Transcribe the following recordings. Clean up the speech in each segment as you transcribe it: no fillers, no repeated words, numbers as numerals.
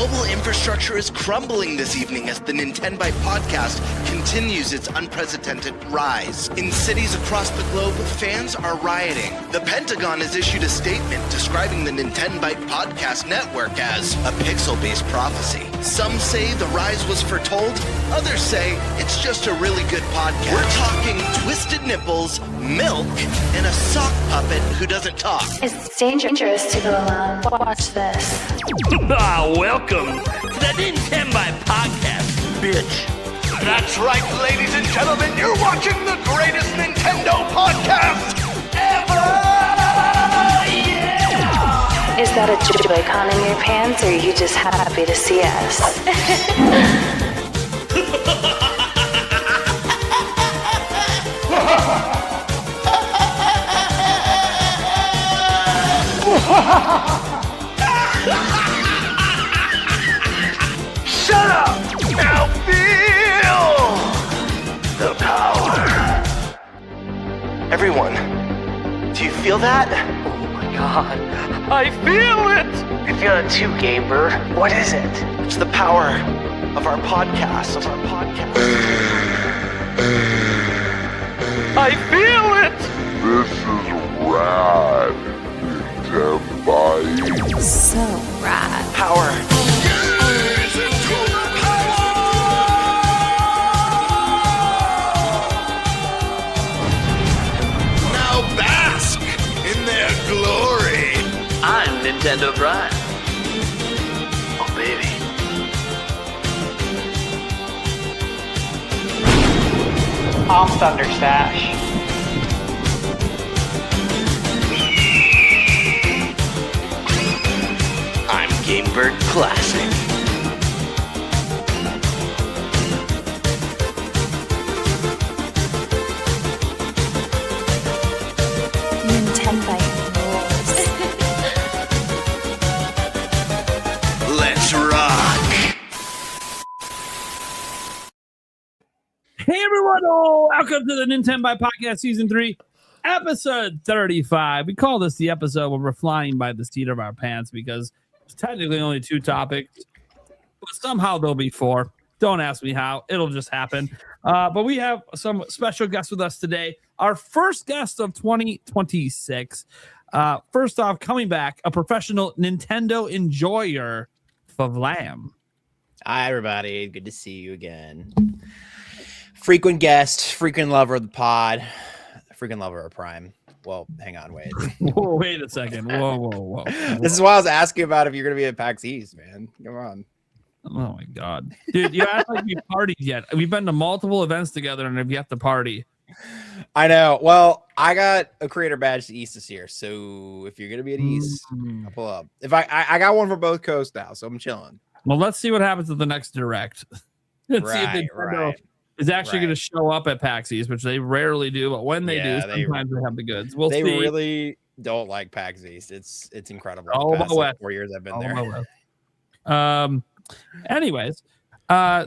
Global infrastructure is crumbling this evening as the Nintenbyte podcast continues its unprecedented rise. In cities across the globe, fans are rioting. The Pentagon has issued a statement describing the Nintenbyte podcast network as a pixel-based prophecy. Some say the rise was foretold, others say it's just a really good podcast. We're talking twisted nipples, milk, and a sock puppet who doesn't talk. It's dangerous to go alone. Watch this. Welcome to the Nintenbyte podcast, bitch. That's right, ladies and gentlemen, you're watching the greatest Nintendo podcast ever! Yeah! Is that a Joy-Con in your pants, or are you just happy to see us? Shut up! Now feel the power. Everyone, do you feel that? Oh my god, I feel it! I feel it too, Gamer. What is it? It's the power of our podcast. I feel it! This is rad, Nintenbyte. So rad. Power. Now bask in their glory. I'm Nintenbyte. Oh, baby. I'm ThunderStash. I'm Gamebird Classic. Nintenbyte rules. Let's rock. Hey everyone, welcome to the Nintenbyte Podcast Season 3, Episode 35. We call this the episode where we're flying by the seat of our pants because it's technically only 2 topics, but somehow there'll be 4. Don't ask me how, it'll just happen. But we have some special guests with us today. Our first guest of 2026. First off, coming back, a professional Nintendo enjoyer, Favlam. Hi, everybody. Good to see you again. Frequent guest, frequent lover of the pod, frequent lover of Prime. Well, hang on, wait. Whoa, wait a second. Whoa. This is why I was asking about if you're going to be at PAX East, man. Come on. Oh my god, dude! You act like we partied yet. We've been to multiple events together and have yet to party. I know. Well, I got a creator badge to East this year, so if you're going to be at East, I'll pull up. If I got one for both coasts now, so I'm chilling. Well, let's see what happens at the next direct. Let's see if Nintendo is actually going to show up at PAX East, which they rarely do, but when they do, sometimes they have the goods. We'll they see. really don't like PAX East. It's incredible. All The past, about West. 4 years I've been All there. about West. Anyways,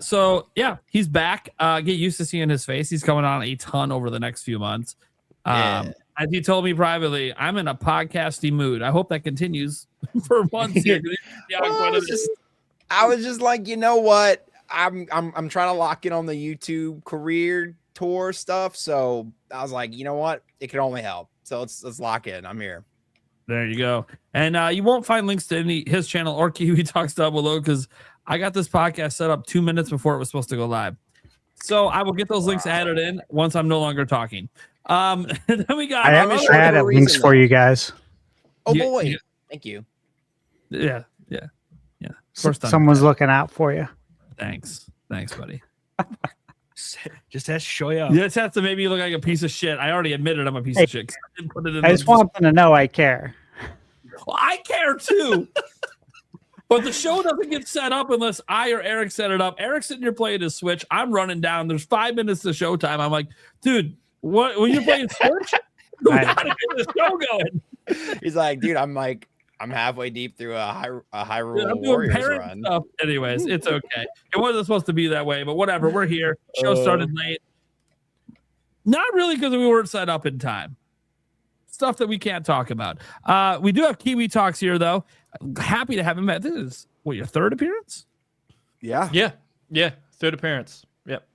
so yeah, he's back. Get used to seeing his face. He's coming on a ton over the next few months. As he told me privately, I'm in a podcasty mood. I hope that continues for months here. I was just like, you know what? I'm trying to lock in on the YouTube career tour stuff. So I was like, you know what? It can only help. So let's lock in. I'm here. There you go. And you won't find links to his channel or Kiwi Talks Down below because I got this podcast set up 2 minutes before it was supposed to go live. So I will get those links added in once I'm no longer talking. Then we got. I added links for you guys. Oh boy! Thank you. Yeah. Someone's looking out for you. Thanks, buddy. Just has to show you up. You just have to make me look like a piece of shit. I already admitted I'm a piece of shit. I didn't put it in. I just want them to know I care. Well, I care too. But the show doesn't get set up unless I or Eric set it up. Eric's sitting here playing his Switch. I'm running down. There's 5 minutes to showtime. I'm like, dude, what? When you're playing Switch, we gotta get the show going. He's like, dude, I'm halfway deep through a Hyrule doing Warriors parent run. stuff. Anyways, it's okay. It wasn't supposed to be that way, but whatever. We're here. Show started late. Not really because we weren't set up in time. stuff that we can't talk about. We do have Kiwi Talks here, though. Happy to have him back. This is, what, your third appearance? Yeah. Third appearance. Yep.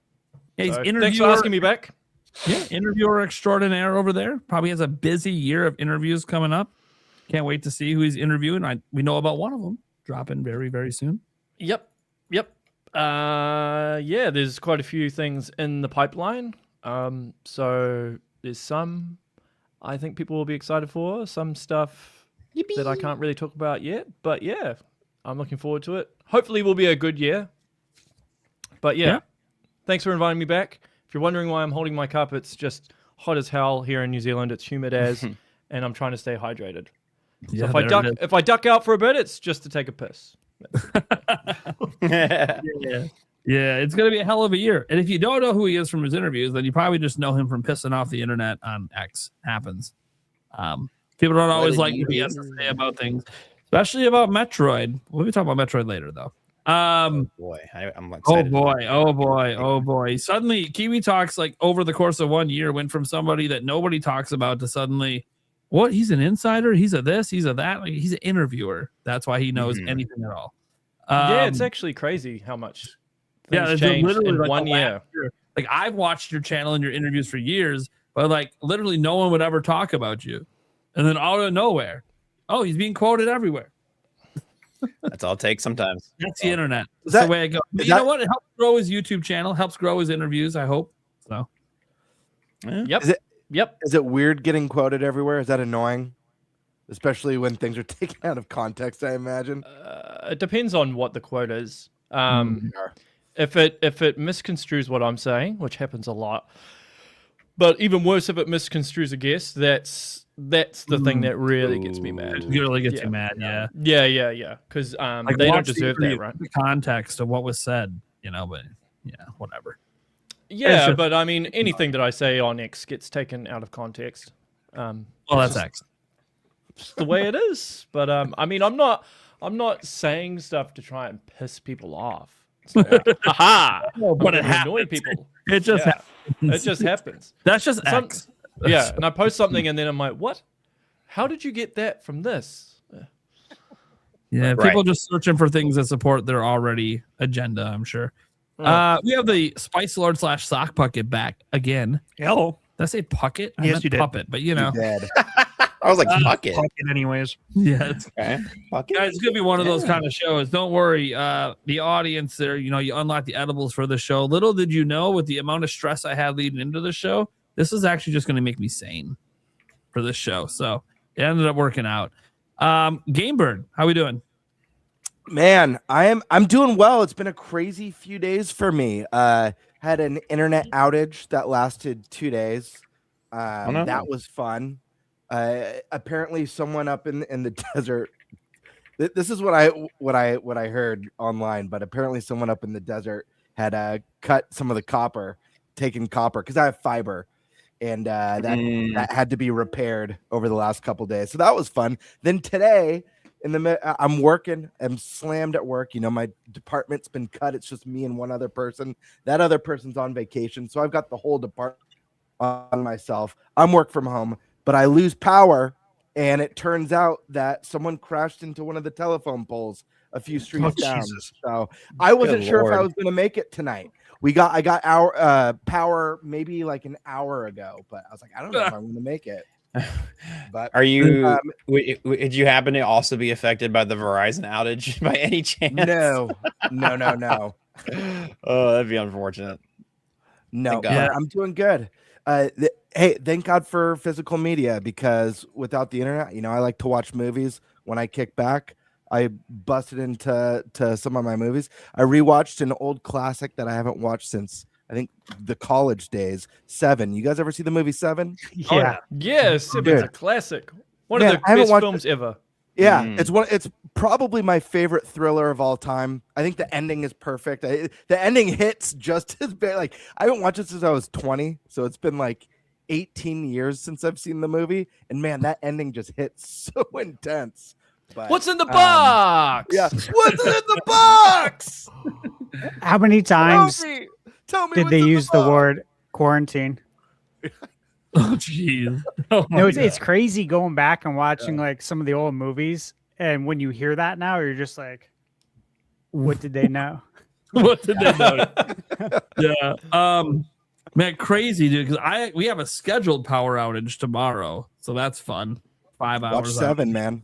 Yeah, he's thanks for asking me back. Yeah, interviewer extraordinaire over there. Probably has a busy year of interviews coming up. Can't wait to see who he's interviewing. We know about one of them dropping very, very soon. Yep. Yeah, there's quite a few things in the pipeline. So there's some I think people will be excited for, some stuff that I can't really talk about yet. But yeah, I'm looking forward to it. Hopefully, it will be a good year. But yeah, thanks for inviting me back. If you're wondering why I'm holding my cup, it's just hot as hell here in New Zealand. It's humid as, and I'm trying to stay hydrated. So if I duck out for a bit, it's just to take a piss. Yeah, it's going to be a hell of a year. And if you don't know who he is from his interviews, then you probably just know him from pissing off the internet on X. Happens. People don't always like what he has to say about things, especially about Metroid. We'll be talking about Metroid later, though. I'm excited. Oh boy. Suddenly, Kiwi Talks, like, over the course of 1 year, went from somebody that nobody talks about to suddenly, what? He's an insider? He's a this? He's a that? Like, he's an interviewer. That's why he knows anything at all. Yeah, it's actually crazy how much things changed literally in like 1 year. Like, I've watched your channel and your interviews for years, but like literally no one would ever talk about you. And then out of nowhere, oh, he's being quoted everywhere. That's all it takes sometimes. That's the internet. That's the way it goes. But you know what? It helps grow his YouTube channel, helps grow his interviews, I hope. So, Yep. Is it weird getting quoted everywhere? Is that annoying? Especially when things are taken out of context, I imagine. It depends on what the quote is. If it misconstrues what I'm saying, which happens a lot, but even worse if it misconstrues a guest, that's the thing that really gets me mad. It really gets you mad, yeah. Yeah. Because like, they don't deserve that, right? The context of what was said, but yeah, whatever. Yeah, but I mean, anything that I say on X gets taken out of context. Well, that's X. Just the way it is. But I mean, I'm not saying stuff to try and piss people off. So, but it annoy people. It just happens. It just happens. That's just X. Yeah, and I post something and then I'm like, what? How did you get that from this? Yeah, people just searching for things that support their already agenda, I'm sure. We have the Spice Lord / Sock Pucket back again. Hello. Did I say pucket? I Yes, meant you did. puppet, but you know. I was like, pucket. Pucket anyways. Yeah. It's, Okay. Pucket? guys, it's going to be one of those kind of shows. Don't worry. The audience there, you unlock the edibles for the show. Little did you know, with the amount of stress I had leading into the show, this is actually just going to make me sane for this show. So it ended up working out. Gamebird, how we doing? Man, I'm doing well. It's been a crazy few days for me. Had an internet outage that lasted 2 days. That was fun. Apparently, someone up in the desert. This is what I heard online. But apparently, someone up in the desert had cut some of the copper, taken copper because I have fiber, and that had to be repaired over the last couple days. So that was fun. Then today, I'm working. I'm slammed at work. My department's been cut. It's just me and one other person. That other person's on vacation, so I've got the whole department on myself. I'm work from home, but I lose power, and it turns out that someone crashed into one of the telephone poles a few streets down. Jesus. So I wasn't sure if I was going to make it tonight. I got our power maybe like an hour ago, but I was like, I don't know if I'm going to make it. But are you? Did you happen to also be affected by the Verizon outage by any chance? No. Oh, that'd be unfortunate. No, I'm doing good. Hey, thank God for physical media, because without the internet, I like to watch movies. When I kick back, I busted into some of my movies. I rewatched an old classic that I haven't watched since I think the college days. Seven. You guys ever see the movie Seven? Yeah. Yes, it's a classic. One of the best films ever. Yeah, it's probably my favorite thriller of all time. I think the ending is perfect. The ending hits just as bad. Like, I haven't watched it since I was 20, so it's been like 18 years since I've seen the movie, and man, that ending just hits so intense. But, what's in the box? Yeah, what's in the box? How many times Tell me did they use the word quarantine? Oh jeez. Oh, No, it's crazy going back and watching like some of the old movies, and when you hear that now, you're just like, what did they know? What did they know? Yeah. Man, crazy, dude. Because we have a scheduled power outage tomorrow, so that's fun. 5 hours. Watch 7, man.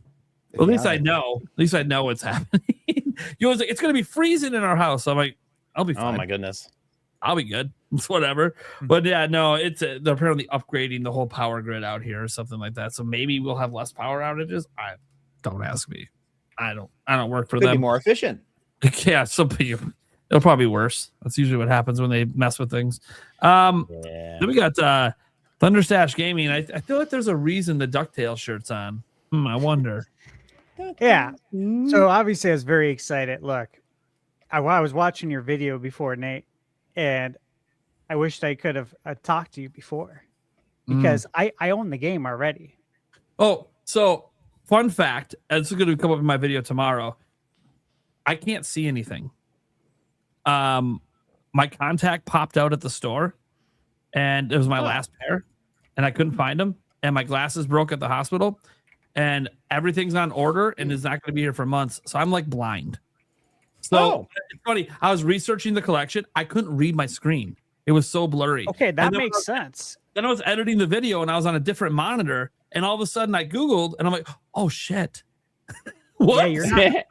Well, at least I know. At least I know what's happening. You was like, it's gonna be freezing in our house. I'm like, I'll be fine. Oh my goodness. I'll be good. It's whatever. But yeah, no, it's they're apparently upgrading the whole power grid out here or something like that. So maybe we'll have less power outages. Don't ask me. I don't work for Could them. be more efficient. Yeah, it'll probably be worse. That's usually what happens when they mess with things. Then we got ThunderStash Gaming. I feel like there's a reason the DuckTales shirt's on. I wonder. Yeah. So obviously I was very excited. Look, I was watching your video before, Nate, and I wished I could have talked to you before because I own the game already. Oh, so fun fact, and this is going to come up in my video tomorrow. I can't see anything. My contact popped out at the store, and it was my last pair, and I couldn't find them, and my glasses broke at the hospital, and everything's on order and is not going to be here for months. So I'm like blind. So it's funny. I was researching the collection. I couldn't read my screen. It was so blurry. Okay, that makes sense. Then I was editing the video and I was on a different monitor, and all of a sudden I Googled and I'm like, oh shit. What? Yeah, you're not.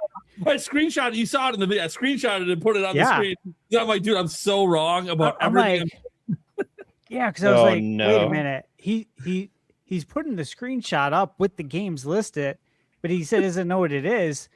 I screenshot it. You saw it in the video. I screenshotted it and put it on the screen. I'm like, dude, I'm so wrong about everything. Like, yeah, because I was wait a minute. He's putting the screenshot up with the games listed, but he said doesn't know what it is.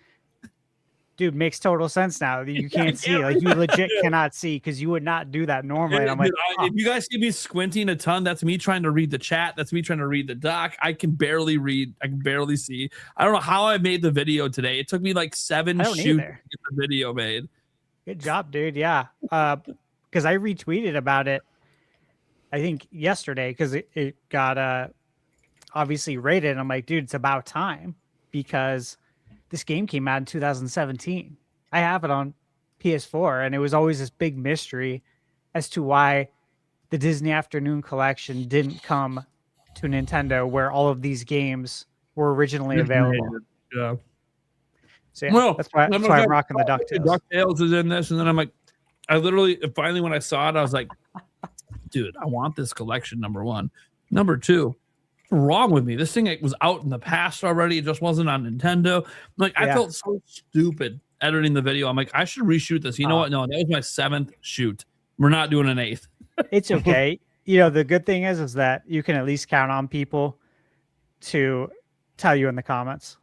Dude, makes total sense now. You can't see. Like, you legit cannot see because you would not do that normally. And I'm like, if you guys see me squinting a ton, that's me trying to read the chat. That's me trying to read the doc. I can barely read. I can barely see. I don't know how I made the video today. It took me like 7 shoots to get the video made. Good job, dude. Yeah. Because I retweeted about it, I think yesterday, because it got obviously rated. I'm like, dude, it's about time because this game came out in 2017. I have it on PS4, and it was always this big mystery as to why the Disney Afternoon Collection didn't come to Nintendo, where all of these games were originally available. Yeah. So yeah, that's why I'm rocking the DuckTales. DuckTales is in this, and then I'm like, finally when I saw it, I was like, dude, I want this collection. Number one, number two. Wrong with me? This thing was out in the past already. It just wasn't on Nintendo. Like, I felt so stupid editing the video. I'm like, I should reshoot this. You know what? No, that was my 7th shoot. We're not doing an 8th. It's okay. You know, the good thing is that you can at least count on people to tell you in the comments.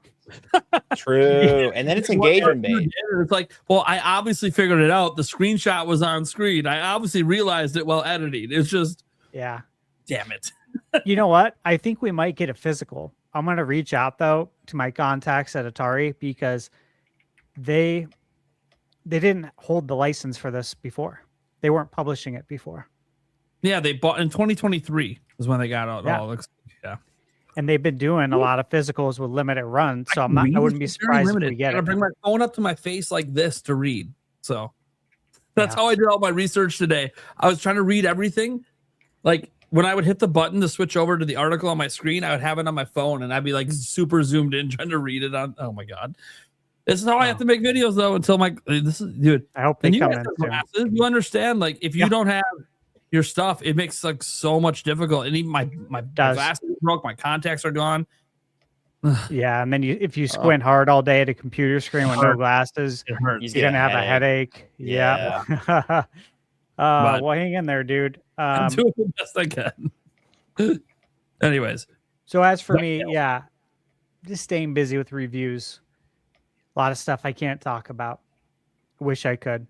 True. And then it's engagement based. It's like, well, I obviously figured it out. The screenshot was on screen. I obviously realized it while editing. It's just, yeah. Damn it. You know what? I think we might get a physical. I'm going to reach out though to my contacts at Atari because they didn't hold the license for this before. They weren't publishing it before. Yeah, they bought in 2023 is when they got out. Yeah. Yeah. And they've been doing a lot of physicals with limited runs, so I wouldn't be surprised if we get it. I bring my phone up to my face like this to read. So that's how I did all my research today. I was trying to read everything. Like, when I would hit the button to switch over to the article on my screen, I would have it on my phone and I'd be like super zoomed in trying to read it on. Oh my God. This is how I have to make videos though until dude. I hope they come in soon. You understand, like, if you don't have your stuff, it makes like so much difficult. And even my glasses broke, my contacts are gone. Yeah, and then if you squint hard all day at a computer screen with no glasses, it hurts. You're gonna have a headache. Yeah. Well, hang in there, dude. I'm doing the best I can. Anyways. So as for me, just staying busy with reviews. A lot of stuff I can't talk about. Wish I could.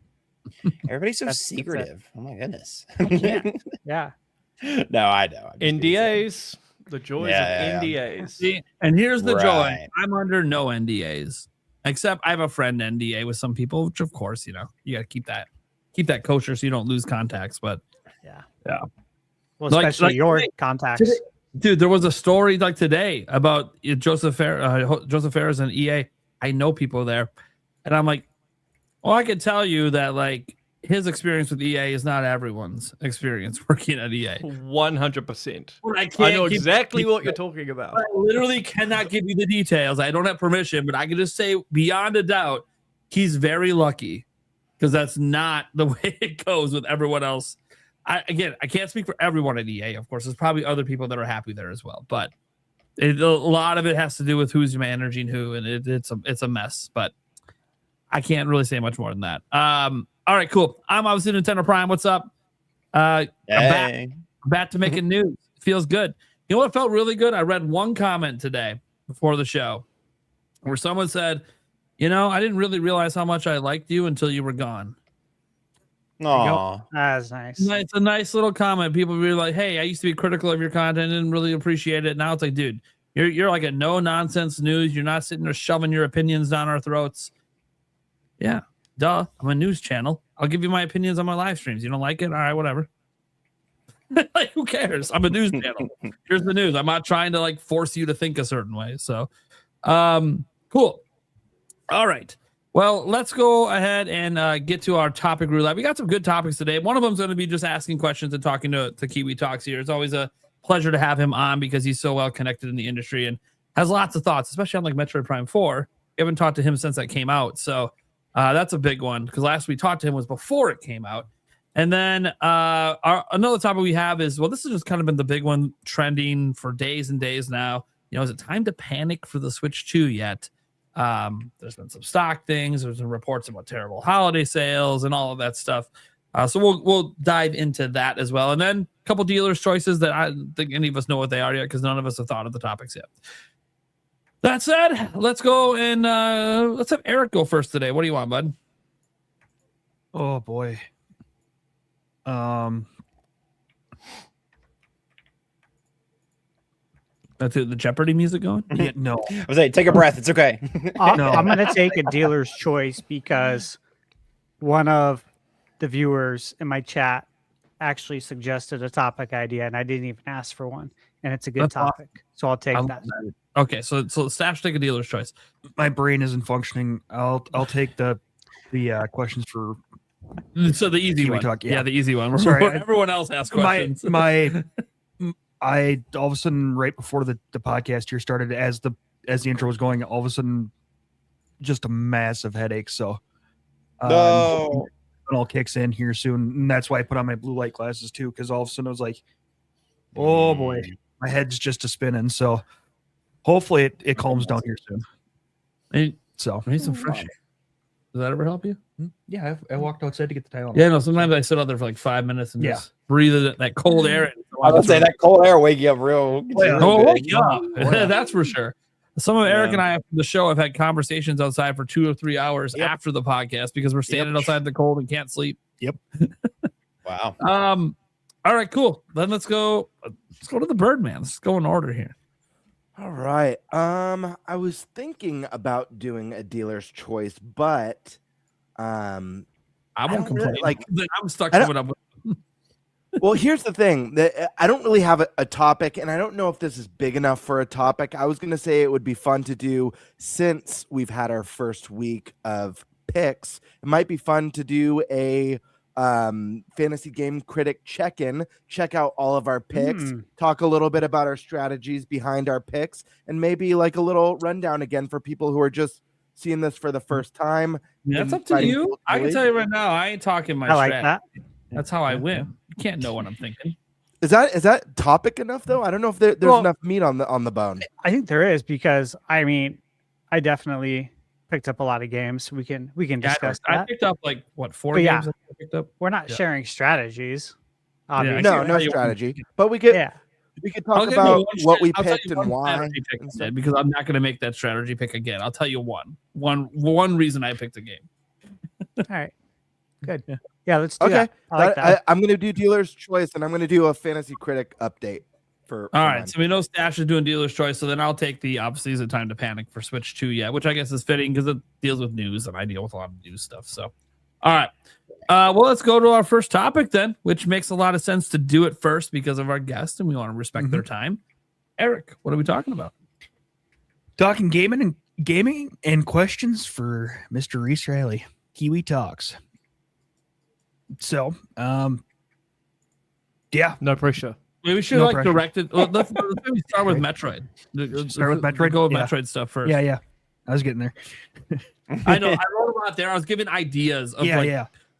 Everybody's so secretive. Oh my goodness. Yeah. No, I know. NDAs. The joys of NDAs. See, and here's the joy. I'm under no NDAs. Except I have a friend NDA with some people, which of course, you got to keep that kosher so you don't lose contacts. But yeah. Well, especially your contacts. Today, dude, there was a story like today about Joseph Ferris and EA. I know people there. And I'm like, well, I can tell you that, like, his experience with EA is not everyone's experience working at EA. 100%. I know exactly what you're talking about. I literally cannot give you the details. I don't have permission, but I can just say beyond a doubt, he's very lucky because that's not the way it goes with everyone else. I can't speak for everyone at EA. Of course, there's probably other people that are happy there as well, but a lot of it has to do with who's managing who, and it's a mess. But I can't really say much more than that. All right, cool. I'm obviously Nintendo Prime. What's up? I'm back to making news. Feels good. You know what felt really good? I read one comment today before the show where someone said, I didn't really realize how much I liked you until you were gone. Aww. That's nice. It's a nice little comment. People be like, hey, I used to be critical of your content, didn't really appreciate it. Now it's like, dude, you're like a no-nonsense news. You're not sitting there shoving your opinions down our throats. Yeah. Duh, I'm a news channel. I'll give you my opinions on my live streams. You don't like it? All right, whatever. Like, who cares? I'm a news channel. Here's the news. I'm not trying to like force you to think a certain way. So, cool. All right. Well, let's go ahead and get to our topic roulette. We got some good topics today. One of them is going to be just asking questions and talking to Kiwi Talks here. It's always a pleasure to have him on because he's so well connected in the industry and has lots of thoughts, especially on like Metroid Prime 4. We haven't talked to him since that came out. So, that's a big one because last we talked to him was before it came out. And then another topic we have is, well, this has just kind of been the big one trending for days and days now. Is it time to panic for the Switch 2 yet? There's been some stock things. There's been reports about terrible holiday sales and all of that stuff. So we'll dive into that as well. And then a couple dealers' choices that I don't think any of us know what they are yet because none of us have thought of the topics yet. That said, let's go and let's have Eric go first today. What do you want, bud? Oh boy. That's the Jeopardy music going? Yeah, no. I was like, take a breath. It's okay. I'm going to take a dealer's choice because one of the viewers in my chat actually suggested a topic idea, and I didn't even ask for one. And it's a good topic, so I'll take that. Okay, so Stash, take a dealer's choice. My brain isn't functioning. I'll take the questions for. So the easy one. Talk, yeah, the easy one. Sorry, everyone else asks questions. I all of a sudden right before the podcast here started, as the intro was going, all of a sudden just a massive headache. So no, it all kicks in here soon, and that's why I put on my blue light glasses too, because all of a sudden I was like, oh boy, my head's just a spinning. So hopefully it calms down here soon. Hey, so I need some fresh air. Does that ever help you? Yeah, I walked outside to get the Tylenol. Yeah, no. Sometimes I sit out there for like 5 minutes and just breathe that cold air. I would say that cold air wake you up real. Wake you up. That's for sure. Some of Eric and I after the show have had conversations outside for 2 or 3 hours after the podcast because we're standing outside in the cold and can't sleep. Yep. Wow. All right, cool. Then let's go to the Birdman. Let's go in order here. All right. I was thinking about doing a dealer's choice, but I won't complain. Really, I'm stuck coming up with. Well, here's the thing that I don't really have a topic, and I don't know if this is big enough for a topic. I was going to say it would be fun to do since we've had our first week of picks. It might be fun to do a fantasy game critic check-in, check out all of our picks, talk a little bit about our strategies behind our picks, and maybe like a little rundown again for people who are just seeing this for the first time. Yeah, that's up to you. I can tell you right now, I ain't talking my like strat. that. That's how I win. You can't know what I'm thinking. Is that topic enough though? I don't know if there's enough meat on the bone. I think there is because I definitely picked up a lot of games. We can discuss that. I picked up like what 4 But games. I picked up. We're not sharing strategies. Yeah, No strategy. But we could talk about what we picked and why. Because I'm not going to make that strategy pick again. I'll tell you one reason I picked a game. All right. Good. Yeah, let's do that. I like that. I'm going to do dealer's choice, and I'm going to do a fantasy critic update for. All right, so we know Stash is doing dealer's choice, so then I'll take the obviously is it time to panic for Switch 2 yet, which I guess is fitting because it deals with news, and I deal with a lot of news stuff. So, all right, well, let's go to our first topic then, which makes a lot of sense to do it first because of our guest, and we want to respect their time. Eric, what are we talking about? Talking gaming and questions for Mr. Reese Riley. Kiwi Talks. So, yeah, No pressure. Maybe we should No like pressure. direct it. Let's maybe start with Metroid. Start with Metroid? Go with Yeah. Metroid stuff first. yeah. I was getting there. I know. I wrote about there. I was giving ideas of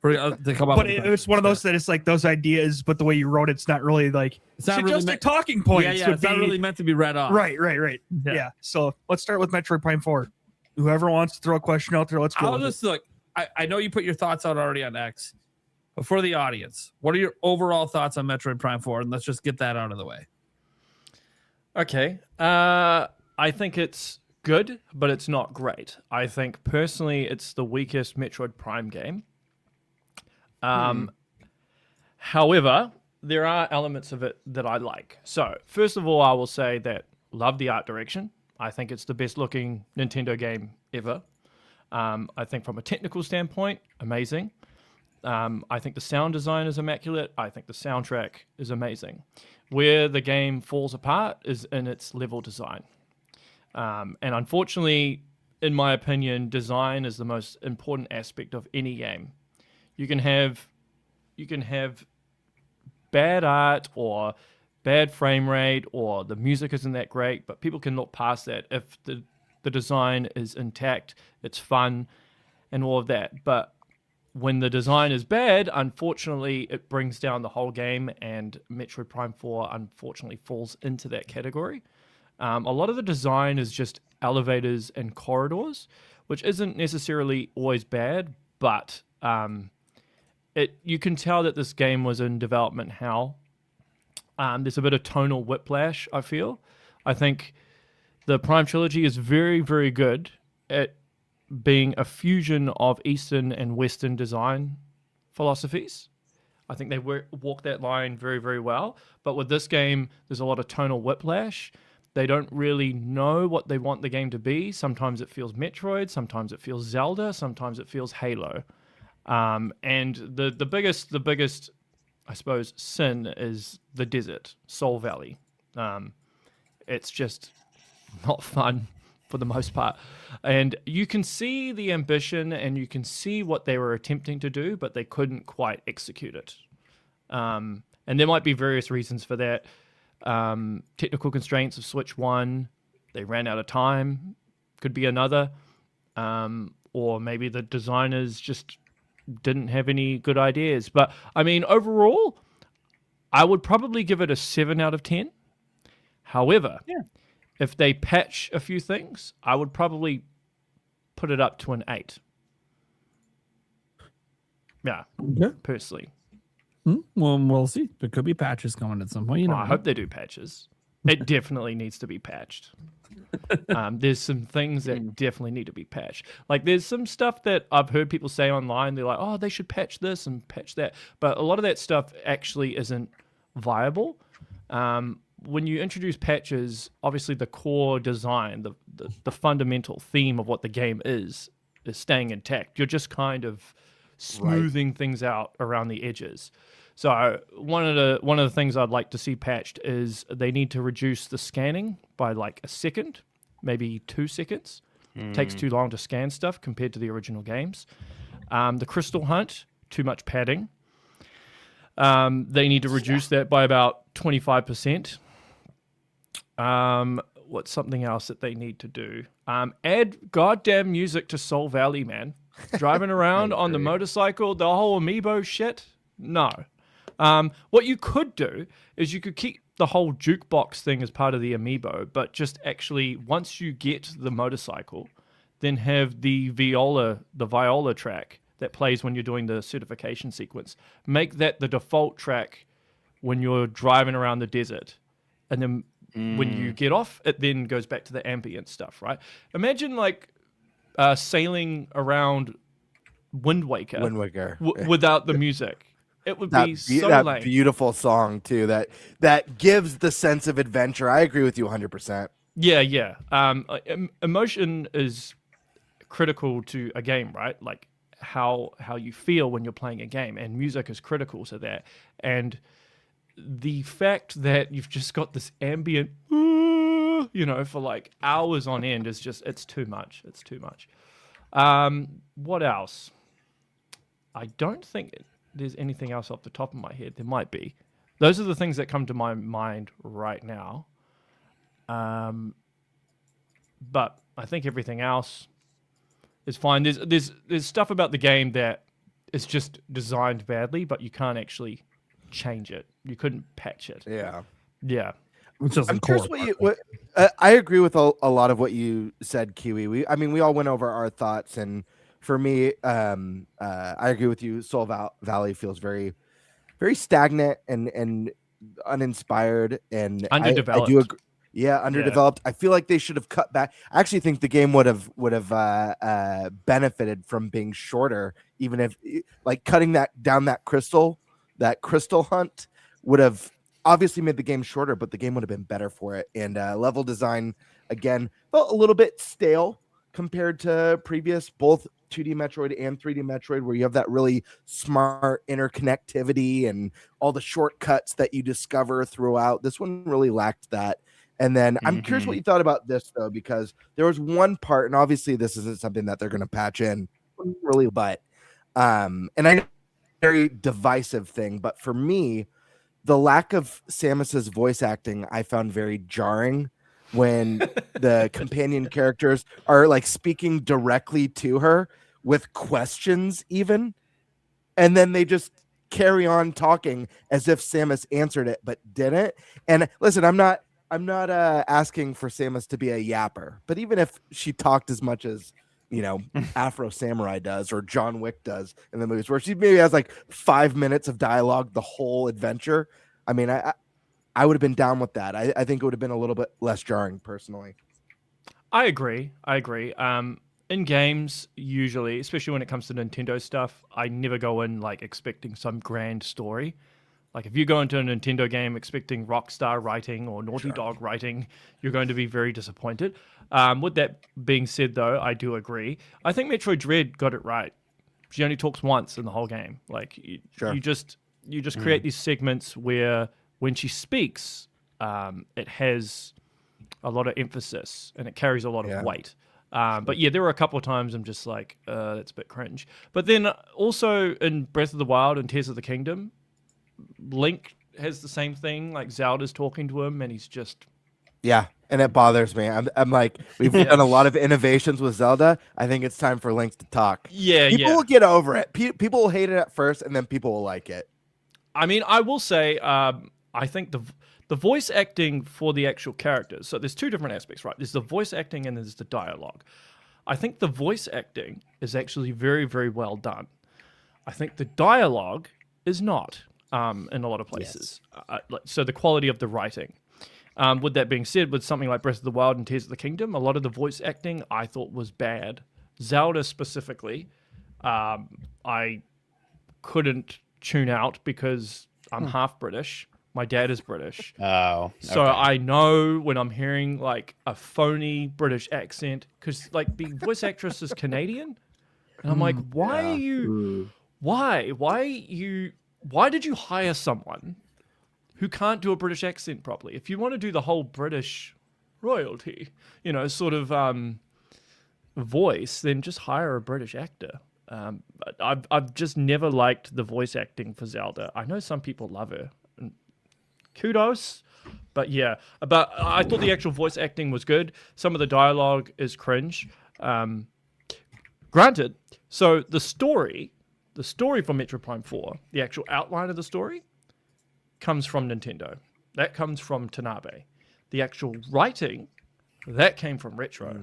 for to come up. But with it's one of those that it's like those ideas, but the way you wrote it's not really like It's not really just meant- talking points. Yeah, would it's not be- really meant to be read off. Right. Yeah. So let's start with Metroid Prime 4. Whoever wants to throw a question out there, let's go. I'll with just look. I know you put your thoughts out already on X, but for the audience, what are your overall thoughts on Metroid Prime 4? And let's just get that out of the way. Okay. I think it's good, but it's not great. I think personally it's the weakest Metroid Prime game. However, there are elements of it that I like. So, first of all, I will say that love the art direction. I think it's the best looking Nintendo game ever. I think from a technical standpoint, amazing. I think the sound design is immaculate. I think the soundtrack is amazing. Where the game falls apart is in its level design. And unfortunately, in my opinion, design is the most important aspect of any game. You can have bad art or bad frame rate or the music isn't that great, but people can look past that if the design is intact, it's fun, and all of that. But when the design is bad, unfortunately, it brings down the whole game, and Metroid Prime 4 unfortunately falls into that category. A lot of the design is just elevators and corridors, which isn't necessarily always bad, but you can tell that this game was in development hell. There's a bit of tonal whiplash, I feel. I think the Prime Trilogy is very, very good at being a fusion of Eastern and Western design philosophies. I think they walk that line very, very well. But with this game, there's a lot of tonal whiplash. They don't really know what they want the game to be. Sometimes it feels Metroid, sometimes it feels Zelda, sometimes it feels Halo. And the biggest, I suppose, sin is the desert, Soul Valley. It's just not fun for the most part. And you can see the ambition and you can see what they were attempting to do, but they couldn't quite execute it. And there might be various reasons for that. Technical constraints of Switch 1, they ran out of time, could be another. Or maybe the designers just didn't have any good ideas. But I mean, overall, I would probably give it a 7 out of 10. However, if they patch a few things, I would probably put it up to an 8. Yeah, personally. Well, we'll see. There could be patches coming at some point. You know, I hope they do patches. It definitely needs to be patched. There's some things that definitely need to be patched. Like there's some stuff that I've heard people say online. They're like, oh, they should patch this and patch that. But a lot of that stuff actually isn't viable. When you introduce patches, obviously the core design, the fundamental theme of what the game is staying intact. You're just kind of smoothing things out around the edges. So one of the things I'd like to see patched is they need to reduce the scanning by like a second, maybe 2 seconds. Takes too long to scan stuff compared to the original games. The crystal hunt, too much padding. They need to reduce that by about 25%. What's something else that they need to do? Add goddamn music to Soul Valley, man. Driving around on the motorcycle, the whole amiibo shit. No. What you could do is you could keep the whole jukebox thing as part of the amiibo, but just actually once you get the motorcycle, then have the viola track that plays when you're doing the certification sequence. Make that the default track when you're driving around the desert, and then when you get off, it then goes back to the ambient stuff, right? Imagine like sailing around Wind Waker without the music. It would be so that lame. Beautiful song too. That gives the sense of adventure. I agree with you 100%. Yeah. Emotion is critical to a game, right? Like how you feel when you're playing a game, and music is critical to that. And the fact that you've just got this ambient, for like hours on end is just, it's too much. What else? I don't think there's anything else off the top of my head. There might be. Those are the things that come to my mind right now. But I think everything else is fine. There's stuff about the game that is just designed badly, but you can't actually change it. You couldn't patch it. Yeah. Yeah. I'm curious I agree with a lot of what you said, Kiwi. We all went over our thoughts, and for me, I agree with you. Soul Valley feels very, very stagnant and uninspired, and underdeveloped. I do agree. Yeah, underdeveloped. I feel like they should have cut back. I actually think the game would have benefited from being shorter, even if like cutting that crystal hunt would have obviously made the game shorter, but the game would have been better for it. And level design again felt a little bit stale compared to previous both 2D Metroid and 3D Metroid, where you have that really smart interconnectivity and all the shortcuts that you discover throughout. This one really lacked that. And then I'm curious what you thought about this, though, because there was one part, and obviously this isn't something that they're going to patch in, really, but and I know it's a very divisive thing, but for me, the lack of Samus's voice acting I found very jarring when the companion characters are like speaking directly to her with questions, even, and then they just carry on talking as if Samus answered it but didn't. And listen, I'm not asking for Samus to be a yapper, but even if she talked as much as, you know, Afro Samurai does or John Wick does in the movies, where she maybe has like 5 minutes of dialogue the whole adventure, I mean, I would have been down with that. I think it would have been a little bit less jarring, personally. I agree. In games, usually, especially when it comes to Nintendo stuff, I never go in like expecting some grand story. Like if you go into a Nintendo game expecting Rockstar writing or Naughty Dog writing, you're going to be very disappointed. With that being said, though, I do agree. I think Metroid Dread got it right. She only talks once in the whole game. Like you just create these segments where when she speaks, it has a lot of emphasis and it carries a lot of weight. But yeah, there were a couple of times I'm just like, that's a bit cringe. But then also in Breath of the Wild and Tears of the Kingdom, Link has the same thing. Like Zelda's talking to him, and he's just and it bothers me. I'm like, we've done a lot of innovations with Zelda. I think it's time for Link to talk. People will get over it. People will hate it at first, and then people will like it. I mean, I will say, I think the voice acting for the actual characters. So there's two different aspects, right? There's the voice acting and there's the dialogue. I think the voice acting is actually very, very well done. I think the dialogue is not. In a lot of places. So the quality of the writing. With that being said, with something like Breath of the Wild and Tears of the Kingdom, a lot of the voice acting I thought was bad. Zelda specifically, I couldn't tune out because I'm half British. My dad is British. Oh. So I know when I'm hearing like a phony British accent, because like the voice actress is Canadian. And I'm like, why are you... Why did you hire someone who can't do a British accent properly? If you want to do the whole British royalty, you know, sort of voice, then just hire a British actor. I've just never liked the voice acting for Zelda. I know some people love her. And kudos. But yeah, but I thought the actual voice acting was good. Some of the dialogue is cringe. Granted, so the story for Metroid Prime 4, the actual outline of the story, comes from Nintendo. That comes from Tanabe. The actual writing, that came from Retro.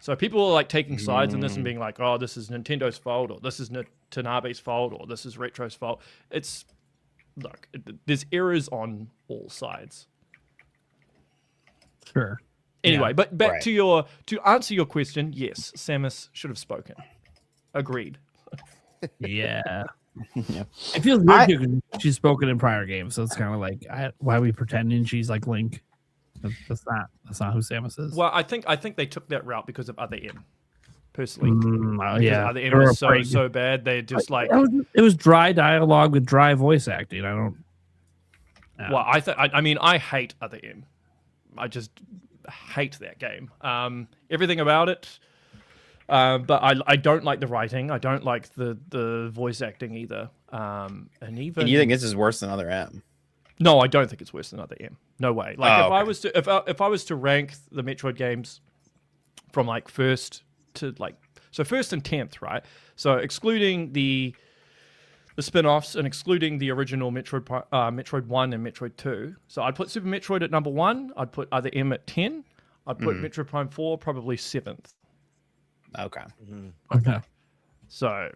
So people are like taking sides in this and being like, oh, this is Nintendo's fault, or this is Tanabe's fault, or this is Retro's fault. Look, there's errors on all sides. Sure. Anyway, but back to answer your question, yes, Samus should have spoken. Agreed. Yeah. It feels weird because she's spoken in prior games, so it's kind of like, why are we pretending she's like Link? That's not who Samus is. Well, I think they took that route because of Other M. Personally, Other M was so bad. They just like it was dry dialogue with dry voice acting. I don't. Well, I mean, I hate Other M. I just hate that game. Everything about it. But I don't like the writing. I don't like the voice acting either. And even And you think this is worse than Other M? No, I don't think it's worse than Other M. No way. Like Oh, if I okay. was to if I was to rank the Metroid games from like first to like first and 10th, right? So excluding the spin-offs and excluding the original Metroid 1 and Metroid 2. So I'd put Super Metroid at number 1, I'd put Other M at 10, I'd put Metroid Prime 4 probably 7th. Okay. Okay. So,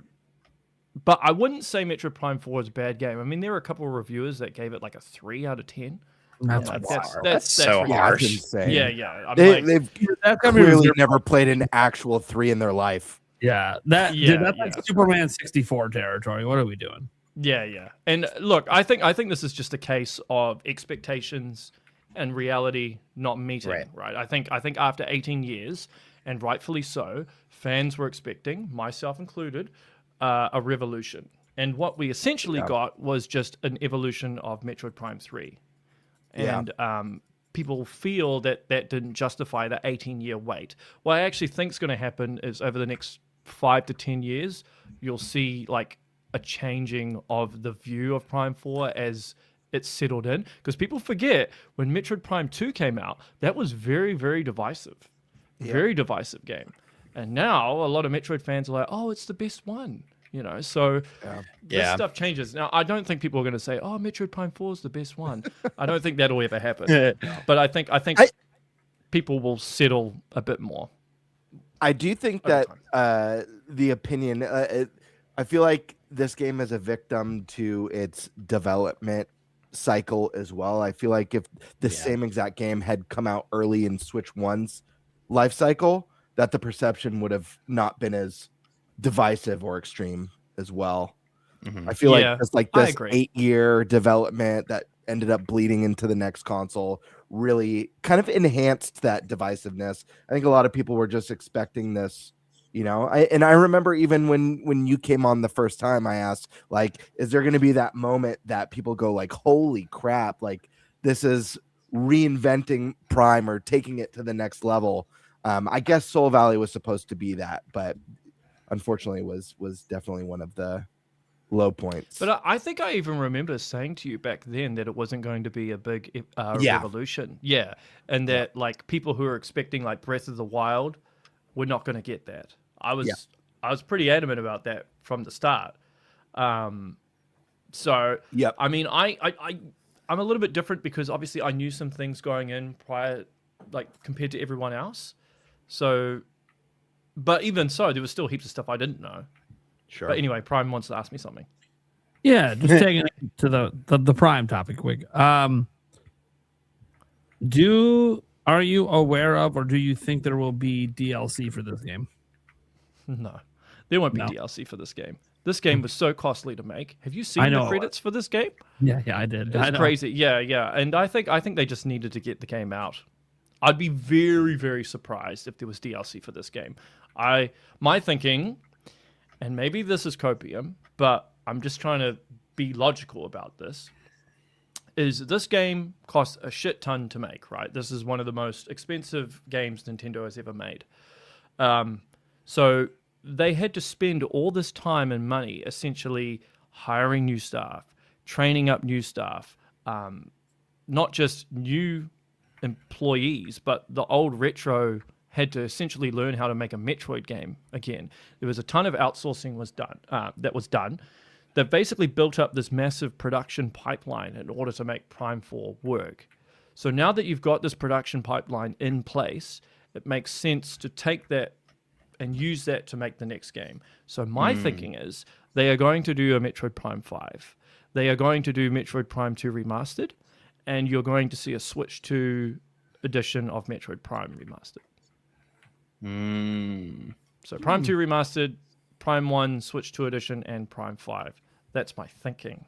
but I wouldn't say Metroid Prime 4 is a bad game. I mean, there were a couple of reviewers that gave it like a 3 out of 10. That's Like, That's so really- harsh. insane. Yeah. I'm They, like, they've That's gonna be clearly reserved. never played an actual 3 in their life. Yeah, that's Yeah, like Superman 64 territory. What are we doing? yeah. And look, I think this is just a case of expectations and reality not meeting. Right. I think after 18 years, and rightfully so, fans were expecting, myself included, a revolution. And what we essentially got was just an evolution of Metroid Prime 3. And people feel that didn't justify the 18-year wait. What I actually think is going to happen is over the next 5 to 10 years, you'll see like a changing of the view of Prime 4 as it's settled in. Because people forget when Metroid Prime 2 came out, that was very, very divisive. Very divisive game. And now a lot of Metroid fans are like, oh, it's the best one. You know, so this stuff changes. Now, I don't think people are going to say, oh, Metroid Prime 4 is the best one. I don't think that'll ever happen. But I think people will settle a bit more. I do think that the opinion, I feel like this game is a victim to its development cycle as well. I feel like if the same exact game had come out early in Switch 1's life cycle, that the perception would have not been as divisive or extreme as well. I feel like it's like this 8-year development that ended up bleeding into the next console really kind of enhanced that divisiveness. I think a lot of people were just expecting this, you know. I remember even when you came on the first time, I asked, like, is there going to be that moment that people go like, holy crap, like this is reinventing Prime or taking it to the next level. I guess Soul Valley was supposed to be that, but unfortunately was definitely one of the low points. But I think I even remember saying to you back then that it wasn't going to be a big revolution. Yeah. And that like people who are expecting like Breath of the Wild were not going to get that. I was pretty adamant about that from the start. So I mean, I'm a little bit different because obviously I knew some things going in prior, like compared to everyone else. So, but even so, there was still heaps of stuff I didn't know. Sure. But anyway, Prime wants to ask me something. Yeah, just taking it to the Prime topic quick. Are you aware of, or do you think there will be DLC for this game? No, there won't be DLC for this game. This game was so costly to make. Have you seen the credits for this game? Yeah, I did. It's crazy. Yeah. And I think they just needed to get the game out. I'd be very, very surprised if there was DLC for this game. My thinking, and maybe this is copium, but I'm just trying to be logical about this, is this game costs a shit ton to make, right? This is one of the most expensive games Nintendo has ever made. So they had to spend all this time and money essentially hiring new staff, training up new staff, not just new employees, but the old retro had to essentially learn how to make a Metroid game again. There was a ton of outsourcing that was done. They've basically built up this massive production pipeline in order to make Prime 4 work. So now that you've got this production pipeline in place, it makes sense to take that and use that to make the next game. So my thinking is they are going to do a Metroid Prime 5. They are going to do Metroid Prime 2 Remastered, and you're going to see a Switch 2 edition of Metroid Prime Remastered. So Prime 2 Remastered, Prime 1 Switch 2 edition, and Prime 5. That's my thinking.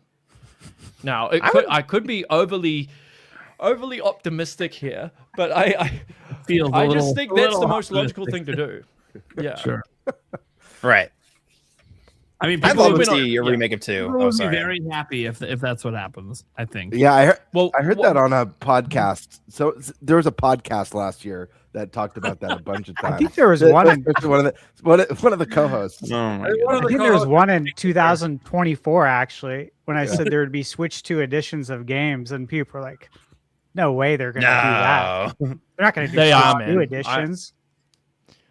Now, I could be overly optimistic here, but I just think that's the most logical thing to do. Yeah. Sure. Right. I mean, I'd love to see a remake of 2. People would be very happy if that's what happens, I think. Yeah, I heard that on a podcast. So there was a podcast last year that talked about that a bunch of times. I think there was one in one of the co-hosts. Oh my I god. think there was one in 2024 actually when I said there would be Switch 2 editions of games, and people were like, "No way, they're going to do that. They're not going to do They Switch are, 2 man. editions."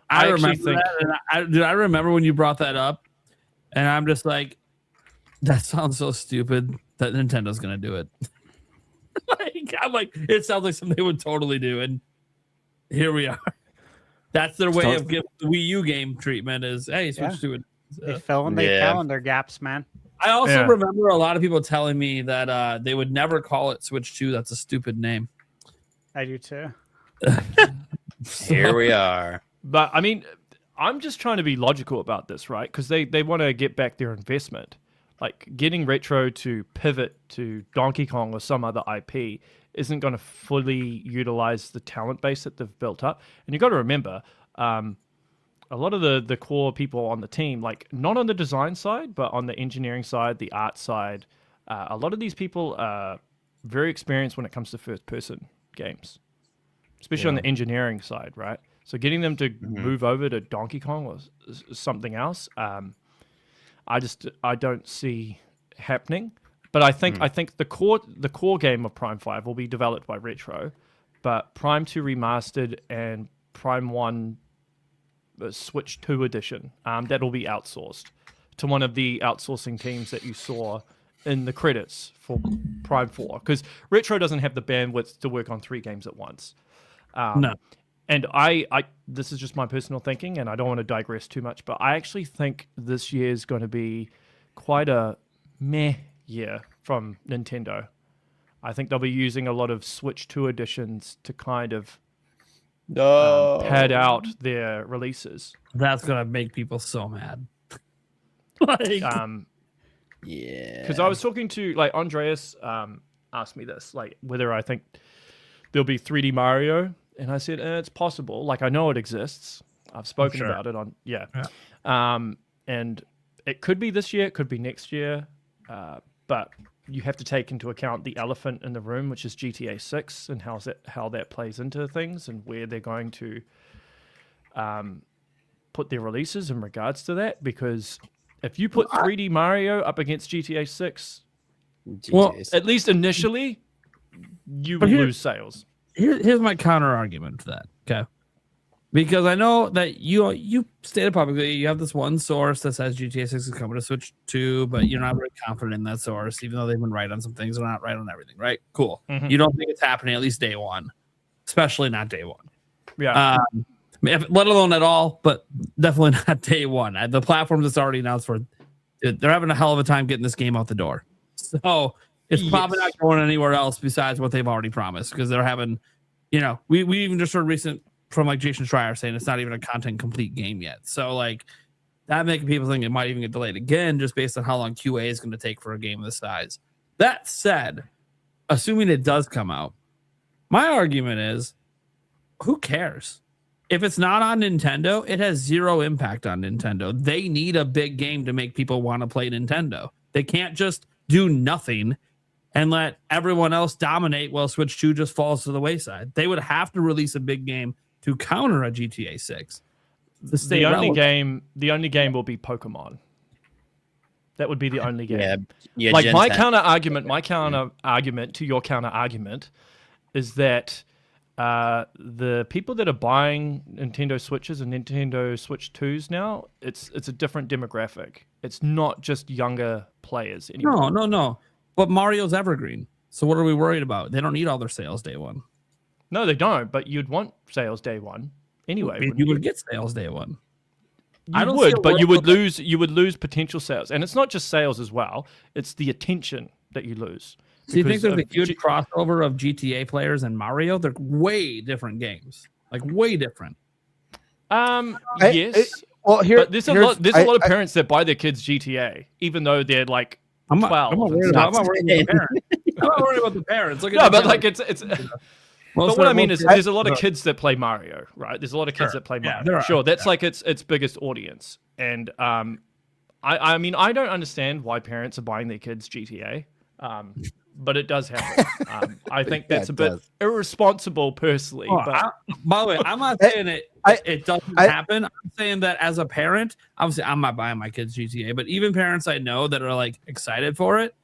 I actually remember think- that, and I remember when you brought that up, and I'm just like, that sounds so stupid that Nintendo's gonna do it. I'm like, it sounds like something they would totally do, and here we are. That's their way of giving the Wii U game treatment. Is hey, switch to it. They fill in their calendar gaps, man. I also remember a lot of people telling me that they would never call it Switch 2. That's a stupid name. I do too. Here we are. But I mean, I'm just trying to be logical about this, right? Because they want to get back their investment. Like getting Retro to pivot to Donkey Kong or some other IP isn't going to fully utilize the talent base that they've built up. And you got to remember, a lot of the core people on the team, like not on the design side, but on the engineering side, the art side, a lot of these people are very experienced when it comes to first-person games, especially on the engineering side, right? So getting them to move over to Donkey Kong or something else, I don't see happening. But I think the core game of Prime 5 will be developed by Retro, but Prime 2 Remastered and Prime 1 Switch 2 edition, that'll be outsourced to one of the outsourcing teams that you saw in the credits for Prime 4, because Retro doesn't have the bandwidth to work on 3 games at once. No. And I this is just my personal thinking, and I don't want to digress too much, but I actually think this year is going to be quite a meh year from Nintendo. I think they'll be using a lot of Switch 2 editions to kind of pad out their releases. That's gonna make people so mad. Yeah. Because I was talking to Andreas asked me this, whether I think there'll be 3D Mario. And I said, it's possible. Like, I know it exists. I've spoken about it on, and it could be this year, it could be next year. But you have to take into account the elephant in the room, which is GTA 6 and how that plays into things and where they're going to put their releases in regards to that. Because if you put 3D Mario up against GTA 6, at least initially, you will lose sales. Here's my counter argument to that. Okay. Because I know that you stated publicly you have this one source that says GTA 6 is coming to Switch 2, but you're not very confident in that source, even though they've been right on some things. They're not right on everything, right? Cool. You don't think it's happening at least day one, especially not day one. Yeah. Let alone at all, but definitely not day one. The platforms that's already announced for, they're having a hell of a time getting this game out the door. So it's probably not going anywhere else besides what they've already promised, because they're having, we even just heard recent from Jason Schreier saying it's not even a content complete game yet. So that making people think it might even get delayed again, just based on how long QA is going to take for a game of this size. That said, assuming it does come out, my argument is, who cares? If it's not on Nintendo, it has zero impact on Nintendo. They need a big game to make people want to play Nintendo. They can't just do nothing and let everyone else dominate while Switch 2 just falls to the wayside. They would have to release a big game to counter a GTA 6. The only game will be Pokemon. That would be the only game. Yeah, my counter argument to your counter argument is that the people that are buying Nintendo Switches and Nintendo Switch 2s now, it's a different demographic. It's not just younger players anymore. No. But Mario's evergreen. So what are we worried about? They don't need all their sales day one. No, they don't. But you'd want sales day one anyway. You would get sales day one. You would, but you would lose. You would lose potential sales, and it's not just sales as well. It's the attention that you lose. So you think there's a huge crossover of GTA players and Mario? They're way different games, way different. Yes. Well, there's a lot of parents that buy their kids GTA, even though they're 12. I'm not worried about the parents. I'm not worried about the parents. Look at it's. But what I mean is, there's a lot of kids that play Mario, right? There's a lot of kids that play Mario. Sure, that's its biggest audience, and I mean, I don't understand why parents are buying their kids GTA. but it does happen. I think that's Yeah, a bit does. irresponsible personally. Oh, but by the way, I'm not saying it doesn't happen. I'm saying that as a parent, obviously I'm not buying my kids GTA, but even parents I know that are like excited for it,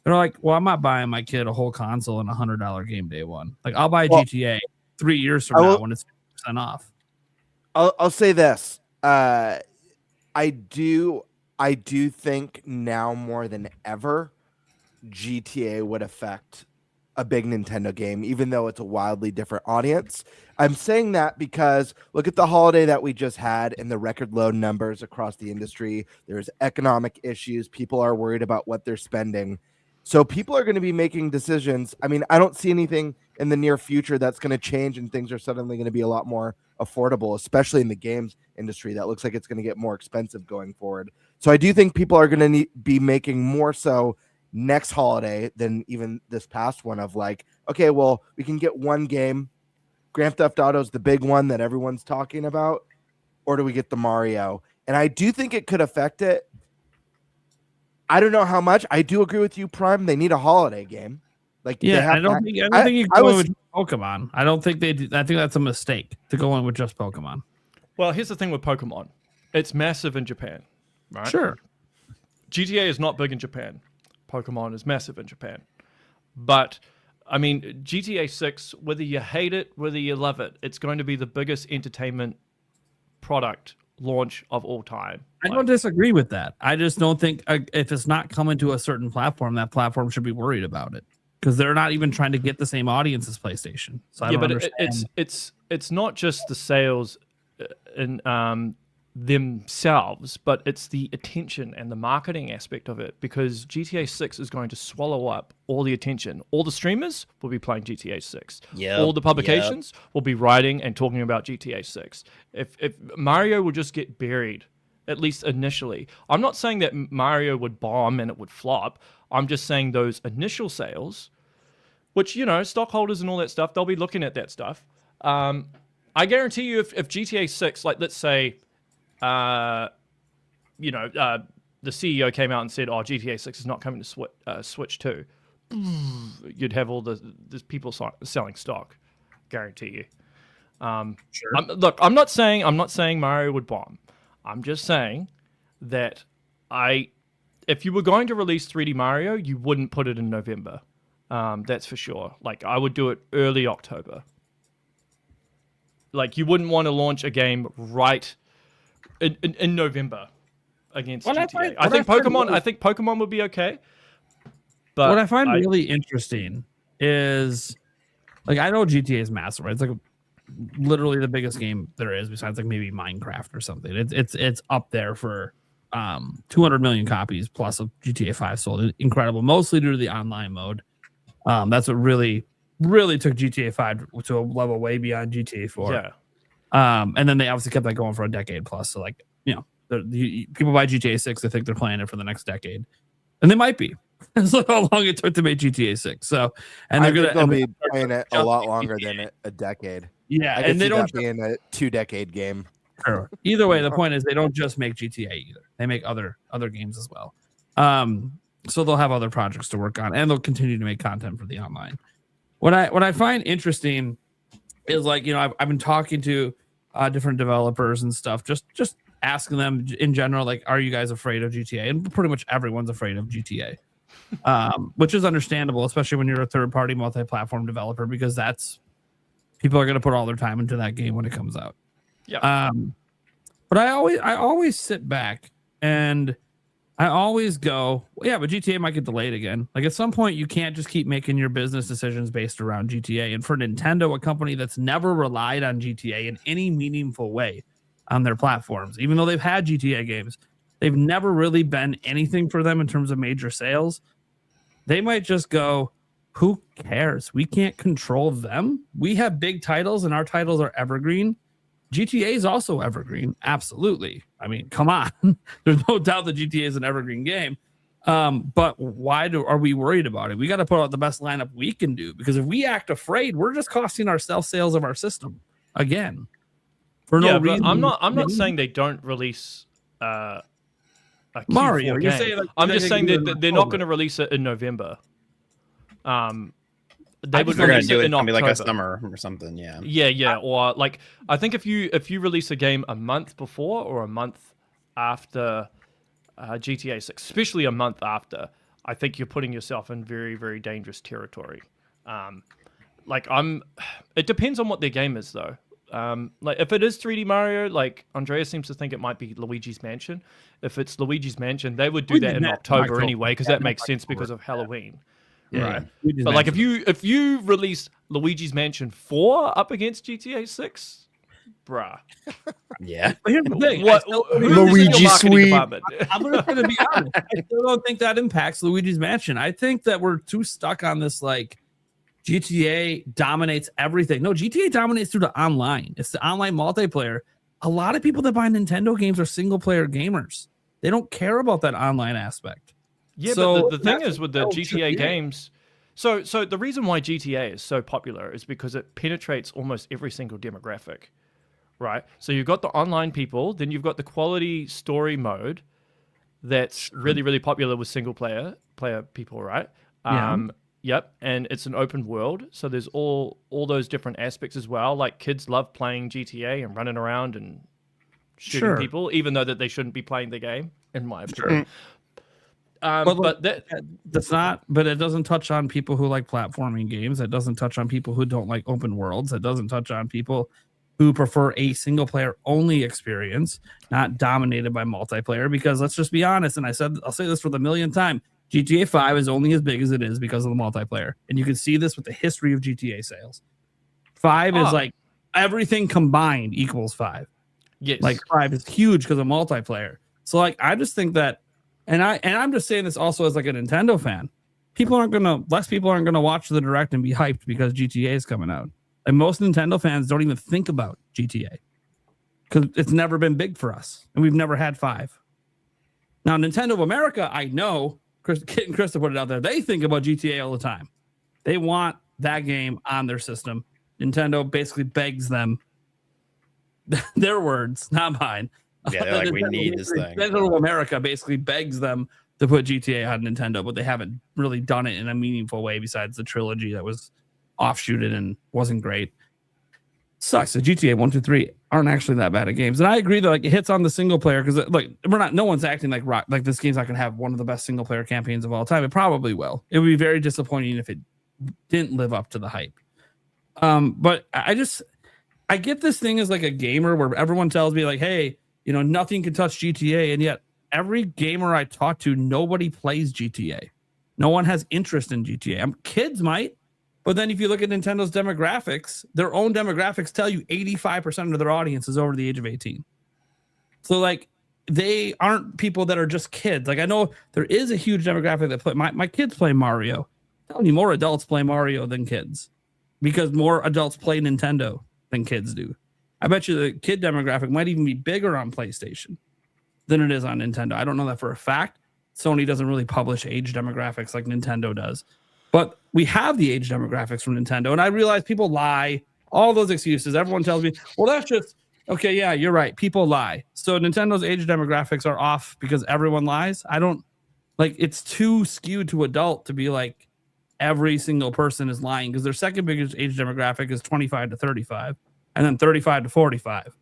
they're like, well, I'm not buying my kid a whole console and $100 game day one. Like I'll buy GTA 3 years from now when it's 50% off. I'll say this. I do think now more than ever, GTA would affect a big Nintendo game, even though it's a wildly different audience. I'm saying that because look at the holiday that we just had and the record low numbers across the industry. There's economic issues. People are worried about what they're spending. So people are going to be making decisions. I mean, I don't see anything in the near future that's going to change and things are suddenly going to be a lot more affordable, especially in the games industry. That looks like it's going to get more expensive going forward. So I do think people are going to be making more so next holiday than even this past one of like, okay, well, we can get one game. Grand Theft Auto is the big one that everyone's talking about, or do we get the Mario? And I do think it could affect it. I don't know how much. I do agree with you, Prime. They need a holiday game. Like, yeah, I don't think you can go in with Pokemon. I don't think they do. I think that's a mistake to go in with just Pokemon. well, here's the thing with Pokemon. It's massive in Japan, right? Sure. GTA is not big in Japan. Pokemon is massive in Japan. But, I mean, GTA 6, whether you hate it, whether you love it, it's going to be the biggest entertainment product launch of all time. I don't disagree with that. I just don't think if it's not coming to a certain platform, that platform should be worried about it because they're not even trying to get the same audience as PlayStation. So I don't understand. It's not just the sales in themselves, but it's the attention and the marketing aspect of it, because GTA 6 is going to swallow up all the attention. All the streamers will be playing GTA 6. All the publications will be writing and talking about GTA 6. If Mario will just get buried, at least initially. I'm not saying that Mario would bomb and it would flop. I'm just saying those initial sales, which, you know, stockholders and all that stuff, they'll be looking at that stuff. I guarantee you if GTA 6, like let's say, the CEO came out and said, "Oh, GTA 6 is not coming to Switch 2." You'd have all the people selling stock. Guarantee you. Sure. I'm not saying Mario would bomb. I'm just saying that if you were going to release 3D Mario, you wouldn't put it in November. That's for sure. Like I would do it early October. Like you wouldn't want to launch a game right in November against GTA. I think Pokemon would be okay. But what I find really interesting is, like, I know GTA is massive, right? It's like literally the biggest game there is, besides like maybe Minecraft or something. It's up there for 200 million copies plus of GTA 5 sold. Incredible, mostly due to the online mode. That's what really took GTA 5 to a level way beyond GTA 4. Yeah. And then they obviously kept that going for a decade plus. So, like, you know, people buy GTA 6, they think they're playing it for the next decade, and they might be. That's how long it took to make GTA 6. So, and they'll be playing it a lot longer than a decade. Yeah, and they don't being a 2-decade game. Sure. Either way, the point is they don't just make GTA either. They make other games as well. So they'll have other projects to work on, and they'll continue to make content for the online. What I find interesting is, like, you know, I've been talking to different developers and stuff, just asking them in general, like, are you guys afraid of GTA? And pretty much everyone's afraid of GTA, which is understandable, especially when you're a third-party multi-platform developer, because people are going to put all their time into that game when it comes out. Yeah. But I always sit back and I always go, yeah, but GTA might get delayed again. Like, at some point, you can't just keep making your business decisions based around GTA. And for Nintendo, a company that's never relied on GTA in any meaningful way on their platforms, even though they've had GTA games, they've never really been anything for them in terms of major sales. They might just go, who cares? We can't control them. We have big titles, and our titles are evergreen. GTA is also evergreen. Absolutely. I mean, come on. There's no doubt that GTA is an evergreen game. But why are we worried about it? We got to put out the best lineup we can do, because if we act afraid, we're just costing ourselves sales of our system again. For no reason. I'm not saying they don't release a Mario. Q4 You're game. saying, like, I'm just saying that they're not going to release it in November. They would they're gonna release do it in gonna be like a October. summer or something. Yeah. Yeah, or like I think if you release a game a month before or a month after GTA 6, especially a month after, I think you're putting yourself in very, very dangerous territory. It depends on what their game is though. Like if it is 3D Mario, like Andrea seems to think it might be Luigi's Mansion. If it's Luigi's Mansion, they would do that in October anyway because that makes sense because of Halloween. Right. But like if you release Luigi's Mansion 4 up against GTA 6, bruh. Yeah. But here's the thing. Luigi Sweet. I'm gonna be honest. I still don't think that impacts Luigi's Mansion. I think that we're too stuck on this like GTA dominates everything. No, GTA dominates through the online. It's the online multiplayer. A lot of people that buy Nintendo games are single player gamers. They don't care about that online aspect. Yeah, so but the thing is with the GTA games, so the reason why GTA is so popular is because it penetrates almost every single demographic, right? So you've got the online people, then you've got the quality story mode that's really, really popular with single player people, right? Yep, and it's an open world, so there's all those different aspects as well. Like kids love playing GTA and running around and shooting people, even though that they shouldn't be playing the game, in my opinion. But that's not. But it doesn't touch on people who like platforming games. It doesn't touch on people who don't like open worlds. It doesn't touch on people who prefer a single player only experience, not dominated by multiplayer. Because let's just be honest, and I'll say this for the millionth time. GTA 5 is only as big as it is because of the multiplayer. And you can see this with the history of GTA sales. 5 is like everything combined equals 5. Yes. Like 5 is huge because of multiplayer. So like I just think that, and I'm just saying this also as like a Nintendo fan. Less people aren't gonna watch the direct and be hyped because GTA is coming out. And most Nintendo fans don't even think about GTA. Because it's never been big for us. And we've never had 5. Now Nintendo of America, I know. Kit and Krista put it out there. They think about GTA all the time. They want that game on their system. Nintendo basically begs them. Their words, not mine. Yeah, they're like, we need this thing. Nintendo of America basically begs them to put GTA on Nintendo, but they haven't really done it in a meaningful way besides the trilogy that was offshooted and wasn't great. Sucks. The GTA 1, 2, 3 aren't actually that bad at games. And I agree that like it hits on the single player because like no one's acting like this game's not gonna have one of the best single player campaigns of all time. It probably will. It would be very disappointing if it didn't live up to the hype. But I get this thing as like a gamer where everyone tells me like, hey, nothing can touch GTA, and yet every gamer I talk to, nobody plays GTA. No one has interest in GTA. Kids might. But then if you look at Nintendo's demographics, their own demographics tell you 85% of their audience is over the age of 18. So like they aren't people that are just kids. Like I know there is a huge demographic that play my kids play Mario. I'm telling you, more adults play Mario than kids because more adults play Nintendo than kids do. I bet you the kid demographic might even be bigger on PlayStation than it is on Nintendo. I don't know that for a fact. Sony doesn't really publish age demographics like Nintendo does. But we have the age demographics from Nintendo. And I realize people lie. All those excuses. Everyone tells me, well, that's just, okay, yeah, you're right. People lie. So Nintendo's age demographics are off because everyone lies. I don't, like, it's too skewed to adult to be like every single person is lying because their second biggest age demographic is 25 to 35 and then 35 to 45.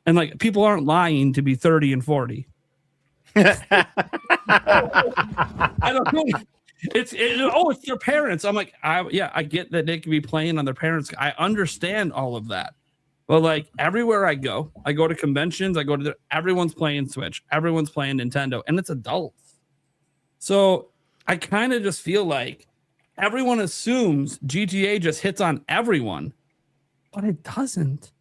And like people aren't lying to be 30 and 40. I don't know. It's their parents. I'm like, I get that they can be playing on their parents. I understand all of that. But like everywhere I go to conventions, everyone's playing Switch, everyone's playing Nintendo, and it's adults. So I kind of just feel like everyone assumes GTA just hits on everyone, but it doesn't.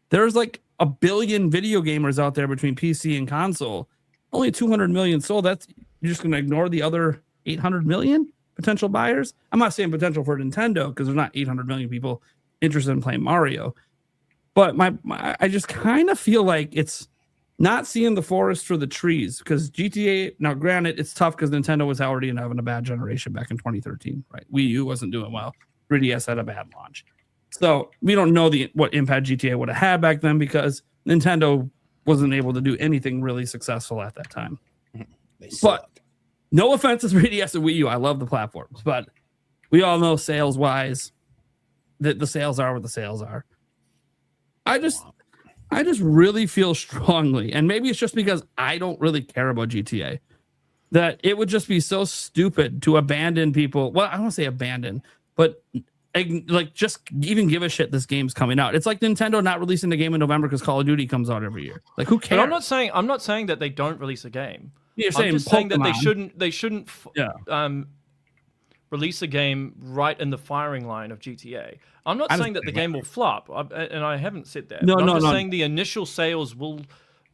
There's like a billion video gamers out there between PC and console. Only 200 million sold. You're just going to ignore the other 800 million potential buyers. I'm not saying potential for Nintendo because there's not 800 million people interested in playing Mario. But I just kind of feel like it's not seeing the forest for the trees because GTA, now granted, it's tough because Nintendo was already having a bad generation back in 2013, right? Wii U wasn't doing well. 3DS had a bad launch. So we don't know what impact GTA would have had back then because Nintendo wasn't able to do anything really successful at that time. But no offense to 3DS and Wii U. I love the platforms, but We all know sales wise that the sales are what the sales are. I just really feel strongly, and maybe it's just because I don't really care about GTA, that it would just be so stupid to abandon people. Well, I don't want to say abandon, but like just even give a shit this game's coming out. It's like Nintendo not releasing the game in November because Call of Duty comes out every year. Like, who cares? But I'm not saying that they don't release a game. You're I'm just saying that Pokemon. they shouldn't release a game right in the firing line of GTA. I'm not saying that the game will flop, and I haven't said that. No, I'm no, just no. saying the initial sales will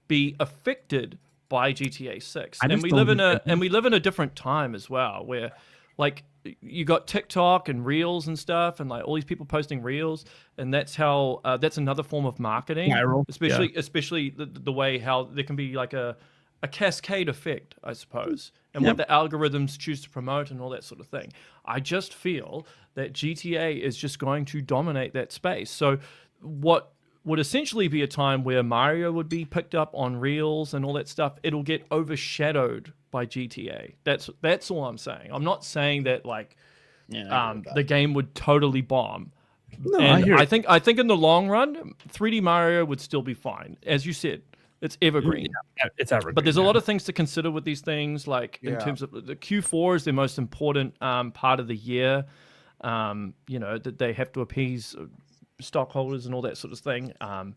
be affected by GTA 6. I And just we don't live in think a we live in a different time as well, where like you got TikTok and Reels and stuff, and like all these people posting Reels, and that's how that's another form of marketing. Viral, Especially the way how there can be like a cascade effect, I suppose, and what the algorithms choose to promote and all that sort of thing. I just feel that GTA is just going to dominate that space. So what would essentially be a time where Mario would be picked up on Reels and all that stuff, it'll get overshadowed by GTA. That's all I'm saying. I'm not saying that like the game would totally bomb. No, and I I think in the long run, 3D Mario would still be fine. As you said, it's evergreen. Yeah, it's evergreen. But there's a lot of things to consider with these things, like in terms of the Q4 is the most important part of the year. That they have to appease stockholders and all that sort of thing. And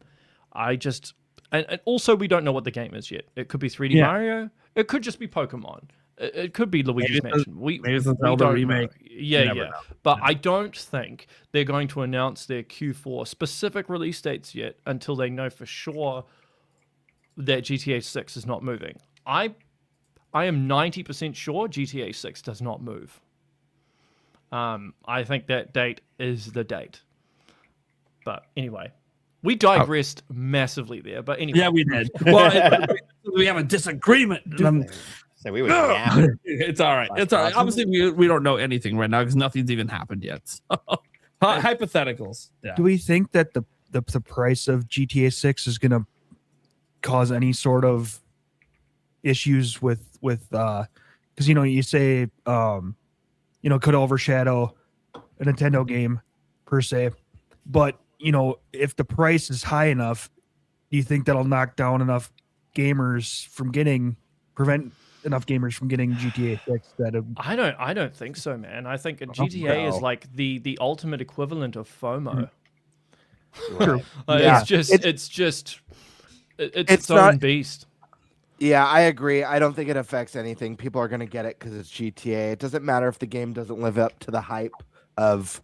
also we don't know what the game is yet. It could be 3D Mario. It could just be Pokemon. It could be Luigi's Mansion. Maybe it's a Zelda remake. Yeah. But I don't think they're going to announce their Q4 specific release dates yet until they know for sure that GTA 6 is not moving. I am 90% sure GTA 6 does not move. I think that date is the date. But anyway, we digressed massively there. But anyway. Yeah, we did. Well, we have a disagreement. So we would It's all right. It's all right. Obviously, we don't know anything right now because nothing's even happened yet. So, hypotheticals. Yeah. Do we think that the price of GTA 6 is going to cause any sort of issues with because you say could overshadow a Nintendo game per se, but if the price is high enough, do you think that'll knock down enough gamers from prevent enough gamers from getting GTA 6? I don't think so, man. I think GTA is like the ultimate equivalent of FOMO. True. It's its own beast. Yeah, I agree. I don't think it affects anything. People are going to get it because it's GTA. It doesn't matter if the game doesn't live up to the hype of,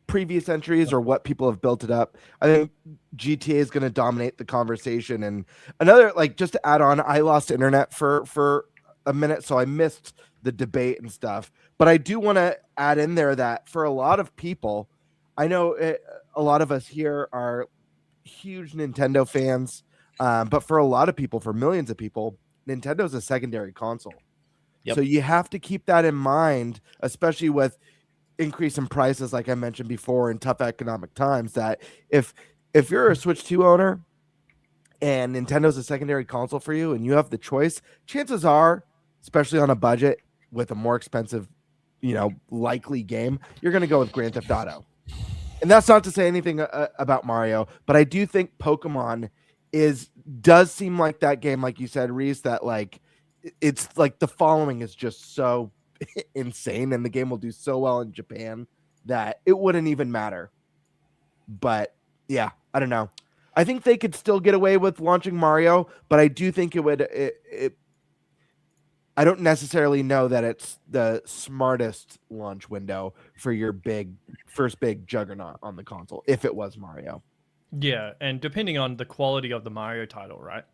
previous entries or what people have built it up. I think GTA is going to dominate the conversation. And another, just to add on, I lost internet for a minute, so I missed the debate and stuff. But I do want to add in there that for a lot of people, I know a lot of us here are huge Nintendo fans, but for a lot of people, for millions of people, Nintendo's a secondary console. Yep. So you have to keep that in mind, especially with increase in prices, like I mentioned before, in tough economic times, that if you're a Switch 2 owner and Nintendo's a secondary console for you and you have the choice, chances are, especially on a budget with a more expensive, likely game, you're going to go with Grand Theft Auto. And that's not to say anything about Mario, but I do think Pokemon does seem like that game, like you said, Reese, that it's like the following is just so insane, and the game will do so well in Japan that it wouldn't even matter. But yeah, I don't know. I think they could still get away with launching Mario, but I do think I don't necessarily know that it's the smartest launch window for your first big juggernaut on the console if it was Mario. Yeah, and depending on the quality of the Mario title, right?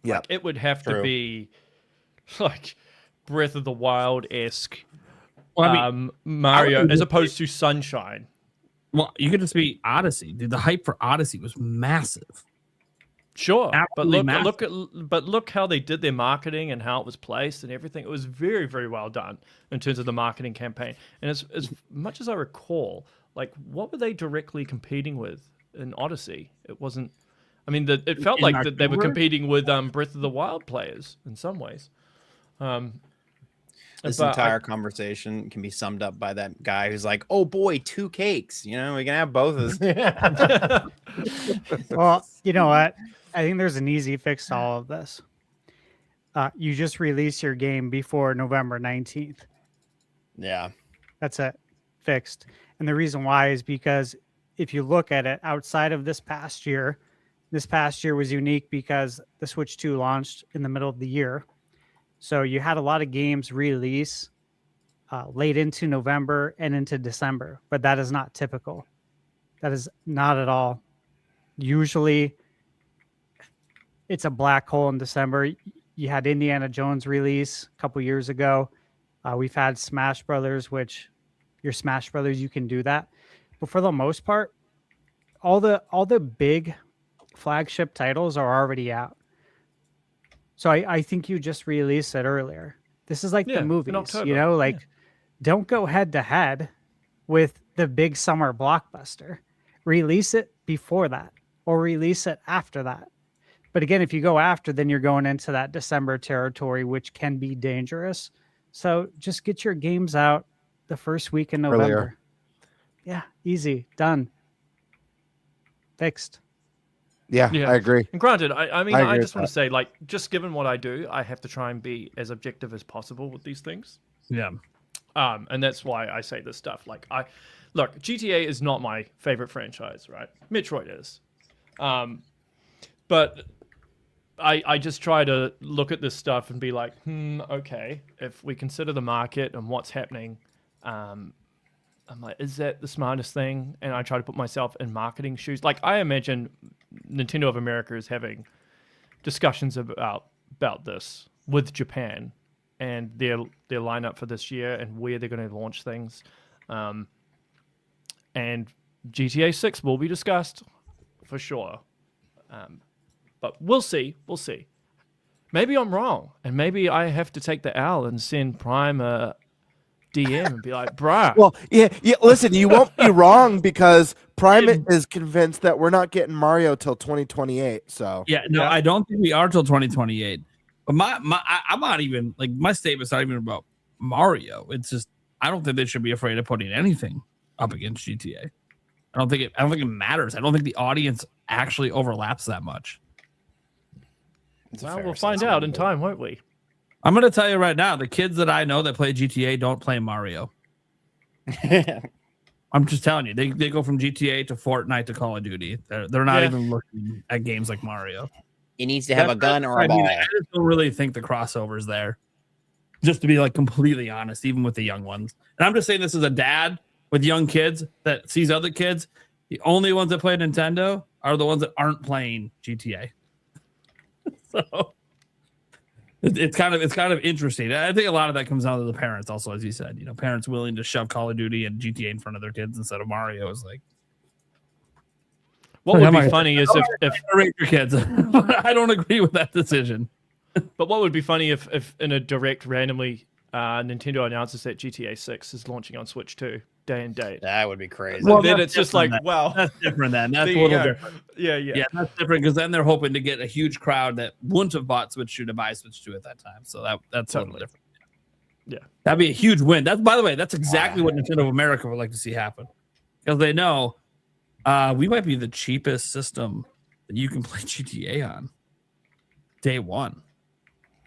Yeah, it would have to be like Breath of the Wild-esque Mario as opposed to Sunshine. Well, you could just be Odyssey. Dude, the hype for Odyssey was massive. Sure, absolutely but look how they did their marketing and how it was placed and everything. It was very, very well done in terms of the marketing campaign. And as much as I recall, what were they directly competing with in Odyssey? It wasn't. I mean, it felt like that they were competing with Breath of the Wild players in some ways. This But entire conversation can be summed up by that guy who's like, "Oh boy, 2 cakes. You know, we can have both of us." Well, you know what? I think there's an easy fix to all of this. You just release your game before November 19th. Yeah. That's it. Fixed. And the reason why is because if you look at it outside of this past year was unique because the Switch 2 launched in the middle of the year. So you had a lot of games release late into November and into December, but that is not typical. That is not at all. Usually it's a black hole in December. You had Indiana Jones release a couple years ago. We've had Smash Brothers, which your Smash Brothers, you can do that. But for the most part, all the big flagship titles are already out. So I think you just released it earlier. This is like the movies, you know, like don't go head to head with the big summer blockbuster. Release it before that or release it after that. But again, if you go after, then you're going into that December territory, which can be dangerous. So just get your games out the first week in November. Earlier. Yeah, easy, done, fixed. Yeah, I agree. And granted, I mean, I I agree just with want to say, like, just given what I do, I have to try and be as objective as possible with these things. Yeah. And that's why I say this stuff. Like, look, GTA is not my favorite franchise, right? Metroid is. But I just try to look at this stuff and be like, okay, if we consider the market and what's happening, I'm like, is that the smartest thing? And I try to put myself in marketing shoes. Like, I imagine Nintendo of America is having discussions about this with Japan and their lineup for this year and where they're going to launch things. And GTA 6 will be discussed for sure. But we'll see. We'll see. Maybe I'm wrong, and maybe I have to take the L and send Prime a DM and be like, bruh. Well, yeah. Listen, you won't be wrong because Prime is convinced that we're not getting Mario till 2028. So I don't think we are till 2028. But I'm not even like my statement's not even about Mario. It's just I don't think they should be afraid of putting anything up against GTA. I don't think it matters. I don't think the audience actually overlaps that much. Well, we'll find out in time, won't we? I'm going to tell you right now, the kids that I know that play GTA don't play Mario. I'm just telling you, they go from GTA to Fortnite to Call of Duty. They're not even looking at games like Mario. He needs to have a gun or a ball. I just don't really think the crossover's there. Just to be like completely honest, even with the young ones. And I'm just saying this as a dad with young kids that sees other kids. The only ones that play Nintendo are the ones that aren't playing GTA. So it's kind of interesting. I think a lot of that comes down to the parents also, as you said, you know, parents willing to shove Call of Duty and GTA in front of their kids instead of Mario is like. What would be funny is if raise your kids. I don't agree with that decision. But what would be funny if in a direct randomly Nintendo announces that GTA 6 is launching on Switch 2 day and date. That would be crazy. Well, then it's just like, then. wow. That's different then. That's a little different. Yeah, that's different because then they're hoping to get a huge crowd that wouldn't have bought Switch 2 to buy Switch 2 at that time. So that's totally different. Yeah. That'd be a huge win. By the way, that's exactly what Nintendo of America would like to see happen. Because they know we might be the cheapest system that you can play GTA on day one.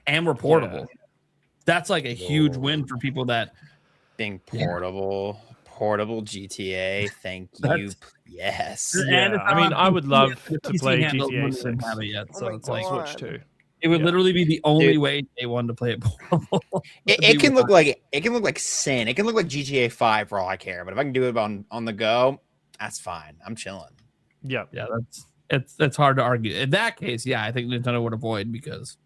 And we're portable. Yeah. That's like a huge win for people that being portable GTA. Thank you. Yes. Yeah. I mean, I would love to play GTA 6. Yet, so it's like Switch 2. It would literally be the only way day one to play it portable. It can look like sin. It can look like GTA 5 for all I care. But if I can do it on the go, that's fine. I'm chilling. Yeah. It's hard to argue. In that case, I think Nintendo would avoid because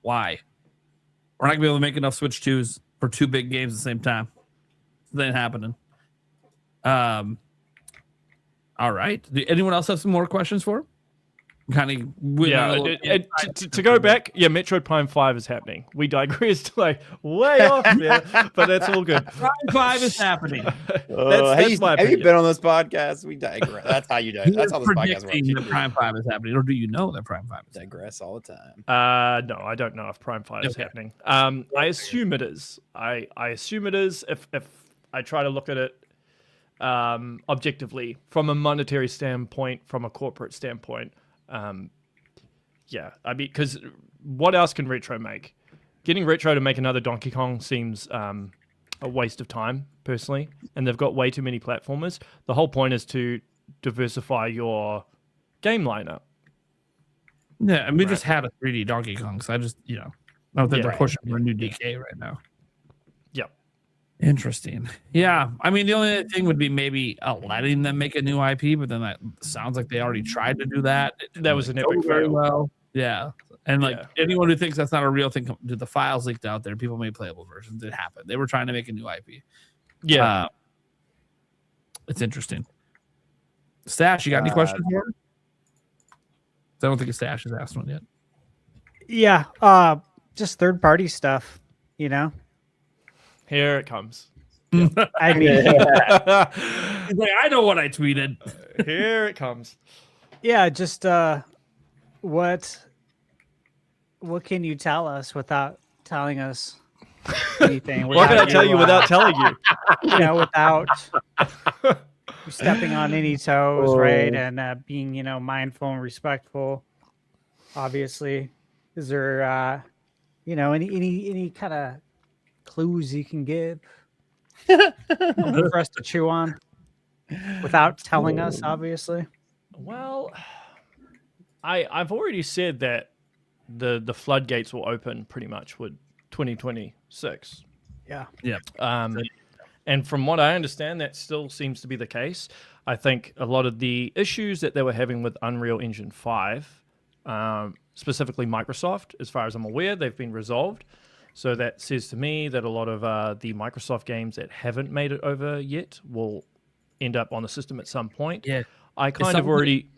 why? We're not gonna be able to make enough Switch 2s for two big games at the same time. That ain't happening. All right. Do anyone else have some more questions for him? kind of to go back, Metroid Prime 5 is happening. We digressed like way off there, but that's all good. Prime 5 is happening. That's my have you opinion. been on this podcast? We digress. That's how you digress. That's how this podcast Predicting works. that Prime 5 is happening, or do you know that Prime 5 is happening? Digress all the time. No, I don't know if Prime 5 is happening. I assume it is. I assume it is if I try to look at it objectively from a monetary standpoint, from a corporate standpoint. I mean, because what else can Retro make? Getting Retro to make another Donkey Kong seems a waste of time, personally, and they've got way too many platformers. The whole point is to diversify your game lineup. Yeah, and we just had a 3D Donkey Kong, so I just, I don't think they're pushing for a new DK right now. Yep. Interesting. Yeah, I mean, the only thing would be maybe letting them make a new IP, but then that sounds like they already tried to do that. That was an epic very fail. well. Yeah, and anyone who thinks that's not a real thing, the files leaked out there. People made playable versions. It happened. They were trying to make a new IP. Yeah, it's interesting. Stash, you got any questions for him? I don't think a Stash has asked one yet. Yeah, just third-party stuff, Here it comes. I mean, He's like, I know what I tweeted. Here it comes. yeah, just what can you tell us without telling us anything? What can I tell you without telling you? Without stepping on any toes, right? And being, mindful and respectful. Obviously, is there, any kind of clues you can give for us to chew on without telling us? Obviously. Well, I've already said that the floodgates will open pretty much with 2026. Yeah. And from what I understand, that still seems to be the case. I think a lot of the issues that they were having with Unreal Engine 5, specifically Microsoft, as far as I'm aware, they've been resolved. So that says to me that a lot of the Microsoft games that haven't made it over yet will end up on the system at some point. Yeah. I kind of already...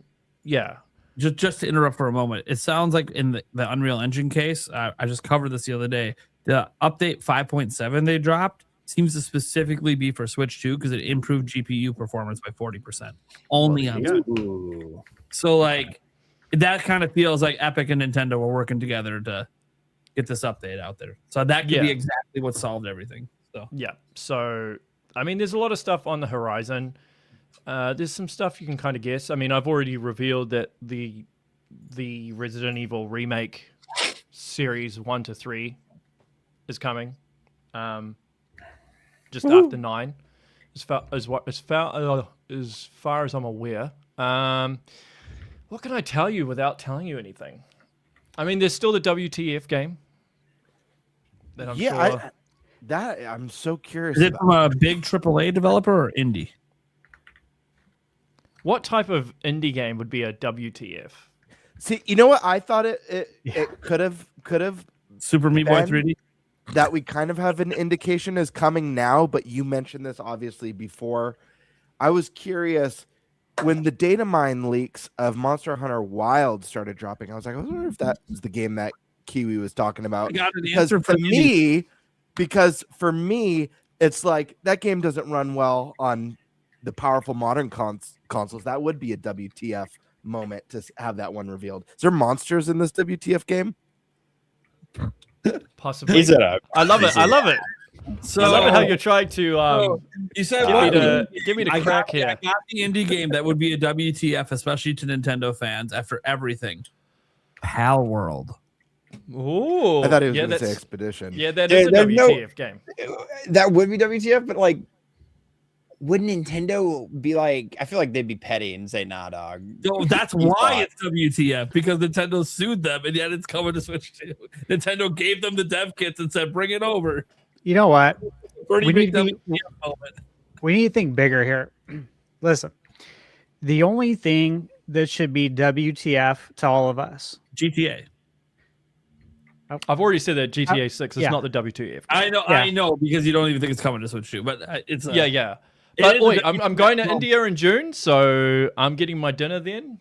Yeah. Just to interrupt for a moment, it sounds like in the Unreal Engine case, I just covered this the other day, the update 5.7 they dropped seems to specifically be for Switch 2 because it improved GPU performance by 40%. Only on Switch. So, that kind of feels like Epic and Nintendo were working together to get this update out there. So that could be exactly what solved everything. So yeah. So, I mean, there's a lot of stuff on the horizon. There's some stuff you can kind of guess. I mean, I've already revealed that the Resident Evil remake series 1 to 3 is coming. Just after 9, as far as I'm aware. What can I tell you without telling you anything? I mean, there's still the WTF game. That I'm sure. I'm so curious. Is it from a big AAA developer or indie? What type of indie game would be a WTF? See, you know what? I thought it could have Super Meat Boy 3D. That we kind of have an indication is coming now, but you mentioned this obviously before. I was curious when the data mine leaks of Monster Hunter Wild started dropping. I was like, I wonder if that is the game that Kiwi was talking about. Because for me, it's like that game doesn't run well on the powerful modern consoles. That would be a WTF moment to have that one revealed. Is there monsters in this WTF game? Possibly. I love it. So I love it how you're trying to you said give me the crack here. I got the indie game that would be a WTF, especially to Nintendo fans after everything. Pal World. Ooh. I thought he was going to say Expedition. Yeah, that is a WTF game. That would be WTF, but would Nintendo be like? I feel like they'd be petty and say, "Nah, dog." No, that's why it's WTF, because Nintendo sued them, and yet it's coming to Switch 2. Nintendo gave them the dev kits and said, "Bring it over." You know what? We need to think bigger here. Listen, the only thing that should be WTF to all of us, GTA. I've already said that GTA 6 is not the WTF. I know, because you don't even think it's coming to Switch 2, but it's yeah. But wait, I'm going to India in June, so I'm getting my dinner then.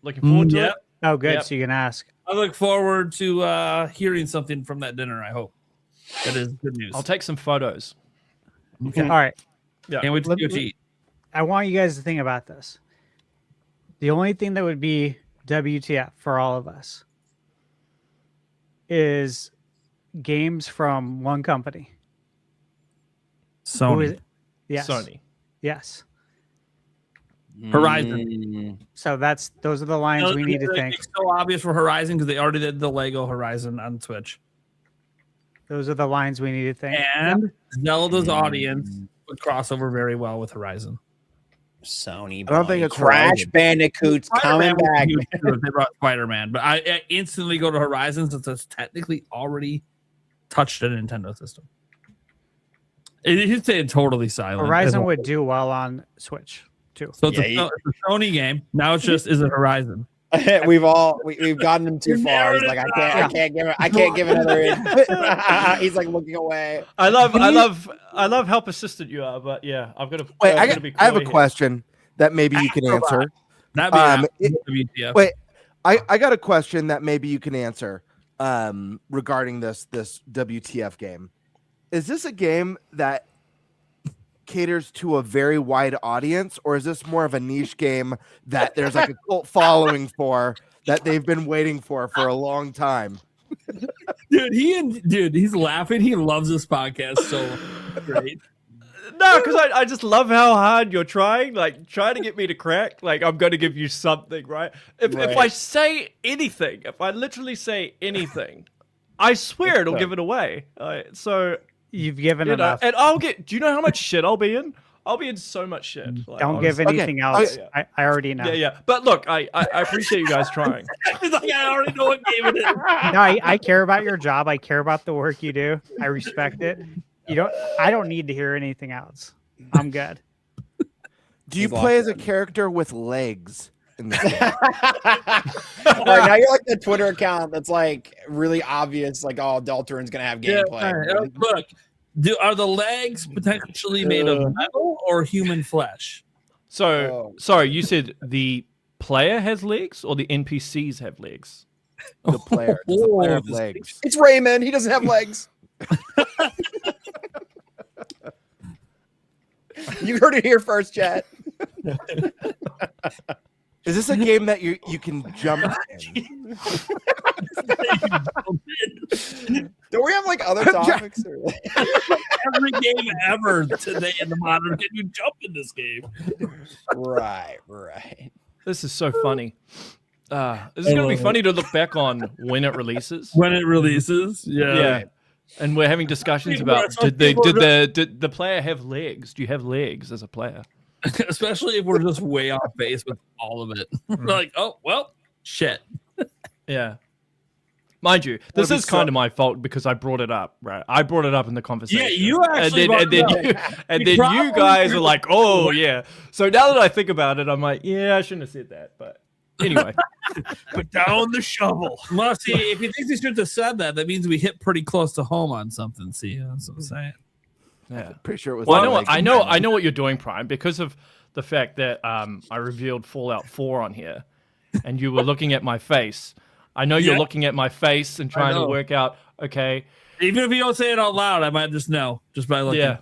Looking forward to it. Oh, good. Yep. So you can ask. I look forward to hearing something from that dinner. I hope that is good news. I'll take some photos. Okay. All right. Yeah. Can't wait to see what you eat. I want you guys to think about this. The only thing that would be WTF for all of us is games from one company. Who Sony. is it? Yes. Sony. Yes. Horizon. So those are the lines we need to think. It's so obvious for Horizon because they already did the Lego Horizon on Switch. Those are the lines we need to think. And Zelda's audience would cross over very well with Horizon. Sony. I don't think it's Crash Horizon. Bandicoot's coming Spider-Man would back. be huge too if they brought Spider-Man, but I instantly go to Horizon since it's technically already touched a Nintendo system. He'd say totally silent. Horizon would do well on Switch too. So it's, it's a Sony game. Now it's just is it Horizon? we've gotten him too far. He's like, I can't give another in. He's like looking away. I love how persistent you are, but yeah, I've got to. Wait, I have a question that maybe you can answer. Wait, I got a question that maybe you can answer regarding this WTF game. Is this a game that caters to a very wide audience, or is this more of a niche game that there's like a cult following for that they've been waiting for a long time? Dude, he's laughing. He loves this podcast so great. No, because I just love how hard you're trying. Like, trying to get me to crack. Like, I'm going to give you something, right? If I say anything, if I literally say anything, I swear it'll give it away. So you've given enough, and I'll get. Do you know how much shit I'll be in? I'll be in so much shit. Like, don't give anything else. I already know. Yeah. But look, I appreciate you guys trying. He's like, I already know what game it is. No, I care about your job. I care about the work you do. I respect it. I don't need to hear anything else. I'm good. Do you play as a character with legs in this game? All right, now you're like the Twitter account that's like really obvious, like, oh, Deltarin's gonna have gameplay. Look, are the legs potentially made of metal or human flesh? So, sorry, you said the player has legs or the NPCs have legs? The player. Does the player have legs? It's Raymond. He doesn't have legs. You heard it here first, chat. Is this a game that you can jump in? Do we have like other topics? Every game ever today in the modern, can you jump in this game? Right. This is so funny. This is going to be funny to look back on when it releases. When it releases, yeah. And we're having discussions about did the player have legs? Do you have legs as a player? Especially if we're just way off base with all of it. We're like, oh well, shit. Yeah. Mind you, this is kind of my fault because I brought it up, right? I brought it up in the conversation. Yeah, you actually and then you guys are like, oh yeah. So now that I think about it, I'm like, yeah, I shouldn't have said that. But anyway. Put down the shovel. Well, see, if he thinks he should have said that, that means we hit pretty close to home on something. See, that's what I'm saying. Yeah, pretty sure it was. Well, I know what you're doing, Prime, because of the fact that I revealed Fallout 4 on here, and you were looking at my face. I know you're looking at my face and trying to work out. Okay, even if you don't say it out loud, I might just know just by looking.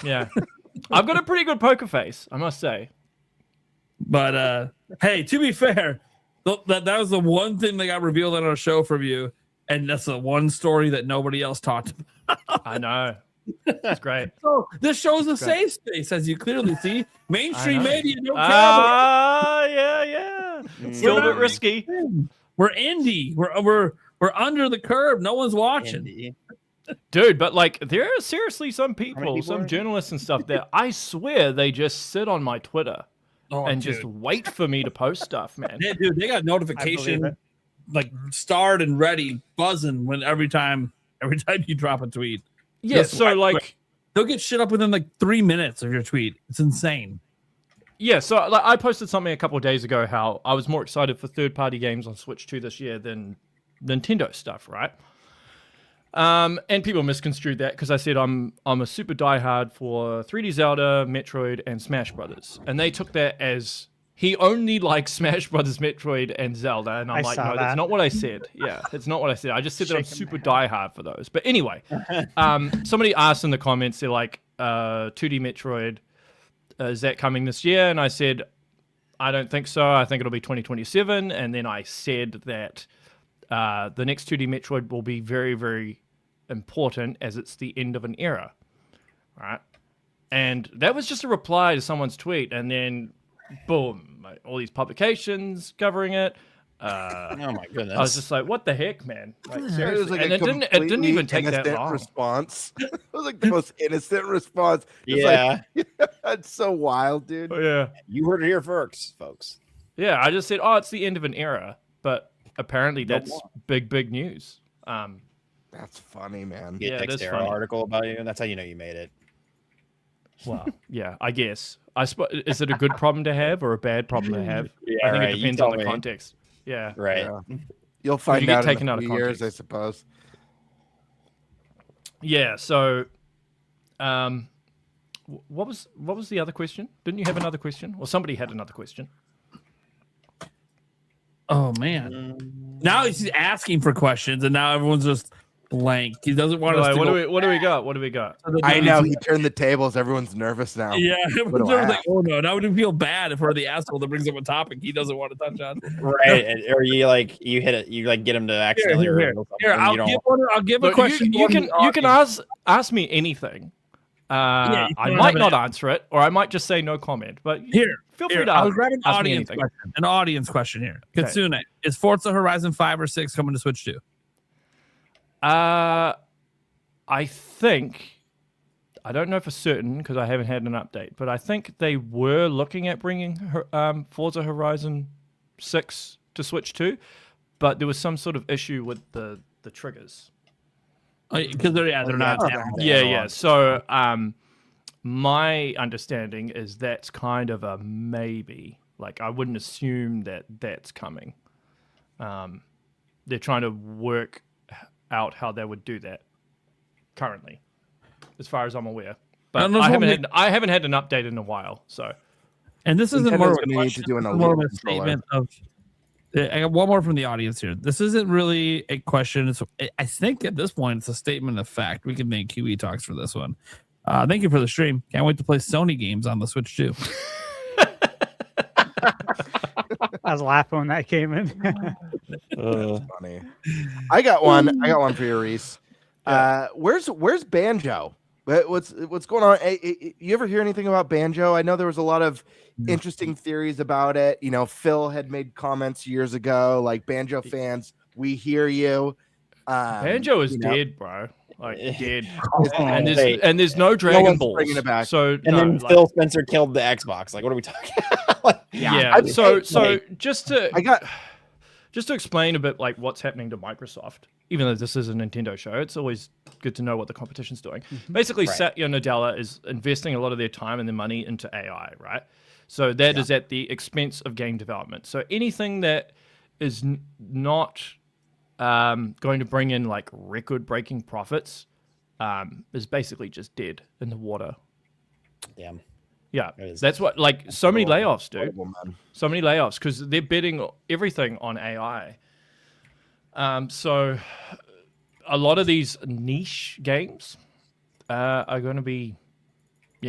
Yeah. I've got a pretty good poker face, I must say. But hey, to be fair, that was the one thing that got revealed on our show from you, and that's the one story that nobody else talked about. I know. That's great. So this show's a safe space, as you clearly see. Mainstream media don't care about. Yeah. Still a bit risky. We're indie. We're under the curve. No one's watching. Dude, but like there are seriously some people some journalists and stuff that I swear they just sit on my Twitter and just wait for me to post stuff, man. Yeah, dude, they got notification like starred and ready, buzzing when every time you drop a tweet. Yeah, so like they'll get shit up within like 3 minutes of your tweet. It's insane. Yeah, so like, I posted something a couple of days ago how I was more excited for third-party games on Switch 2 this year than Nintendo stuff, right? And people misconstrued that because I said I'm a super diehard for 3D Zelda, Metroid, and Smash Brothers, and they took that as he only likes Smash Brothers, Metroid, and Zelda, and I'm I like, saw no, that's that. not what I said. Yeah, it's not what I said. I just said that I'm Shaking my super head. diehard for those. But anyway, somebody asked in the comments, they're like, 2D Metroid, is that coming this year? And I said, I don't think so. I think it'll be 2027. And then I said that the next 2D Metroid will be very, very important as it's the end of an era. Right? And that was just a reply to someone's tweet. And then, boom, like, all these publications covering it. Oh my goodness! I was just like, "What the heck, man?" Like, It was seriously, like and a it didn't even take that innocent long. response. It was like the most innocent response. It's Yeah, like, it's so wild, dude. Oh, yeah, you heard it here first, folks. yeah. I just said, "Oh, it's the end of an era," but apparently No that's more. big news. That's funny, man. Get Yeah, it is Dexterra funny. article about you. That's how you know you made it. Well, yeah, I guess. Is it a good problem to have or a bad problem to have? Yeah, I think right, it you depends tell on the me. context. Yeah, Right. Yeah. You'll find get out taken in out a of few years, I context. suppose. yeah. So, what was the other question? Didn't you have another question? Or somebody had another question? Oh man! Now he's asking for questions, and now everyone's just blank. He doesn't want us Right, to what go. do we got? What do we got? I know he turned the tables. Everyone's nervous now. Yeah, What do I everyone's like, ask? oh no! Now we feel bad if we're the asshole that brings up a topic he doesn't want to touch on. Right. Or you hit it. You like get him to accidentally reveal something. Here, you don't. I'll give a Look, question. you from the can audience. ask me anything. you I can might have not an- answer it, or I might just say no comment. But Here, feel here, free to I'll grab an ask me audience anything. question. An audience question here. Okay. Kitsune, is Forza Horizon 5 or 6 coming to Switch 2? I think, I don't know for certain because I haven't had an update, but I think they were looking at bringing Forza Horizon 6 to Switch 2, but there was some sort of issue with the triggers. Because they're not. Yeah. So, my understanding is that's kind of a maybe. Like, I wouldn't assume that that's coming. They're trying to work out how they would do that currently, as far as I'm aware. But I haven't had an update in a while. So, And this isn't Nintendo's more of a gonna need question, to do an this is more of a Elite controller. statement of. I got one more from the audience here. This isn't really a question. I think at this point it's a statement of fact. We can make QE talks for this one. Thank you for the stream. Can't wait to play Sony games on the Switch too. I was laughing when that came in. That's funny. I got one for you, Reese. Where's Banjo? What's going on? You ever hear anything about Banjo? I know there was a lot of interesting theories about it. You know, Phil had made comments years ago, like Banjo fans, we hear you. Banjo is you know. dead, bro. Like dead. And and there's no No Dragon one's Balls. bringing it back. So And no, then like, Phil Spencer killed the Xbox. Like, what are we talking about? yeah. So just to I got just to explain a bit like what's happening to Microsoft, even though this is a Nintendo show, it's always good to know what the competition's doing. Basically, Right. Satya Nadella is investing a lot of their time and their money into AI, right? So that is at the expense of game development. So anything that is not going to bring in like record-breaking profits is basically just dead in the water. Damn. Yeah, It is. that's what like so many layoffs, dude. Horrible, man. So many layoffs because they're betting everything on AI. So a lot of these niche games are going to be,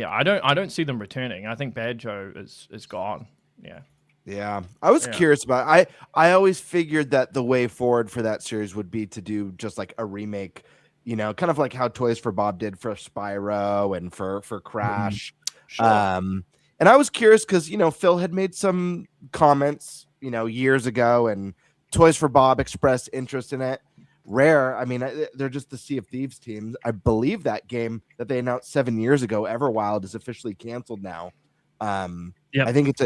I don't see them returning. I think Banjo is gone. Yeah. Yeah, I was Yeah. curious about. I always figured that the way forward for that series would be to do just like a remake, you know, kind of like how Toys for Bob did for Spyro and for Crash. Sure. And I was curious because, you know, Phil had made some comments, you know, years ago, and Toys for Bob expressed interest in it. Rare, I mean, they're just the Sea of Thieves team. I believe that game that they announced 7 years ago, Everwild, is officially canceled now. Yep. I think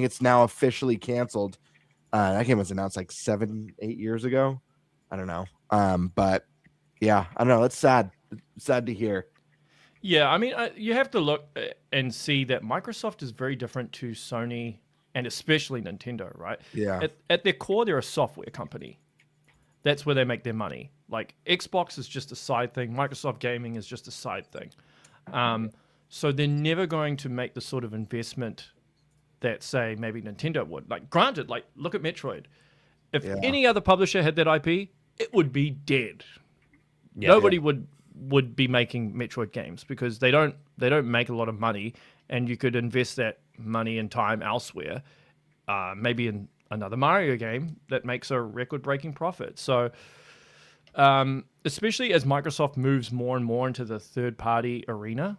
it's now officially canceled. That game was announced like 7-8 years ago. I don't know. But yeah, I don't know. It's sad. It's sad to hear. Yeah, I mean, you have to look and see that Microsoft is very different to Sony and especially Nintendo, right? Yeah. At their core, they're a software company. That's where they make their money. Like Xbox is just a side thing. Microsoft Gaming is just a side thing. So they're never going to make the sort of investment that say maybe Nintendo would. Like, granted, like look at Metroid. If Yeah. any other publisher had that IP, it would be dead. Yeah. Nobody would be making Metroid games because they don't make a lot of money, and you could invest that money and time elsewhere, maybe in another Mario game that makes a record-breaking profit. So, especially as Microsoft moves more and more into the third-party arena,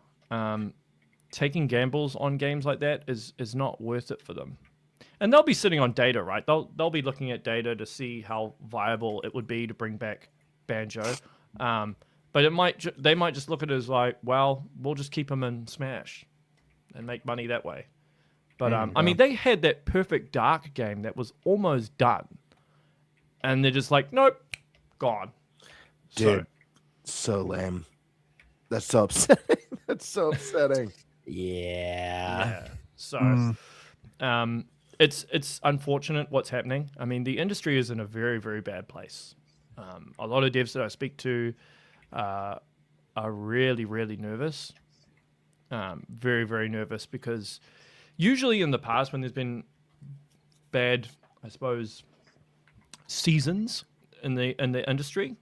taking gambles on games like that is not worth it for them. And they'll be sitting on data, right? They'll be looking at data to see how viable it would be to bring back Banjo. But they might just look at it as like, well, we'll just keep them in Smash and make money that way. But I mean, they had that Perfect Dark game that was almost done, and they're just like, nope, gone. Dude, so lame. That's so upsetting. That's so upsetting. Yeah. So, it's unfortunate what's happening. I mean, the industry is in a very, very bad place. A lot of devs that I speak to are really, really nervous. Very, very nervous because usually in the past when there's been bad, I suppose, seasons in the industry,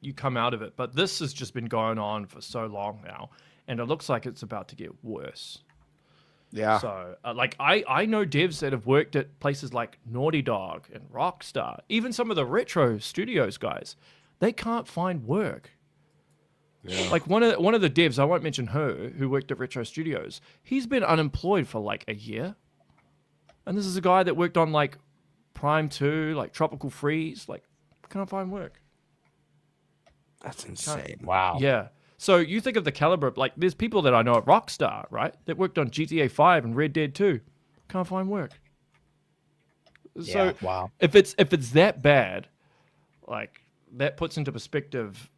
you come out of it. But this has just been going on for so long now, and it looks like it's about to get worse. Yeah. So, like, I know devs that have worked at places like Naughty Dog and Rockstar, even some of the retro studios guys, they can't find work. Yeah. Like one of the devs, I won't mention who worked at Retro Studios, he's been unemployed for like a year. And this is a guy that worked on like Prime 2, like Tropical Freeze, like can't find work. That's insane. Wow. Yeah. So you think of the caliber, like there's people that I know at Rockstar, right, that worked on GTA 5 and Red Dead 2, can't find work. So wow. If it's that bad, like that puts into perspective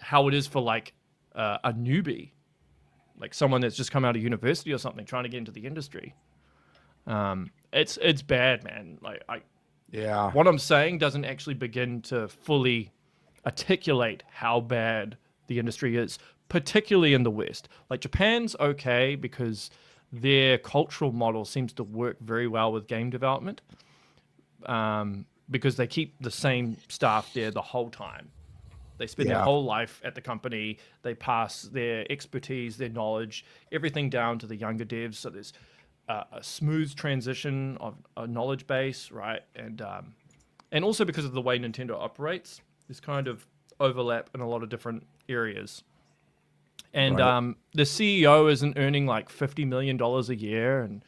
how it is for like a newbie, like someone that's just come out of university or something trying to get into the industry. It's bad, man. Like what I'm saying doesn't actually begin to fully articulate how bad the industry is, particularly in the West. Like Japan's okay because their cultural model seems to work very well with game development, because they keep the same staff there the whole time. They spend their whole life at the company. They pass their expertise, their knowledge, everything down to the younger devs. So there's a smooth transition of a knowledge base, right? And also because of the way Nintendo operates, there's kind of overlap in a lot of different areas. And the CEO isn't earning like $50 million a year and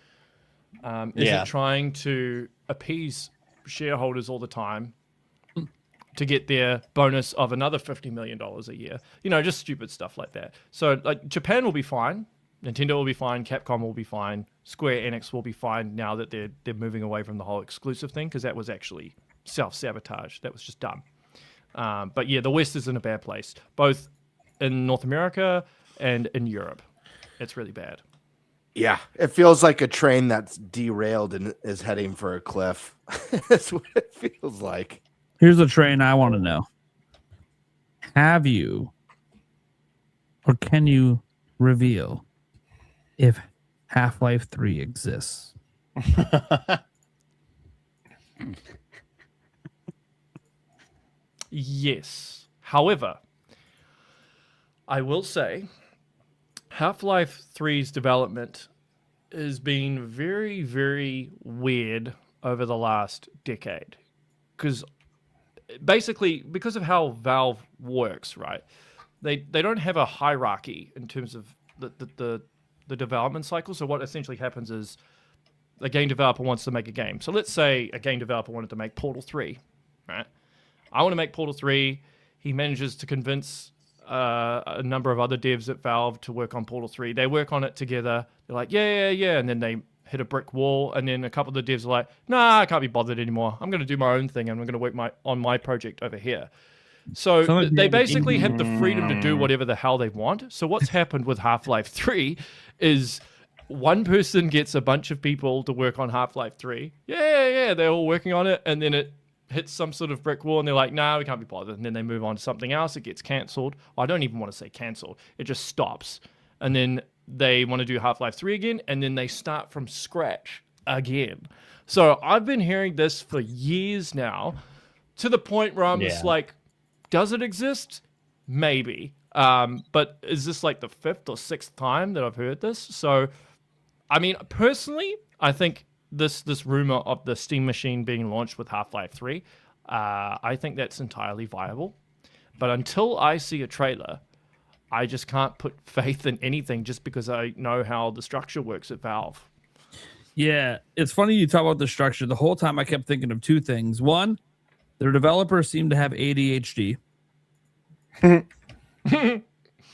isn't trying to appease shareholders all the time to get their bonus of another $50 million a year. You know, just stupid stuff like that. So like Japan will be fine. Nintendo will be fine. Capcom will be fine. Square Enix will be fine now that they're moving away from the whole exclusive thing, because that was actually self-sabotage. That was just dumb. But yeah, the West is in a bad place, both in North America and in Europe. It's really bad. Yeah, it feels like a train that's derailed and is heading for a cliff. That's what it feels like. Here's a train I want to know. Have you or can you reveal if Half-Life 3 exists? Yes. However, I will say Half-Life 3's development has been very, very weird over the last decade. Because basically, because of how Valve works, right? They don't have a hierarchy in terms of the development cycle. So what essentially happens is a game developer wants to make a game. So let's say a game developer wanted to make Portal 3, right? I want to make Portal 3. He manages to convince a number of other devs at Valve to work on Portal 3. They work on it together. They're like, yeah. And then they hit a brick wall. And then a couple of the devs are like, nah, I can't be bothered anymore. I'm going to do my own thing. And I'm going to work on my project over here. So they basically have the freedom to do whatever the hell they want. So what's happened with Half-Life 3 is one person gets a bunch of people to work on Half-Life 3. Yeah. They're all working on it. And then it hits some sort of brick wall and they're like, nah, we can't be bothered. And then they move on to something else. It gets cancelled. I don't even want to say cancelled. It just stops. And then they want to do Half-Life 3 again, and then they start from scratch again. So I've been hearing this for years now, to the point where I'm just like, does it exist? Maybe. But is this like the 5th or 6th time that I've heard this? So, I mean, personally, I think this rumor of the Steam machine being launched with Half-Life 3, I think that's entirely viable. But until I see a trailer, I just can't put faith in anything just because I know how the structure works at Valve. Yeah, it's funny you talk about the structure. The whole time I kept thinking of two things. One, their developers seem to have ADHD.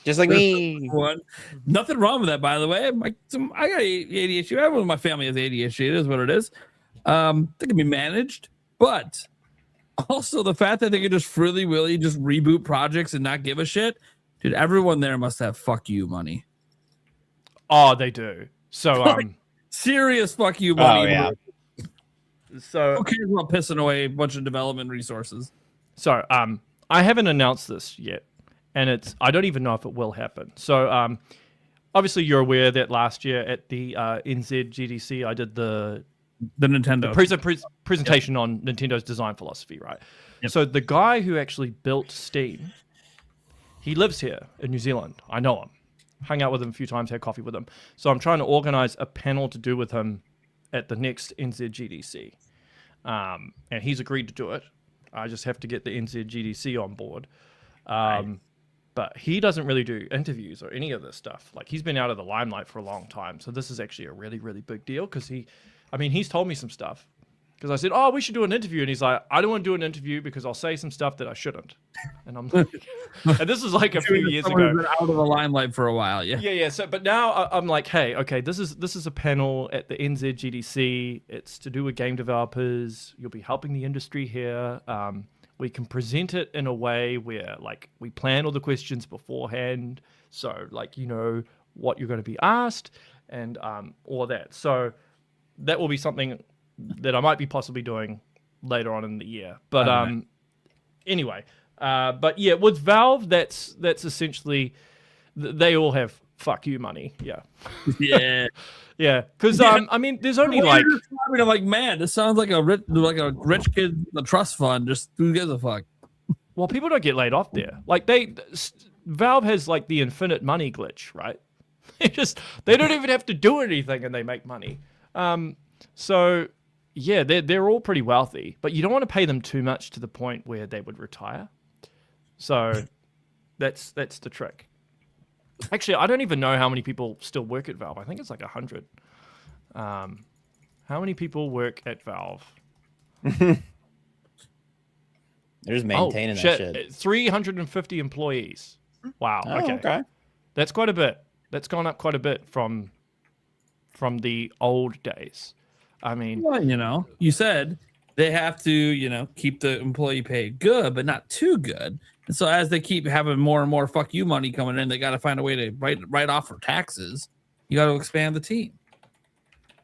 Just like me. One. Nothing wrong with that, by the way. I got ADHD. Everyone in my family has ADHD. It is what it is. They can be managed, but also the fact that they can just freely willy just reboot projects and not give a shit. Dude, everyone there must have fuck you money. Oh, they do. So serious fuck you money. Oh, yeah. So who cares about pissing away a bunch of development resources? So I haven't announced this yet, and I don't even know if it will happen. So obviously you're aware that last year at the NZ GDC I did the Nintendo presentation on Nintendo's design philosophy, right? Yep. So the guy who actually built Steam, he lives here in New Zealand. I know him. Hung out with him a few times, had coffee with him. So I'm trying to organize a panel to do with him at the next NZ GDC. And he's agreed to do it. I just have to get the NZ GDC on board. But he doesn't really do interviews or any of this stuff. Like, he's been out of the limelight for a long time. So this is actually a really, really big deal because he's told me some stuff. Because I said, oh, we should do an interview. And he's like, I don't want to do an interview because I'll say some stuff that I shouldn't. And I'm like, and this is like a few years ago. Been out of the limelight for a while, yeah. Yeah. So, but now I'm like, hey, okay, this is a panel at the NZ GDC. It's to do with game developers. You'll be helping the industry here. We can present it in a way where, like, we plan all the questions beforehand. So, like, you know what you're going to be asked and all that. So that will be something that I might be possibly doing later on in the year. But anyway, but yeah, with Valve, that's essentially, they all have fuck you money. Yeah. Yeah. Yeah. Because I mean, there's only like, I'm like, man, this sounds like a rich kid in the trust fund. Just who gives a fuck? Well, people don't get laid off there. Like Valve has like the infinite money glitch, right? They don't even have to do anything and they make money. So yeah, they're all pretty wealthy, but you don't want to pay them too much to the point where they would retire. So that's the trick. Actually, I don't even know how many people still work at Valve. I think it's like 100. How many people work at Valve? They're just maintaining that shit. 350 employees. Wow. Okay. That's quite a bit. That's gone up quite a bit from the old days. I mean, well, you said they have to, keep the employee pay good, but not too good. And so as they keep having more and more fuck you money coming in, they got to find a way to write off for taxes. You got to expand the team.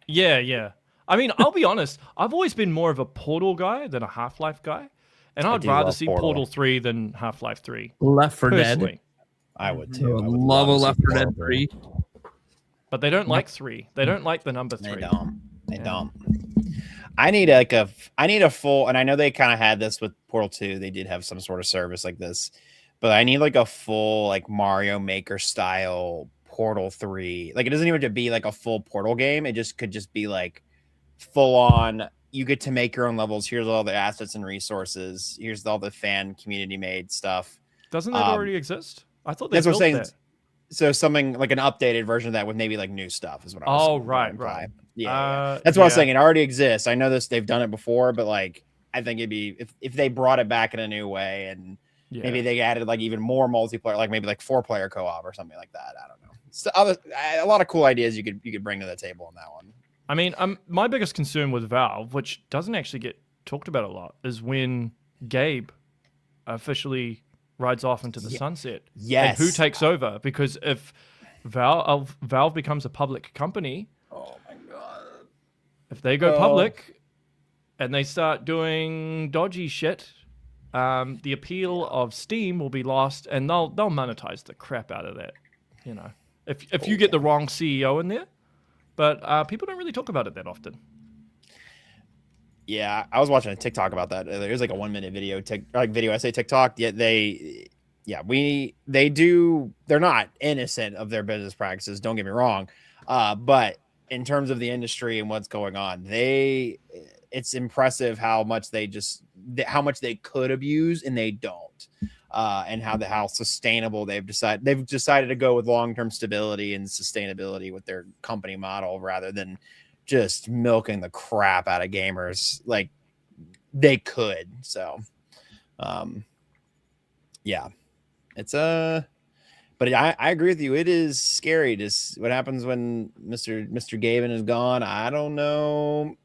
Yeah. I mean, I'll be honest. I've always been more of a Portal guy than a Half-Life guy. And I'd rather see Portal 3 than Half-Life 3. Left 4 Dead. I would too. I would love a Left 4 Dead 3. But they don't like 3. They don't like the number 3. They don't. I need a full, and I know they kind of had this with Portal 2. They did have some sort of service like this, but I need like a full like Mario Maker style Portal 3. Like, it doesn't even have to be like a full Portal game. It could just be like full on. You get to make your own levels. Here's all the assets and resources. Here's all the fan community made stuff. Doesn't that already exist? I thought that's what I'm saying. That. So something like an updated version of that with maybe like new stuff is what I was saying. Right. Yeah. That's what I was saying. It already exists. I know this, they've done it before, but like, I think it'd be, if they brought it back in a new way and maybe they added like even more multiplayer, like maybe like 4-player co-op or something like that. I don't know. So a lot of cool ideas you could bring to the table on that one. I mean, my biggest concern with Valve, which doesn't actually get talked about a lot, is when Gabe officially rides off into the sunset. Yes. And who takes over? Because if Valve becomes a public company, oh my god, if they go public and they start doing dodgy shit, the appeal of Steam will be lost, and they'll monetize the crap out of that. if you get the wrong CEO in there. But people don't really talk about it that often. Yeah, I was watching a TikTok about that. It was like a 1 minute video, I say TikTok. Yet they're not innocent of their business practices. Don't get me wrong. But in terms of the industry and what's going on, it's impressive how much they could abuse and they don't. And how sustainable they've decided to go with long-term stability and sustainability with their company model rather than just milking the crap out of gamers like they could. So, yeah, it's but I agree with you. It is scary. Just what happens when Mr. Gavin is gone. I don't know.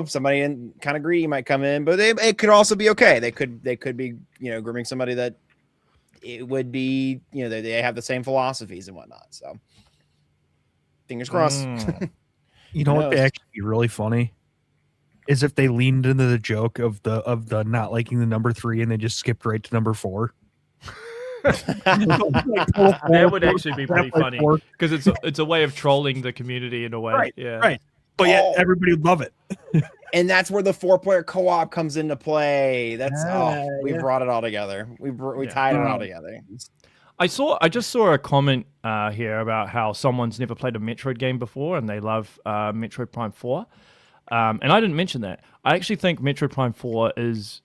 Somebody kind of greedy might come in, but it could also be okay. They could be, grooming somebody that it would be, they have the same philosophies and whatnot. So fingers crossed. You know what would actually be really funny is if they leaned into the joke of the not liking the number 3 and they just skipped right to number 4. That would actually be pretty funny because it's a way of trolling the community in a way. Right, yeah. right. But yet everybody would love it. And that's where the 4-player co-op comes into play. We brought it all together. We tied it all together. I just saw a comment here about how someone's never played a Metroid game before and they love Metroid Prime 4. And I didn't mention that. I actually think Metroid Prime 4 is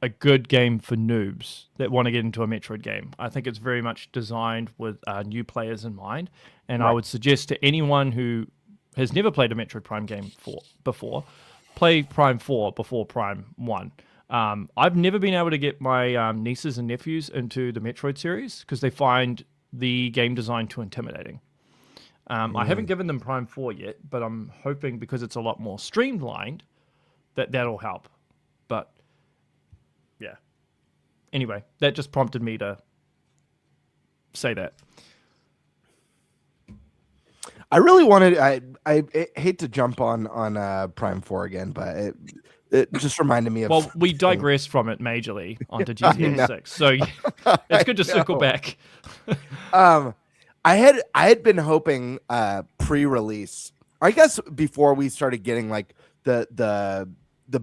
a good game for noobs that want to get into a Metroid game. I think it's very much designed with new players in mind. And I would suggest to anyone who has never played a Metroid Prime game before, play Prime 4 before Prime 1. I've never been able to get my nieces and nephews into the Metroid series because they find the game design too intimidating. I haven't given them Prime 4 yet, but I'm hoping because it's a lot more streamlined that'll help. But yeah. Anyway, that just prompted me to say that. I really wanted. I hate to jump on Prime 4 again, but it just reminded me of. Well, we digressed from it majorly onto GTA 6, so it's good to circle back. I had been hoping pre-release, I guess, before we started getting like the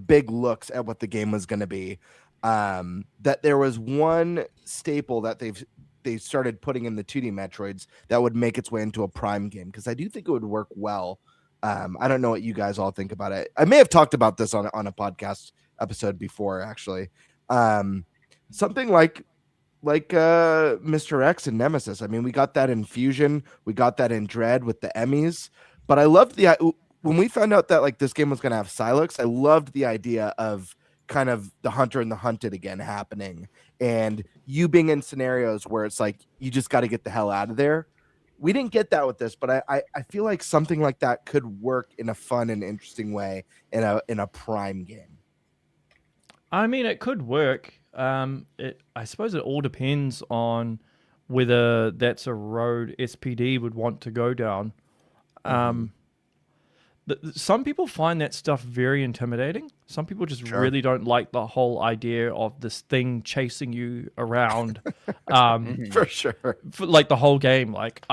big looks at what the game was going to be, that there was one staple that they started putting in the 2D Metroids that would make its way into a Prime game, because I do think it would work well. I don't know what you guys all think about it. I may have talked about this on a podcast episode before, actually. Something like Mr. X and Nemesis. I mean, we got that in Fusion, we got that in Dread with the Emmys, but I loved when we found out that like this game was going to have Silex. I loved the idea of kind of the hunter and the hunted again happening, and you being in scenarios where it's like you just got to get the hell out of there. We didn't get that with this, but I feel like something like that could work in a fun and interesting way in a Prime game. I mean, it could work. I suppose it all depends on whether that's a road SPD would want to go down. Some people find that stuff very intimidating. Some people just really don't like the whole idea of this thing chasing you around. For sure. For like the whole game. Like,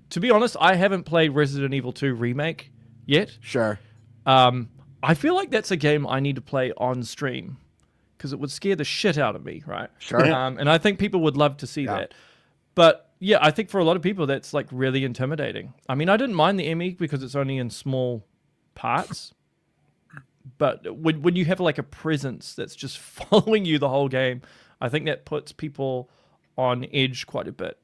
to be honest, I haven't played Resident Evil 2 Remake yet. Sure. I feel like that's a game I need to play on stream because it would scare the shit out of me, right? Sure. And I think people would love to see that. But yeah, I think for a lot of people, that's like really intimidating. I mean, I didn't mind the ME because it's only in small parts, but when you have like a presence that's just following you the whole game, I think that puts people on edge quite a bit.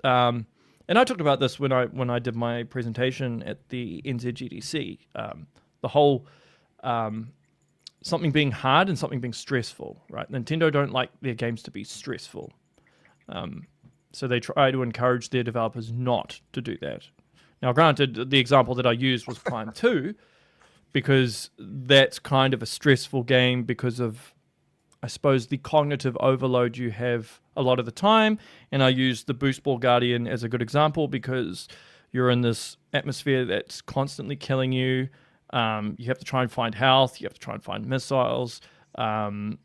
And I talked about this when I did my presentation at the NZGDC. The whole something being hard and something being stressful, right? Nintendo don't like their games to be stressful, so they try to encourage their developers not to do that. Now, granted, the example that I used was Prime 2, because that's kind of a stressful game because of, I suppose, the cognitive overload you have a lot of the time. And I used the Boost Ball Guardian as a good example because you're in this atmosphere that's constantly killing you. You have to try and find health. You have to try and find missiles. And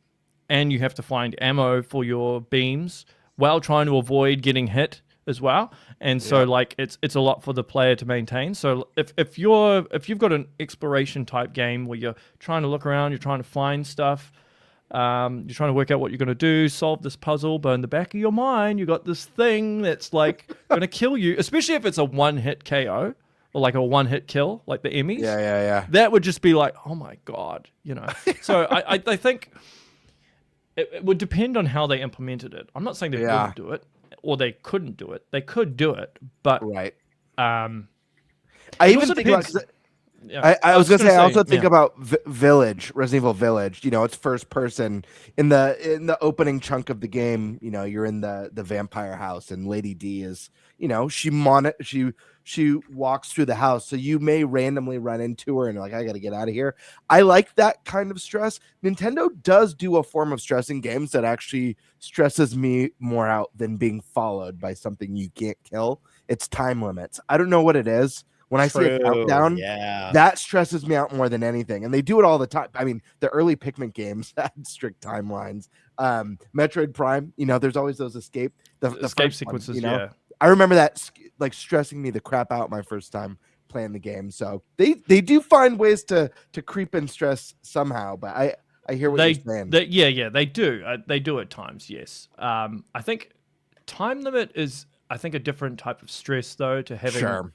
you have to find ammo for your beams while trying to avoid getting hit as well, and so like it's a lot for the player to maintain. So if you've got an exploration type game where you're trying to look around, you're trying to find stuff, you're trying to work out what you're going to do, solve this puzzle, but in the back of your mind you got this thing that's like going to kill you, especially if it's a one-hit KO or like a one-hit kill, like the Emmys. Yeah. That would just be like, oh my god, you know. So I think it would depend on how they implemented it. I'm not saying they wouldn't do it or they couldn't do it. They could do it, but I even think about. I was gonna say I also think about Village, Resident Evil Village. You know, it's first person in the opening chunk of the game. You know, you're in the vampire house, and Lady D is, you know, she walks through the house, so you may randomly run into her and like, I got to get out of here. I like that kind of stress. Nintendo does do a form of stress in games that actually stresses me more out than being followed by something you can't kill. It's time limits. I don't know what it is. When I see a countdown, that stresses me out more than anything. And they do it all the time. I mean, the early Pikmin games had strict timelines. Metroid Prime, you know, there's always those escape sequences. You know? I remember that like stressing me the crap out my first time playing the game. So they do find ways to creep in stress somehow. But I hear what you're saying. They do. They do at times. Yes. I think time limit is a different type of stress though to having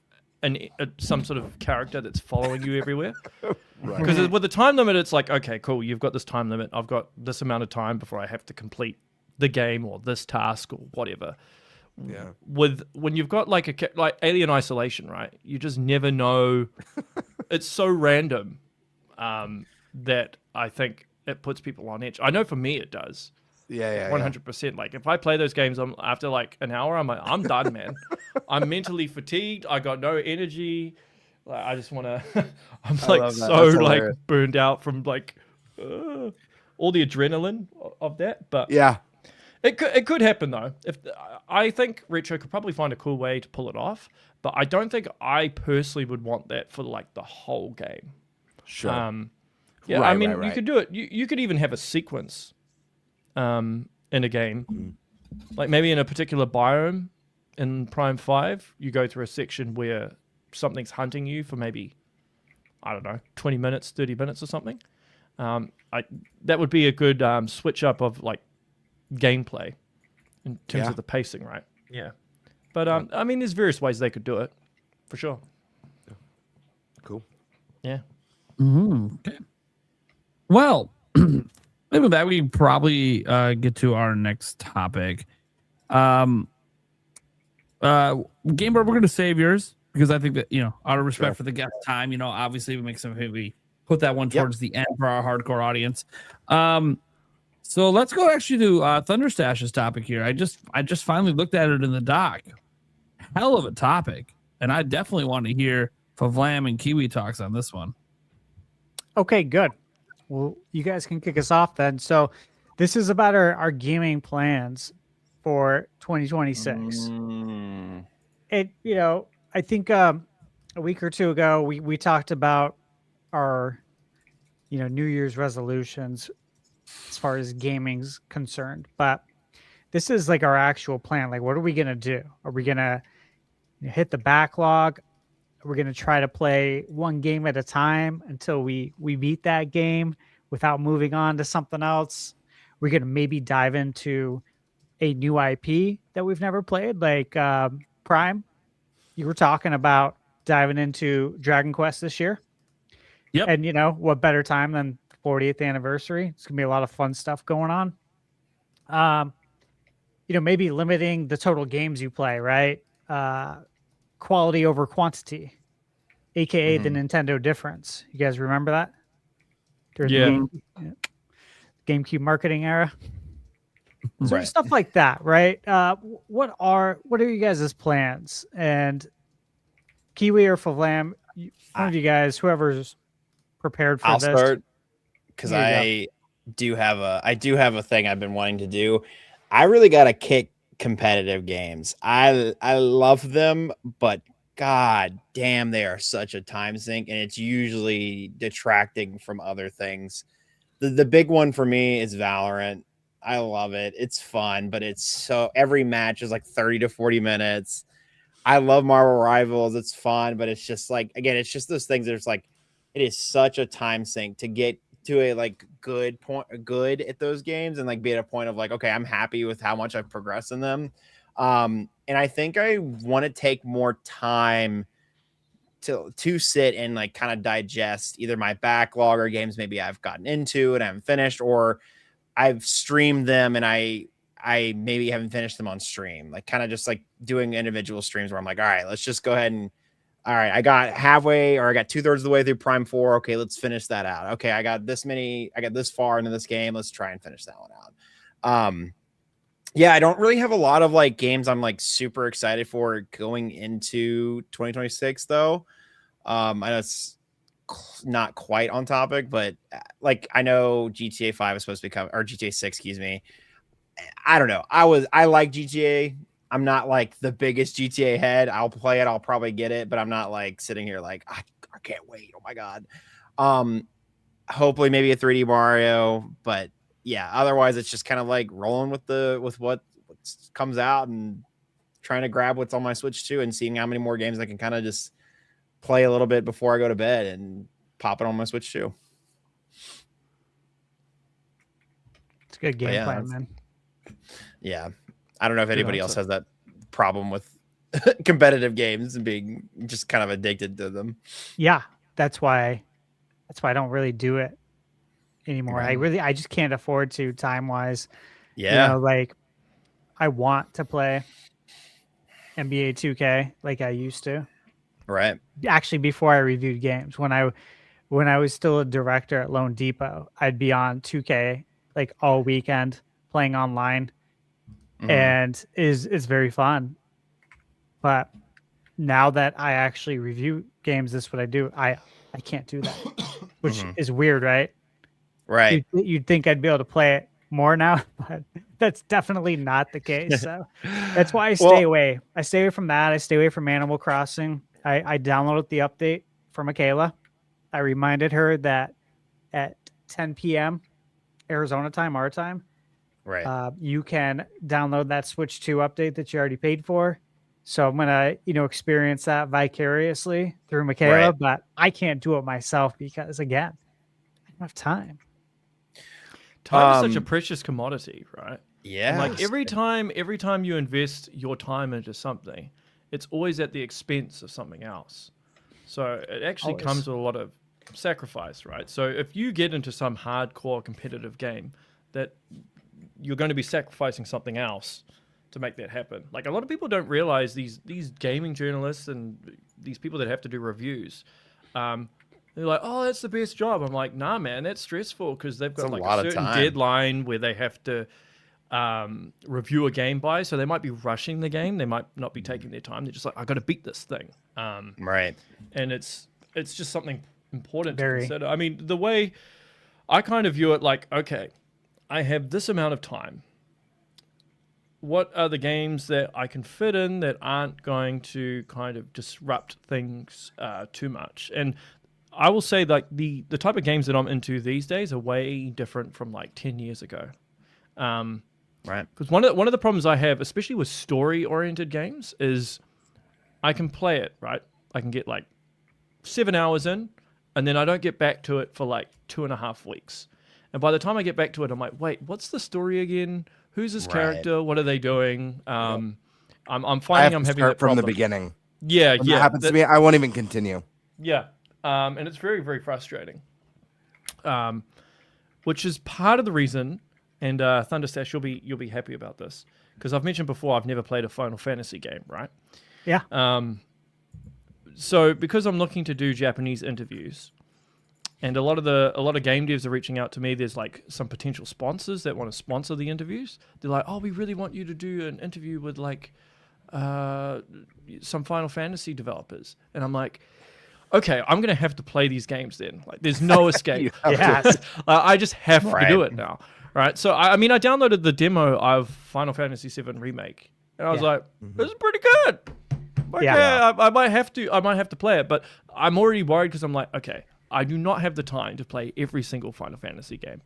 some sort of character that's following you everywhere. Because with the time limit, it's like, okay, cool, you've got this time limit. I've got this amount of time before I have to complete the game or this task or whatever. Yeah. When you've got like Alien Isolation, right? You just never know. It's so random that I think it puts people on edge. I know for me it does. 100%. Like if I play those games, after like an hour, I'm like, I'm done, man. I'm mentally fatigued. I got no energy. Like I just want to. I'm like so like burned out from like all the adrenaline of that. But it could happen though. If I think Retro could probably find a cool way to pull it off, but I don't think I personally would want that for like the whole game. Sure. I mean, you could do it. You could even have a sequence. In a game, like maybe in a particular biome in Prime 5, you go through a section where something's hunting you for maybe, I don't know, 20 minutes, 30 minutes or something. That would be a good switch up of like gameplay in terms of the pacing, right? Yeah. But I mean, there's various ways they could do it, for sure. Cool. Yeah. Okay. Well, with that, we probably get to our next topic. Game Board, we're going to save yours because I think that, you know, out of respect for the guest time, you know, obviously we make some we put that one towards the end for our hardcore audience. So let's go actually to ThunderStash's topic here. I just finally looked at it in the doc. Hell of a topic, and I definitely want to hear Favlam and Kiwi talks on this one. Okay, good. Well, you guys can kick us off then. So this is about our gaming plans for 2026. It, you know, I think a week or two ago, we talked about our, you know, New Year's resolutions as far as gaming's concerned. But this is like our actual plan. Like, what are we going to do? Are we going to hit the backlog? We're going to try to play one game at a time until we beat that game without moving on to something else. We're going to maybe dive into a new IP that we've never played, like Prime. You were talking about diving into Dragon Quest this year. Yep. And, you know, what better time than the 40th anniversary? It's going to be a lot of fun stuff going on. You know, maybe limiting the total games you play, right? Quality over quantity, aka the Nintendo difference. You guys remember that? During the GameCube marketing era. So stuff like that, right? What are you guys' plans? And Kiwi or Favlam, one of you guys, whoever's prepared for this. I'll start because I do have a thing I've been wanting to do. I really got to kick competitive games. I love them, but god damn, they are such a time sink, and it's usually detracting from other things. The big one for me is Valorant. I love it. It's fun, but it's so every match is like 30 to 40 minutes. I love Marvel Rivals. It's fun, but it's just like, again, it's just those things. There's like, it is such a time sink to get to a like good at those games and like be at a point of like, okay, I'm happy with how much I've progressed in them. And I think I want to take more time to sit and like kind of digest either my backlog or games maybe I've gotten into and I haven't finished, or I've streamed them and I maybe haven't finished them on stream, like kind of just like doing individual streams where I'm like, all right, let's just go ahead and all right, I got halfway or I got 2/3 of the way through Prime 4. Okay, let's finish that out. Okay, I got this far into this game. Let's try and finish that one out. Yeah, I don't really have a lot of like games I'm like super excited for going into 2026 though. I know it's not quite on topic, but like I know GTA 5 is supposed to become, or GTA 6, excuse me. I don't know. I like GTA. I'm not like the biggest GTA head. I'll play it. I'll probably get it, but I'm not like sitting here like I can't wait. Oh my god. Hopefully maybe a 3D Mario, but yeah. Otherwise, it's just kind of like rolling with what comes out and trying to grab what's on my Switch too, and seeing how many more games I can kind of just play a little bit before I go to bed and pop it on my Switch too. It's a good game plan, man. Yeah. I don't know if anybody else has that problem with competitive games and being just kind of addicted to them. Yeah, that's why I don't really do it anymore. Right. I just can't afford to time-wise. Yeah. You know, like I want to play NBA 2K like I used to. Right. Actually, before I reviewed games, when I was still a director at Lone Depot, I'd be on 2K like all weekend playing online. And is very fun. But now that I actually review games, this is what I do. I can't do that, which is weird, right? Right. You'd think I'd be able to play it more now, but that's definitely not the case. So that's why I stay away. I stay away from that. I stay away from Animal Crossing. I downloaded the update for Michaela. I reminded her that at 10 p.m. Arizona time, our time, right, you can download that Switch 2 update that you already paid for. So I'm gonna, experience that vicariously through Michaela, but I can't do it myself because, again, I don't have time. Time is such a precious commodity, right? Yeah. Like every time you invest your time into something, it's always at the expense of something else. So it actually comes with a lot of sacrifice, right? So if you get into some hardcore competitive game, that you're going to be sacrificing something else to make that happen. Like a lot of people don't realize these gaming journalists and these people that have to do reviews. They're like, oh, that's the best job. I'm like, nah, man, that's stressful because they've got like a certain deadline where they have to review a game by. So they might be rushing the game. They might not be taking their time. They're just like, I got to beat this thing. Right. And it's just something important to consider. I mean, the way I kind of view it, like, okay, I have this amount of time. What are the games that I can fit in that aren't going to kind of disrupt things too much? And I will say, like, the type of games that I'm into these days are way different from like 10 years ago. Right. Because one of the problems I have, especially with story-oriented games, is I can play it, right? I can get like 7 hours in, and then I don't get back to it for like 2.5 weeks. And by the time I get back to it, I'm like, wait, what's the story again? Who's this character? What are they doing? I'm finding I'm having that from problem. the beginning. Yeah, when that happens to me, I won't even continue. Yeah, and it's very, very frustrating. Which is part of the reason. And ThunderStash, you'll be happy about this because I've mentioned before I've never played a Final Fantasy game, right? Yeah. So because I'm looking to do Japanese interviews, and a lot of game devs are reaching out to me. There's like some potential sponsors that want to sponsor the interviews. They're like, oh, we really want you to do an interview with like some Final Fantasy developers. And I'm like, okay, I'm going to have to play these games then. Like there's no escape. I just have to do it now. Right. So, I mean, I downloaded the demo of Final Fantasy VII Remake. And I was like, this is pretty good. Okay, I might have to play it. But I'm already worried because I'm like, okay, I do not have the time to play every single Final Fantasy game.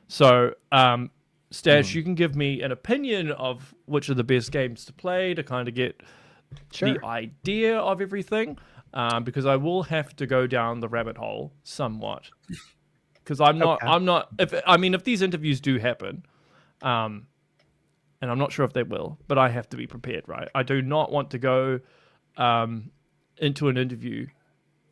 So Stash, you can give me an opinion of which are the best games to play to kind of get the idea of everything, because I will have to go down the rabbit hole somewhat. Because I'm not. If these interviews do happen, and I'm not sure if they will, but I have to be prepared, right? I do not want to go into an interview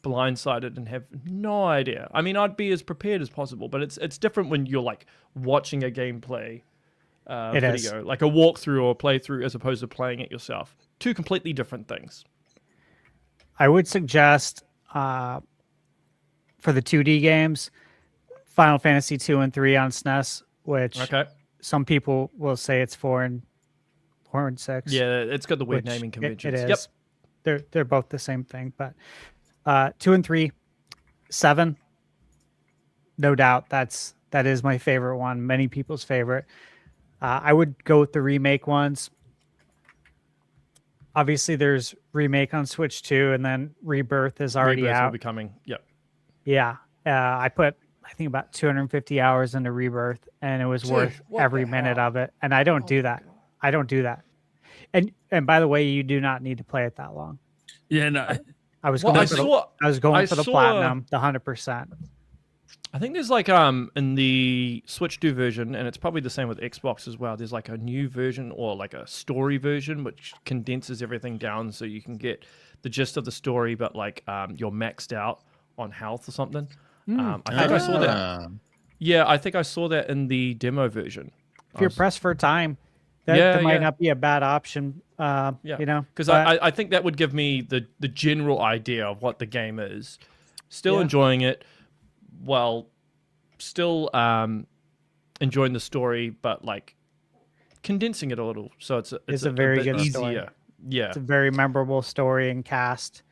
blindsided and have no idea. I mean, I'd be as prepared as possible, but it's different when you're like watching a gameplay video, like a walkthrough or playthrough, as opposed to playing it yourself. Two completely different things. I would suggest for the 2D games, Final Fantasy 2 and 3 on SNES, which some people will say it's 4 and 6. Yeah, it's got the weird naming conventions. It is. Yep. They're both the same thing, but 2 and 3, 7, no doubt that is my favorite one. Many people's favorite. I would go with the remake ones. Obviously, there's remake on Switch 2, and then Rebirth is already Rebirth out. will be coming. Yep. Yeah, I put I think about 250 hours into Rebirth, and it was worth every minute of it. And I don't do that. I don't do that. And by the way, you do not need to play it that long. Yeah, no. I was going for the platinum, the 100%. I think there's like in the Switch 2 version, and it's probably the same with Xbox as well. There's like a new version or like a story version which condenses everything down so you can get the gist of the story, but like you're maxed out on health or something. I think I saw that. Yeah, I think I saw that in the demo version. If you're pressed for time, that might not be a bad option. You know, because I think that would give me the general idea of what the game is. Still enjoying it, while still enjoying the story, but like condensing it a little, so it's a very bit good easier. story. Yeah, it's a very memorable story and cast.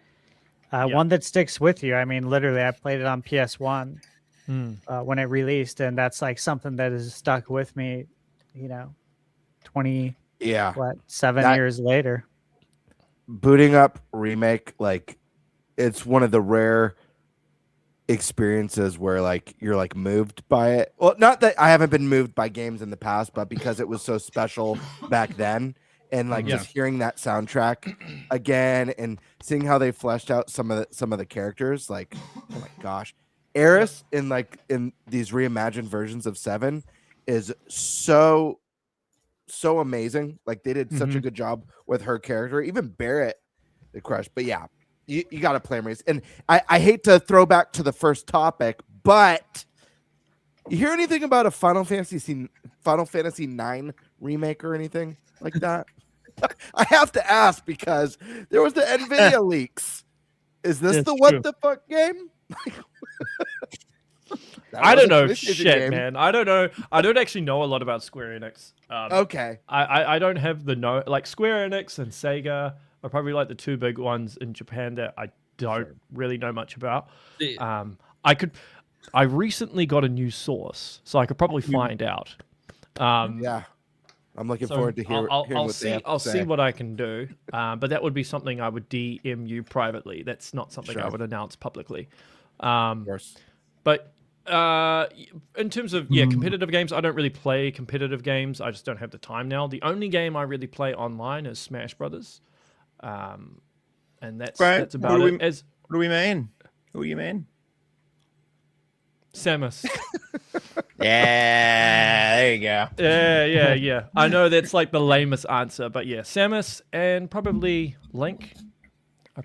One that sticks with you. I mean, literally, I played it on PS1 when it released, and that's like something that has stuck with me. You know, 7 years later. Booting up remake, like it's one of the rare experiences where like you're like moved by it. Well, not that I haven't been moved by games in the past, but because it was so special back then. And like just hearing that soundtrack again and seeing how they fleshed out some of the characters, like, oh my gosh, Eris in these reimagined versions of 7 is so amazing. Like they did such a good job with her character. Even Barrett, the crush. But yeah, you got to play Race. And I hate to throw back to the first topic, but you hear anything about a Final Fantasy 9 remake or anything like that? I have to ask because there was the NVIDIA leaks. Is this the what the fuck game? I don't know shit, man. I don't know. I don't actually know a lot about Square Enix. Okay. I don't have the like Square Enix and Sega are probably like the two big ones in Japan that I don't really know much about. I recently got a new source, so I could probably find out. Yeah. I'm looking forward to hearing what they have to I'll say. see what I can do, but that would be something I would DM you privately. That's not something I would announce publicly. Of course. But in terms of competitive games, I don't really play competitive games. I just don't have the time now. The only game I really play online is Smash Brothers, and that's about it. What do we mean? Who you mean? Samus. Yeah, there you go. Yeah. I know that's like the lamest answer, but yeah, Samus and probably Link.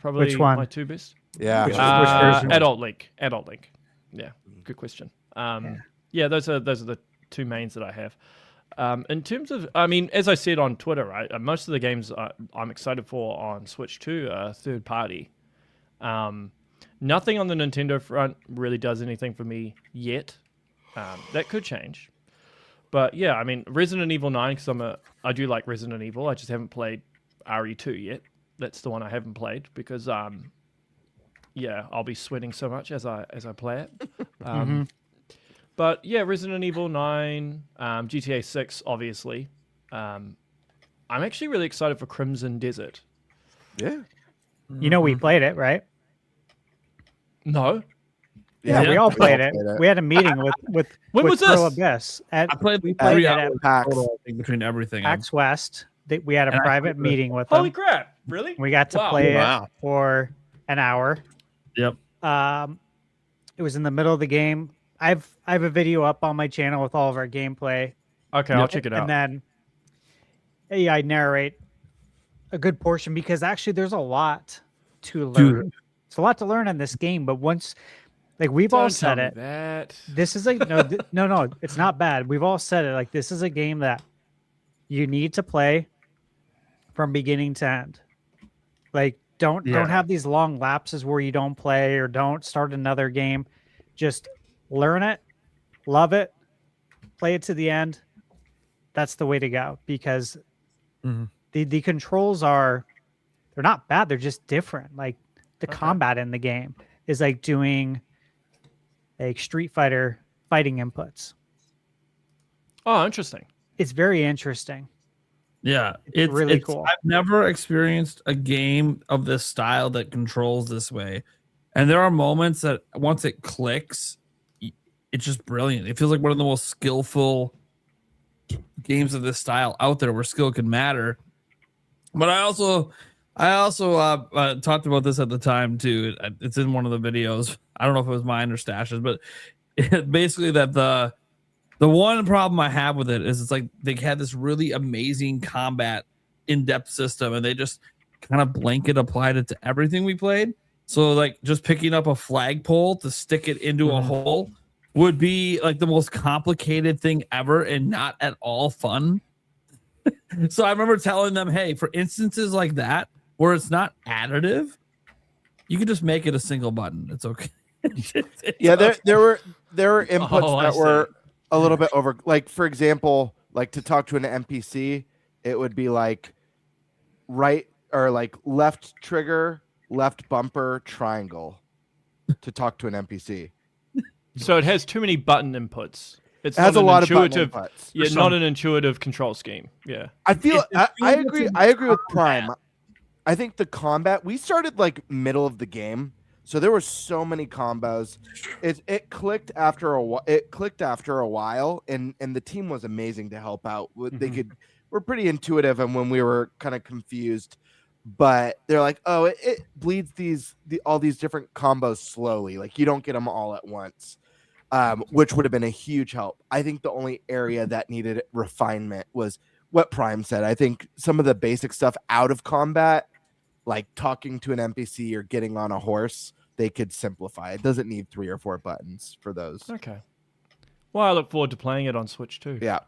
Which one? My two best. Yeah. Which version? Adult Link. Yeah, good question. Yeah, those are the two mains that I have. In terms of, I mean, as I said on Twitter, right, most of the games I'm excited for on Switch 2 are third party. Nothing on the Nintendo front really does anything for me yet. That could change. But yeah, I mean, Resident Evil 9, because I do like Resident Evil. I just haven't played RE2 yet. That's the one I haven't played because I'll be sweating so much as I play it. But yeah, Resident Evil 9, GTA 6, obviously. I'm actually really excited for Crimson Desert. Yeah. You know, we played it, right? No. Yeah, we all played it. We had a meeting with When was Pearl this? Abyss. I played We 3 played it hours at total, I think, between everything. PAX West. We had a And I private played it. meeting with Holy them. crap! Really? We got to Wow. play Wow. it for an hour. Yep. It was in the middle of the game. I have a video up on my channel with all of our gameplay. Okay, I'll check it out. And then I narrate a good portion because actually there's a lot to learn. It's a lot to learn in this game, but once like we've all said it, this is like no, it's not bad. We've all said it. Like this is a game that you need to play from beginning to end. Like don't have these long lapses where you don't play or don't start another game. Just learn it, love it, play it to the end. That's the way to go because the controls they're not bad. They're just different. Like the combat in the game is like doing like Street Fighter fighting inputs. Oh, interesting. It's very interesting. Yeah, it's really cool. I've never experienced a game of this style that controls this way. And there are moments that once it clicks, it's just brilliant. It feels like one of the most skillful games of this style out there where skill can matter. But I also talked about this at the time too. It's in one of the videos. I don't know if it was mine or Stash's, but basically that the one problem I have with it is it's like they had this really amazing combat in-depth system and they just kind of blanket applied it to everything we played. So like just picking up a flagpole to stick it into a hole would be like the most complicated thing ever and not at all fun. So I remember telling them, hey, for instances like that where it's not additive, you can just make it a single button. It's okay. Yeah, there were inputs that were a little bit over. Like for example, like to talk to an NPC, it would be like right or like left trigger, left bumper, triangle to talk to an NPC. So it has too many button inputs. It has a lot of button inputs. Yeah, not an intuitive control scheme. Yeah, I feel I agree. I agree with Prime. I think the combat we started like middle of the game, so there were so many combos. It clicked after a while. It clicked after a while, and the team was amazing to help out. They were pretty intuitive, and when we were kind of confused, but they're like, oh, it bleeds all these different combos slowly. Like you don't get them all at once. Which would have been a huge help. I think the only area that needed refinement was what Prime said. I think some of the basic stuff out of combat, like talking to an NPC or getting on a horse, they could simplify. It doesn't need 3 or 4 buttons for those. Okay. Well, I look forward to playing it on Switch too. Yeah,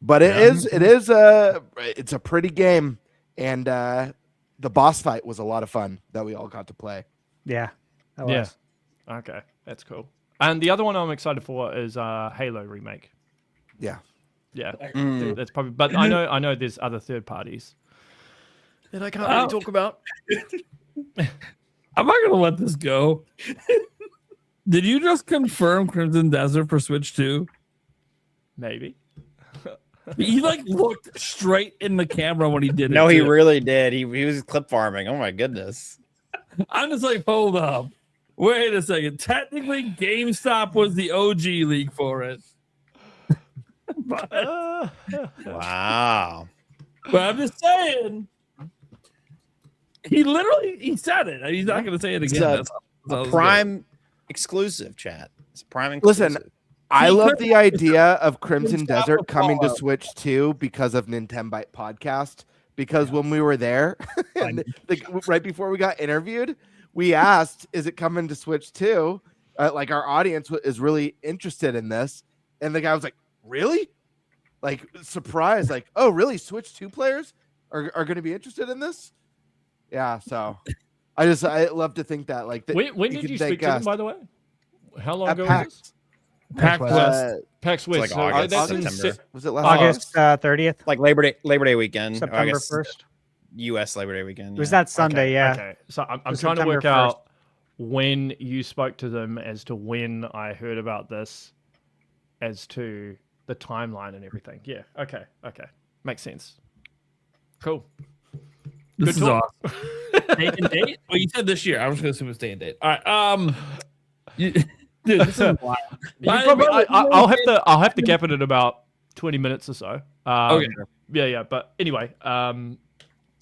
but it's a pretty game, and the boss fight was a lot of fun that we all got to play. Yeah. Yeah. Okay, that's cool. And the other one I'm excited for is Halo remake. Yeah. Yeah. That's probably. But I know there's other third parties that I can't really talk about. I'm not gonna let this go. Did you just confirm Crimson Desert for Switch 2? Maybe. He like looked straight in the camera when he did it. No, he really did. He was clip farming. Oh my goodness. I'm just like, hold up. Wait a second. Technically, GameStop was the OG league for it. Wow. But I'm just saying. He said it. He's not going to say it again. It's a Prime exclusive, chat. It's a Prime exclusive. Listen, I love the idea of Crimson Desert coming to Switch 2 because of Nintenbyte podcast. Because when we were there, right before we got interviewed, we asked, is it coming to Switch 2? Like our audience is really interested in this. And the guy was like, really? Like surprised, like, oh, really? Switch 2 players are going to be interested in this? Yeah, so I love to think that. Like, when did you speak to them, by the way? How long ago PAX. was this? PAX West. PAX West. Like So August, that's September. Was it last August 30th? Like Labor Day weekend. September 1st. U.S. Labor Day weekend. It was that Sunday, Okay, yeah. Okay, so I'm was trying to September work 1st. out when you spoke to them as to when I heard about this, as to the timeline and everything. Yeah. Okay. Makes sense. Cool. This Good is talk. awesome. Day and date? Well, you said this year. I was going to assume it's day and date. All right. Dude, this is wild. I'll have to gap it in about 20 minutes or so. Okay. Yeah. But anyway, Oh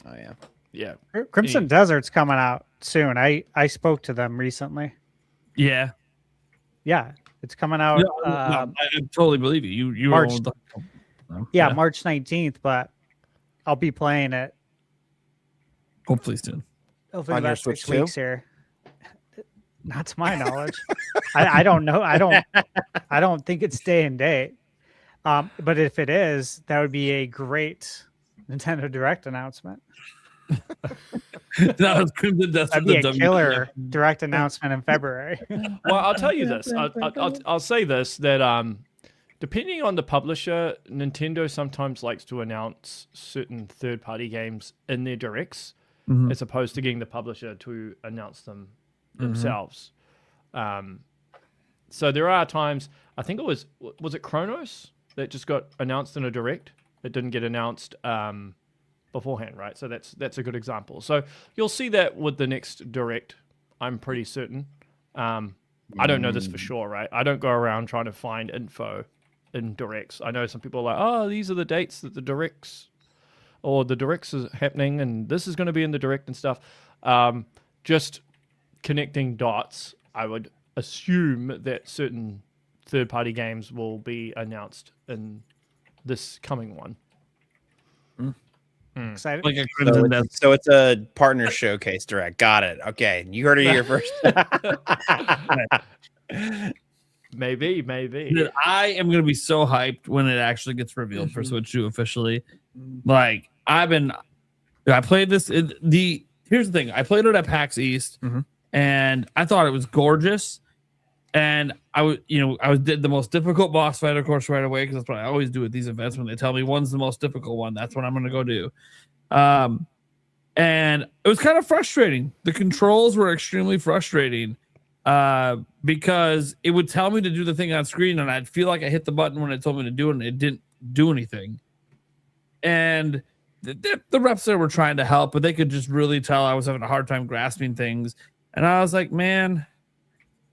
yeah. yeah. Crimson Desert's coming out soon. I spoke to them recently. Yeah. Yeah, it's coming out. No, I totally believe you. You March. were Yeah, March 19th, but I'll be playing it hopefully soon. hopefully On your about Switch 6 weeks too? here. Not to my knowledge. I don't know. I don't think it's day and date. But if it is, that would be a great Nintendo Direct announcement. That was Crimson Desert. That'd be a killer Direct announcement in February. Well, I'll tell you this. I'll say this, that depending on the publisher, Nintendo sometimes likes to announce certain third-party games in their directs, as opposed to getting the publisher to announce them themselves. So there are times, I think it was it Chronos that just got announced in a direct? It didn't get announced beforehand, right? So that's a good example. So you'll see that with the next direct, I'm pretty certain. I don't know this for sure, right? I don't go around trying to find info in directs. I know some people are like, oh, these are the dates that the directs is happening, and this is going to be in the direct and stuff. Just connecting dots, I would assume that certain third-party games will be announced in this coming one. Excited? Like a Crimson Desert. So it's a partner showcase direct. Got it. Okay, you heard it here first. Maybe. Dude, I am gonna be so hyped when it actually gets revealed for Switch 2 officially. Like I played this. Here's the thing. I played it at PAX East, and I thought it was gorgeous. And I did the most difficult boss fight, of course, right away, because that's what I always do at these events. When they tell me one's the most difficult one, that's what I'm going to go do. And it was kind of frustrating. The controls were extremely frustrating because it would tell me to do the thing on screen, and I'd feel like I hit the button when it told me to do it, and it didn't do anything. And the reps there were trying to help, but they could just really tell I was having a hard time grasping things. And I was like, man,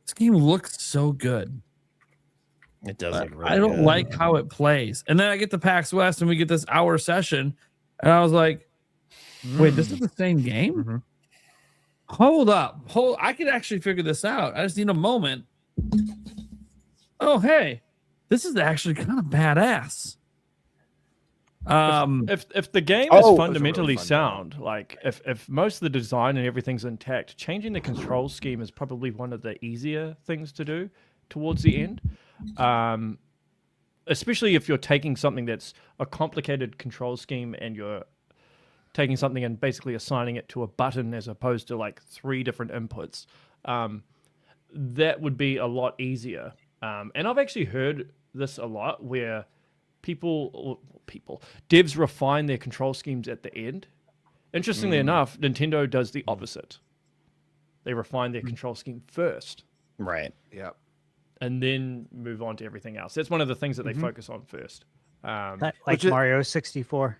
this game looks so good. It does look really I don't good. like how it plays. And then I get to PAX West and we get this hour session, and I was like, wait, this is the same game? Hold up. I could actually figure this out. I just need a moment. Oh, hey, this is actually kind of badass. If the game is fundamentally sound, like if most of the design and everything's intact, changing the control scheme is probably one of the easier things to do towards the end. Especially if you're taking something that's a complicated control scheme and you're taking something and basically assigning it to a button as opposed to like 3 different inputs. That would be a lot easier. And I've actually heard this a lot where devs refine their control schemes at the end. Interestingly enough, Nintendo does the opposite. They refine their control scheme first. Right. Yep. And then move on to everything else. That's one of the things that they focus on first. Like Mario 64.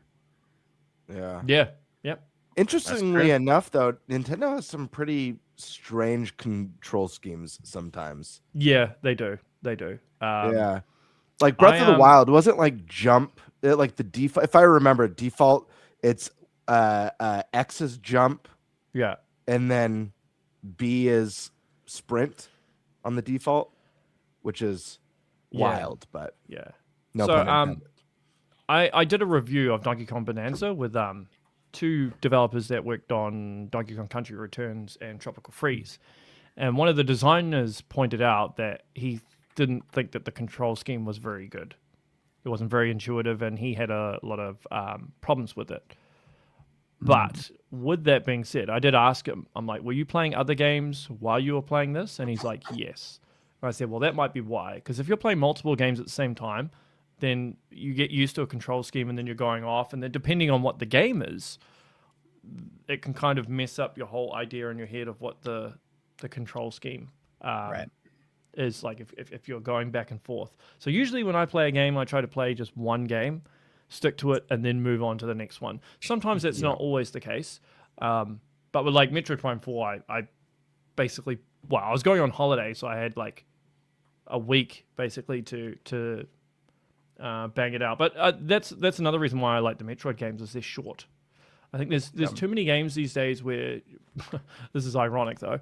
Yeah. Yeah. Yep. Interestingly enough, though, Nintendo has some pretty strange control schemes sometimes. Yeah, they do. Yeah. Like Breath of the Wild wasn't like jump. Like the default, if I remember, default, it's X is jump. Yeah. And then B is sprint on the default, which is wild, but yeah. No so pun intended. I did a review of Donkey Kong Bonanza with 2 developers that worked on Donkey Kong Country Returns and Tropical Freeze. And one of the designers pointed out that he didn't think that the control scheme was very good. It wasn't very intuitive, and he had a lot of problems with it. But with that being said, I did ask him, I'm like, were you playing other games while you were playing this? And he's like, yes. And I said, well, that might be why. Because if you're playing multiple games at the same time, then you get used to a control scheme, and then you're going off. And then depending on what the game is, it can kind of mess up your whole idea in your head of what the control scheme is like if you're going back and forth. So usually when I play a game, I try to play just one game, stick to it, and then move on to the next one. Sometimes that's not always the case. But with like Metroid Prime 4, I basically, I was going on holiday, so I had like a week basically to bang it out. But that's another reason why I like the Metroid games is they're short. I think there's too many games these days where this is ironic though,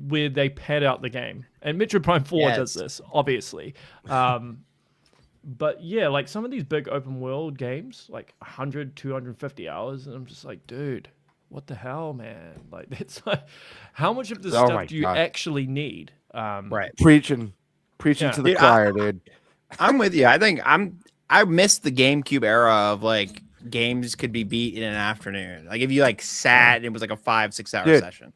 where they pad out the game, and Metroid Prime 4 does this obviously. But yeah, like some of these big open world games, like 100, 250 hours, and I'm just like, dude, what the hell, man? Like, it's like, how much of this stuff do you actually need? Right. Preaching to the choir, dude. I'm with you. I think I missed the GameCube era of like games could be beat in an afternoon. Like if you like sat and it was like a 5-6 hour session.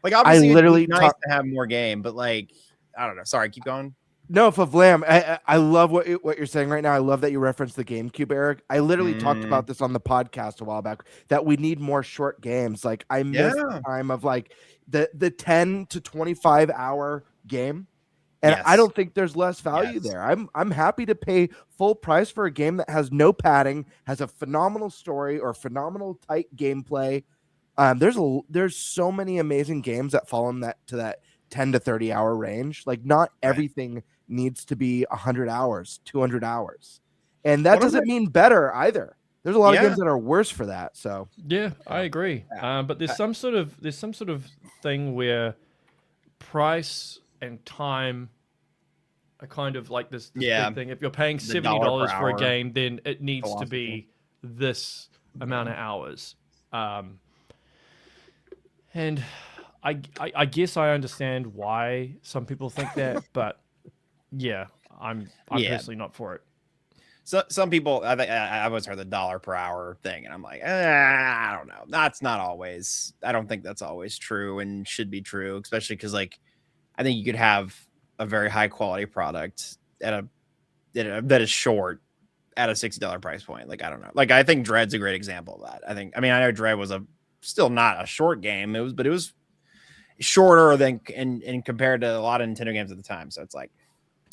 Like obviously it's nice to have more game, but like I don't know. Sorry, keep going. No, for Vlam, I love what you're saying right now. I love that you referenced the GameCube, Eric. I literally talked about this on the podcast a while back, that we need more short games. Like I miss the time of like the 10 to 25 hour game. And I don't think there's less value there. I'm happy to pay full price for a game that has no padding, has a phenomenal story or phenomenal tight gameplay. There's so many amazing games that fall in that 10 to 30 hour range. Like not everything needs to be 100 hours, 200 hours. And that doesn't mean better either. There's a lot of games that are worse for that. So yeah, I agree. But there's some sort of thing where price and time are kind of like this big thing. If you're paying $70 for a game, then it needs to be this amount of hours. And I guess I understand why some people think that, but yeah, I'm personally not for it. So some people, I always heard the $1 per hour thing, and I'm like, I don't know. That's not always. I don't think that's always true and should be true, especially because like I think you could have a very high quality product that is short at a $60 price point. Like I don't know. Like I think Dread's a great example of that. I know Dread was still not a short game. It was shorter than and compared to a lot of Nintendo games at the time. So it's like,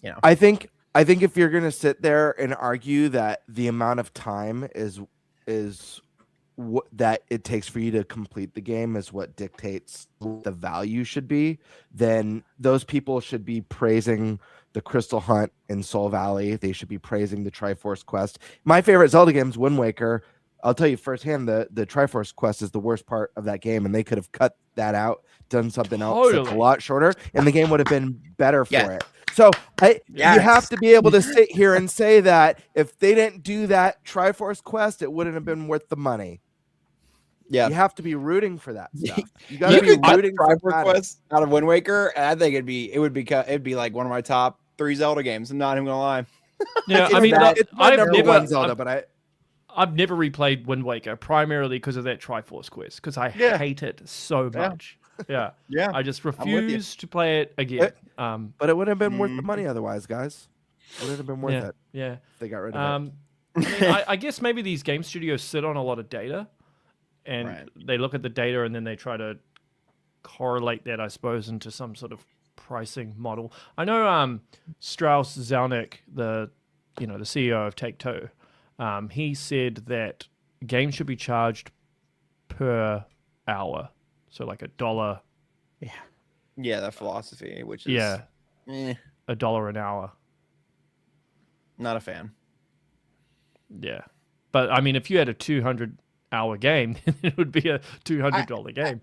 you know, I think if you're gonna sit there and argue that the amount of time is what that it takes for you to complete the game is what dictates the value should be, then those people should be praising the Crystal Hunt in Soul Valley. They should be praising the Triforce Quest. My favorite Zelda game is Wind Waker. I'll tell you firsthand, the Triforce Quest is the worst part of that game, and they could have cut that out, done something else that's a lot shorter, and the game would have been better for it. So you have to be able to sit here and say that if they didn't do that Triforce Quest, it wouldn't have been worth the money. Yeah, you have to be rooting for that stuff. You got to be rooting for Triforce Quest out of Wind Waker, and I think it'd be like one of my top 3 Zelda games. I'm not even gonna lie. Yeah, I mean, I've never replayed Wind Waker primarily because of that Triforce Quest, because I hate it so much. Yeah. I just refuse to play it again. But it would have been worth the money otherwise, guys. It would have been worth it. Yeah. If they got rid of it. I mean, I guess maybe these game studios sit on a lot of data, and they look at the data and then they try to correlate that, I suppose, into some sort of pricing model. I know Strauss Zelnick, the CEO of Take-Two, he said that games should be charged per hour. So like $1. Yeah, that philosophy, which is $1 an hour. Not a fan. Yeah, but I mean, if you had a 200-hour game, it would be a $200 game.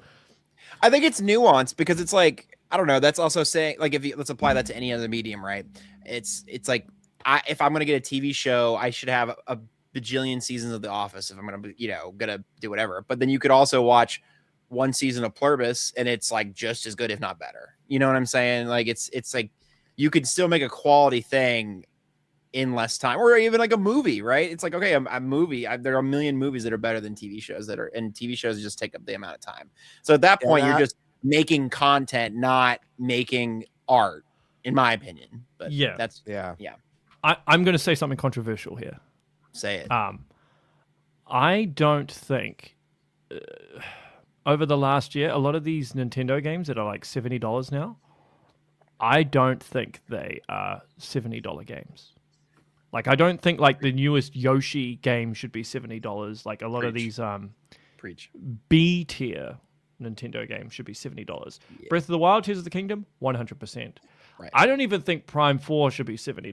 I think it's nuanced because it's like, I don't know. That's also saying like let's apply that to any other medium, right? It's like if I'm gonna get a TV show, I should have a bajillion seasons of The Office if I'm gonna do whatever. But then you could also watch one season of Pluribus and it's like just as good, if not better. You know what I'm saying? Like it's like you could still make a quality thing in less time, or even like a movie, right? It's like, okay, a movie. There are a million movies that are better than TV shows and TV shows just take up the amount of time. So at that point, you're just making content, not making art, in my opinion. But I'm going to say something controversial here. Say it. I don't think over the last year, a lot of these Nintendo games that are like $70 now, I don't think they are $70 games. Like, I don't think like the newest Yoshi game should be $70. Like a lot of these B tier Nintendo games should be $70. Breath of the Wild, Tears of the Kingdom, 100%. Right. I don't even think Prime 4 should be $70,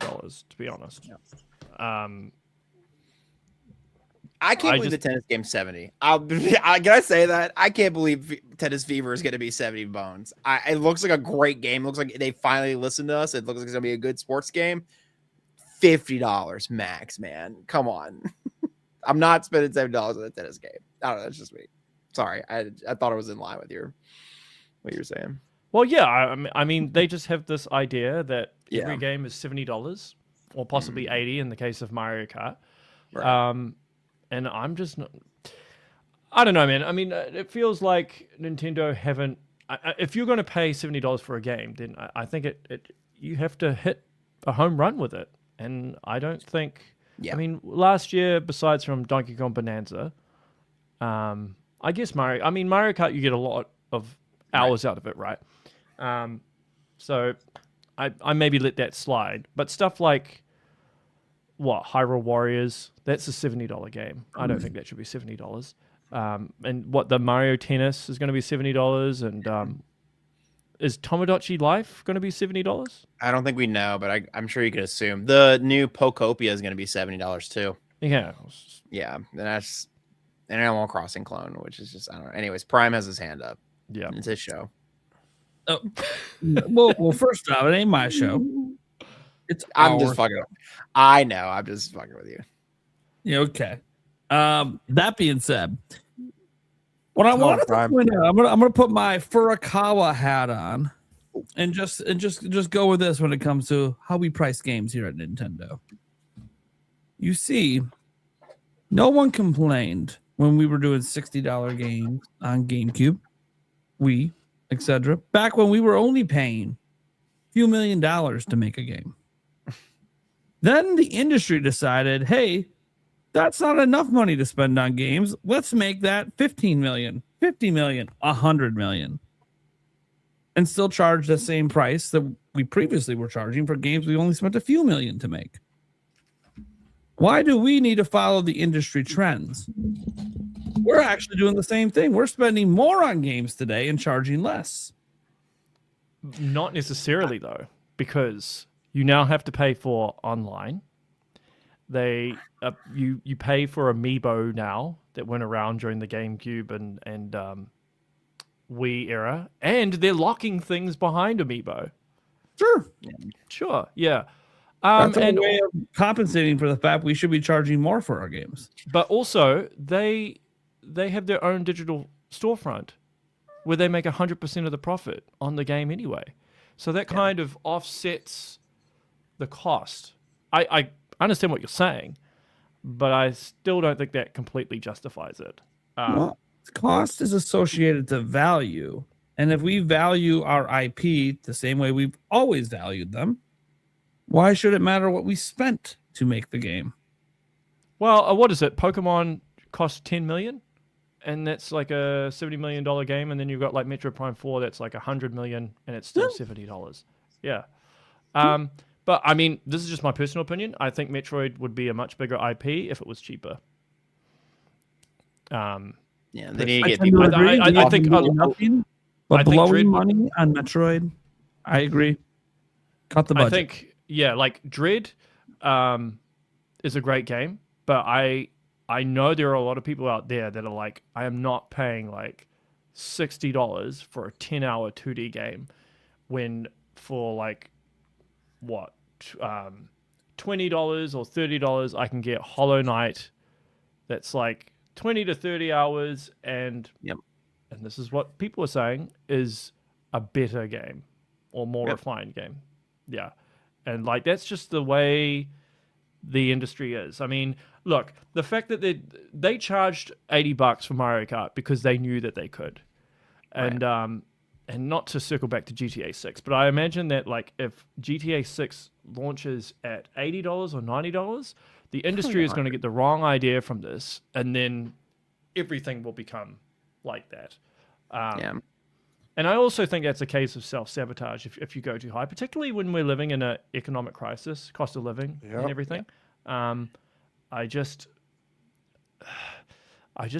to be honest. I can't believe the tennis game's 70. Can I say that? I can't believe Tennis Fever is going to be 70 bones. It looks like a great game. It looks like they finally listened to us. It looks like it's going to be a good sports game. $50 max, man. Come on. I'm not spending $70 on a tennis game. I don't know. It's just me. Sorry. I thought it was in line with what you were saying. Well, yeah. I mean, they just have this idea that every Yeah. game is $70 or possibly $80 in the case of Mario Kart. Right. And I'm just not. I don't know, man. I mean, it feels like Nintendo haven't. If you're going to pay $70 for a game, then I think you have to hit a home run with it. And I don't think. Yeah. I mean, last year, besides from Donkey Kong Bonanza, I guess Mario Kart, you get a lot of hours out of it, right? So I maybe let that slide. But stuff like Hyrule Warriors, that's a $70 game. I don't think that should be $70. And the Mario Tennis is going to be $70, and is Tomodachi Life going to be $70? I don't think we know, but I'm sure you could assume. The new Pokopia is going to be $70 too. Yeah. Yeah. And that's an Animal Crossing clone, which is just, I don't know. Anyways, Prime has his hand up. Yeah. It's his show. Oh. Well, first off, it ain't my show. I'm just fucking. I know. I'm just fucking with you. Yeah, okay. That being said, what I wanted to point out, I'm gonna put my Furukawa hat on, and just go with this when it comes to how we price games here at Nintendo. You see, no one complained when we were doing $60 games on GameCube, Wii, etc. Back when we were only paying a few $1 million to make a game. Then the industry decided, hey, that's not enough money to spend on games. Let's make that 15 million, 50 million, 100 million. And still charge the same price that we previously were charging for games we only spent a few million to make. Why do we need to follow the industry trends? We're actually doing the same thing. We're spending more on games today and charging less. Not necessarily, though, because you now have to pay for online. You pay for Amiibo now that went around during the GameCube and Wii era, and they're locking things behind Amiibo. Sure, yeah. That's a way of compensating for the fact we should be charging more for our games. But also, they have their own digital storefront where they make 100% of the profit on the game anyway. So that kind of offsets the cost. I understand what you're saying, but I still don't think that completely justifies it. Well, cost is associated to value. And if we value our IP the same way we've always valued them, why should it matter what we spent to make the game? Well, what is it? Pokemon cost $10 million, and that's like a $70 million game, and then you've got like Metro Prime 4 that's like $100 million, and it's still $70. Yeah. But I mean, this is just my personal opinion. I think Metroid would be a much bigger IP if it was cheaper. Yeah, they need to get people. I think nothing, but blowing money on Metroid, I agree. Cut the budget. I think, yeah, like Dread is a great game, but I know there are a lot of people out there that are like, I am not paying like $60 for a 10-hour 2D game when for like what $20 or $30 I can get Hollow Knight that's like 20 to 30 hours and this is what people are saying is a better game or more refined game. Yeah. And like that's just the way the industry is. I mean, look, the fact that they charged $80 for Mario Kart because they knew that they could. And not to circle back to GTA 6, but I imagine that like if GTA 6 launches at $80 or $90, the industry is going to get the wrong idea from this, and then everything will become like that. And I also think that's a case of self-sabotage if you go too high, particularly when we're living in an economic crisis, cost of living and everything. I just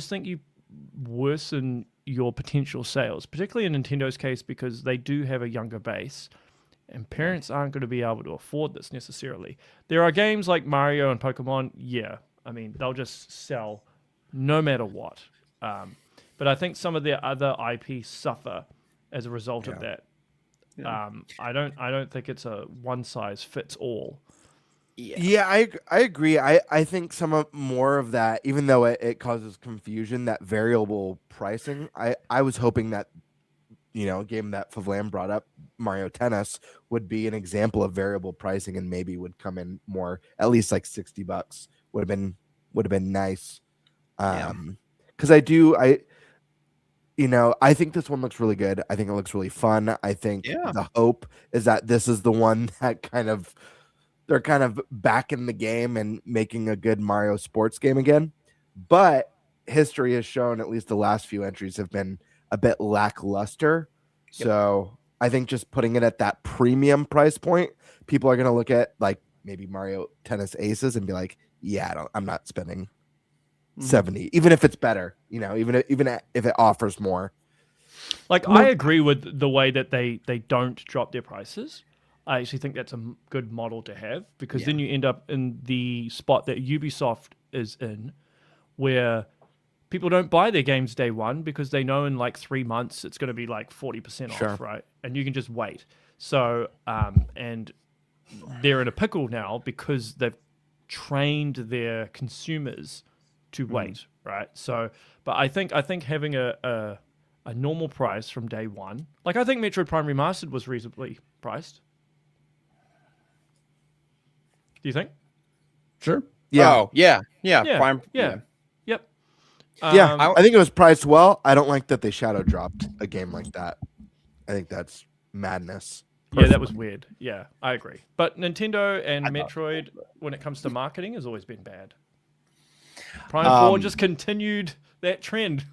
think you worsen your potential sales, particularly in Nintendo's case, because they do have a younger base. and parents aren't going to be able to afford this necessarily. There are games like Mario and Pokemon, yeah, I mean, they'll just sell no matter what. But I think some of their other IPs suffer as a result of that. I don't think it's a one size fits all. Yeah, I agree. I think some of more of that, even though it causes confusion, that variable pricing. I was hoping that a game that Favlam brought up, Mario Tennis, would be an example of variable pricing and maybe would come in more, at least like $60 would have been nice. Because I think this one looks really good. I think it looks really fun. I think the hope is that this is the one that they're kind of back in the game and making a good Mario sports game again. But history has shown, at least the last few entries have been a bit lackluster. So I think just putting it at that premium price point, people are going to look at like maybe Mario Tennis Aces and be like, yeah, I'm not spending 70, even if it's better, even if it offers more. Like, I agree with the way that they don't drop their prices. I actually think that's a good model to have, because then you end up in the spot that Ubisoft is in, where people don't buy their games day one because they know in like 3 months it's going to be like 40% off, right? And you can just wait. So, and they're in a pickle now because they've trained their consumers to wait, right? So, but I think having a normal price from day one, like I think Metroid Prime Remastered was reasonably priced. Do you think? Sure. Yeah. Oh, yeah. Prime. Yep. I think it was priced well. I don't like that they shadow dropped a game like that. I think that's madness. Yeah, that was weird. Yeah, I agree. But Nintendo and Metroid, when it comes to marketing, has always been bad. Prime 4 just continued that trend.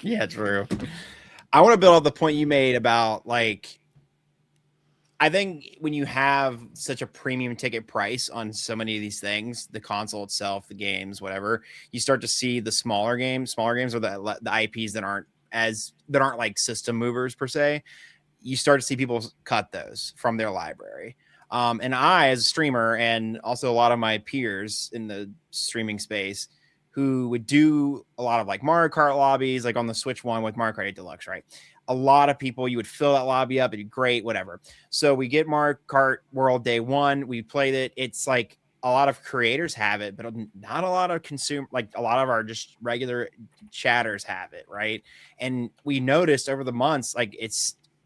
Yeah, true. I want to build on the point you made about, like, I think when you have such a premium ticket price on so many of these things, the console itself, the games, whatever, you start to see the smaller games or the IPs that aren't like system movers per se. You start to see people cut those from their library. And I, as a streamer, and also a lot of my peers in the streaming space, who would do a lot of like Mario Kart lobbies, like on the Switch one with Mario Kart 8 Deluxe, right? A lot of people, you would fill that lobby up, it'd be great, whatever. So we get Mario Kart World day one, we played it. It's like a lot of creators have it, but not a lot of like a lot of our just regular chatters have it, right? And we noticed over the months, like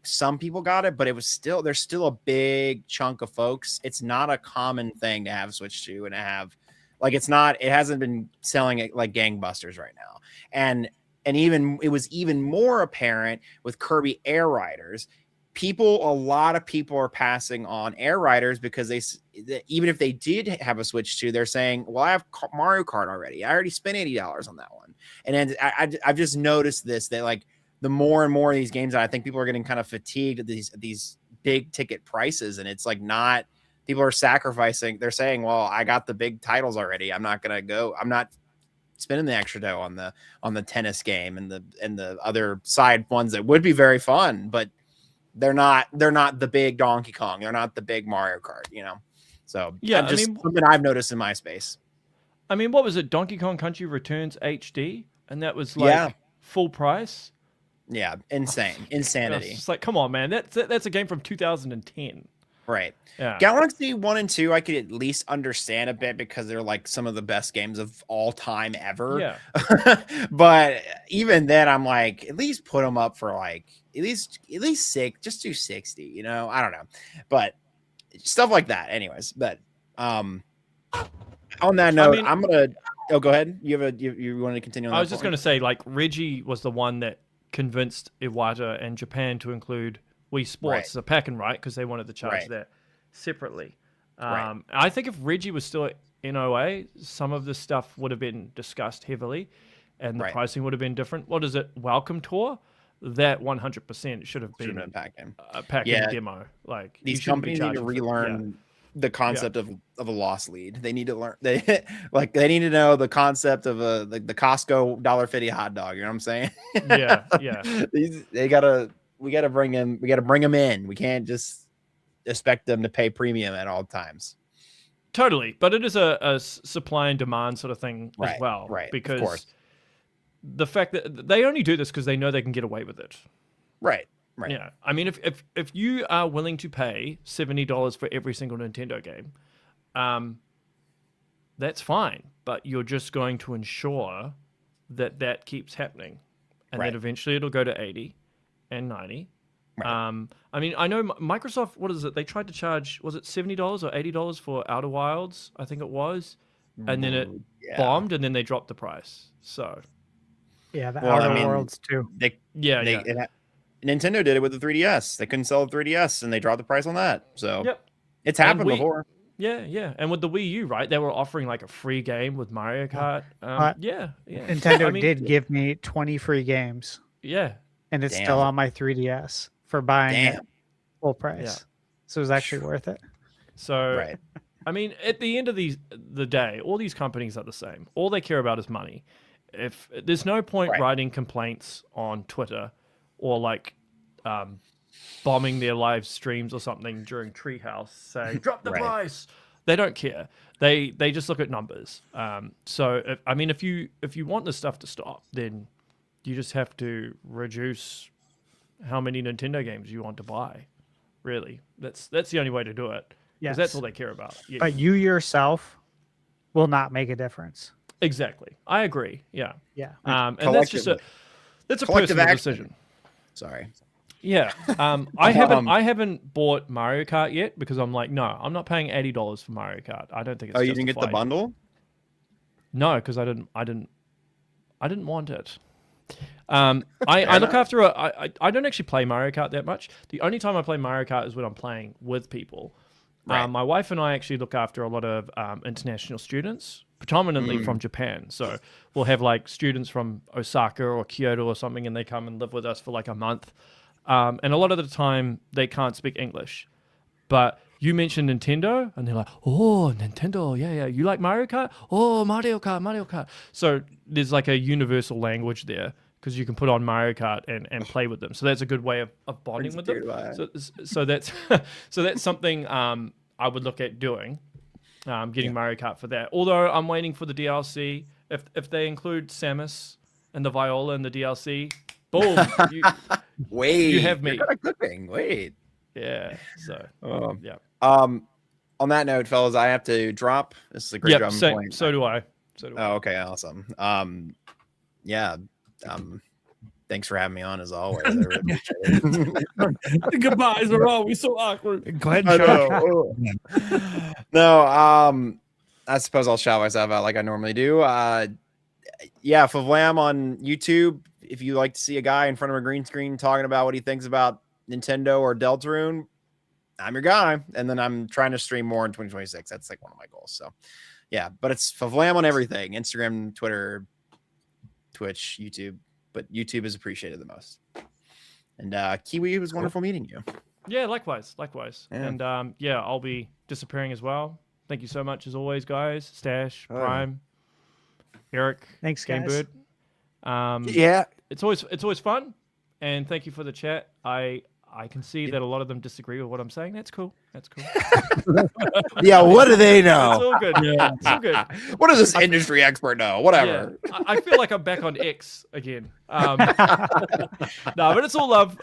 some people got it, but there's still a big chunk of folks. It's not a common thing to have Switch 2 and to have, like, it hasn't been selling it like gangbusters right now. And even it was even more apparent with Kirby Air Riders. A lot of people are passing on Air Riders because even if they did have a Switch 2, they're saying, well, I have Mario Kart already. I already spent $80 on that one. And then I've just noticed this, that like the more and more of these games, I think people are getting kind of fatigued at these big ticket prices. And it's like people are sacrificing. They're saying, well, I got the big titles already. I'm not spending the extra dough on the tennis game and the other side ones that would be very fun, but they're not the big Donkey Kong. They're not the big Mario Kart, So yeah, something I've noticed in my space. I mean, what was it? Donkey Kong Country Returns HD, and that was like full price. Yeah, insanity. It's like, come on, man. That's a game from 2010. Right. Yeah. Galaxy 1 and 2, I could at least understand a bit because they're like some of the best games of all time ever. Yeah. But even then, I'm like, at least put them up for like at least six. Just do 60. I don't know, but stuff like that. Anyways, but on that note, I'm gonna. Oh, go ahead. You want to continue on? I was just gonna say, like, Reggie was the one that convinced Iwata and Japan to include Wii Sports as a pack and right, because they wanted to charge that separately. I think if Reggie was still at NOA, some of this stuff would have been discussed heavily and the pricing would have been different. What is it? Welcome Tour? That 100% should have been a pack-in demo. Like, these companies need to relearn the concept of a loss lead. They need to learn. They need to know the concept of the Costco $1.50 hot dog. You know what I'm saying? Yeah. They gotta bring them. We got to bring them in. We can't just expect them to pay premium at all times. Totally, but it is a supply and demand sort of thing Right, as well. right, of Because course. the fact that they only do this because they know they can get away with it. Right. Yeah, I mean, if you are willing to pay $70 for every single Nintendo game, that's fine. But you're just going to ensure that keeps happening, and then eventually it'll go to 80 and 90. Right. I mean, I know Microsoft. What is it? They tried to charge, was it $70 or $80 for Outer Wilds? I think it was, and then it bombed, and then they dropped the price. So, yeah, the Outer Worlds too. Nintendo did it with the 3DS. They couldn't sell the 3DS, and they dropped the price on that. So, it's And happened we- before. Yeah, and with the Wii U, right? They were offering like a free game with Mario Kart. Yeah. Nintendo did give me 20 free games. Yeah, and it's still on my 3DS for buying it full price. Yeah. So it was actually worth it. So, I mean, at the end of the day, all these companies are the same. All they care about is money. If there's no point writing complaints on Twitter or like bombing their live streams or something during Treehouse saying drop the price, they don't care. They just look at numbers. So if you want this stuff to stop, then you just have to reduce how many Nintendo games you want to buy. Really, that's the only way to do it. Because that's all they care about. Yeah. But you yourself will not make a difference. Exactly, I agree. Yeah. And that's just a collective personal action. decision. Sorry. Yeah. I haven't bought Mario Kart yet because I'm like, no, I'm not paying $80 for Mario Kart. I don't think it's you didn't get the justified. bundle? No, because I didn't want it. I look after I don't actually play Mario Kart that much. The only time I play Mario Kart is when I'm playing with people. My wife and I actually look after a lot of international students, predominantly from Japan. So we'll have like students from Osaka or Kyoto or something, and they come and live with us for like a month. And a lot of the time they can't speak English. But you mentioned Nintendo, and they're like, oh, Nintendo, yeah. You like Mario Kart? Oh, Mario Kart. So there's like a universal language there because you can put on Mario Kart and play with them. So that's a good way of bonding with them. So that's something I would look at doing, getting Mario Kart for that. Although I'm waiting for the DLC. If they include Samus and the Viola in the DLC, boom. You have me. You're good at cooking. Wait. Yeah. So. Yeah. On that note, fellas, I have to drop. This is a great job. So do I. Oh, okay, awesome. Thanks for having me on as always. I really appreciate it. The goodbyes are always so awkward. Go ahead and shout. No, I suppose I'll shout myself out like I normally do. Favlam on YouTube. If you like to see a guy in front of a green screen talking about what he thinks about Nintendo or Deltarune, I'm your guy. And then I'm trying to stream more in 2026. That's like one of my goals. So yeah, but it's Favlam on everything: Instagram, Twitter, Twitch, YouTube. But YouTube is appreciated the most. And Kiwi, it was wonderful meeting you. Yeah, likewise. Yeah. And I'll be disappearing as well. Thank you so much as always, guys. Stash, Prime, Eric, thanks, guys. Gamebird. It's always fun, and thank you for the chat. I can see that a lot of them disagree with what I'm saying. That's cool. Yeah, what do they know? It's all good. Yeah, it's all good. What does this industry expert know? Whatever. Yeah, I feel like I'm back on X again. No, but it's all love.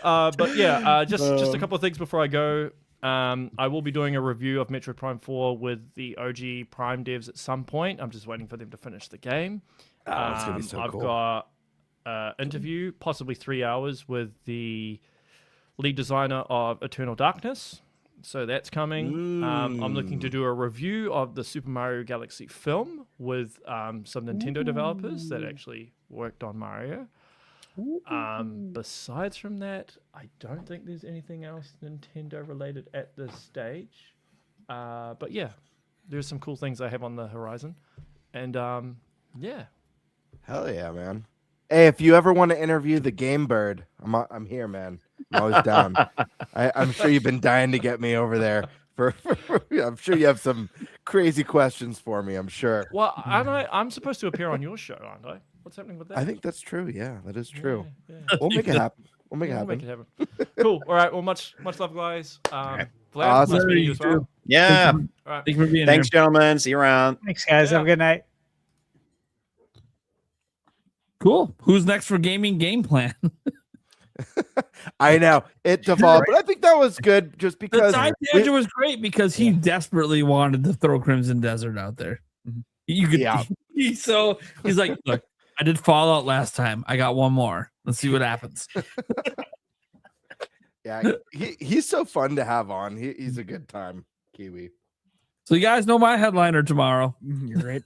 Just a couple of things before I go. I will be doing a review of Metroid Prime 4 with the OG Prime devs at some point. I'm just waiting for them to finish the game. It's gonna be so I've cool. got interview, possibly 3 hours with the lead designer of Eternal Darkness. So that's coming. I'm looking to do a review of the Super Mario Galaxy film with some Nintendo developers that actually worked on Mario. Besides from that, I don't think there's anything else Nintendo related at this stage. But yeah, there's some cool things I have on the horizon. And Hell yeah, man. Hey, if you ever want to interview the Game Bird, I'm here, man. I'm always down. I'm sure you've been dying to get me over there. I'm sure you have some crazy questions for me. I'm sure. Well, I'm supposed to appear on your show, aren't I? What's happening with that? I think that's true. Yeah, that is true. Yeah. We'll make it happen. We'll make it We'll happen. make it happen. Cool. All right. Well, much love, guys. Vlad, Awesome. nice meeting you as well. Yeah. All right. Thank you for being Thanks, here. gentlemen. See you around. Thanks, guys. Have a good night. Cool. Who's next for gaming game plan? I know it devolved, but I think that was good just The because time tangent was great because he desperately wanted to throw Crimson Desert out there. You could, he's like, look, I did Fallout last time. I got one more. Let's see what happens. Yeah, he's so fun to have on. He's a good time, Kiwi. So you guys know my headliner tomorrow. You're right.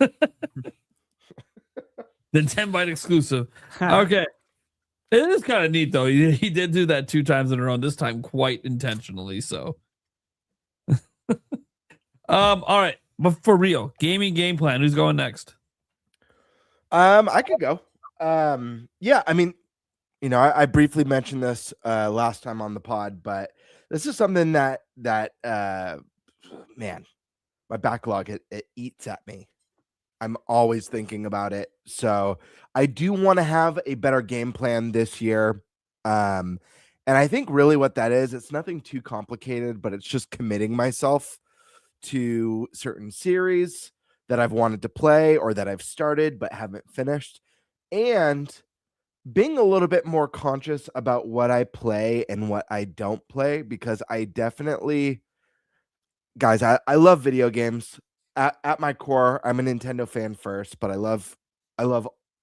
The 10-byte exclusive. Okay. It is kind of neat though. He did do that 2 times in a row, this time quite intentionally. So all right. But for real, gaming game plan. Who's going next? I could go. Yeah, I mean, you know, I briefly mentioned this last time on the pod, but this is something that man, my backlog it eats at me. I'm always thinking about it. So I do want to have a better game plan this year. And I think really what that is, it's nothing too complicated, but it's just committing myself to certain series that I've wanted to play or that I've started but haven't finished, and being a little bit more conscious about what I play and what I don't play, because I definitely, guys, I love video games. At my core, I'm a Nintendo fan first, but I love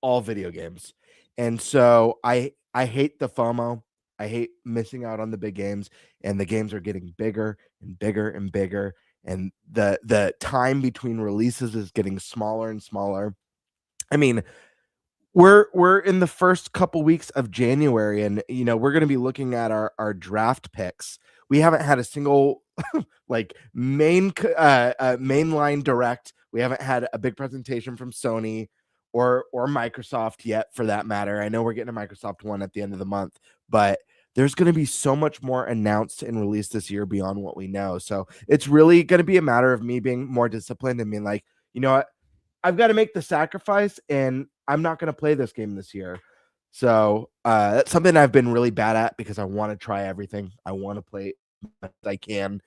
all video games. And so I hate the FOMO. I hate missing out on the big games, and the games are getting bigger and bigger and bigger, and the time between releases is getting smaller and smaller. I mean, we're in the first couple weeks of January, and you know, we're going to be looking at our draft picks. We haven't had a single like mainline direct. We haven't had a big presentation from Sony or Microsoft yet, for that matter. I know we're getting a Microsoft one at the end of the month, but there's going to be so much more announced and released this year beyond what we know. So it's really going to be a matter of me being more disciplined and being like, you know what, I've got to make the sacrifice, and I'm not going to play this game this year. So that's something I've been really bad at, because I want to try everything. I want to play as much as I can.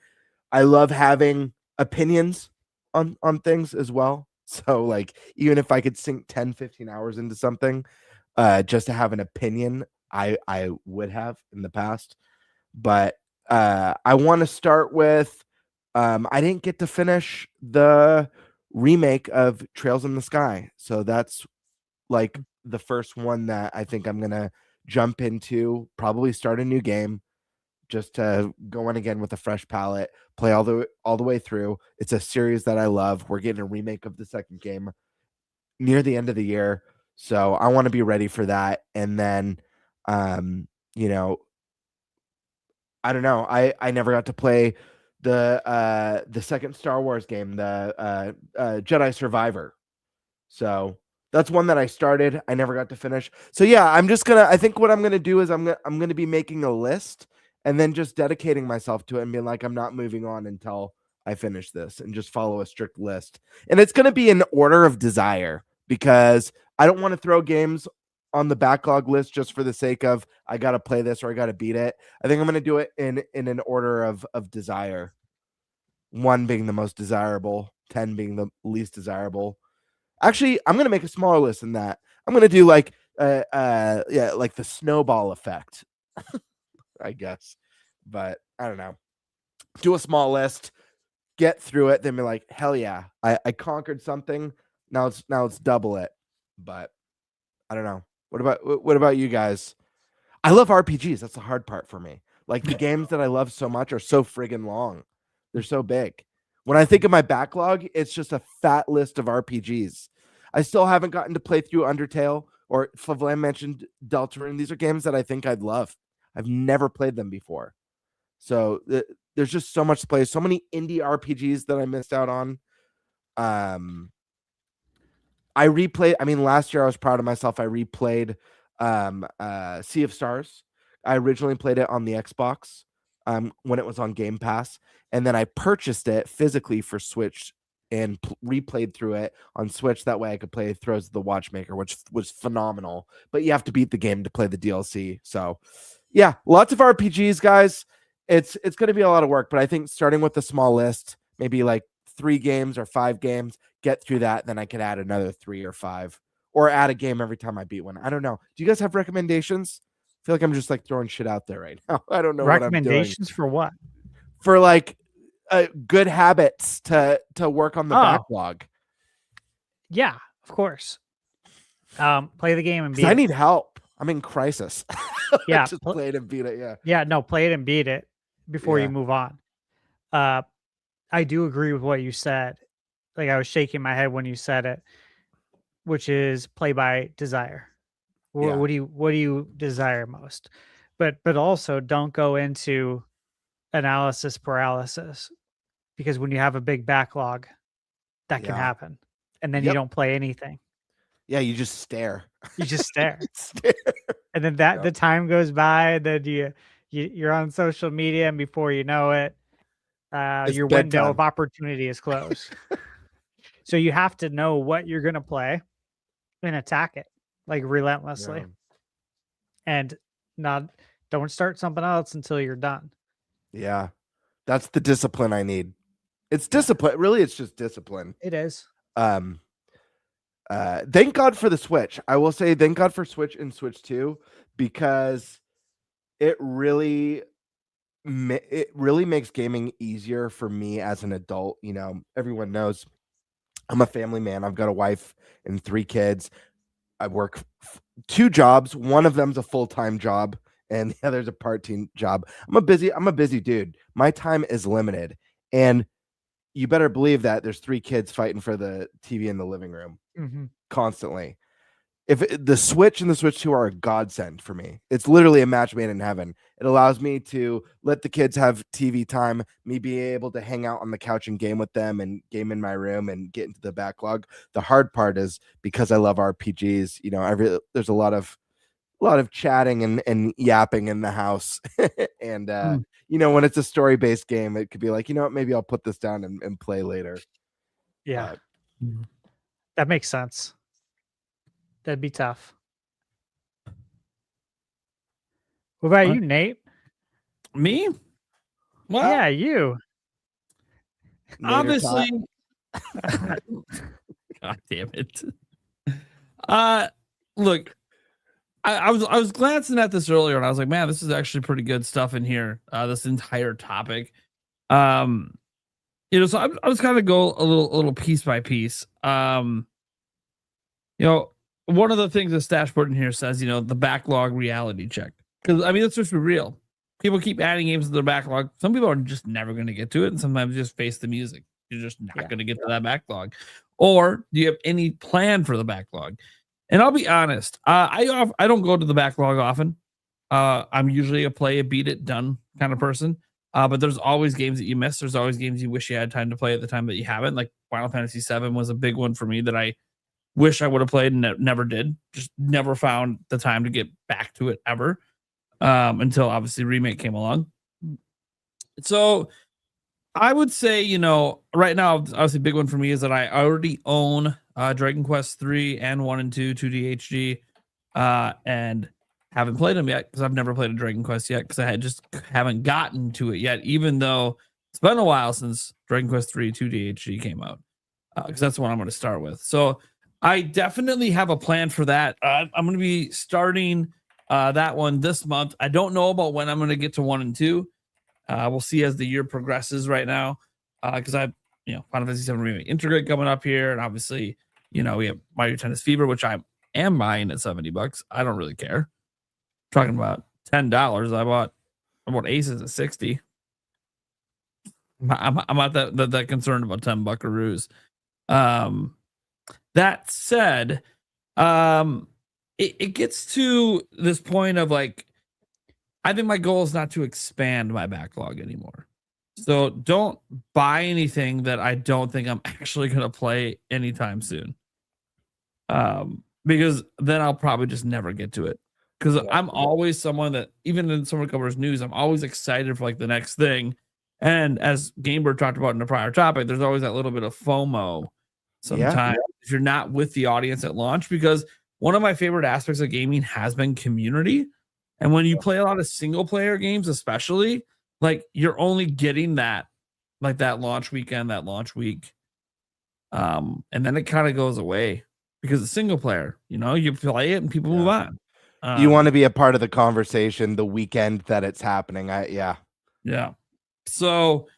I love having opinions on things as well. So like, even if I could sink 10, 15 hours into something, just to have an opinion, I would have in the past. But I want to start with, I didn't get to finish the remake of Trails in the Sky. So that's like the first one that I think I'm going to jump into, probably start a new game, just to go in again with a fresh palette, play all the way through. It's a series that I love. We're getting a remake of the second game near the end of the year, so I want to be ready for that. And then, you know, I don't know. I never got to play the second Star Wars game, the Jedi Survivor. So that's one that I started. I never got to finish. So yeah, I think what I'm gonna do is I'm gonna be making a list and then just dedicating myself to it and being like, I'm not moving on until I finish this, and just follow a strict list. And it's gonna be in order of desire, because I don't want to throw games on the backlog list just for the sake of I gotta play this or I gotta beat it. I think I'm gonna do it in an order of desire. 1 being the most desirable, 10 being the least desirable. Actually, I'm gonna make a smaller list than that. I'm gonna do like like the snowball effect, I guess. But I don't know. Do a small list, get through it, then be like, hell yeah, I conquered something. Now it's double it. But I don't know. What about you guys? I love RPGs. That's the hard part for me. Like, the games that I love so much are so friggin' long. They're so big. When I think of my backlog, it's just a fat list of RPGs. I still haven't gotten to play through Undertale, or Flavlan mentioned Deltarune. These are games that I think I'd love. I've never played them before. So there's just so much to play. So many indie RPGs that I missed out on. I replayed. I mean, last year I was proud of myself. I replayed Sea of Stars. I originally played it on the Xbox when it was on Game Pass, and then I purchased it physically for Switch and replayed through it on Switch. That way I could play Throws of the Watchmaker, which was phenomenal. But you have to beat the game to play the DLC. So yeah, lots of RPGs, guys. It's going to be a lot of work, but I think starting with a small list, maybe like 3 games or 5 games, get through that, then I could add another 3 or 5, or add a game every time I beat one. I don't know. Do you guys have recommendations? I feel like I'm just like throwing shit out there right now. I don't know what I'm doing. Recommendations for what? For like good habits to work on the backlog. Yeah, of course. Play the game and beat I it. need help. I'm in crisis. Yeah, just play it and beat it. Yeah. Yeah, no, play it and beat it before you move on. I do agree with what you said. Like I was shaking my head when you said it, which is play by desire. Yeah. What do you desire most? But also don't go into analysis paralysis, because when you have a big backlog, that can happen, and then you don't play anything. Yeah, you just stare. You just stare. Stare. And then the time goes by, then you're on social media, and before you know it, your window of opportunity is closed. So you have to know what you're going to play and attack it like relentlessly. And don't start something else until you're done. Yeah. That's the discipline I need. It's discipline. Really, it's just discipline. It is. Thank God for the Switch. I will say thank God for Switch and Switch 2, because it really makes gaming easier for me as an adult. You know, everyone knows I'm a family man. I've got a wife and 3 kids. I work 2 jobs. One of them's a full-time job, and the other's a part-time job. I'm a busy dude. My time is limited, and you better believe that there's 3 kids fighting for the TV in the living room constantly. The Switch and the Switch 2 are a godsend for me. It's literally a match made in heaven. It allows me to let the kids have TV time, me be able to hang out on the couch and game with them and game in my room and get into the backlog. The hard part is, because I love RPGs, you know, there's a lot of chatting and yapping in the house. And you know, when it's a story-based game, it could be like, you know what, maybe I'll put this down and play later. Yeah. That makes sense. That'd be tough. What about you, Nate? Me? Well, yeah, you. Obviously. God damn it. Look, I was glancing at this earlier, and I was like, man, this is actually pretty good stuff in here. This entire topic. You know, so I was kind of go a little piece by piece. You know, one of the things that Stash put in here says, you know, the backlog reality check. Because I mean, let's just be real. People keep adding games to their backlog. Some people are just never going to get to it, and sometimes just face the music. You're just not going to get to that backlog. Or do you have any plan for the backlog? And I'll be honest, I don't go to the backlog often. I'm usually a play, a beat it, done kind of person. But there's always games that you miss. There's always games you wish you had time to play at the time that you haven't. Like Final Fantasy VII was a big one for me that I wish I would have played and never did. Just never found the time to get back to it ever, until obviously Remake came along. So I would say, you know, right now, obviously big one for me is that I already own Dragon Quest 3 and 1 and 2 2D HD, and haven't played them yet because I've never played a Dragon Quest yet because I haven't gotten to it yet, even though it's been a while since Dragon Quest 3 2D HD came out, because that's the one I'm going to start with. So I definitely have a plan for that. I'm going to be starting that one this month. I don't know about when I'm going to get to 1 and 2. We'll see as the year progresses right now, because Final Fantasy VII Remake Integrate coming up here, and obviously, you know, we have Mario Tennis Fever, which I am buying at $70. I don't really care. Talking about $10, I bought Aces at $60. I'm not that concerned about 10 buckaroos. That said, it gets to this point of like, I think my goal is not to expand my backlog anymore. So don't buy anything that I don't think I'm actually going to play anytime soon. Because then I'll probably just never get to it. Because I'm always someone that, even in Summer Covers News, I'm always excited for like the next thing. And as Gamebird talked about in the prior topic, there's always that little bit of FOMO sometimes if you're not with the audience at launch. Because one of my favorite aspects of gaming has been community. And when you play a lot of single player games, especially, like you're only getting that, like that launch weekend, that launch week. And then it kind of goes away because it's single player, you play it and people move on. You want to be a part of the conversation the weekend that it's happening. Yeah. So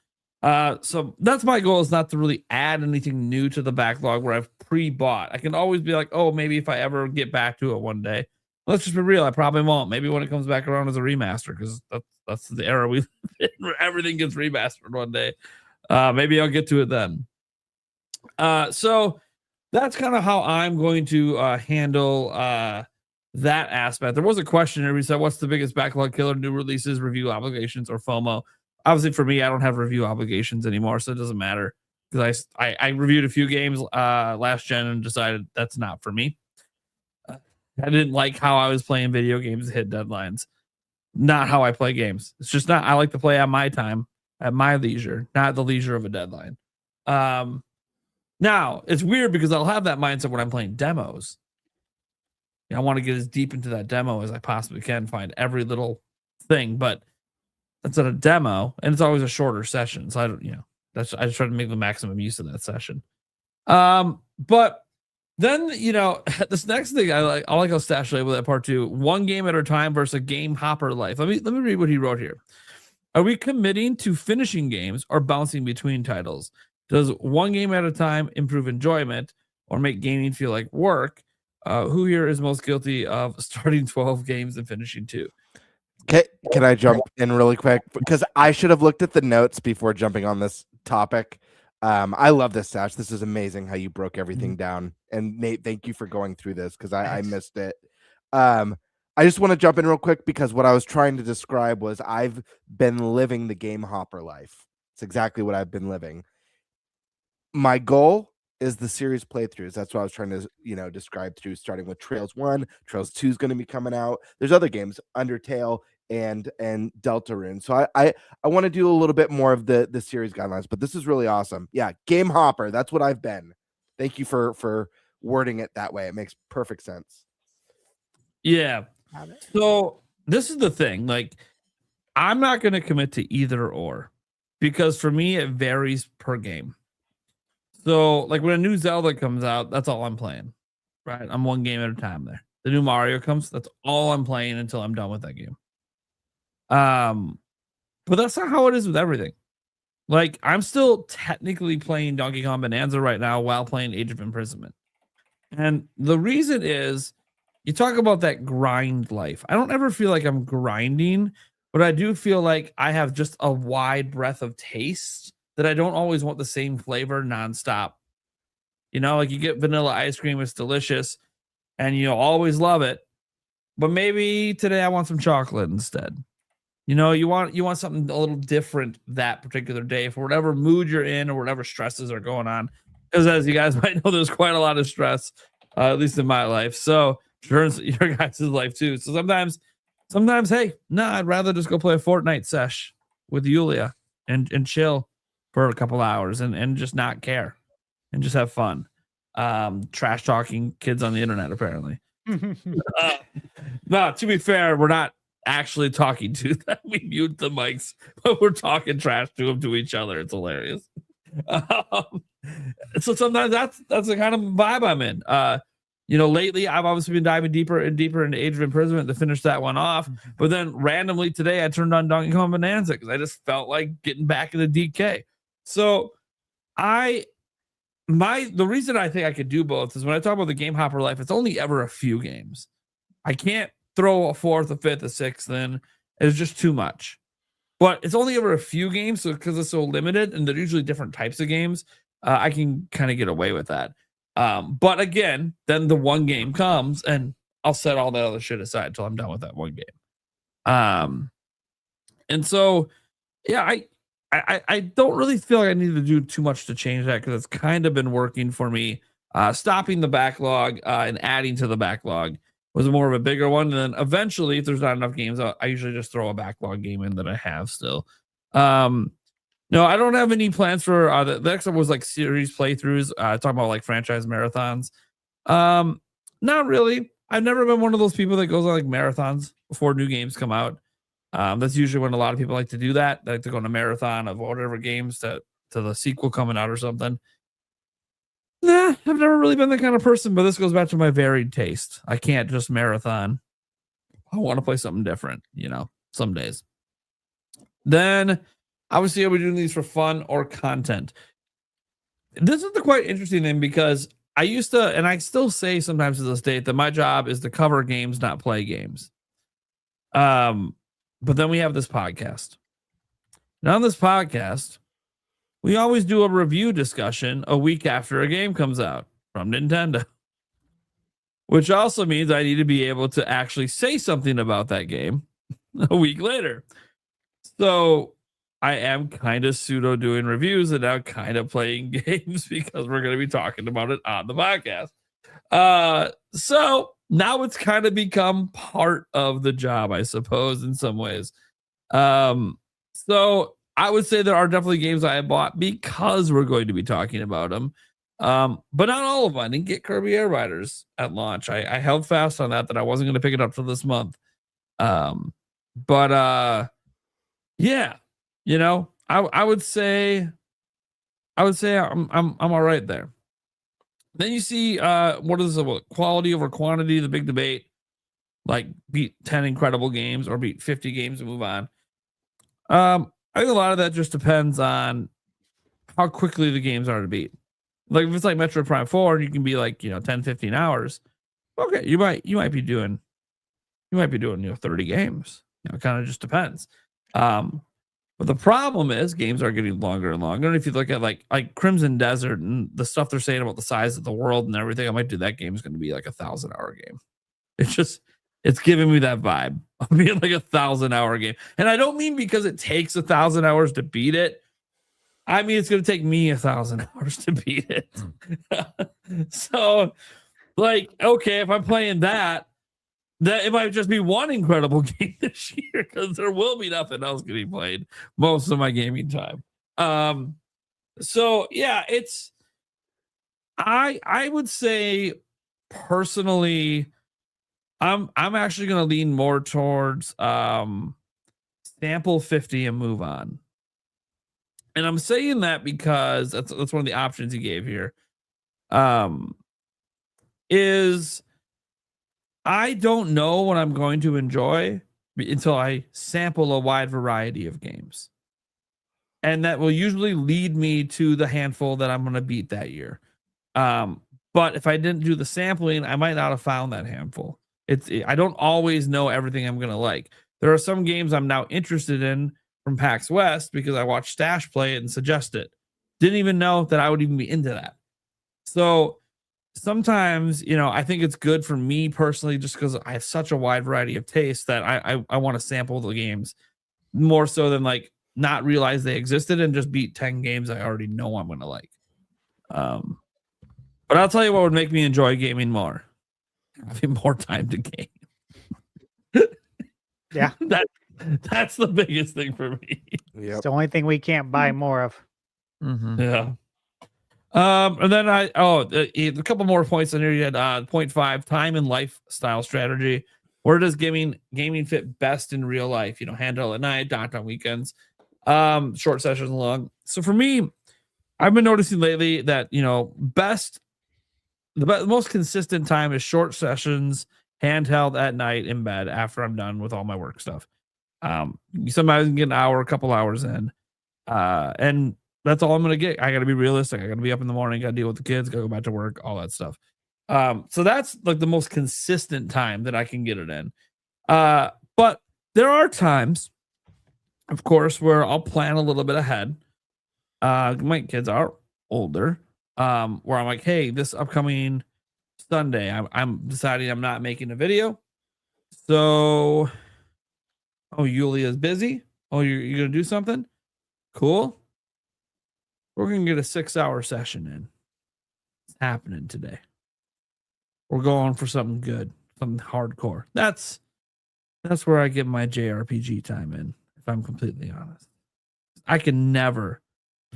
that's my goal, is not to really add anything new to the backlog where I've pre-bought. I can always be like, oh, maybe if I ever get back to it one day. Let's just be real, I probably won't. Maybe when it comes back around as a remaster, because that's the era we live in, where everything gets remastered one day. Maybe I'll get to it then. So that's kind of how I'm going to handle that aspect. There was a question here. We said, what's the biggest backlog killer? New releases, review obligations, or FOMO? Obviously, for me, I don't have review obligations anymore, so it doesn't matter, because I reviewed a few games last gen and decided that's not for me. I didn't like how I was playing video games to hit deadlines. Not how I play games. It's just not. I like to play at my time, at my leisure, not the leisure of a deadline. Now, it's weird because I'll have that mindset when I'm playing demos. I want to get as deep into that demo as I possibly can, find every little thing, but that's at a demo, and it's always a shorter session. So I don't, I just try to make the maximum use of that session. But then, this next thing I like how Stash labeled that part 2, one game at a time versus a game hopper life. Let me read what he wrote here. Are we committing to finishing games or bouncing between titles? Does one game at a time improve enjoyment or make gaming feel like work? Who here is most guilty of starting 12 games and finishing 2? Can I jump in really quick? Because I should have looked at the notes before jumping on this topic. I love this, Stash. This is amazing how you broke everything down. And Nate, thank you for going through this, because I missed it. I just want to jump in real quick, because what I was trying to describe was I've been living the game hopper life. It's exactly what I've been living. My goal is the series playthroughs. That's what I was trying to, describe through, starting with Trails 1. Trails 2 is going to be coming out. There's other games, Undertale and Deltarune. So I want to do a little bit more of the series guidelines, but this is really awesome. Yeah, game hopper. That's what I've been. Thank you for wording it that way. It makes perfect sense. Yeah. So this is the thing. Like, I'm not going to commit to either or, because for me, it varies per game. So, like, when a new Zelda comes out, that's all I'm playing, right? I'm one game at a time there. The new Mario comes, that's all I'm playing until I'm done with that game. But that's not how it is with everything. Like, I'm still technically playing Donkey Kong Bonanza right now while playing Age of Imprisonment. And the reason is, you talk about that grind life. I don't ever feel like I'm grinding, but I do feel like I have just a wide breadth of taste that I don't always want the same flavor nonstop. Like, you get vanilla ice cream, it's delicious, and you always love it. But maybe today I want some chocolate instead. You want something a little different that particular day for whatever mood you're in or whatever stresses are going on. Because as you guys might know, there's quite a lot of stress, at least in my life. So sure, it's your guys' life too. So sometimes, hey, I'd rather just go play a Fortnite sesh with Yulia and chill for a couple hours and just not care and just have fun. Trash talking kids on the internet, apparently. No, to be fair, we're not actually talking to them. We mute the mics, but we're talking trash to them, to each other. It's hilarious. So sometimes that's the kind of vibe I'm in. Lately I've obviously been diving deeper and deeper into Age of Imprisonment to finish that one off. But then randomly today I turned on Donkey Kong Bonanza because I just felt like getting back into DK. So the reason I think I could do both is when I talk about the game hopper life, it's only ever a few games. I can't throw a fourth, a fifth, a sixth in. It's just too much. But it's only ever a few games, so because it's so limited and they're usually different types of games, I can kind of get away with that. But again, then the one game comes and I'll set all that other shit aside until I'm done with that one game. And so, yeah, I don't really feel like I need to do too much to change that, because it's kind of been working for me. Stopping the backlog and adding to the backlog was more of a bigger one. And then eventually, if there's not enough games, I usually just throw a backlog game in that I have still. No, I don't have any plans for the next one was like series playthroughs. Talking about like franchise marathons. Not really. I've never been one of those people that goes on like marathons before new games come out. That's usually when a lot of people like to do that. They like to go on a marathon of whatever games to the sequel coming out or something. Nah, I've never really been that kind of person, but this goes back to my varied taste. I can't just marathon. I want to play something different, some days. Then, obviously, are we doing these for fun or content? This is the quite interesting thing because I used to, and I still say sometimes to this date, that my job is to cover games, not play games. But then we have this podcast. And on this podcast, we always do a review discussion a week after a game comes out from Nintendo, which also means I need to be able to actually say something about that game a week later. So I am kind of pseudo doing reviews and now kind of playing games because we're going to be talking about it on the podcast. So now it's kind of become part of the job, I suppose, in some ways. So I would say there are definitely games I have bought because we're going to be talking about them. But not all of them. I didn't get Kirby Air Riders at launch. I held fast on that I wasn't going to pick it up till this month. Yeah, I would say I'm all right there. Then you see what is it, quality over quantity, the big debate. Like beat 10 incredible games or beat 50 games and move on. I think a lot of that just depends on how quickly the games are to beat. Like if it's like Metroid Prime 4, you can be like, 10, 15 hours. Okay, you might be doing 30 games. It kind of just depends. But the problem is games are getting longer and longer. And if you look at like Crimson Desert and the stuff they're saying about the size of the world and everything, I might do that game is going to be like 1,000-hour game. It's giving me that vibe of being like 1,000-hour game. And I don't mean because it takes 1,000 hours to beat it. I mean, it's going to take me 1,000 hours to beat it. So like, okay, if I'm playing that it might just be one incredible game this year because there will be nothing else getting played most of my gaming time. So yeah, I would say personally, I'm actually going to lean more towards sample 50 and move on. And I'm saying that because that's one of the options he gave here. Is I don't know what I'm going to enjoy until I sample a wide variety of games. And that will usually lead me to the handful that I'm going to beat that year. But if I didn't do the sampling, I might not have found that handful. I don't always know everything I'm going to like. There are some games I'm now interested in from PAX West because I watched Stash play it and suggest it. Didn't even know that I would even be into that. So sometimes, I think it's good for me personally, just because I have such a wide variety of tastes that I want to sample the games more so than like not realize they existed and just beat 10 games I already know I'm going to like. But I'll tell you what would make me enjoy gaming more. Having more time to game. Yeah. That's the biggest thing for me. It's the only thing we can't buy more of. Mm-hmm. Yeah. And then a couple more points on here. You had 0.5 time and lifestyle strategy. Where does gaming fit best in real life? Handheld at night, docked on weekends, short sessions long. So for me, I've been noticing lately that the most consistent time is short sessions, handheld at night in bed after I'm done with all my work stuff. Sometimes I can get an hour, a couple hours in, and that's all I'm going to get. I got to be realistic. I got to be up in the morning, got to deal with the kids, got to go back to work, all that stuff. So that's like the most consistent time that I can get it in. But there are times, of course, where I'll plan a little bit ahead. My kids are older, where I'm like, hey, this upcoming Sunday, I'm deciding I'm not making a video. So, Yulia's busy. You're going to do something? Cool. We're going to get a 6-hour session in. It's happening today. We're going for something good, something hardcore. That's where I get my JRPG time in, if I'm completely honest. I can never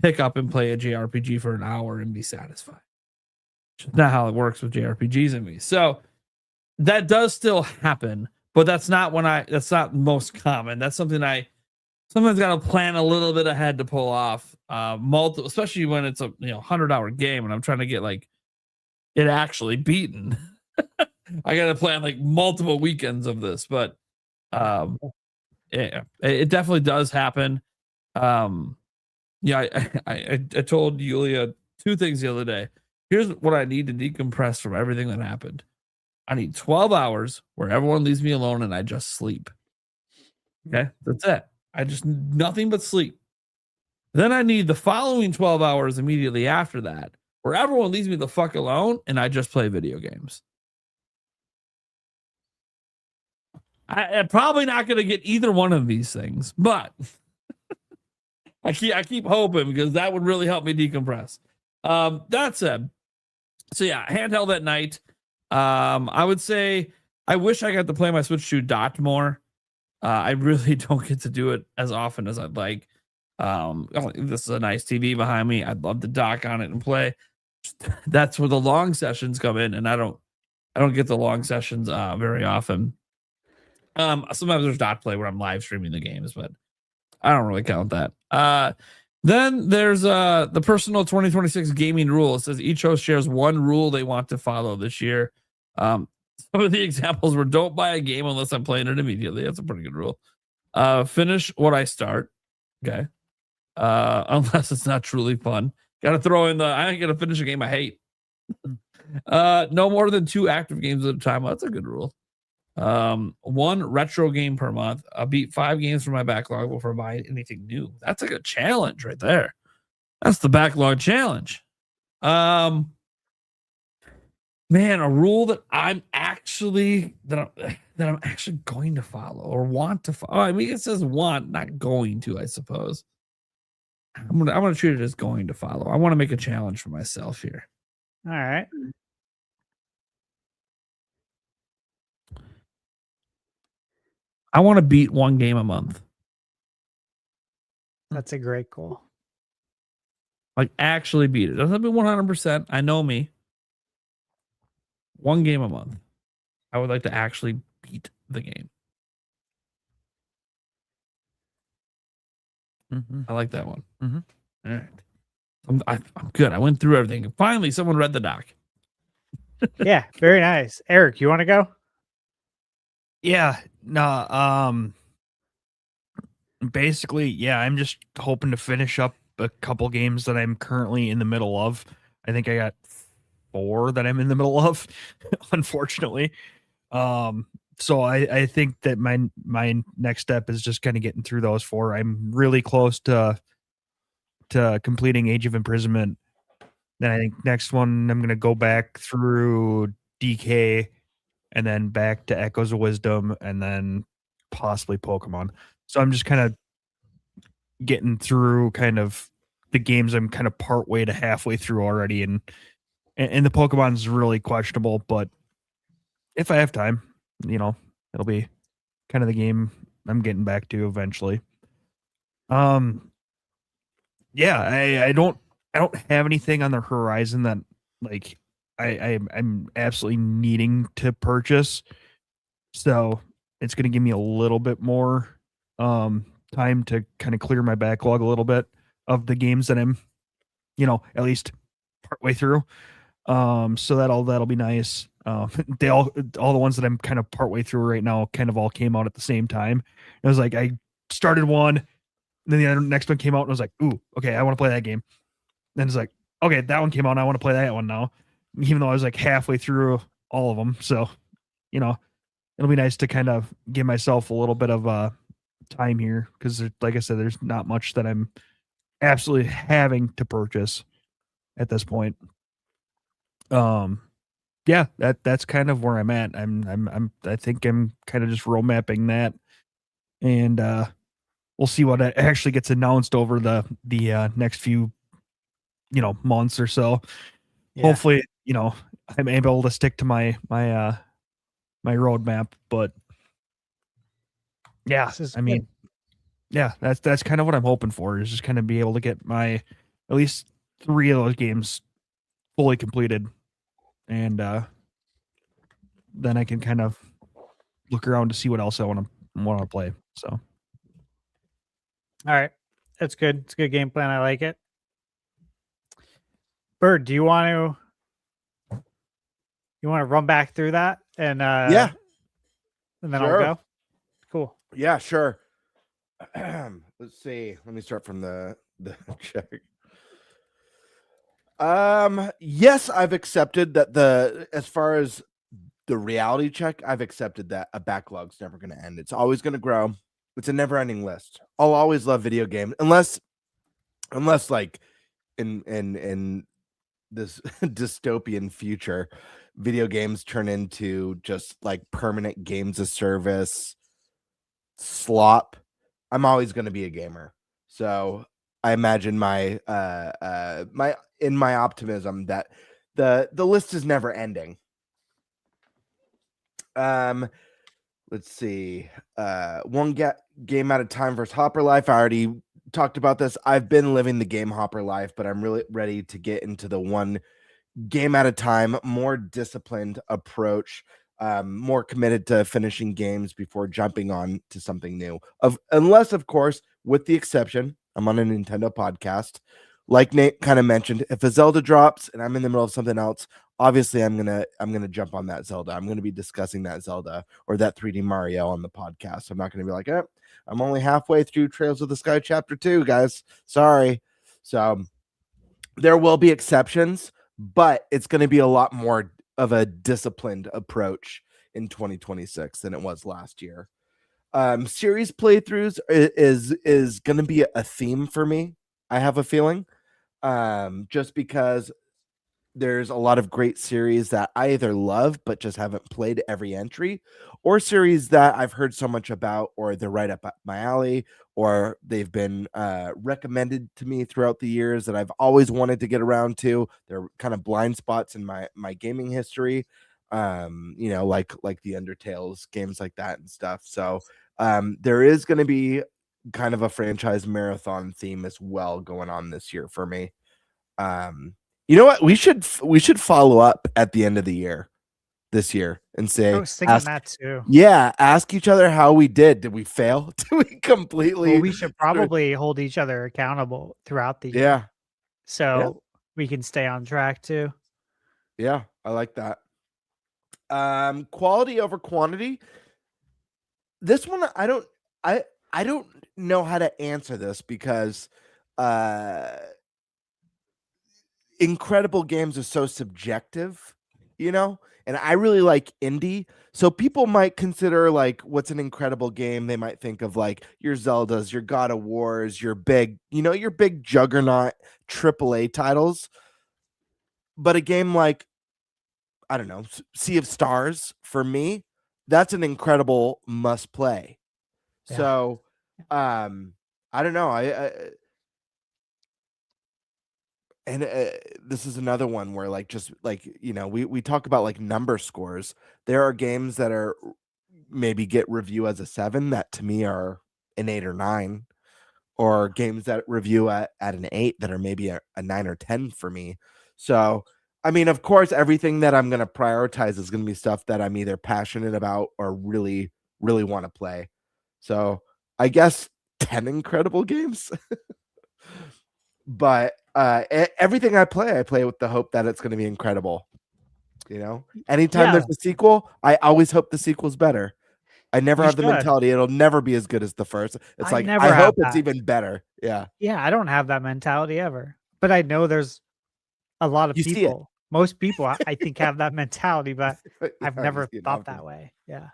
pick up and play a JRPG for an hour and be satisfied. It's not how it works with JRPGs in me. So that does still happen, but that's not most common. That's something I sometimes got to plan a little bit ahead to pull off. Multiple, especially when it's a 100-hour game and I'm trying to get like it actually beaten. I got to plan like multiple weekends of this, but yeah, it definitely does happen. Yeah, I told Yulia 2 things the other day. Here's what I need to decompress from everything that happened. I need 12 hours where everyone leaves me alone and I just sleep. Okay, that's it. I just nothing but sleep. Then I need the following 12 hours immediately after that, where everyone leaves me the fuck alone and I just play video games. I'm probably not going to get either one of these things, but I keep hoping because that would really help me decompress. That said, so yeah, handheld at night. I would say I wish I got to play my Switch 2 Dot more. I really don't get to do it as often as I'd like. This is a nice TV behind me. I'd love to dock on it and play. That's where the long sessions come in, and I don't get the long sessions very often. Sometimes there's dot play where I'm live streaming the games, but I don't really count that. Then there's the personal 2026 gaming rule. It says each host shares one rule they want to follow this year. Some of the examples were don't buy a game unless I'm playing it immediately. That's a pretty good rule. Finish what I start. Okay. Unless it's not truly fun. Gotta throw in I ain't gonna finish a game I hate. No more than 2 active games at a time. Well, that's a good rule. 1 retro game per month. I'll beat 5 games from my backlog before buying anything new. That's like a challenge right there. That's the backlog challenge. Man, a rule that I'm actually going to follow or want to follow. I mean, it says want, not going to, I suppose. I'm gonna treat it as going to follow. I want to make a challenge for myself here. All right. I want to beat 1 game a month. That's a great goal. Like actually beat it. Doesn't have to be 100%. I know me. 1 game a month. I would like to actually beat the game. Mm-hmm. I like that one. Mm-hmm. All right. I'm good. I went through everything. Finally, someone read the doc. Yeah, very nice. Eric, you want to go? Yeah, no, basically, yeah, I'm just hoping to finish up a couple games that I'm currently in the middle of. I think I got 4 that I'm in the middle of, unfortunately. So I think that my next step is just kind of getting through those 4. I'm really close to completing Age of Imprisonment. Then I think next one I'm gonna go back through DK and then back to Echoes of Wisdom and then possibly Pokemon. So I'm just kind of getting through kind of the games I'm kind of part way to halfway through already, and the Pokemon's really questionable, but if I have time, it'll be kind of the game I'm getting back to eventually. Yeah, I don't have anything on the horizon that like I'm absolutely needing to purchase. So it's going to give me a little bit more time to kind of clear my backlog a little bit of the games that I'm, at least partway through. So that'll be nice. They all the ones that I'm kind of partway through right now kind of all came out at the same time. It was like I started one, then the next one came out and I was like, ooh, okay, I want to play that game. Then it's like, okay, that one came out and I want to play that one now, even though I was like halfway through all of them. So, it'll be nice to kind of give myself a little bit of time here because, like I said, there's not much that I'm absolutely having to purchase at this point. Yeah, that's kind of where I'm at. I think I'm kind of just road mapping that, and we'll see what actually gets announced over the next few months or so. Yeah. Hopefully, I'm able to stick to my roadmap. But yeah, yeah, that's kind of what I'm hoping for, is just kind of be able to get my at least 3 of those games fully completed, and then I can kind of look around to see what else I want to play. So, All right, that's good. It's a good game plan. I like it. Bird, do you want to run back through that and Yeah, and then sure. I'll go. Cool. Yeah, sure. Let's see. Let me start from the check. Yes, I've accepted that as far as the reality check, I've accepted that a backlog's never going to end. It's always going to grow. It's a never-ending list. I'll always love video games unless like in this dystopian future, video games turn into just like permanent games of service slop. I'm always going to be a gamer. So I imagine my optimism that the list is never ending. Let's see. One game at a time versus Hopper Life. I already talked about this. I've been living the game Hopper Life, but I'm really ready to get into the one game at a time, more disciplined approach, more committed to finishing games before jumping on to something new. Unless, of course, with the exception, I'm on a Nintendo podcast. Like Nate kind of mentioned, if a Zelda drops and I'm in the middle of something else, obviously I'm gonna jump on that Zelda. I'm gonna be discussing that Zelda or that 3D Mario on the podcast. I'm not gonna be like, I'm only halfway through Trails of the Sky Chapter 2, guys. Sorry. So there will be exceptions, but it's gonna be a lot more of a disciplined approach in 2026 than it was last year. Series playthroughs is gonna be a theme for me. I have a feeling. Just because there's a lot of great series that I either love but just haven't played every entry, or series that I've heard so much about, or they're right up my alley, or they've been recommended to me throughout the years that I've always wanted to get around to. They're kind of blind spots in my gaming history, like the Undertales, games like that and stuff. So there is going to be kind of a franchise marathon theme as well going on this year for me. You know what? We should follow up at the end of the year this year and say, I was thinking that too. Yeah, ask each other how we did. Did we fail? Did we completely? Well, we should probably hold each other accountable throughout the year. Yeah. So we can stay on track too. Yeah, I like that. Quality over quantity. This one, I don't know how to answer this because incredible games are so subjective, and I really like indie. So people might consider like what's an incredible game. They might think of like your Zeldas, your God of Wars, your big juggernaut AAA titles. But a game like, I don't know, Sea of Stars, for me, that's an incredible must play. Yeah. So I don't know. And this is another one where we talk about like number scores. There are games that are maybe get review as a 7 that to me are an 8 or 9, or games that review at an 8 that are maybe a 9 or 10 for me. So, I mean, of course, everything that I'm going to prioritize is going to be stuff that I'm either passionate about or really, really want to play. So I guess 10 incredible games. But everything I play with the hope that it's going to be incredible. Anytime there's a sequel, I always hope the sequel's better. I never have the mentality it'll never be as good as the first. It's I hope it's even better. Yeah. Yeah, I don't have that mentality ever. But I know there's a lot of people. Most people, I think, have that mentality, but I've never thought that way. Yeah.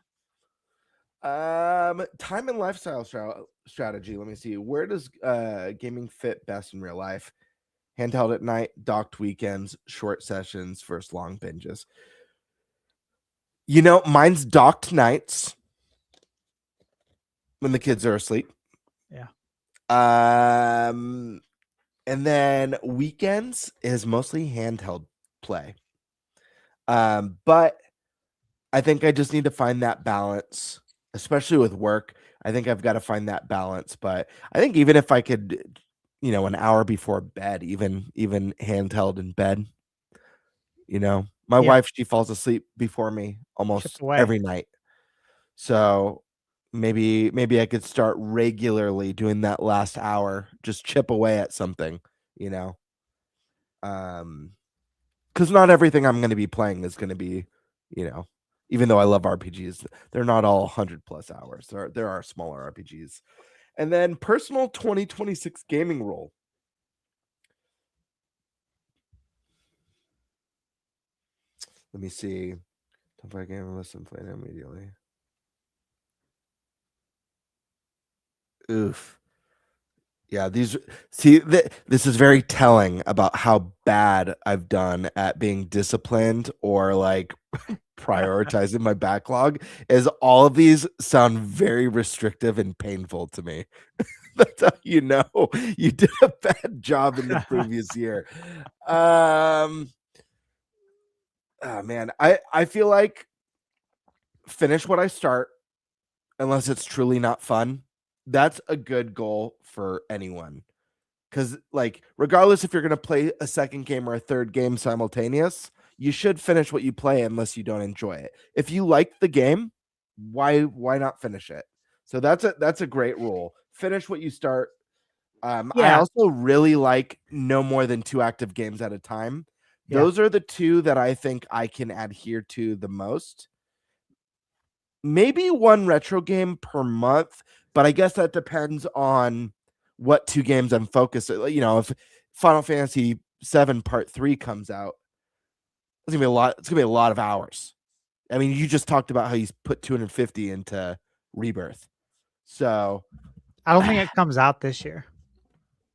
Time and lifestyle strategy. Let me see. Where does gaming fit best in real life? Handheld at night, docked weekends, short sessions versus long binges. Mine's docked nights when the kids are asleep. Yeah. And then weekends is mostly handheld play. But I think I just need to find that balance, especially with work. I think I've got to find that balance. But I think even if I could, an hour before bed, even handheld in bed, My Yeah. wife, she falls asleep before me almost away. every night. So maybe I could start regularly doing that last hour, just chip away at something, you know. Because not everything I'm going to be playing is going to be, you know, even though I love RPGs, they're not all 100+ hours. There are smaller RPGs. And then personal 2026 gaming role. Let me see. Don't play a game unless I'm playing immediately. Oof. Yeah, this is very telling about how bad I've done at being disciplined or like prioritizing my backlog. Is all of these sound very restrictive and painful to me. That's how you know you did a bad job in the previous year. Oh man, I feel like finish what I start unless it's truly not fun. That's a good goal for anyone. Because, like, regardless if you're going to play a second game or a third game simultaneous, you should finish what you play unless you don't enjoy it. If you like the game, why not finish it? So that's a great rule. Finish what you start. I Yeah. also really like no more than 2 active games at a time. Yeah. Those are the 2 that I think I can adhere to the most. Maybe 1 retro game per month, but I guess that depends on what 2 games I'm focused on. You know, if Final Fantasy 7 Part 3 comes out, it's gonna be a lot. It's gonna be a lot of hours. I mean, you just talked about how he's put 250 into Rebirth. So I don't think it comes out this year.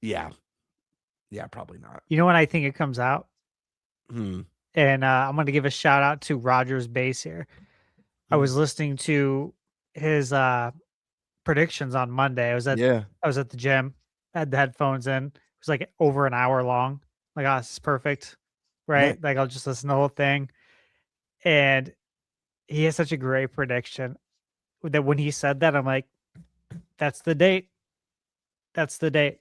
yeah, probably not. You know when I think it comes out? Hmm. And I'm going to give a shout out to Roger's Base here. I was listening to his predictions on Monday. I was at the gym, had the headphones in. It was like over an hour long. Like, oh, this is perfect, right? Nice. Like, I'll just listen to the whole thing. And he has such a great prediction that when he said that, I'm like, that's the date. That's the date.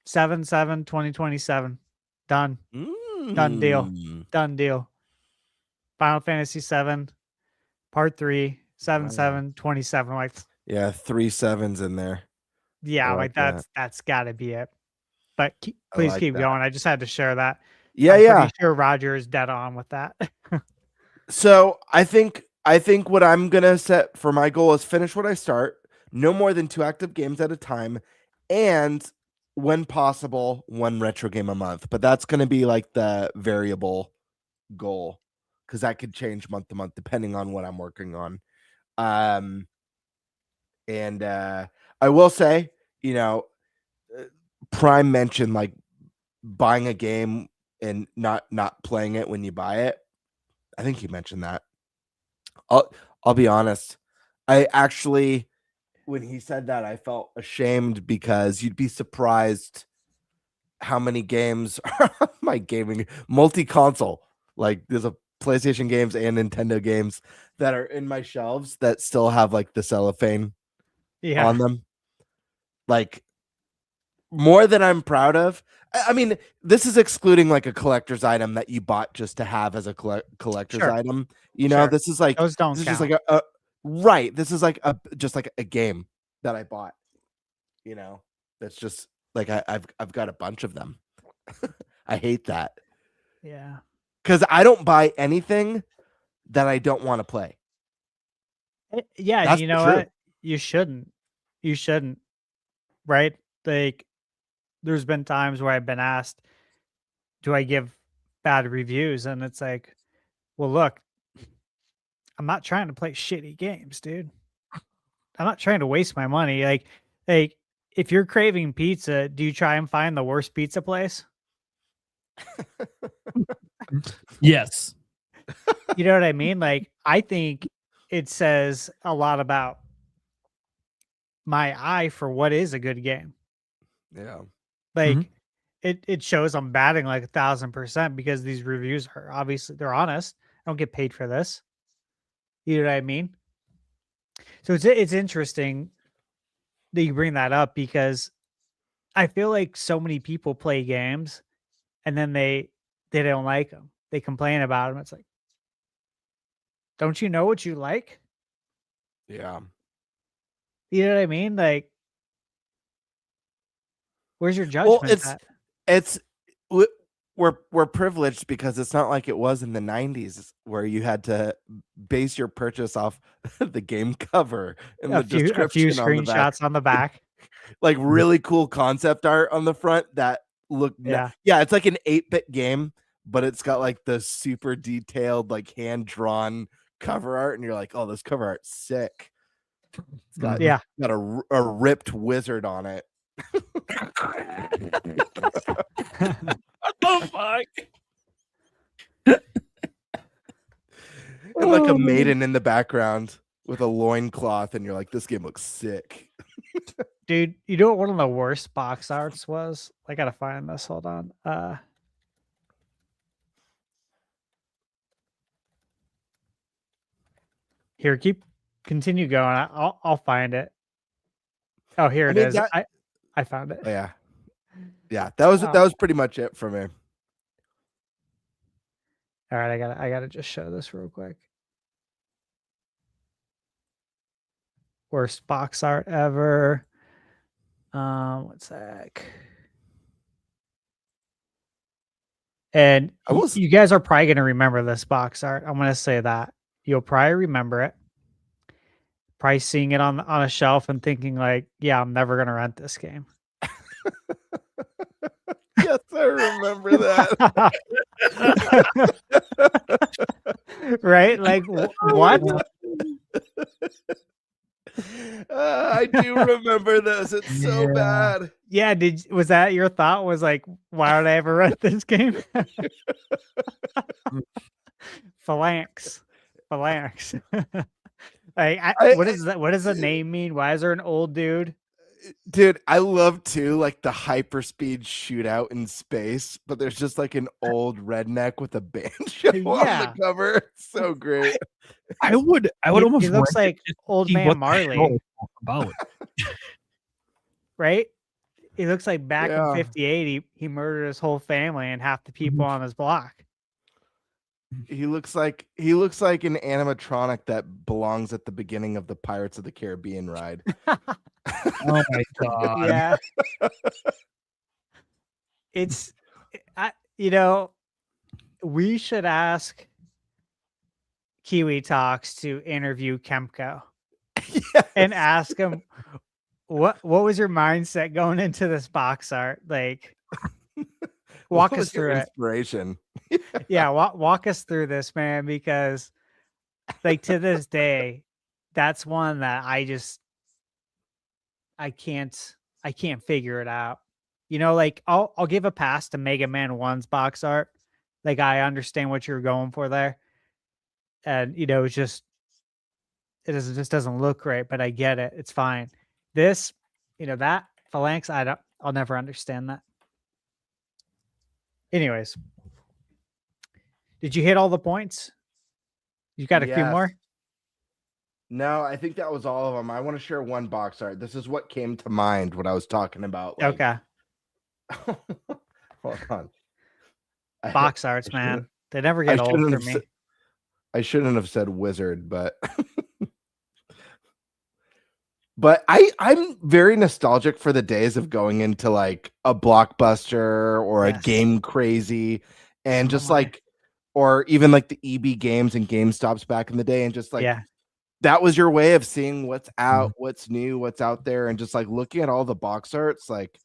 7/7/2027. Done. Done deal. Done deal. Final Fantasy 7 Part 3 7/7/27. Like, Yeah, 3 7s in there. yeah, I like that. that's got to be it. But I please like keep that. going. I just had to share that. Yeah, I'm yeah. pretty sure Roger is dead on with that. So I think what I'm gonna set for my goal is finish what I start, no more than 2 active games at a time, and when possible, 1 retro game a month. But that's gonna be like the variable goal because that could change month to month depending on what I'm working on. And I will say, you know, Prime mentioned like buying a game and not playing it when you buy it. I think you mentioned that. I'll be honest. I actually, when he said that, I felt ashamed because you'd be surprised how many games are on my gaming multi-console. Like there's a PlayStation games and Nintendo games that are in my shelves that still have like the cellophane on them. Like more than I'm proud of. I mean, this is excluding like a collector's item that you bought just to have as a collector's item. You know, this is like those don't this is count. just like a right. This is like just like a game that I bought. You know, that's just like I've got a bunch of them. I hate that. Yeah. Because I don't buy anything that I don't want to play. Yeah, That's and you know true. what? You shouldn't. You shouldn't. Right? Like there's been times where I've been asked, do I give bad reviews? And it's like, well, look, I'm not trying to play shitty games, dude. I'm not trying to waste my money. Like if you're craving pizza, do you try and find the worst pizza place? Yes. You know what I mean? Like, I think it says a lot about my eye for what is a good game. Yeah. Like it shows I'm batting like 1,000% because these reviews are obviously they're honest. I don't get paid for this. You know what I mean? So it's interesting that you bring that up because I feel like so many people play games and then they don't like them. they complain about them. It's like, don't you know what you like? Yeah. You know what I mean? Like, where's your Well, judgment it's w- we're privileged because it's not like it was in the 90s where you had to base your purchase off the game cover and the a few description on the back. screenshots on the back. Like really cool concept art on the front that look Yeah. yeah, it's like an 8-bit game, but it's got like the super detailed, like hand-drawn cover art, and you're like, oh, this cover art's sick. It's got a ripped wizard on it. Oh fuck. And like a maiden in the background with a loincloth, and you're like, this game looks sick. Dude, you know what one of the worst box arts was? I gotta find this. Hold on. Here, continue going. I'll find it. Oh, here it is. I found it. Oh, yeah. Yeah, that was pretty much it for me. All right, I gotta just show this real quick. Worst box art ever. One sec. And you guys are probably gonna remember this box art. I'm gonna say that. You'll probably remember it. Probably seeing it on a shelf and thinking like, yeah, I'm never gonna rent this game. Yes, I remember that. Right? Like what? I do remember this. It's so bad. Yeah, was that your thought? Was like, why would I ever rent this game? Phalanx. Like, what is that? What does the name mean? Why is there an old dude? Dude, I love too like the hyperspeed shootout in space, but there's just like an old redneck with a banjo on the cover. It's so great. I would almost. He looks like old man Marley. About. Right? He looks like back in '58, he murdered his whole family and half the people on his block. He looks like an animatronic that belongs at the beginning of the Pirates of the Caribbean ride. Oh my god. Yeah. It's we should ask Kiwi Talks to interview Kemco and ask him what was your mindset going into this box art? Like walk us through it. Inspiration. Yeah, walk us through this, man, because like to this day, that's one that I can't figure it out. Like I'll give a pass to Mega Man 1's box art. Like I understand what you're going for there. And it's just just doesn't look great, but I get it. It's fine. This, that Phalanx, I'll never understand that. Anyways. Did you hit all the points? You got a few more? No, I think that was all of them. I want to share one box art. This is what came to mind when I was talking about. Like... Okay. Hold on. Box arts, man. They never get old for me. I shouldn't have said wizard, but but I'm very nostalgic for the days of going into like a Blockbuster or a Game Crazy and just like, or even like the EB Games and GameStops back in the day, and just like that was your way of seeing what's out, what's new, what's out there, and just like looking at all the box arts. Like,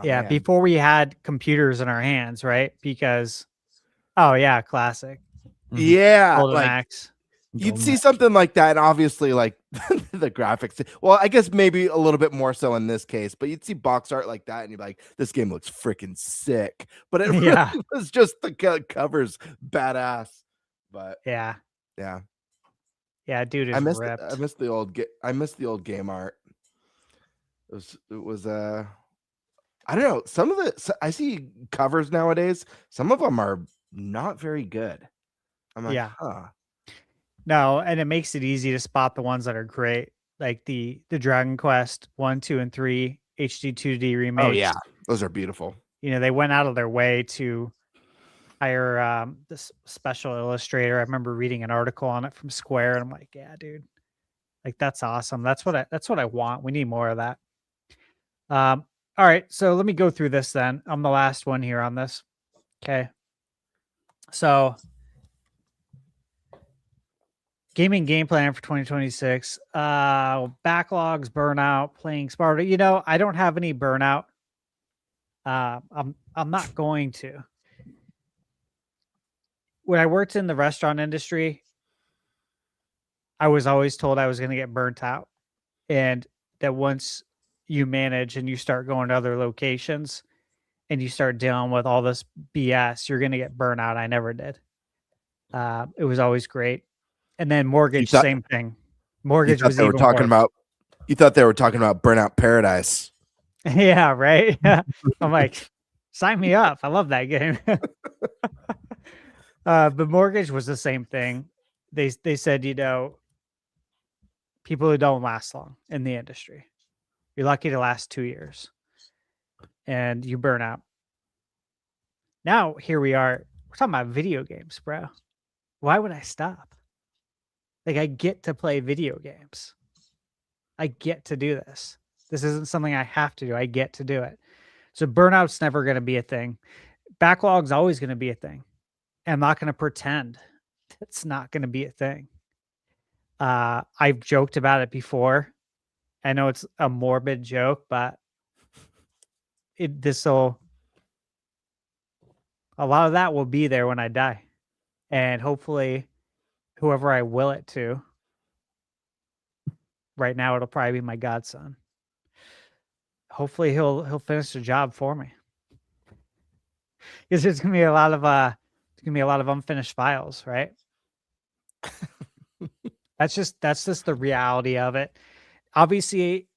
man. Before we had computers in our hands, right? Because, classic. Yeah, Golden like Axe. You'd see something like that, and obviously, like the graphics. Well, I guess maybe a little bit more so in this case, but you'd see box art like that, and you'd be like, "This game looks freaking sick." But it really was just the covers badass. But yeah, dude, I miss ripped. I miss the old game art. It was I don't know. Some of I see covers nowadays. Some of them are not very good. I'm like, No, and it makes it easy to spot the ones that are great, like the Dragon Quest 1, 2, and 3 HD 2D remakes. Oh yeah, those are beautiful. They went out of their way to hire this special illustrator. I remember reading an article on it from Square, and I'm like, yeah, dude, like that's awesome. That's what I want. We need more of that. All right, so let me go through this then. I'm the last one here on this. Okay. So gaming game plan for 2026. Backlogs, burnout, playing smarter. You know, I don't have any burnout. I'm not going to. When I worked in the restaurant industry, I was always told I was going to get burnt out. And that once you manage and you start going to other locations and you start dealing with all this BS, you're going to get burnt out. I never did. It was always great. And then mortgage, same thing. Mortgage was even worse. You thought they were talking about Burnout Paradise. Yeah, right. I'm like, sign me up. I love that game. But mortgage was the same thing. They said, you know, people who don't last long in the industry, you're lucky to last 2 years and you burn out. Now, here we are. We're talking about video games, bro. Why would I stop? Like, I get to play video games. I get to do this. This isn't something I have to do. I get to do it. So burnout's never going to be a thing. Backlog's always going to be a thing. I'm not going to pretend it's not going to be a thing. I've joked about it before. I know it's a morbid joke, but a lot of that will be there when I die. And hopefully whoever I will it to, right now it'll probably be my godson. Hopefully he'll finish the job for me. Because there's gonna be a lot of unfinished files, right? That's just the reality of it. Obviously,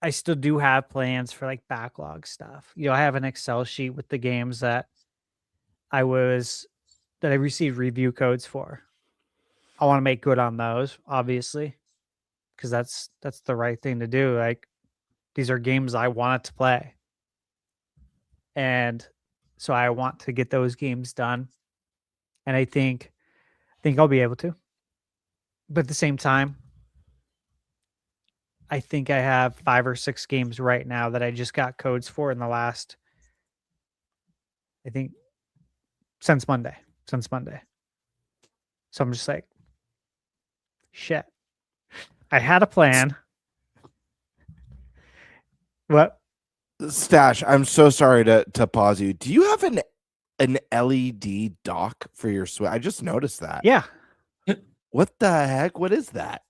I still do have plans for like backlog stuff. You know, I have an Excel sheet with the games that I received review codes for. I want to make good on those, obviously, because that's the right thing to do. Like, these are games I wanted to play. And so I want to get those games done. And I think I'll be able to. But at the same time, I think I have 5 or 6 games right now that I just got codes for in the last, I think, since Monday. So I'm just like, shit. I had a plan. What? Stash, I'm so sorry to pause you. Do you have an LED dock for your Switch? I just noticed that. Yeah. What the heck? What is that?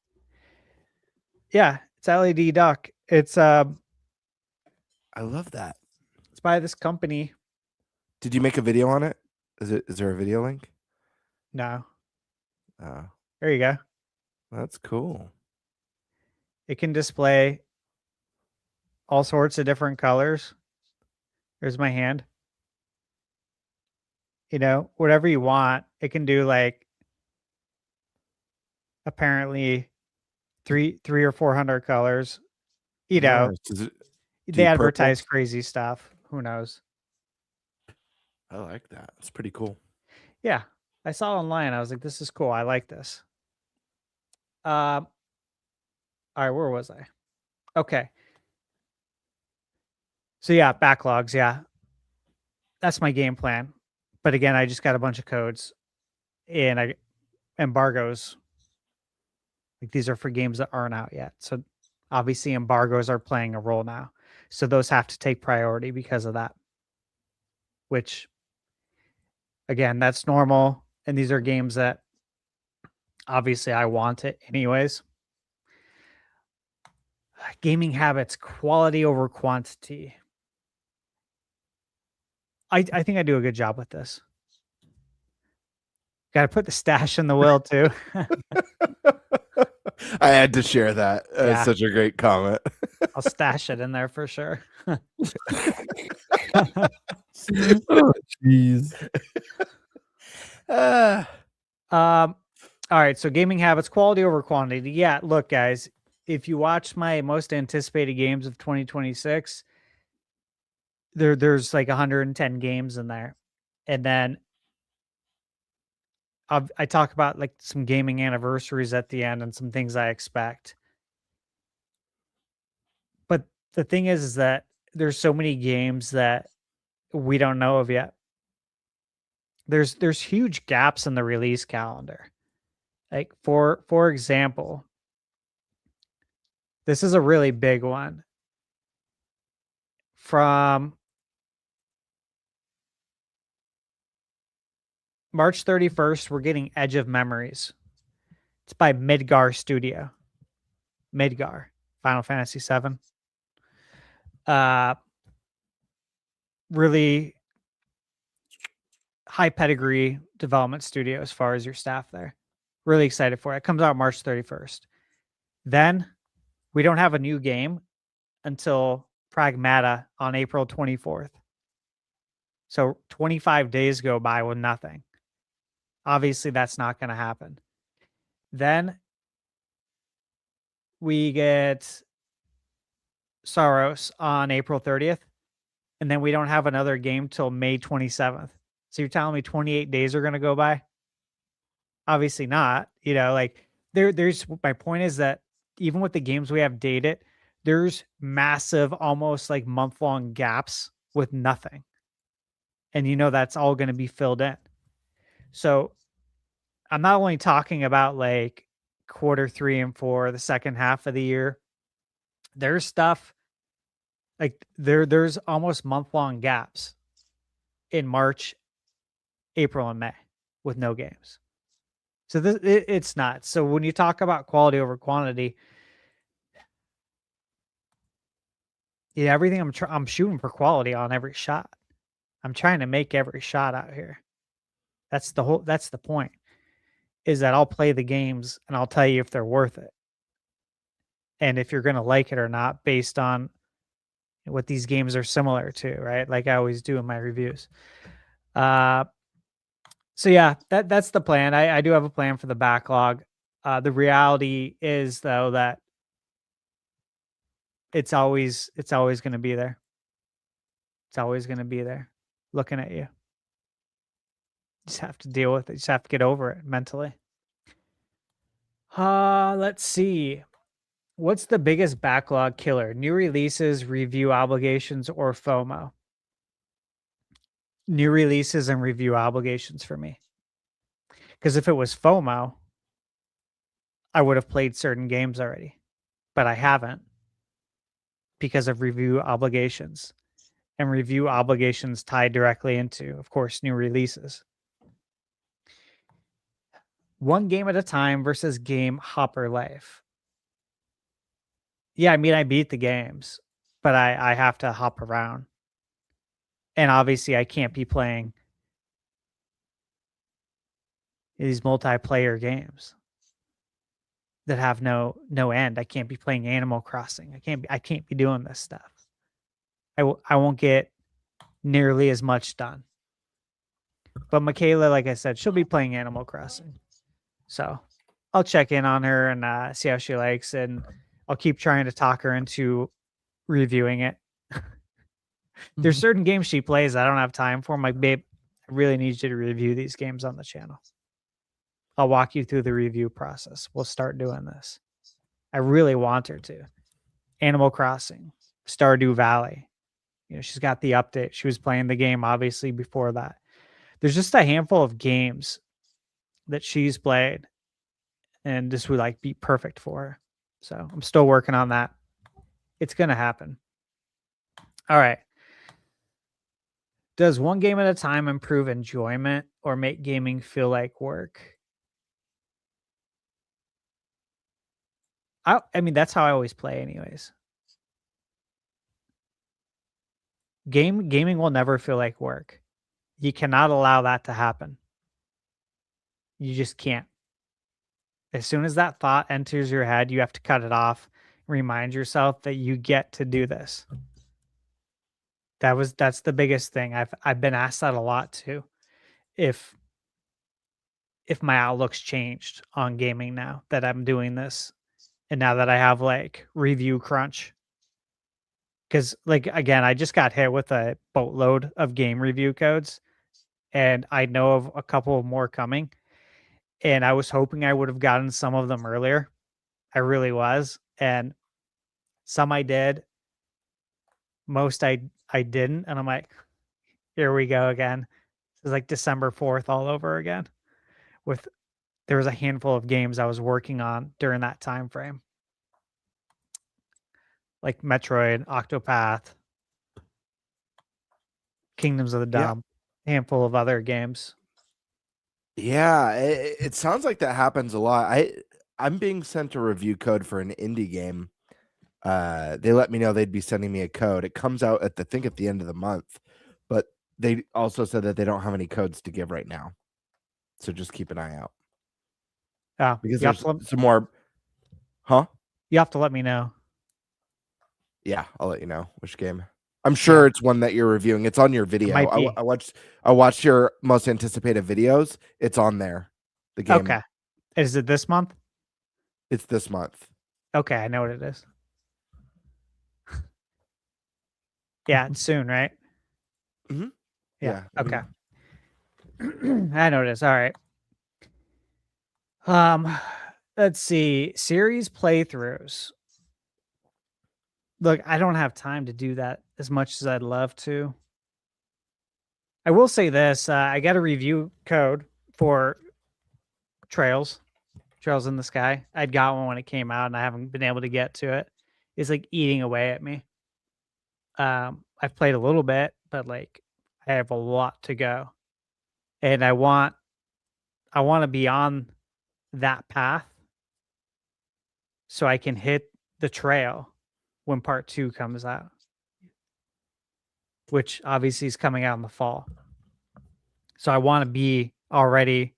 Yeah, it's LED dock. It's I love that. It's by this company. Did you make a video on it? Is there a video link? No. Oh. There you go. That's cool. It can display all sorts of different colors. There's my hand. You know, whatever you want. It can do like apparently 300 or 400 colors. You know, they advertise crazy stuff. Who knows? I like that. It's pretty cool. Yeah. I saw it online. I was like, this is cool. I like this. All right, where was I? Okay. So yeah, backlogs, yeah. That's my game plan. But again, I just got a bunch of codes and embargoes. Like, these are for games that aren't out yet. So obviously embargoes are playing a role now. So those have to take priority because of that. Which, again, that's normal. And these are games that obviously I want it anyways. Gaming habits, quality over quantity. I think I do a good job with this. Got to put the stash in the will too. I had to share that. It's such a great comment. I'll stash it in there for sure. Oh, jeez. All right. So gaming habits, quality over quantity. Yeah. Look, guys, if you watch my most anticipated games of 2026, there's like 110 games in there. And then I talk about like some gaming anniversaries at the end and some things I expect. But the thing is that there's so many games that we don't know of yet. There's huge gaps in the release calendar. Like for example, this is a really big one. From March 31st, we're getting Edge of Memories. It's by Midgar Studio. Midgar, Final Fantasy VII. Really high pedigree development studio as far as your staff there. Really excited for it. It comes out March 31st. Then we don't have a new game until Pragmata on April 24th. So 25 days go by with nothing. Obviously, that's not going to happen. Then we get Saros on April 30th. And then we don't have another game till May 27th. So you're telling me 28 days are going to go by? Obviously not. You know, like there's my point is that even with the games we have dated, there's massive, almost like month-long gaps with nothing. And you know that's all going to be filled in. So I'm not only talking about like quarter 3 and 4, the second half of the year. There's stuff like there's almost month-long gaps in March, April, and May with no games. So it's not. So when you talk about quality over quantity, yeah, everything I'm shooting for quality on every shot. I'm trying to make every shot out here. That's the point. Is that I'll play the games and I'll tell you if they're worth it. And if you're going to like it or not based on what these games are similar to, right? Like I always do in my reviews. So yeah, that's the plan. I do have a plan for the backlog. The reality is though that it's always going to be there. It's always going to be there looking at you. Just have to deal with it. Just have to get over it mentally. Let's see. What's the biggest backlog killer? New releases, review obligations, or FOMO? New releases and review obligations for me. Because if it was FOMO, I would have played certain games already. But I haven't because of review obligations. And review obligations tied directly into, of course, new releases. One game at a time versus game hopper life. Yeah, I mean, I beat the games, but I have to hop around. And obviously, I can't be playing these multiplayer games that have no end. I can't be playing Animal Crossing. I can't be doing this stuff. I won't get nearly as much done. But Michaela, like I said, she'll be playing Animal Crossing. So I'll check in on her and see how she likes, and I'll keep trying to talk her into reviewing it. There's certain games she plays I don't have time for. I'm like, babe, I really need you to review these games on the channel. I'll walk you through the review process. We'll start doing this. I really want her to. Animal Crossing, Stardew Valley. You know, she's got the update. She was playing the game, obviously, before that. There's just a handful of games that she's played, and this would like be perfect for her. So I'm still working on that. It's going to happen. All right. Does one game at a time improve enjoyment or make gaming feel like work? I mean, that's how I always play anyways. Gaming will never feel like work. You cannot allow that to happen. You just can't. As soon as that thought enters your head, you have to cut it off. Remind yourself that you get to do this. That's the biggest thing. I've been asked that a lot too. If my outlook's changed on gaming now that I'm doing this, and now that I have like review crunch. Because like again, I just got hit with a boatload of game review codes, and I know of a couple more coming. And I was hoping I would have gotten some of them earlier. I really was, and some I did. Most I didn't, and I'm like, here we go again. This is like December 4th all over again. With there was a handful of games I was working on during that time frame, like Metroid, Octopath, Kingdoms of the Yeah. Dome, handful of other games. Yeah, it sounds like that happens a lot. I'm being sent a review code for an indie game. They let me know they'd be sending me a code. It comes out at the end of the month, but they also said that they don't have any codes to give right now. So just keep an eye out. Because there's some more. Huh? You have to let me know. Yeah, I'll let you know which game. I'm sure it's one that you're reviewing. It's on your video. might be. I watched your most anticipated videos. It's on there. The game. Okay. Is it this month? It's this month. Okay, I know what it is. Yeah, it's soon, right? Mm-hmm. Yeah. Yeah. Okay. I know what it is. All right. Let's see. Series playthroughs. Look, I don't have time to do that as much as I'd love to. I will say this. I got a review code for Trails in the Sky. I'd got one when it came out, and I haven't been able to get to it. It's like eating away at me. I've played a little bit, but like I have a lot to go. And I want to be on that path so I can hit the trail when part 2 comes out, which obviously is coming out in the fall. So I want to be already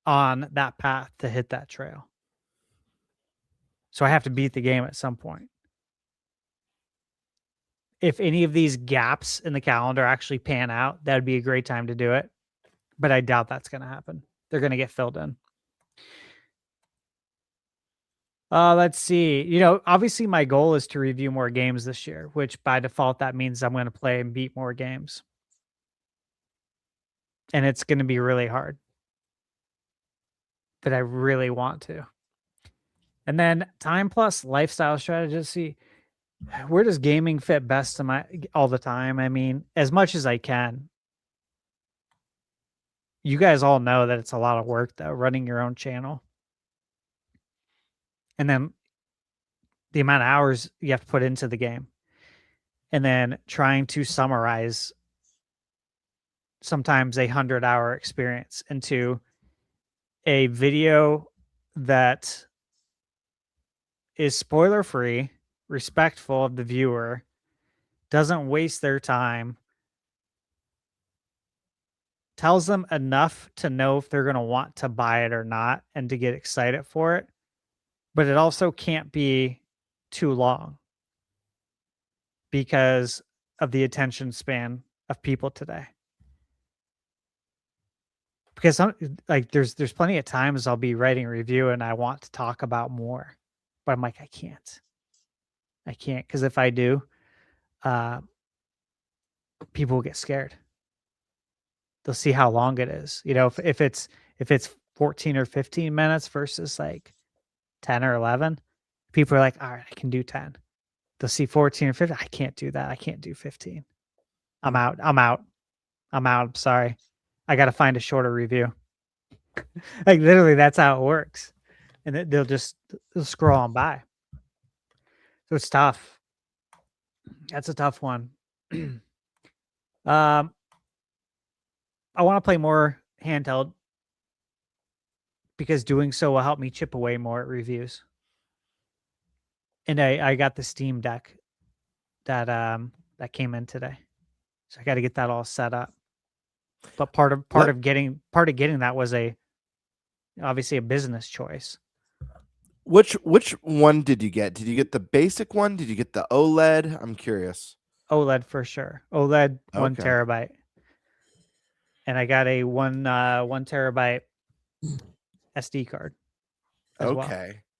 on that path to hit that trail. So I have to beat the game at some point. If any of these gaps in the calendar actually pan out, that would be a great time to do it. But I doubt that's going to happen. They're going to get filled in. Let's see. Obviously my goal is to review more games this year, which by default, that means I'm going to play and beat more games. And it's going to be really hard. But I really want to. And then time plus lifestyle strategy. Where does gaming fit best to all the time? I mean, as much as I can. You guys all know that it's a lot of work, though, running your own channel. And then the amount of hours you have to put into the game. And then trying to summarize sometimes 100-hour experience into a video that is spoiler-free, respectful of the viewer, doesn't waste their time, tells them enough to know if they're going to want to buy it or not and to get excited for it. But it also can't be too long because of the attention span of people today. Because there's plenty of times I'll be writing a review and I want to talk about more, but I'm like, I can't because if I do, people will get scared. They'll see how long it is. If it's 14 or 15 minutes versus like 10 or 11, people are like, all right, I can do 10. They'll see 14 or 15. I can't do that. I can't do 15. I'm out. I'm sorry. I got to find a shorter review. Like literally that's how it works. And they'll scroll on by. So it's tough. That's a tough one. I want to play more handheld because doing so will help me chip away more at reviews. And I got the Steam Deck that came in today. So I got to get that all set up. But part of getting that was obviously a business choice. Which one did you get? Did you get the basic one? Did you get the OLED? I'm curious. OLED for sure. OLED 1 terabyte. And I got a 1 terabyte SD card as well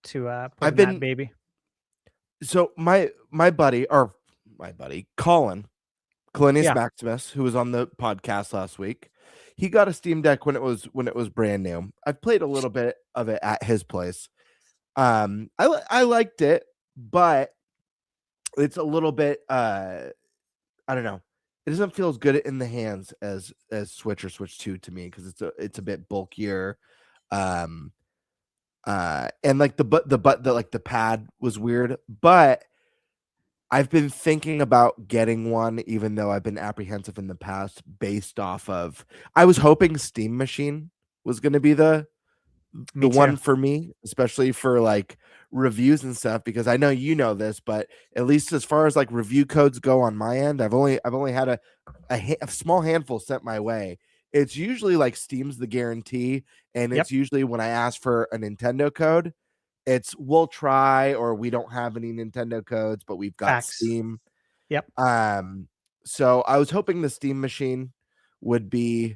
to put in that baby. So my buddy Colin Calenius Yeah. Maximus, who was on the podcast last week, he got a Steam Deck when it was brand new. I've played a little bit of it at his place. I liked it, but it's a little bit I don't know. It doesn't feel as good in the hands as Switch or Switch 2 to me because it's a bit bulkier. And like the pad was weird, but I've been thinking about getting one, even though I've been apprehensive in the past based off of I was hoping Steam Machine was going to be the one for me, especially for like reviews and stuff, because I know you know this, but at least as far as like review codes go on my end, I've only had a small handful sent my way. It's usually like Steam's the guarantee, and it's usually when I ask for a Nintendo code, it's we'll try, or we don't have any Nintendo codes, but we've got Steam. Yep. So I was hoping the Steam Machine would be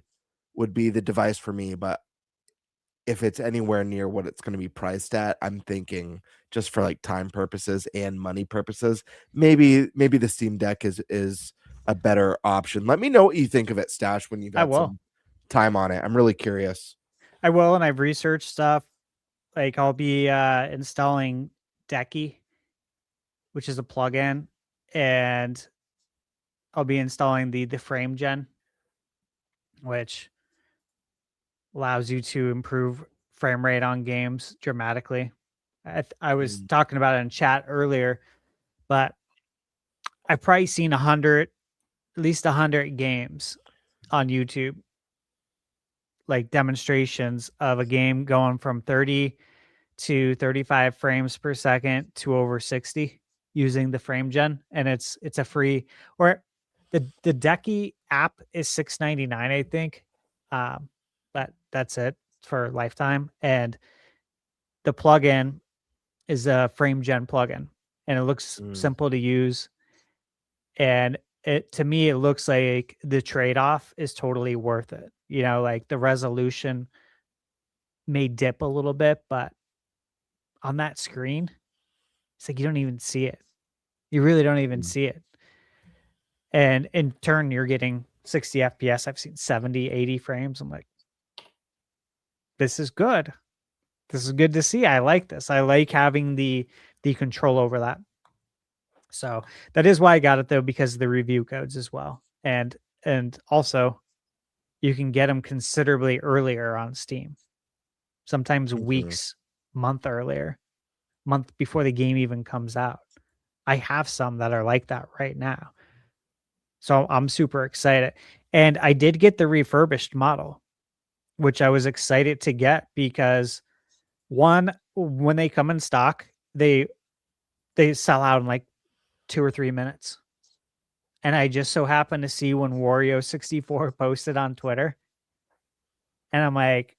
the device for me, but if it's anywhere near what it's going to be priced at, I'm thinking just for like time purposes and money purposes, maybe the Steam Deck is a better option. Let me know what you think of it, Stash, when you got some time on it. I'm really curious. I will, and I've researched stuff. Like I'll be installing Decky, which is a plugin, and I'll be installing the frame gen, which allows you to improve frame rate on games dramatically. I was talking about it in chat earlier, but I've probably seen at least 100 games on YouTube, like demonstrations of a game going from 30 to 35 frames per second to over 60 using the frame gen, and it's a free, or the Decky app is $6.99, I think. But that's it for lifetime, and the plugin is a frame gen plugin, and it looks simple to use, and to me it looks like the trade-off is totally worth it. You know, like the resolution may dip a little bit, but on that screen, it's like you don't even see it. You really don't even see it. And in turn, you're getting 60 FPS. I've seen 70, 80 frames. I'm like, this is good. This is good to see. I like this. I like having the control over that. So that is why I got it, though, because of the review codes as well. And also, you can get them considerably earlier on Steam. Sometimes weeks, month before the game even comes out. I have some that are like that right now. So I'm super excited. And I did get the refurbished model, which I was excited to get because one, when they come in stock, they sell out in like 2 or 3 minutes. And I just so happened to see when Wario64 posted on Twitter. And I'm like,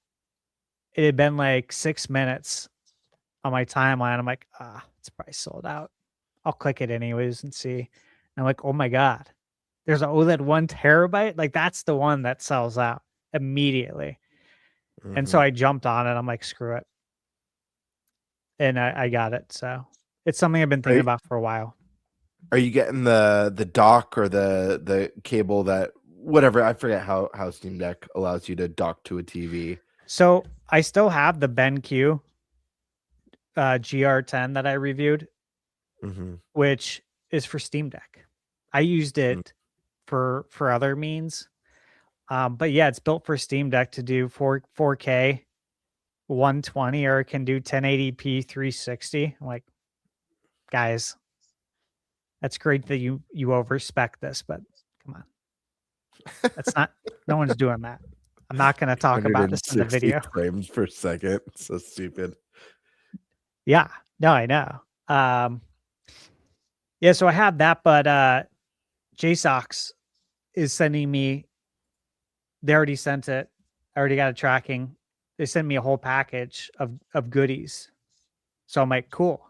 it had been like 6 minutes on my timeline. I'm like, it's probably sold out. I'll click it anyways and see. And I'm like, oh my God, there's an OLED 1 terabyte. Like that's the one that sells out immediately. And so I jumped on it. I'm like, screw it. And I got it. So it's something I've been thinking about for a while. Are you getting the dock or the cable that whatever? I forget how Steam Deck allows you to dock to a TV. So I still have the BenQ GR10 that I reviewed, which is for Steam Deck. I used it for other means. But yeah, it's built for Steam Deck to do 4K 120, or it can do 1080p 360. I'm like, guys, that's great that you overspec this, but come on. That's not, no one's doing that. I'm not going to talk about this in the video. Frames per second. So stupid. Yeah, no, I know. Yeah, so I have that, but JSOX is sending me, they already sent it. I already got a tracking. They sent me a whole package of goodies. So I'm like, cool.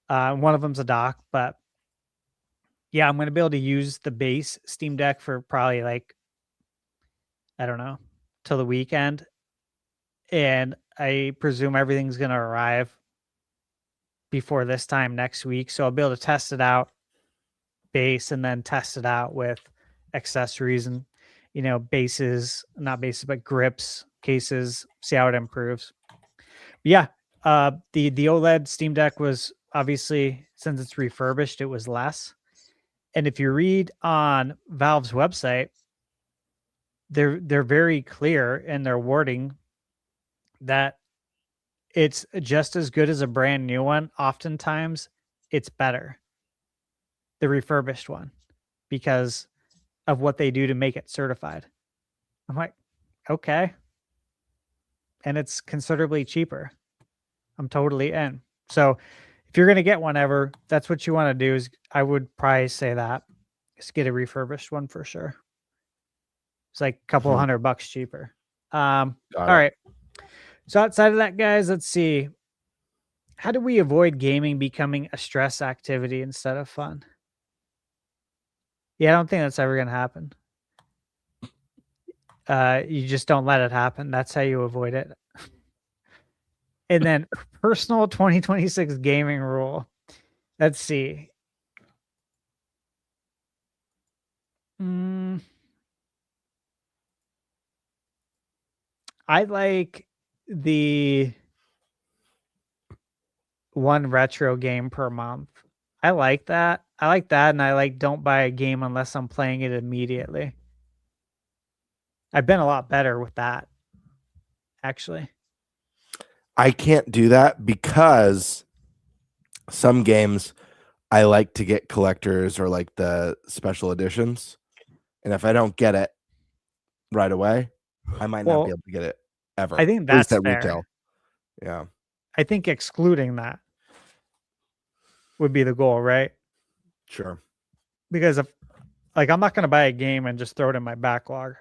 One of them's a dock, but yeah, I'm going to be able to use the base Steam Deck for probably like, I don't know, till the weekend. And I presume everything's going to arrive before this time next week. So I'll be able to test it out base and then test it out with accessories and, bases, not bases, but grips, cases, see how it improves. But yeah, the OLED Steam Deck was obviously, since it's refurbished, it was less. And if you read on Valve's website, they're very clear in their wording that it's just as good as a brand new one. Oftentimes, it's better, the refurbished one, because of what they do to make it certified. I'm like, okay. And it's considerably cheaper. I'm totally in. So if you're going to get one ever, that's what you want to do. Is I would probably say that. Just get a refurbished one for sure. It's like a couple $100 cheaper. All right. So outside of that, guys, let's see. How do we avoid gaming becoming a stress activity instead of fun? Yeah, I don't think that's ever going to happen. You just don't let it happen. That's how you avoid it. And then personal 2026 gaming rule. Let's see. I like the one retro game per month. I like that. And I like don't buy a game unless I'm playing it immediately. I've been a lot better with that, actually. I can't do that because some games I like to get collectors or like the special editions. And if I don't get it right away, I might not be able to get it ever. I think that's at fair. retail. Yeah. I think excluding that would be the goal, right? Sure. Because if, I'm not going to buy a game and just throw it in my backlog.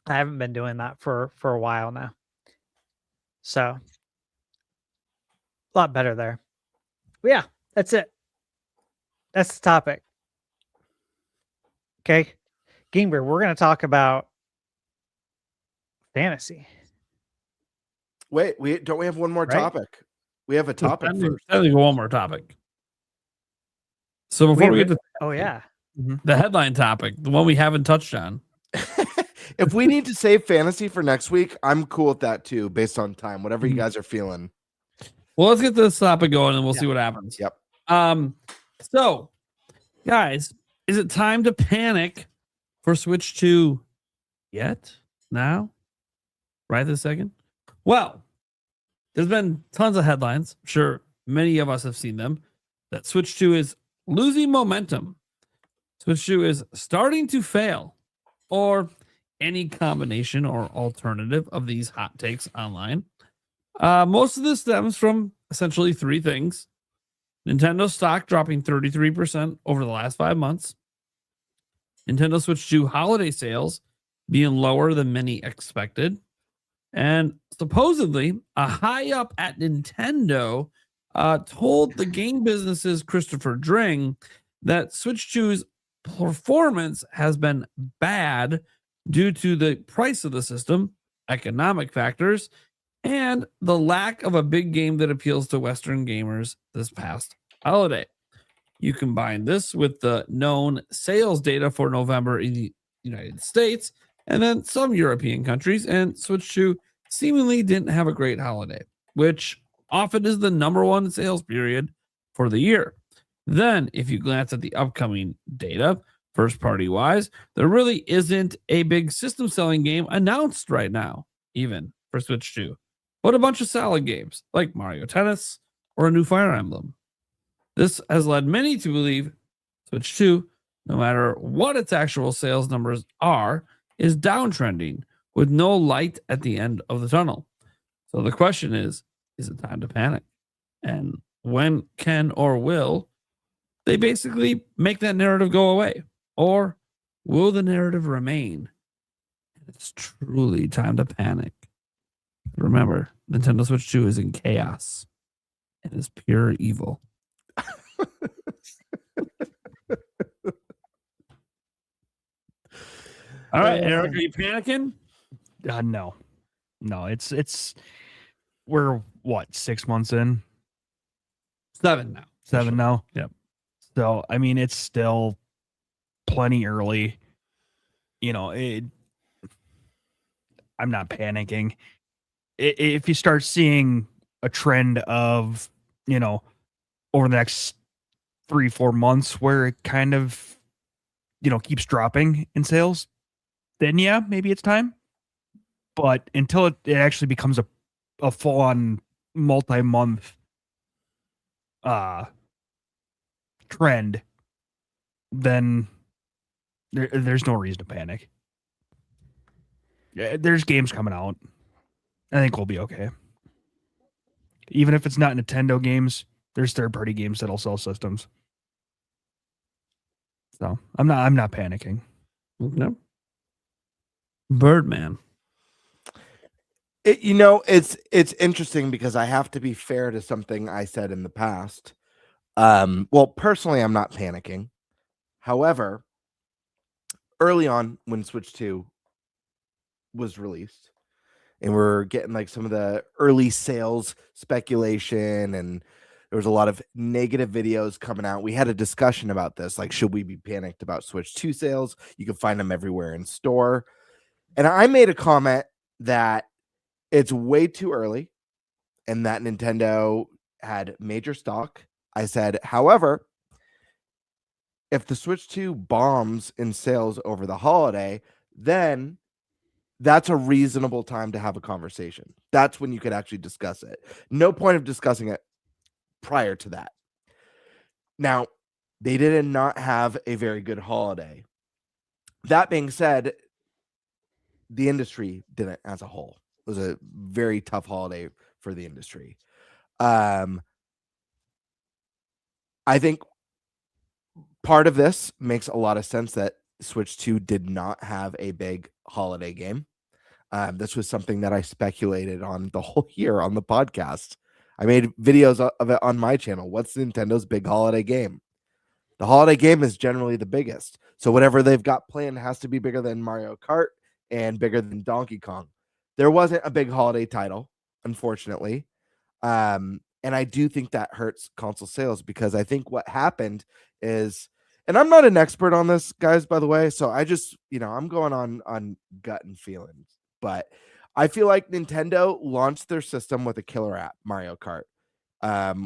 I haven't been doing that for a while now. So a lot better there. But yeah, that's it. That's the topic. Okay. Gamer, we're going to talk about fantasy. Wait, we have one more topic. We have a topic first. I think one more topic. So before we get to the headline topic, the one we haven't touched on. If we need to save fantasy for next week, I'm cool with that too, based on time. Whatever you guys are feeling. Well, let's get this topic going and we'll see what happens. Yep. So, guys, is it time to panic for Switch 2 yet? Now? Right this second? Well, there's been tons of headlines. I'm sure many of us have seen them. That Switch 2 is losing momentum. Switch 2 is starting to fail. Or any combination or alternative of these hot takes online. Most of this stems from essentially three things. Nintendo stock dropping 33% over the last 5 months. Nintendo Switch 2 holiday sales being lower than many expected. And supposedly, a high up at Nintendo told the game business's Christopher Dring that Switch 2's performance has been bad due to the price of the system, economic factors, and the lack of a big game that appeals to Western gamers this past holiday. You combine this with the known sales data for November in the United States and then some European countries, and Switch 2 seemingly didn't have a great holiday, which often is the number one sales period for the year. Then, if you glance at the upcoming data, first party wise, there really isn't a big system selling game announced right now, even for Switch 2, but a bunch of salad games like Mario Tennis or a new Fire Emblem. This has led many to believe Switch 2, no matter what its actual sales numbers are, is downtrending with no light at the end of the tunnel. So the question is it time to panic? And when can or will they basically make that narrative go away? Or will the narrative remain? It's truly time to panic. Remember, Nintendo Switch 2 is in chaos. It is pure evil. All right, Eric, are you panicking? No. It's we're what, 6 months in? 7 now. 7 now. Yep. So I mean, it's still plenty early. I'm not panicking. If you start seeing a trend of, over the next 3-4 months where it kind of, keeps dropping in sales, then yeah, maybe it's time. But until it actually becomes a full on multi-month trend, then there's no reason to panic. There's games coming out. I think we'll be okay. Even if it's not Nintendo games, there's third-party games that'll sell systems. So I'm not panicking. No. Birdman. It's interesting because I have to be fair to something I said in the past. Well, personally, I'm not panicking. However, early on when Switch 2 was released, and we're getting like some of the early sales speculation, and there was a lot of negative videos coming out. We had a discussion about this, like, should we be panicked about Switch 2 sales? You can find them everywhere in store. And I made a comment that it's way too early and that Nintendo had major stock. I said, however, if the Switch 2 bombs in sales over the holiday, then that's a reasonable time to have a conversation. That's when you could actually discuss it. No point of discussing it prior to that. Now, they did not have a very good holiday. That being said, the industry didn't as a whole. It was a very tough holiday for the industry. I think part of this makes a lot of sense that Switch 2 did not have a big holiday game. This was something that I speculated on the whole year on the podcast. I made videos of it on my channel. What's Nintendo's big holiday game? The holiday game is generally the biggest. So whatever they've got planned has to be bigger than Mario Kart and bigger than Donkey Kong. There wasn't a big holiday title, unfortunately. And I do think that hurts console sales because I think what happened is, and I'm not an expert on this, guys, by the way. So I just, I'm going on gut and feelings. But I feel like Nintendo launched their system with a killer app, Mario Kart,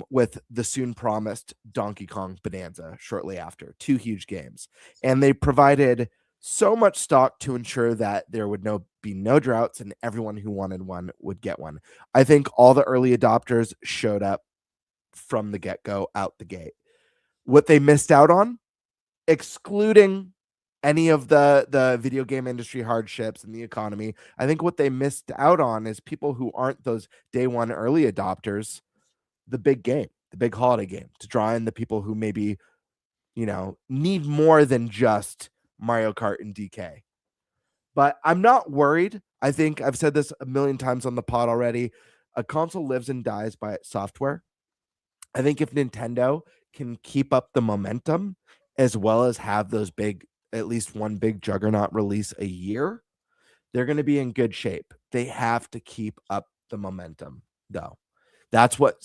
with the soon promised Donkey Kong Bonanza shortly after. 2 huge games. And they provided so much stock to ensure that there would be no droughts and everyone who wanted one would get one. I think all the early adopters showed up from the get-go out the gate. What they missed out on, excluding any of the video game industry hardships and the economy, I think what they missed out on is people who aren't those day one early adopters, the big game, the big holiday game, to draw in the people who maybe, need more than just Mario Kart and DK. But I'm not worried. I think I've said this a million times on the pod already. A console lives and dies by its software. I think if Nintendo can keep up the momentum as well as have those at least one big juggernaut release a year, they're going to be in good shape. They have to keep up the momentum, though. That's what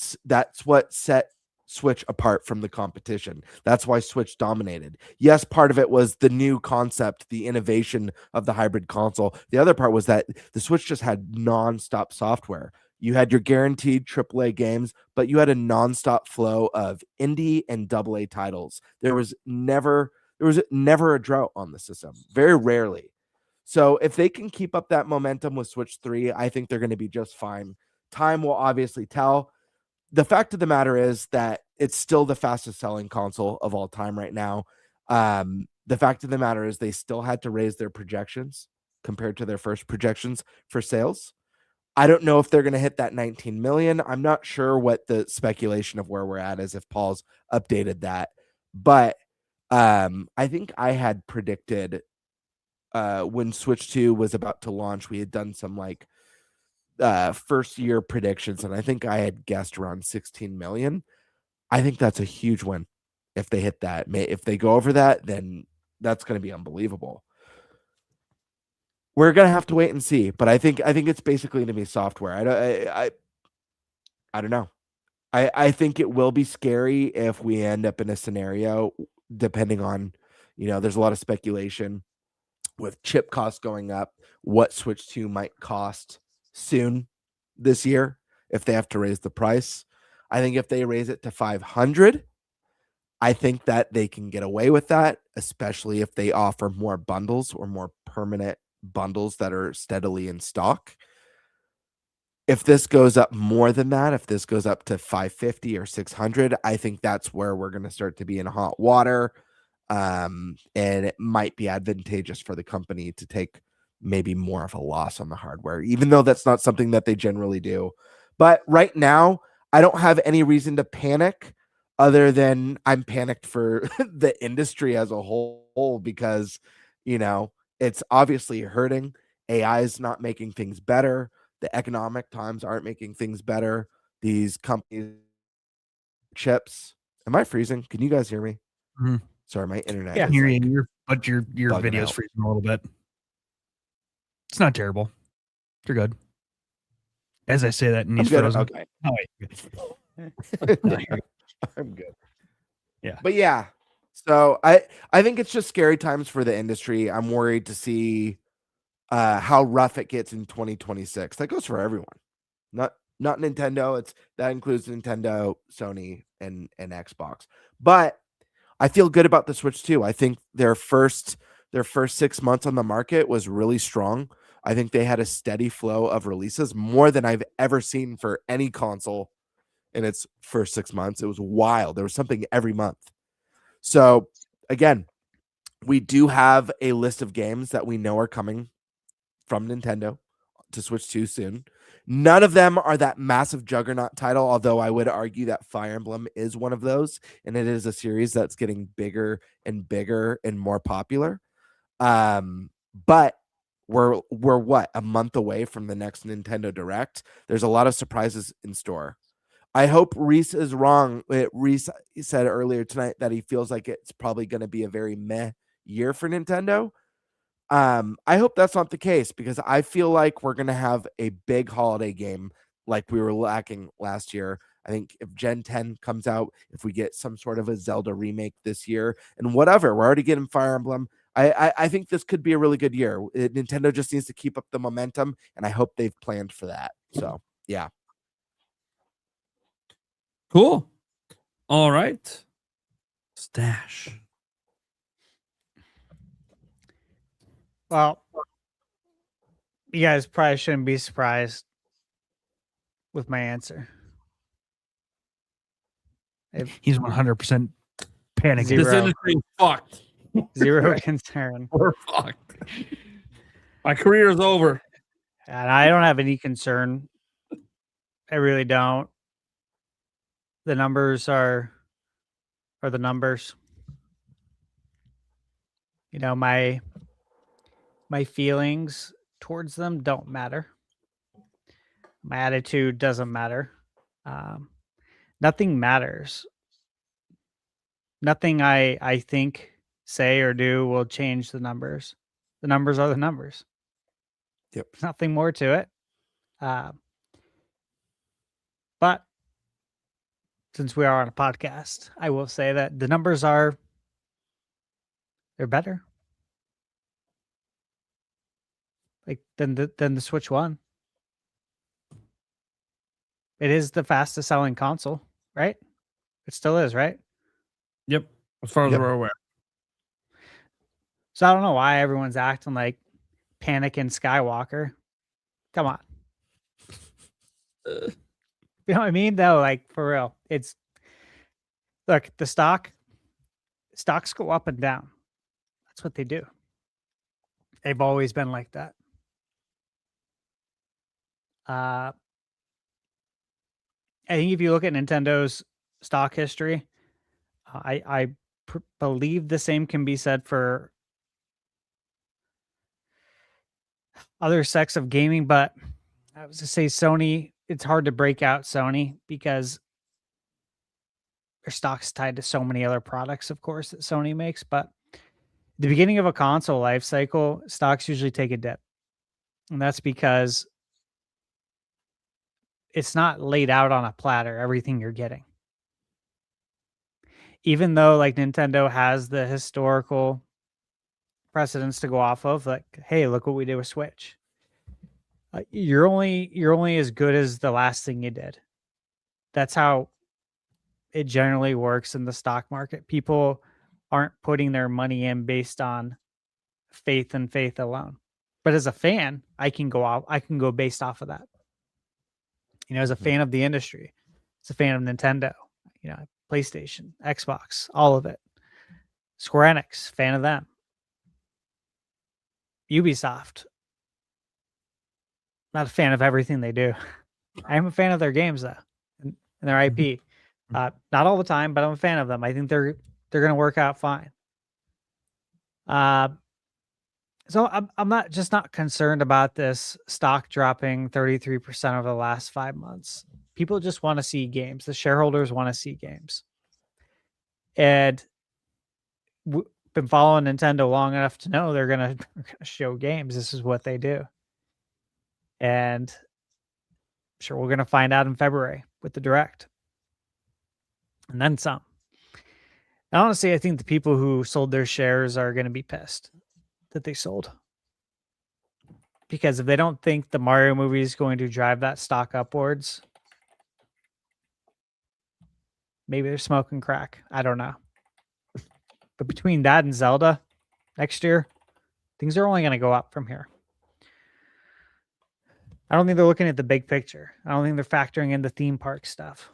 set Switch apart from the competition. That's why Switch dominated. Yes, part of it was the new concept, the innovation of the hybrid console. The other part was that the Switch just had nonstop software. You had your guaranteed AAA games, but you had a nonstop flow of indie and AA titles. There was never a drought on the system, very rarely. So if they can keep up that momentum with Switch 3, I think they're going to be just fine. Time will obviously tell. The fact of the matter is that it's still the fastest selling console of all time right now. The fact of the matter is they still had to raise their projections compared to their first projections for sales. I don't know if they're going to hit that 19 million. I'm not sure what the speculation of where we're at is, if Paul's updated that. But I think I had predicted when Switch 2 was about to launch, we had done some first year predictions, and I think I had guessed around 16 million. I think that's a huge win if they hit that. If they go over that, then that's going to be unbelievable. We're going to have to wait and see, but I think it's basically going to be software. I don't know. I think it will be scary if we end up in a scenario, depending on, there's a lot of speculation with chip costs going up, what Switch 2 might cost soon this year if they have to raise the price. I think if they raise it to 500, I think that they can get away with that, especially if they offer more bundles or more permanent bundles that are steadily in stock. If this goes up more than that, if this goes up to 550 or 600, I think that's where we're going to start to be in hot water. And it might be advantageous for the company to take maybe more of a loss on the hardware, even though that's not something that they generally do. But right now, I don't have any reason to panic other than I'm panicked for the industry as a whole because, you know, it's obviously hurting. AI is not making things better. The economic times aren't making things better. These companies, chips. Am I freezing? Can you guys hear me? Mm-hmm. Sorry, my internet. Yeah, is like your video's out. freezing a little bit. It's not terrible. You're good. As I say that, and he's frozen. Okay. Oh, wait. No, you're good. I'm good. Yeah. But yeah. So I think it's just scary times for the industry. I'm worried to see how rough it gets in 2026. That goes for everyone. Not Nintendo. That includes Nintendo, Sony, and Xbox. But I feel good about the Switch too. I think their first 6 months on the market was really strong. I think they had a steady flow of releases, more than I've ever seen for any console in its first 6 months. It was wild. There was something every month. So again, we do have a list of games that we know are coming from Nintendo to Switch 2 soon. None of them are that massive juggernaut title, although I would argue that Fire Emblem is one of those, and it is a series that's getting bigger and bigger and more popular. But we're what, a month away from the next Nintendo Direct. There's a lot of surprises in store. I hope Reese is wrong. Reese said earlier tonight that he feels like it's probably going to be a very meh year for Nintendo. I hope that's not the case because I feel like we're going to have a big holiday game like we were lacking last year. I think if Gen 10 comes out, if we get some sort of a Zelda remake this year and whatever, we're already getting Fire Emblem. I think this could be a really good year. Nintendo just needs to keep up the momentum, and I hope they've planned for that. So, yeah. Cool. All right. Stash. Well, you guys probably shouldn't be surprised with my answer. He's 100% panicking. This industry is fucked. Zero concern. We're fucked. My career is over. And I don't have any concern. I really don't. The numbers are the numbers. You know, my feelings towards them don't matter. My attitude doesn't matter. Nothing matters. Nothing I think, say, or do will change the numbers. The numbers are the numbers. Yep. There's nothing more to it. But since we are on a podcast, I will say that the numbers they're better. Like than the Switch 1. It is the fastest selling console, right? It still is, right? Yep. As far as we're aware. So I don't know why everyone's acting like Panic and Skywalker. Come on. You know what I mean? Though, like for real. Look, the stocks go up and down. That's what they do. They've always been like that. I think if you look at Nintendo's stock history, I believe the same can be said for other sects of gaming, but I was to say Sony, it's hard to break out Sony because their stock's tied to so many other products, of course, that Sony makes. But the beginning of a console life cycle, stocks usually take a dip. And that's because it's not laid out on a platter, everything you're getting. Even though like Nintendo has the historical precedents to go off of. Like, hey, look what we did with Switch. You're only as good as the last thing you did. That's how it generally works in the stock market. People aren't putting their money in based on faith and faith alone. But as a fan, I can go based off of that. As a fan of the industry, as a fan of Nintendo, PlayStation, Xbox, all of it. Square Enix, fan of them. Ubisoft, not a fan of everything they do. I am a fan of their games though, and their IP. Not all the time, but I'm a fan of them. I think they're going to work out fine. So I'm not concerned about this stock dropping 33% over the last 5 months. People just want to see games. The shareholders want to see games. And been following Nintendo long enough to know they're gonna show games. This is what they do. And I'm sure we're gonna find out in February with the Direct. And then some. And honestly, I think the people who sold their shares are going to be pissed that they sold. Because if they don't think the Mario movie is going to drive that stock upwards, maybe they're smoking crack. I don't know. But between that and Zelda next year, things are only going to go up from here. I don't think they're looking at the big picture. I don't think they're factoring in the theme park stuff.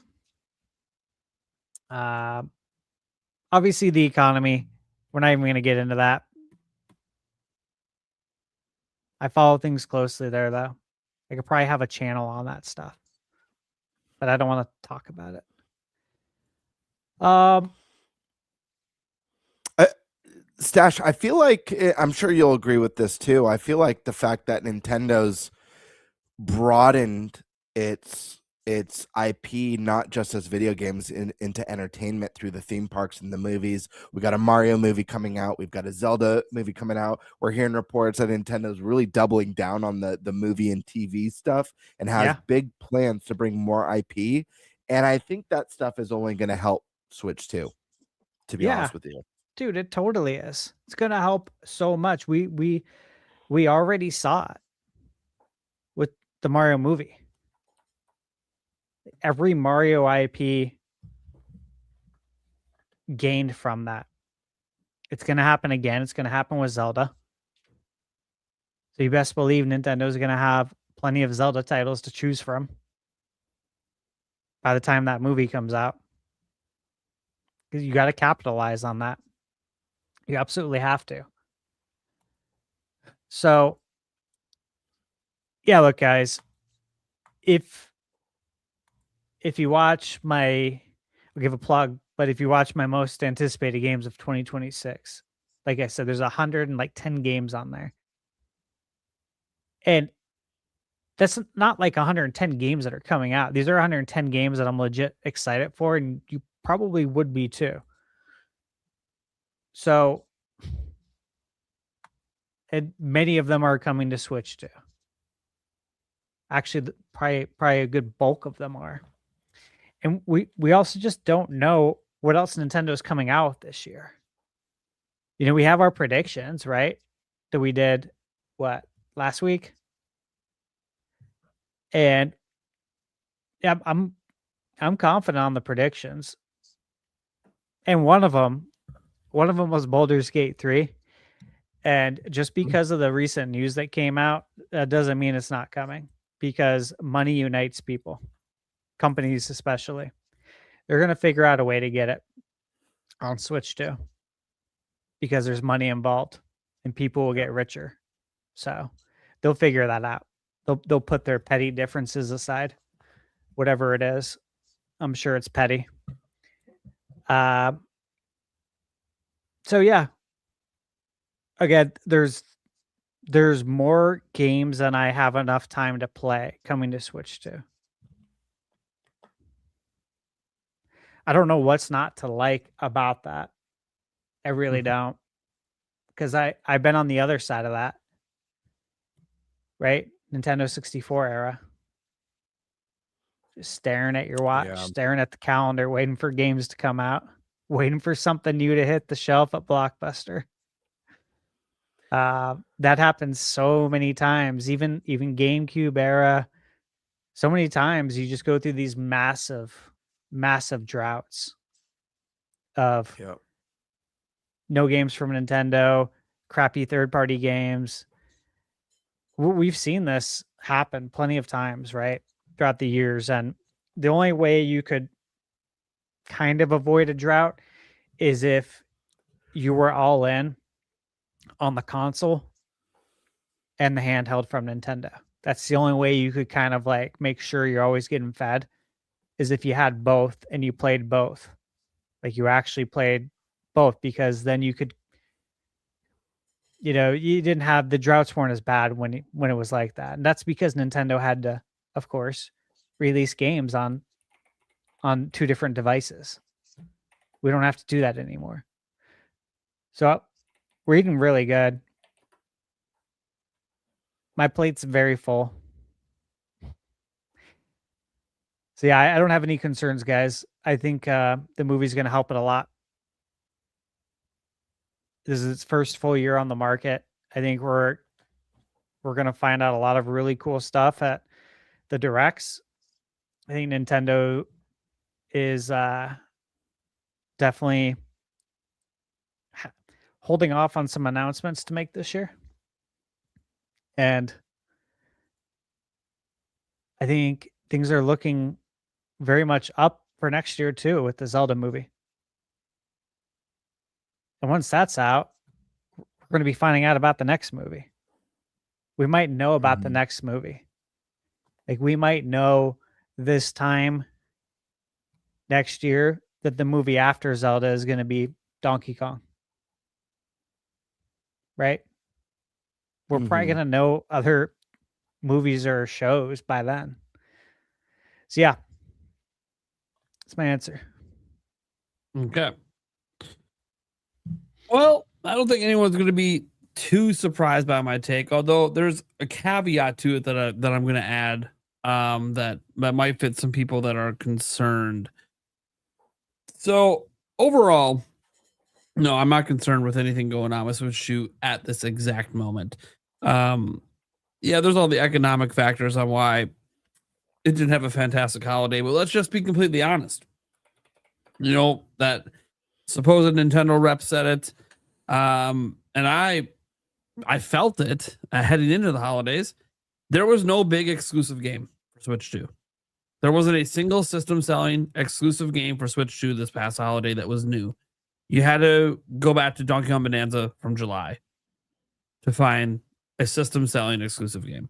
Obviously, the economy. We're not even going to get into that. I follow things closely there, though. I could probably have a channel on that stuff, but I don't want to talk about it. Stash, I feel like, I'm sure you'll agree with this too. I feel like the fact that Nintendo's broadened its IP, not just as video games, into entertainment through the theme parks and the movies. We got a Mario movie coming out. We've got a Zelda movie coming out. We're hearing reports that Nintendo's really doubling down on the movie and TV stuff and has big plans to bring more IP. And I think that stuff is only going to help Switch 2, to be honest with you. Dude, it totally is. It's going to help so much. We already saw it with the Mario movie. Every Mario IP gained from that. It's going to happen again. It's going to happen with Zelda. So you best believe Nintendo's going to have plenty of Zelda titles to choose from by the time that movie comes out. Because you got to capitalize on that. You absolutely have to. So, yeah, look, guys, if you watch I'll give a plug, but if you watch my most anticipated games of 2026, like I said, there's 110 games on there. And that's not like 110 games that are coming out. These are 110 games that I'm legit excited for, and you probably would be too. So, and many of them are coming to Switch too. Actually, probably a good bulk of them are. And we also just don't know what else Nintendo's coming out with this year. We have our predictions, right? That we did, last week? And yeah, I'm confident on the predictions. And one of them was Baldur's Gate 3. And just because of the recent news that came out, that doesn't mean it's not coming. Because money unites people. Companies especially. They're going to figure out a way to get it on Switch too. Because there's money involved. And people will get richer. So they'll figure that out. They'll put their petty differences aside. Whatever it is. I'm sure it's petty. So yeah. Again, there's more games than I have enough time to play coming to Switch 2. I don't know what's not to like about that. I really don't. Because I've been on the other side of that. Right? Nintendo 64 era. Just staring at your watch, staring at the calendar, waiting for games to come out, waiting for something new to hit the shelf at Blockbuster. That happens so many times, even GameCube era. So many times you just go through these massive droughts of no games from Nintendo, crappy third-party games. We've seen this happen plenty of times, right, throughout the years. And the only way you could kind of avoid a drought is if you were all in on the console and the handheld from Nintendo. That's the only way you could kind of like make sure you're always getting fed, is if you had both and you played both. Like you actually played both, because then you could, you didn't have, the droughts weren't as bad when it was like that. And that's because Nintendo had to, of course, release games on 2 different devices. We don't have to do that anymore. So we're eating really good. My plate's very full. So yeah, I don't have any concerns, guys. I think the movie's going to help it a lot. This is its first full year on the market. I think we're going to find out a lot of really cool stuff at the directs. I think Nintendo is definitely holding off on some announcements to make this year. And I think things are looking very much up for next year too, with the Zelda movie. And once that's out, we're going to be finding out about the next movie. We might know about the next movie. Like we might know this time next year that the movie after Zelda is going to be Donkey Kong. Right? We're probably going to know other movies or shows by then. So yeah, that's my answer. Okay. Well, I don't think anyone's going to be too surprised by my take, although there's a caveat to it that I'm going to add that might fit some people that are concerned. So overall, no, I'm not concerned with anything going on with Switch 2 at this exact moment. Yeah, there's all the economic factors on why it didn't have a fantastic holiday, but let's just be completely honest. That supposed Nintendo rep said it, and I felt it heading into the holidays. There was no big exclusive game for Switch 2. There wasn't a single system selling exclusive game for Switch 2 this past holiday that was new. You had to go back to Donkey Kong Bonanza from July to find a system selling exclusive game.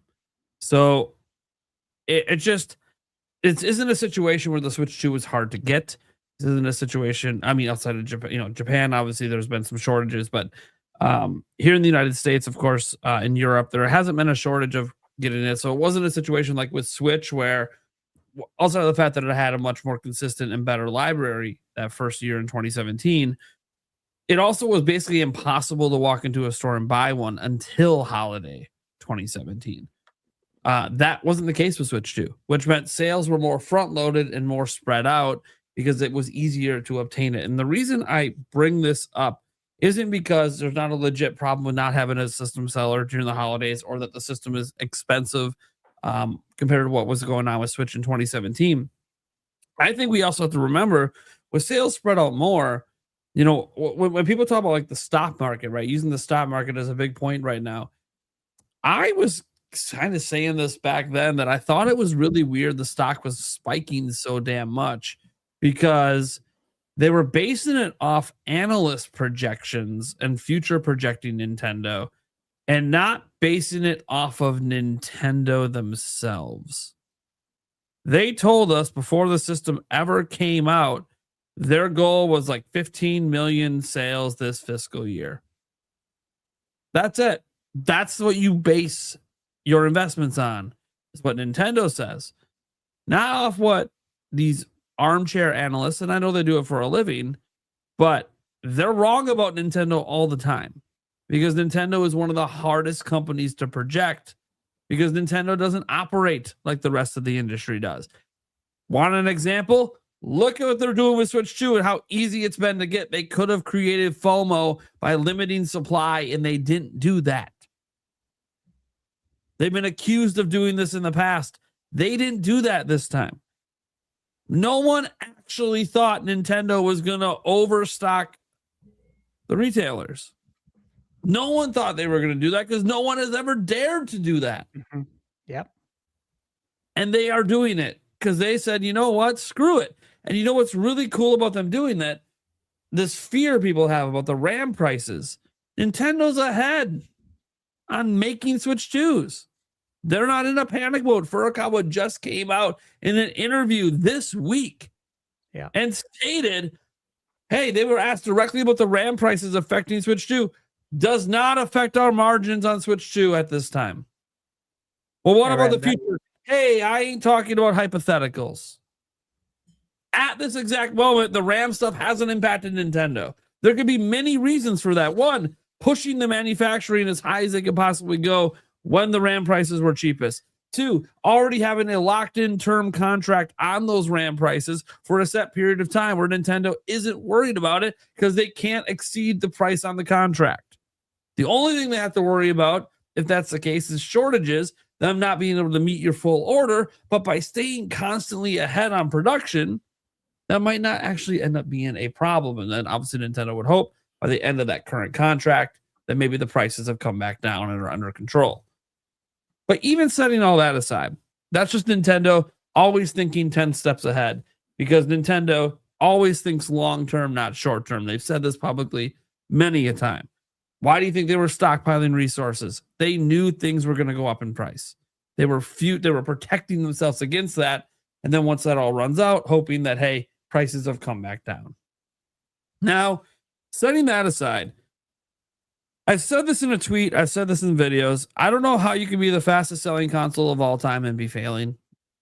So it isn't a situation where the Switch 2 is hard to get. This isn't a situation, I mean, outside of Japan, Japan, obviously there's been some shortages, but here in the United States, of course, in Europe, there hasn't been a shortage of getting it. So it wasn't a situation like with Switch where, also the fact that it had a much more consistent and better library that first year in 2017, it also was basically impossible to walk into a store and buy one until holiday 2017. That wasn't the case with Switch 2, which meant sales were more front-loaded and more spread out because it was easier to obtain it. And the reason I bring this up isn't because there's not a legit problem with not having a system seller during the holidays or that the system is expensive compared to what was going on with Switch in 2017. I think we also have to remember, with sales spread out more, when people talk about like the stock market, right, using the stock market as a big point right now, I was kind of saying this back then that I thought it was really weird the stock was spiking so damn much because they were basing it off analyst projections and future projecting Nintendo and not basing it off of Nintendo themselves. They told us before the system ever came out, their goal was like 15 million sales this fiscal year. That's it. That's what you base your investments on, is what Nintendo says. Not off what these armchair analysts, and I know they do it for a living, but they're wrong about Nintendo all the time because Nintendo is one of the hardest companies to project because Nintendo doesn't operate like the rest of the industry does. Want an example? Look at what they're doing with Switch 2 and how easy it's been to get. They could have created FOMO by limiting supply, and they didn't do that. They've been accused of doing this in the past. They didn't do that this time. No one actually thought Nintendo was going to overstock the retailers. No one thought they were going to do that because no one has ever dared to do that. Mm-hmm. Yep. And they are doing it because they said, you know what? Screw it. And you know what's really cool about them doing that? This fear people have about the RAM prices. Nintendo's ahead on making Switch 2s. They're not in a panic mode. Furukawa just came out in an interview this week and stated, hey, they were asked directly about the RAM prices affecting Switch 2. Does not affect our margins on Switch 2 at this time. Well, what about the future? Hey, I ain't talking about hypotheticals. At this exact moment, the RAM stuff hasn't impacted Nintendo. There could be many reasons for that. One, pushing the manufacturing as high as they could possibly go when the RAM prices were cheapest. Two, already having a locked-in term contract on those RAM prices for a set period of time where Nintendo isn't worried about it because they can't exceed the price on the contract. The only thing they have to worry about, if that's the case, is shortages, them not being able to meet your full order, but by staying constantly ahead on production, that might not actually end up being a problem. And then obviously Nintendo would hope by the end of that current contract that maybe the prices have come back down and are under control. But even setting all that aside, that's just Nintendo always thinking 10 steps ahead because Nintendo always thinks long-term, not short-term. They've said this publicly many a time. Why do you think they were stockpiling resources? They knew things were going to go up in price. They were protecting themselves against that. And then once that all runs out, hoping that, hey, prices have come back down. Now, setting that aside, I've said this in a tweet. I've said this in videos. I don't know how you can be the fastest selling console of all time and be failing.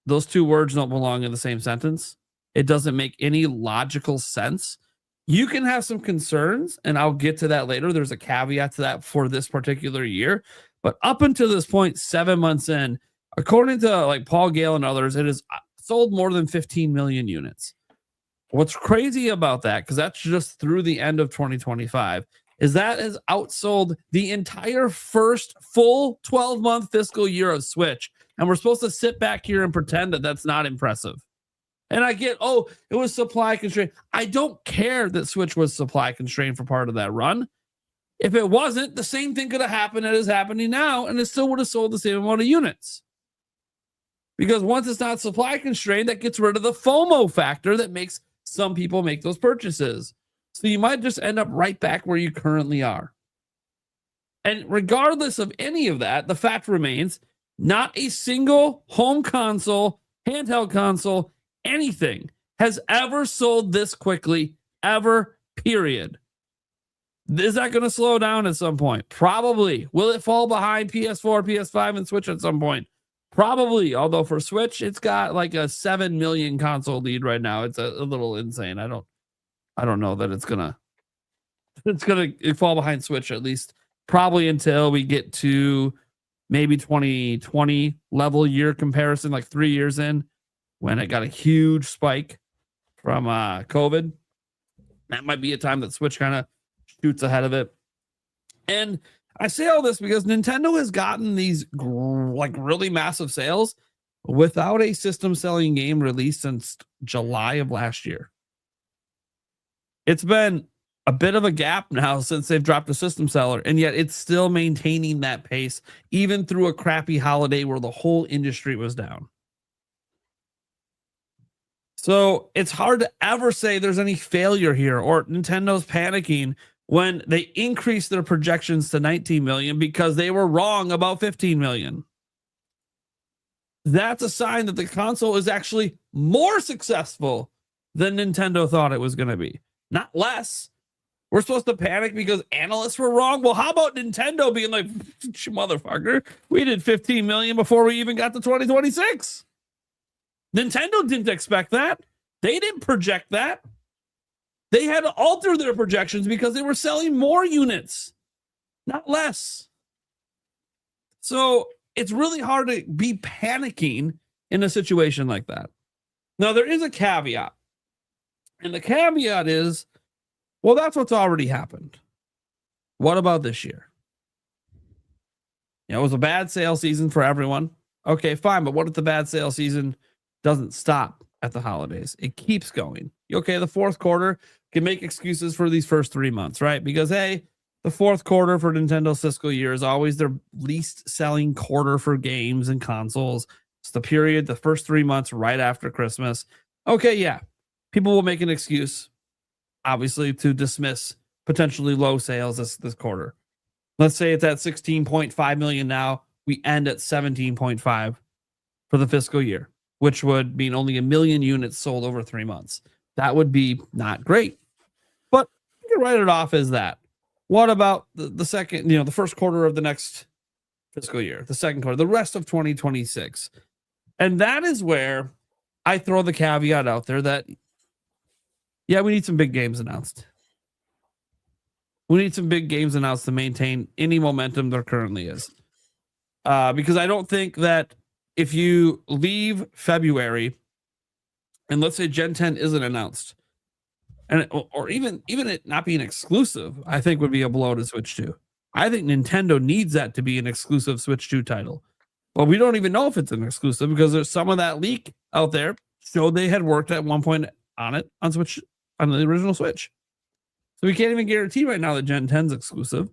Those two words don't belong in the same sentence. It doesn't make any logical sense. You can have some concerns, and I'll get to that later. There's a caveat to that for this particular year. But up until this point, 7 months in, according to like Paul Gale and others, it has sold more than 15 million units. What's crazy about that, because that's just through the end of 2025, is that has outsold the entire first full 12-month fiscal year of Switch. And we're supposed to sit back here and pretend that that's not impressive. And I get, oh, it was supply constrained. I don't care that Switch was supply constrained for part of that run. If it wasn't, the same thing could have happened that is happening now, and it still would have sold the same amount of units. Because once it's not supply constrained, that gets rid of the FOMO factor that makes some people make those purchases. So you might just end up right back where you currently are. And regardless of any of that, the fact remains, not a single home console, handheld console, anything has ever sold this quickly, ever, period. Is that going to slow down at some point? Probably. Will it fall behind PS4, PS5, and Switch at some point? Probably. Although for Switch, it's got like a 7 million console lead right now. It's a little insane. I don't know that it's gonna fall behind Switch, at least probably until we get to maybe 2020 level year comparison, like 3 years in, when it got a huge spike from COVID. That might be a time that Switch kind of shoots ahead of it. And I say all this because Nintendo has gotten these like really massive sales without a system selling game released since July of last year. It's been a bit of a gap now since they've dropped a system seller, and yet it's still maintaining that pace, even through a crappy holiday where the whole industry was down. So it's hard to ever say there's any failure here or Nintendo's panicking when they increased their projections to 19 million because they were wrong about 15 million. That's a sign that the console is actually more successful than Nintendo thought it was going to be. Not less. We're supposed to panic because analysts were wrong. Well, how about Nintendo being like, motherfucker, we did 15 million before we even got to 2026. Nintendo didn't expect that. They didn't project that. They had to alter their projections because they were selling more units, not less. So it's really hard to be panicking in a situation like that. Now, there is a caveat. And the caveat is, well, that's what's already happened. What about this year? It was a bad sale season for everyone. Okay, fine. But what if the bad sale season doesn't stop at the holidays? It keeps going. Okay, the fourth quarter can make excuses for these first 3 months, right? Because, hey, the fourth quarter for Nintendo's fiscal year is always their least selling quarter for games and consoles. It's the period, the first 3 months right after Christmas. Okay, yeah. People will make an excuse, obviously, to dismiss potentially low sales this quarter. Let's say it's at 16.5 million now. We end at 17.5 for the fiscal year, which would mean only 1 million units sold over 3 months. That would be not great. But you can write it off as that. What about the second, the first quarter of the next fiscal year, the second quarter, the rest of 2026? And that is where I throw the caveat out there that, yeah, we need some big games announced. We need some big games announced to maintain any momentum there currently is. Because I don't think that if you leave February and let's say Gen 10 isn't announced, or even it not being exclusive, I think would be a blow to Switch 2. I think Nintendo needs that to be an exclusive Switch 2 title. But we don't even know if it's an exclusive because there's some of that leak out there showed they had worked at one point on it on Switch, on the original Switch. So we can't even guarantee right now that Gen 10's exclusive.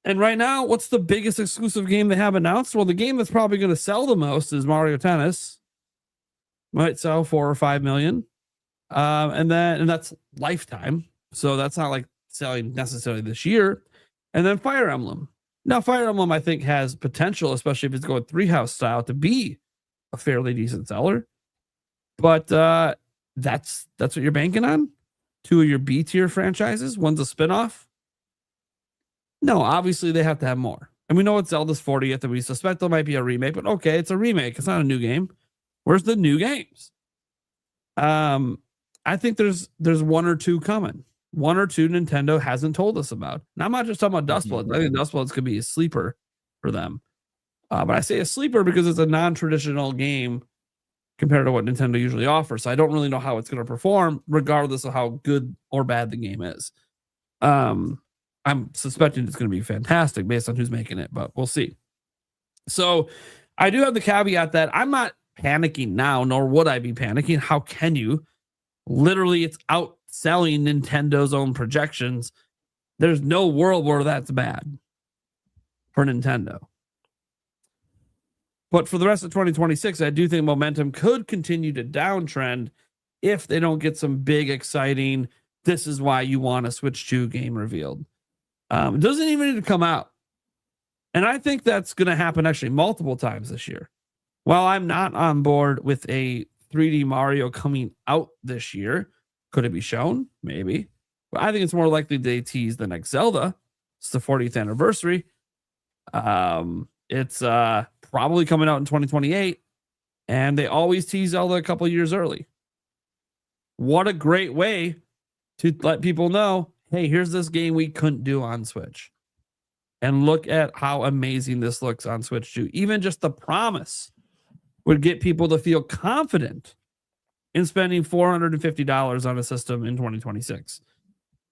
And right now, what's the biggest exclusive game they have announced? Well, the game that's probably going to sell the most is Mario Tennis. Might sell 4 or 5 million. And that's lifetime. So that's not like selling necessarily this year. And then Fire Emblem. Now, Fire Emblem, I think, has potential, especially if it's going 3-house style, to be a fairly decent seller. But that's what you're banking on? 2 of your B tier franchises, one's a spinoff. No, obviously they have to have more. And we know it's Zelda's 40th, and we suspect there might be a remake, but okay, it's a remake. It's not a new game. Where's the new games? I think there's 1 or 2 coming. 1 or 2 Nintendo hasn't told us about. And I'm not just talking about Dustbloods. I think Dustbloods could be a sleeper for them. But I say a sleeper because it's a non-traditional game compared to what Nintendo usually offers. So I don't really know how it's going to perform, regardless of how good or bad the game is. I'm suspecting it's going to be fantastic based on who's making it, but we'll see. So I do have the caveat that I'm not panicking now, nor would I be panicking. How can you? Literally, it's outselling Nintendo's own projections. There's no world where that's bad for Nintendo. But for the rest of 2026, I do think momentum could continue to downtrend if they don't get some big, exciting, this is why you want a Switch 2 game revealed. It doesn't even need to come out. And I think that's going to happen actually multiple times this year. While I'm not on board with a 3D Mario coming out this year, could it be shown? Maybe. But I think it's more likely they tease the next Zelda. It's the 40th anniversary. It's probably coming out in 2028. And they always tease Zelda a couple years early. What a great way to let people know, hey, here's this game we couldn't do on Switch. And look at how amazing this looks on Switch 2. Even just the promise would get people to feel confident in spending $450 on a system in 2026.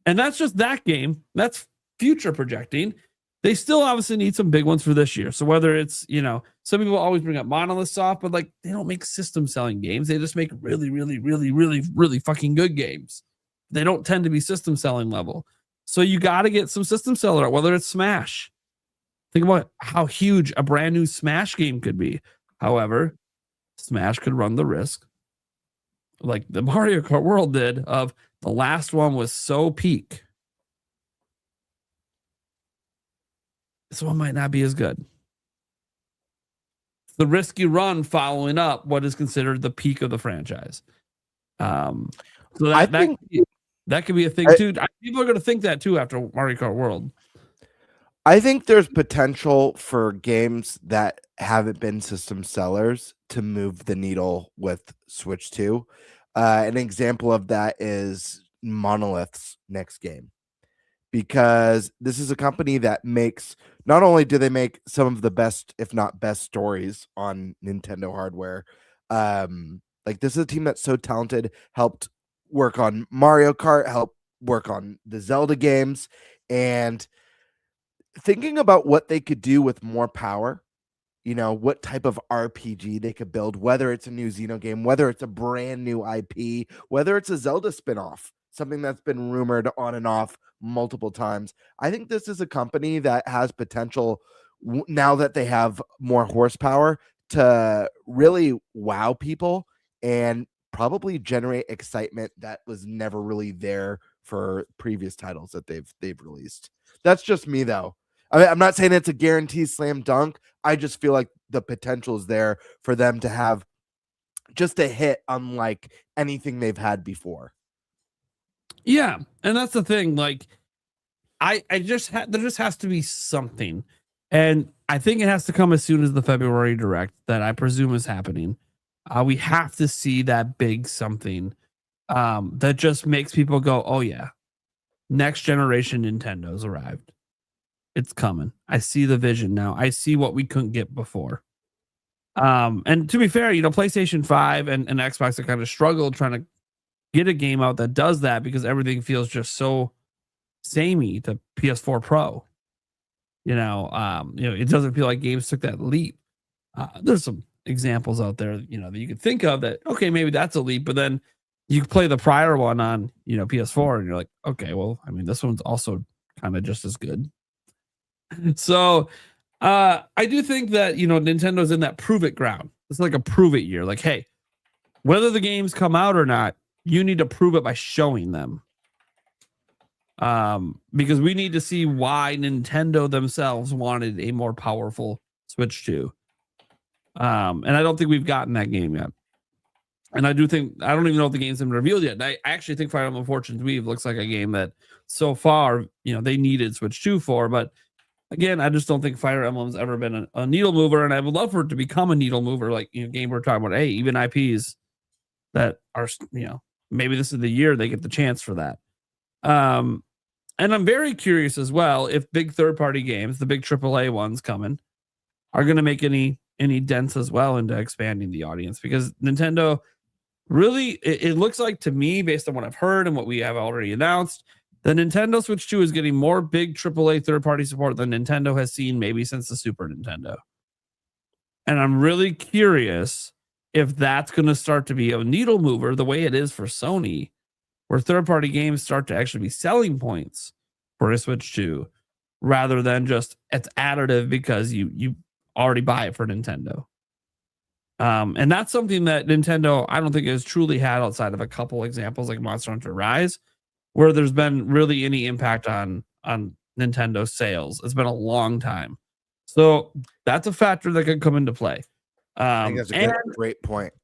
And that's just that game. That's future projecting. They still obviously need some big ones for this year. So whether it's, some people always bring up Monolith Soft, but like they don't make system selling games. They just make really, really, really, really, really fucking good games. They don't tend to be system selling level. So you got to get some system seller, whether it's Smash. Think about how huge a brand new Smash game could be. However, Smash could run the risk, like the Mario Kart World did, of the last one was so peak. This one might not be as good. The risk you run following up what is considered the peak of the franchise. So that could be a thing too. People are going to think that too after Mario Kart World. I think there's potential for games that haven't been system sellers to move the needle with Switch 2. An example of that is Monolith's next game, because this is a company that makes, not only do they make some of the best, if not best, stories on Nintendo hardware, like this is a team that's so talented, helped work on Mario Kart, help work on the Zelda games, and thinking about what they could do with more power. What type of RPG they could build, whether it's a new Xeno game, whether it's a brand new IP, whether it's a Zelda spinoff, something that's been rumored on and off multiple times. I think this is a company that has potential now that they have more horsepower to really wow people and probably generate excitement that was never really there for previous titles that they've released. That's just me though. I'm not saying it's a guaranteed slam dunk. I just feel like the potential is there for them to have just a hit unlike anything they've had before. Yeah, and that's the thing. Like, there just has to be something, and I think it has to come as soon as the February Direct that I presume is happening. We have to see that big something that just makes people go, "Oh yeah, next generation Nintendo's arrived. It's coming. I see the vision now. I see what we couldn't get before." And to be fair, PlayStation 5 and Xbox have kind of struggled trying to get a game out that does that because everything feels just so samey to PS4 Pro. It doesn't feel like games took that leap. There's some examples out there, that you could think of that, okay, maybe that's a leap, but then you play the prior one on, PS4 and you're like, okay, well, I mean, this one's also kind of just as good. So I do think that Nintendo's in that prove it ground. It's like a prove it year. Like, hey, whether the games come out or not, you need to prove it by showing them. Because we need to see why Nintendo themselves wanted a more powerful Switch 2. And I don't think we've gotten that game yet. And I don't even know if the game's been revealed yet. I actually think Fire Emblem Fortune's Weave looks like a game that so far, they needed Switch 2 for, but again, I just don't think Fire Emblem's ever been a needle mover, and I would love for it to become a needle mover, like game we're talking about. Hey, even IPs that are maybe this is the year they get the chance for that. And I'm very curious as well if big third party games, the big AAA ones coming, are going to make any dents as well into expanding the audience, because Nintendo really, it looks like to me, based on what I've heard and what we have already announced, the Nintendo Switch 2 is getting more big AAA third-party support than Nintendo has seen maybe since the Super Nintendo. And I'm really curious if that's going to start to be a needle mover the way it is for Sony, where third-party games start to actually be selling points for a Switch 2, rather than just it's additive because you already buy it for Nintendo. And that's something that Nintendo, I don't think, has truly had outside of a couple examples like Monster Hunter Rise, where there's been really any impact on Nintendo sales. It's been a long time. So that's a factor that could come into play. I think that's a great point.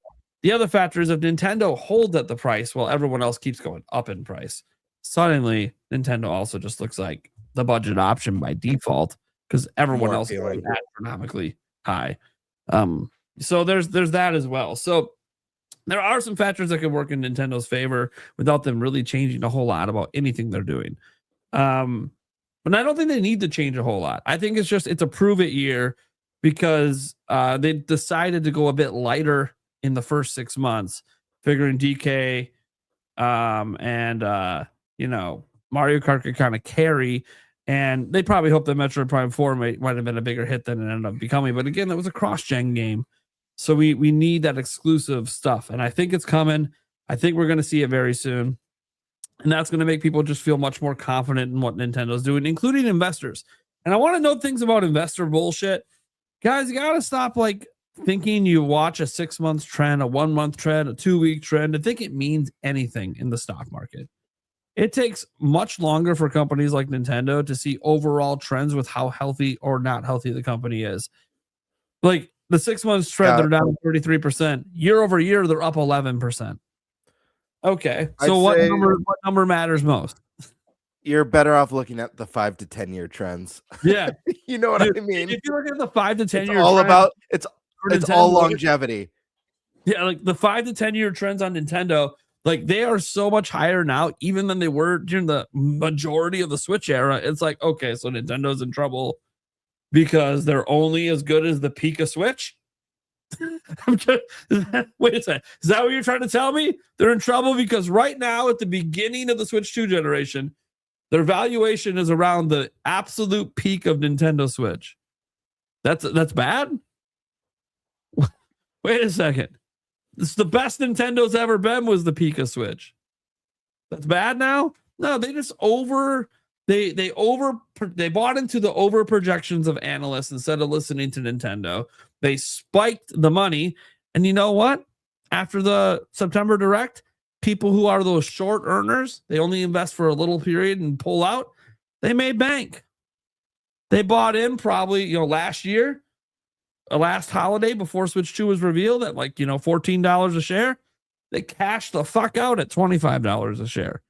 The other factor is if Nintendo holds at the price while everyone else keeps going up in price, suddenly Nintendo also just looks like the budget option by default because everyone else is astronomically high. So there's that as well. So there are some factors that could work in Nintendo's favor without them really changing a whole lot about anything they're doing. But I don't think they need to change a whole lot. I think it's a prove it year because they decided to go a bit lighter in the first 6 months, figuring DK and Mario Kart could kind of carry. And they probably hope that Metroid Prime 4 might have been a bigger hit than it ended up becoming. But again, that was a cross-gen game. So we need that exclusive stuff. And I think it's coming. I think we're going to see it very soon. And that's going to make people just feel much more confident in what Nintendo's doing, including investors. And I want to know things about investor bullshit. Guys, you got to stop thinking you watch a 6 month trend, a 1 month trend, a 2 week trend, and think it means anything in the stock market. It takes much longer for companies like Nintendo to see overall trends with how healthy or not healthy the company is. Like the 6 months trend, they're down 33%. Year over year, they're up 11%. Okay, so what number matters most? You're better off looking at the 5 to 10 year trends. Yeah, you know what I mean. If you look at the 5 to 10 year, all about it's all longevity. Yeah, like the 5 to 10 year trends on Nintendo. Like they are so much higher now, even than they were during the majority of the Switch era. It's like, okay, so Nintendo's in trouble because they're only as good as the peak of Switch. Wait a second. Is that what you're trying to tell me? They're in trouble because right now, at the beginning of the Switch 2 generation, their valuation is around the absolute peak of Nintendo Switch. That's bad? Wait a second. This is the best Nintendo's ever been was the peak of Switch. That's bad now? No, they just they bought into the over projections of analysts instead of listening to Nintendo. They spiked the money, and you know what? After the September Direct, people who are those short earners, they only invest for a little period and pull out. They made bank. They bought in probably last year, last holiday before Switch 2 was revealed at $14 a share. They cashed the fuck out at $25 a share.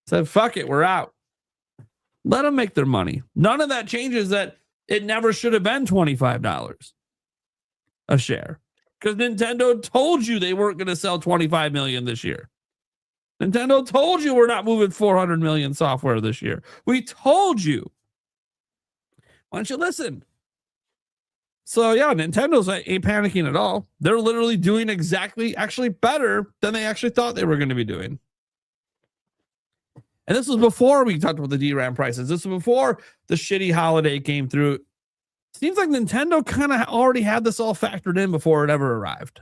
Said, fuck it, we're out. Let them make their money. None of that changes that it never should have been $25 a share. Because Nintendo told you they weren't going to sell 25 million this year. Nintendo told you we're not moving 400 million software this year. We told you. Why don't you listen? So yeah, Nintendo's ain't panicking at all. They're literally doing actually better than they actually thought they were going to be doing. And this was before we talked about the DRAM prices. This was before the shitty holiday came through. Seems like Nintendo kind of already had this all factored in before it ever arrived.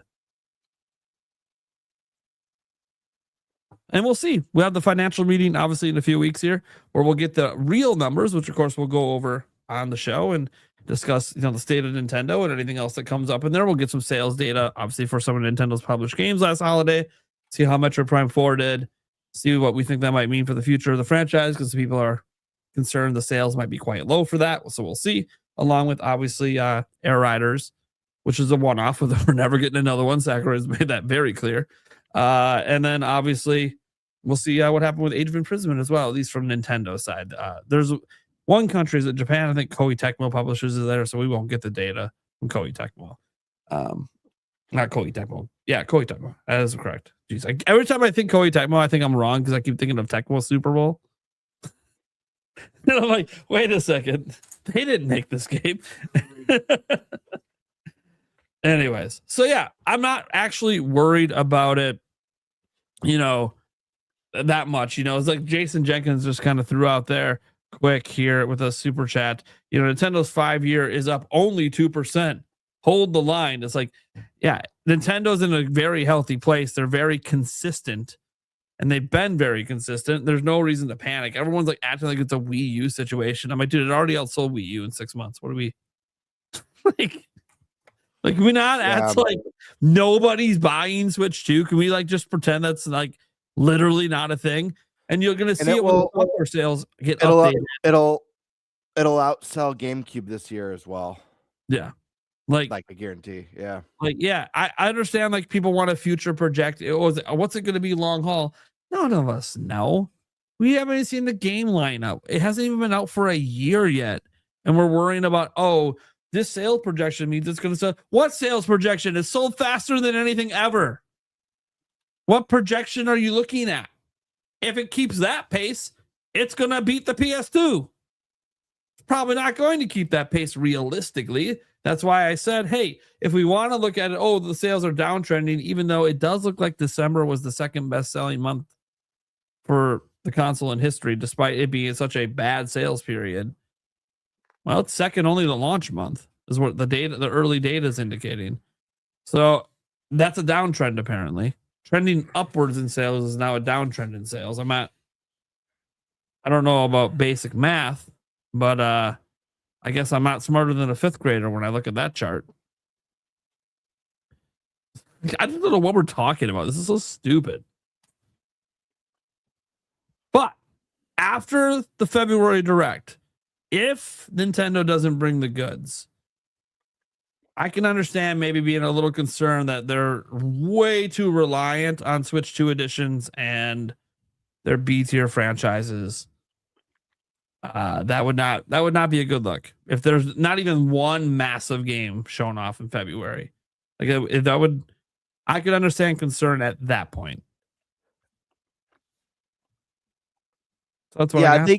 And we'll see. We'll have the financial meeting, obviously, in a few weeks here, where we'll get the real numbers, which, of course, we'll go over on the show and discuss, the state of Nintendo and anything else that comes up in there. We'll get some sales data, obviously, for some of Nintendo's published games last holiday, see how Metroid Prime 4 did, see what we think that might mean for the future of the franchise, because people are concerned the sales might be quite low for that. So we'll see, along with, obviously, Air Riders, which is a one-off. We're never getting another one. Sakurai has made that very clear. And then, obviously, we'll see what happened with Age of Imprisonment as well, at least from Nintendo side. There's one country is Japan. I think Koei Tecmo publishers is there, so we won't get the data from Koei Tecmo. Not Koei Tecmo. Yeah, Koei Tecmo. That is correct. Jeez, every time I think Koei Tecmo, I think I'm wrong because I keep thinking of Tecmo Super Bowl. And I'm like, wait a second. They didn't make this game. Anyways, so yeah, I'm not actually worried about it, that much. It's like Jason Jenkins just kind of threw out there quick here with a super chat. Nintendo's 5-year is up only 2%. Hold the line. It's like, yeah, Nintendo's in a very healthy place. They're very consistent, and they've been very consistent. There's no reason to panic. Everyone's like acting like it's a Wii U situation. I'm like, dude, it already outsold Wii U in 6 months. What are we like we not act like nobody's buying Switch 2? Can we just pretend that's literally not a thing? And you're gonna see it when software sales get updated. It'll outsell GameCube this year as well. Yeah. Like a guarantee. Yeah. I understand people want to future project. What's it going to be long haul? None of us know. We haven't even seen the game lineup. It hasn't even been out for a year yet. And we're worrying about, this sales projection means it's going to sell. What sales projection? It's sold faster than anything ever. What projection are you looking at? If it keeps that pace, it's going to beat the PS2. It's probably not going to keep that pace realistically. That's why I said, hey, if we want to look at it, the sales are downtrending, even though it does look like December was the second best-selling month for the console in history, despite it being such a bad sales period. Well, it's second only to launch month, is what the early data is indicating. So that's a downtrend, apparently. Trending upwards in sales is now a downtrend in sales. I don't know about basic math, but I guess I'm not smarter than a fifth grader when I look at that chart. I don't know what we're talking about. This is so stupid. But after the February Direct, if Nintendo doesn't bring the goods, I can understand maybe being a little concerned that they're way too reliant on Switch 2 editions and their B-tier franchises. That would not be a good look if there's not even one massive game shown off in February. I could understand concern at that point. So that's what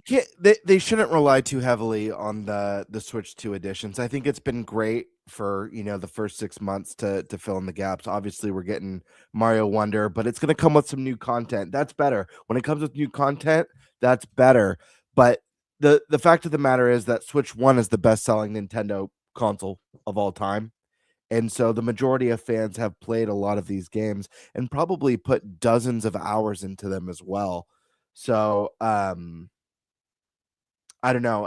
they shouldn't rely too heavily on the Switch 2 editions. I think it's been great for the first 6 months to fill in the gaps. Obviously, we're getting Mario Wonder, but it's going to come with some new content. That's better. When it comes with new content, that's better. But the fact of the matter is that Switch 1 is the best-selling Nintendo console of all time. And so the majority of fans have played a lot of these games and probably put dozens of hours into them as well. So I don't know.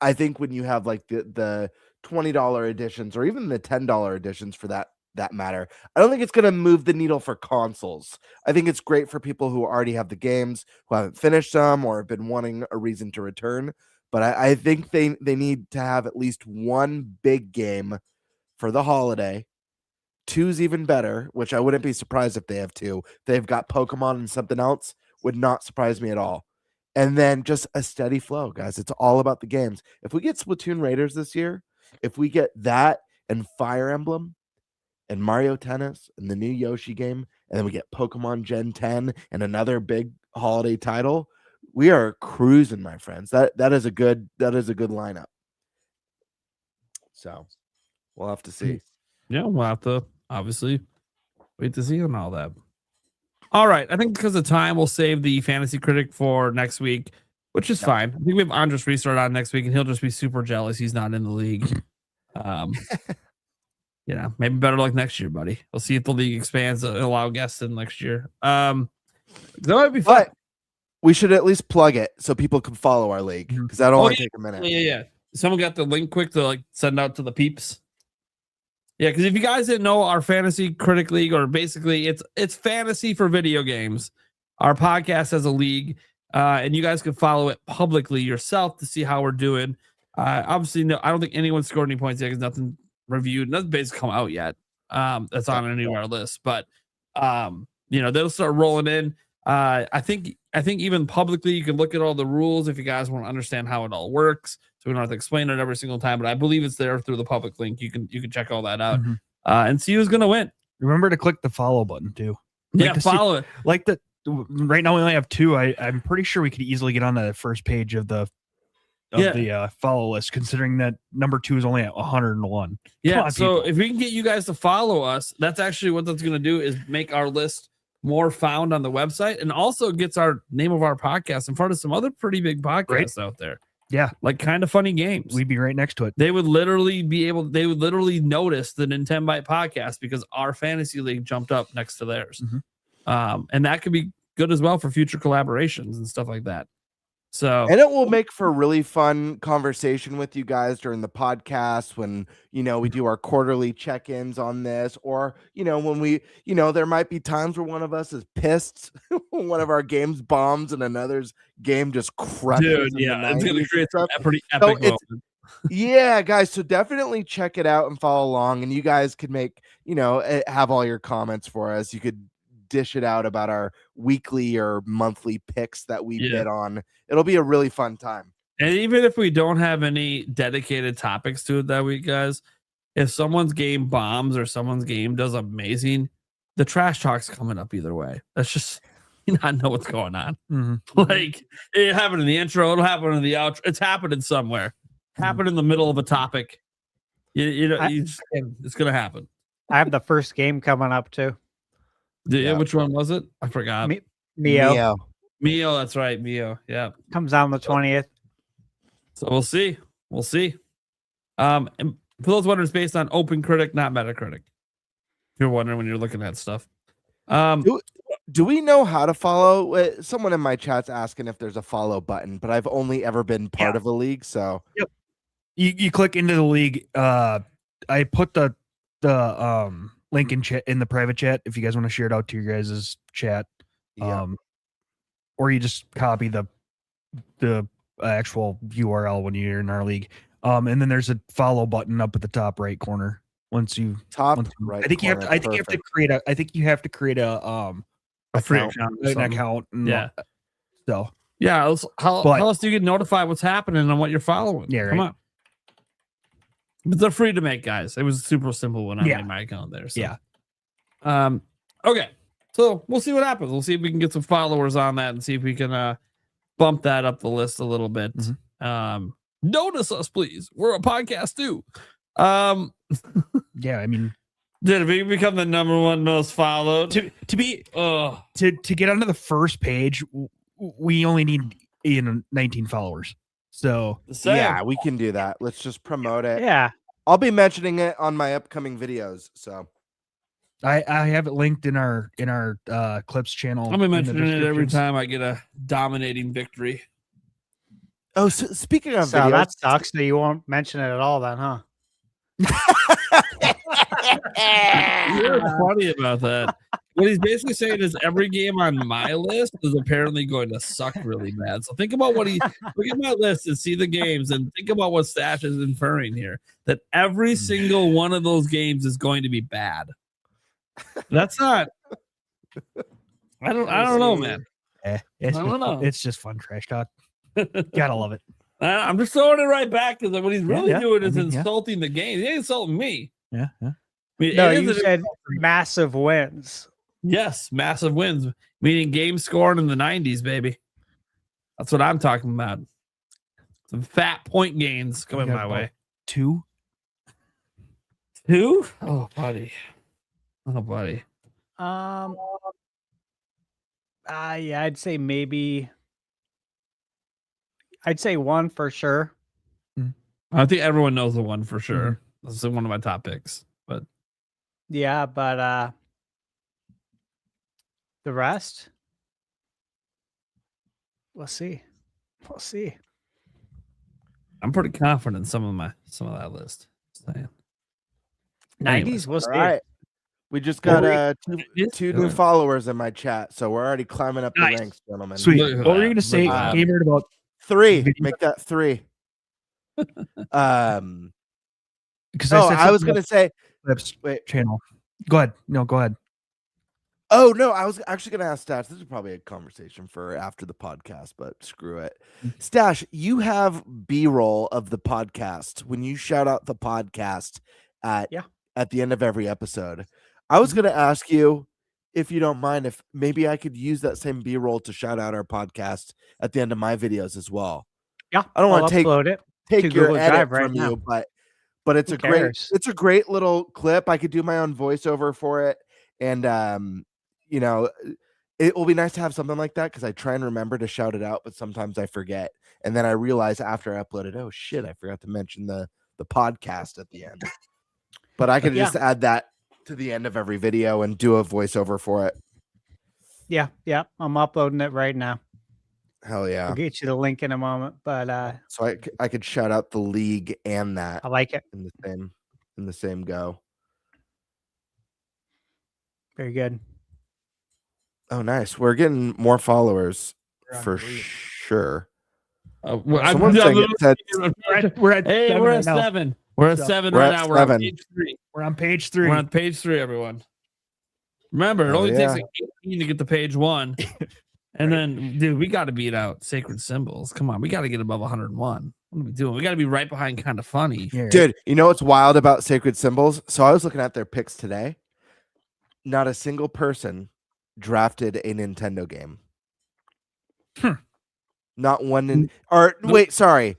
I think when you have like the $20 editions or even the $10 editions for that matter, I don't think it's going to move the needle for consoles. I think it's great for people who already have the games, who haven't finished them or have been wanting a reason to return. But I think they need to have at least one big game for the holiday. Two's even better, which I wouldn't be surprised if they have two. They've got Pokemon and something else, would not surprise me at all. And then just a steady flow, guys. It's all about the games. If we get Splatoon Raiders this year, if we get that and Fire Emblem and Mario Tennis and the new Yoshi game, and then we get Pokemon Gen 10 and another big holiday title, we are cruising, my friends. That is a good lineup. So we'll have to see. Yeah, we'll have to obviously wait to see on all that. All right. I think because of time, we'll save the fantasy critic for next week, which is fine. I think we have Andres Restart on next week, and he'll just be super jealous he's not in the league. Maybe better luck next year, buddy. We'll see if the league expands and allow guests in next year. That would be fun. But we should at least plug it so people can follow our league, because that'll only take a minute. Yeah. Someone got the link quick to like send out to the peeps. Yeah, because if you guys didn't know, our fantasy critic league, or basically it's fantasy for video games. Our podcast has a league, and you guys can follow it publicly yourself to see how we're doing. Obviously, no, I don't think anyone scored any points yet because nothing reviewed, nothing basically come out yet. That's on any of our lists, but they'll start rolling in. I think even publicly you can look at all the rules if you guys want to understand how it all works. So we don't have to explain it every single time, but I believe it's there through the public link. You can check all that out and see who's gonna win. Remember to click the follow button too. Follow it. Like right now we only have 2. I'm pretty sure we could easily get on the first page of the follow list, considering that number 2 is only at 101. Yeah. On, so people. if we can get you guys to follow us, that's actually what that's gonna do, is make our list more found on the website, and also gets our name of our podcast in front of some other pretty big podcasts out there. Yeah, like Kind of Funny Games. We'd be right next to it. They would literally notice the Nintenbyte podcast because our fantasy league jumped up next to theirs. And that could be good as well for future collaborations and stuff like that. And it will make for a really fun conversation with you guys during the podcast when, we do our quarterly check-ins on this, or, when we, there might be times where one of us is pissed when one of our games bombs and another's game just crushes. Dude, yeah, it's going to create a pretty epic moment. Yeah, guys. So definitely check it out and follow along, and you guys could make, have all your comments for us. You could dish it out about our weekly or monthly picks that we bid on. It'll be a really fun time. And even if we don't have any dedicated topics to it that week, guys, if someone's game bombs or someone's game does amazing, the trash talk's coming up either way. That's just, not know what's going on. Like, it happened in the intro, it'll happen in the outro. It's happening somewhere. Happened in the middle of a topic. It's going to happen. I have the first game coming up too. Which one was it? I forgot. Mio, that's right. Mio. Yeah. comes out on the 20th. So we'll see. And for those wondering, it's based on Open Critic, not Metacritic. If you're wondering when you're looking at stuff. Do we know how to follow? Someone in my chat's asking if there's a follow button, but I've only ever been part of a league, so you click into the league. I put the link in the private chat if you guys want to share it out to your guys' chat. Or you just copy the actual URL when you're in our league. And then there's a follow button up at the top right corner. Right. I think you have to create a free account. So how else do you get notified what's happening and what you're following? Yeah, right. Come on. But they're free to make, guys. It was super simple when I made my account there. So. Okay. So we'll see what happens. We'll see if we can get some followers on that and see if we can bump that up the list a little bit. Notice us, please. We're a podcast too. Yeah, I mean, did we become the number one most followed? to get onto the first page, we only need 19 followers. So yeah, we can do that. Let's just promote it. Yeah. I'll be mentioning it on my upcoming videos. So I have it linked in our clips channel. I'll be mentioning it every time I get a dominating victory. Oh, so speaking of So videos, that sucks that you won't mention it at all then, huh? You're funny about that. What he's basically saying is every game on my list is apparently going to suck really bad. So think about look at my list and see the games and think about what Stash is inferring here. That every single one of those games is going to be bad. That's not. I don't know, man. It's just fun trash talk. Gotta love it. I'm just throwing it right back because what he's really doing is I mean, insulting the game. He ain't insulting me. Yeah. I mean, No, it you is said massive wins. yes, massive wins, meaning game scoring in the 90s, baby. That's what I'm talking about. Some fat point gains coming my way. 2? Oh, buddy. Yeah, I'd say maybe. I'd say 1 for sure. I think everyone knows the one for sure. This is one of my top picks, but Yeah, but the rest, we'll see. We'll see. I'm pretty confident in some of that list. Just saying. 90s, we'll see. all right. We just got two new followers in my chat, so we're already climbing up the ranks, gentlemen. Sweet. What were you gonna say, Gamer? About 3? Make that 3. Because I was gonna say wait, channel. Go ahead. No, go ahead. Oh no, I was actually gonna ask Stash. This is probably a conversation for after the podcast, but screw it. Stash, you have B-roll of the podcast when you shout out the podcast at the end of every episode. I was gonna ask you, if you don't mind, if maybe I could use that same B-roll to shout out our podcast at the end of my videos as well. Yeah, I don't want to take your Google edit Drive right from now. you, but it's a great little clip. I could do my own voiceover for it, and you know, it will be nice to have something like that because I try and remember to shout it out, but sometimes I forget, and then I realize after I upload it, oh shit, I forgot to mention the podcast at the end. But I could just add that to the end of every video and do a voiceover for it. Yeah, I'm uploading it right now. Hell yeah! I'll get you the link in a moment, but so I could shout out the league and that. I like it in the same go. Very good. Oh, nice! We're getting more followers for sure. We're at 7. We're at 7 right now. We're on page 3. We're on page 3. We're on page 3, everyone. Remember, it only takes like 18 to get to page 1. And then, dude, we got to beat out Sacred Symbols. Come on, we got to get above 101. What are we doing? We got to be right behind Kind of Funny. Dude, you know what's wild about Sacred Symbols? So I was looking at their picks today. Not a single person drafted a Nintendo game. Not one. Wait, sorry.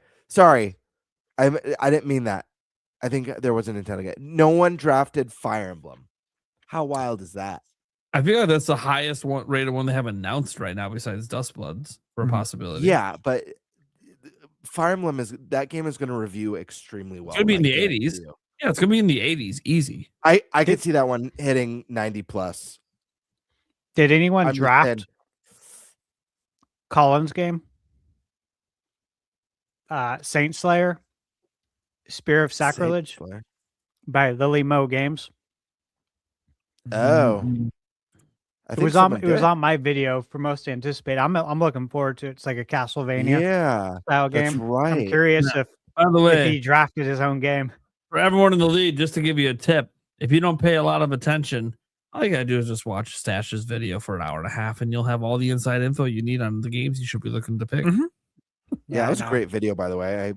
I didn't mean that. I think there was a Nintendo game. No one drafted Fire Emblem. How wild is that? I feel like that's the highest rated one they have announced right now, besides Dustbloods, for a possibility. Yeah, but Fire Emblem that game is going to review extremely well. It's going to be in the 80s. Yeah, it's going to be in the 80s, easy. I could see that one hitting 90 plus. Did anyone draft Colin's game? Saint Slayer, Spear of Sacrilege by Lily Mo Games. Oh, it was on my video for most anticipated. I'm looking forward to it. It's like a Castlevania style game. That's right. I'm curious if he drafted his own game. For everyone in the lead, just to give you a tip, if you don't pay a lot of attention, all you gotta do is just watch Stash's video for an hour and a half, and you'll have all the inside info you need on the games you should be looking to pick. Yeah, it was a great video, by the way.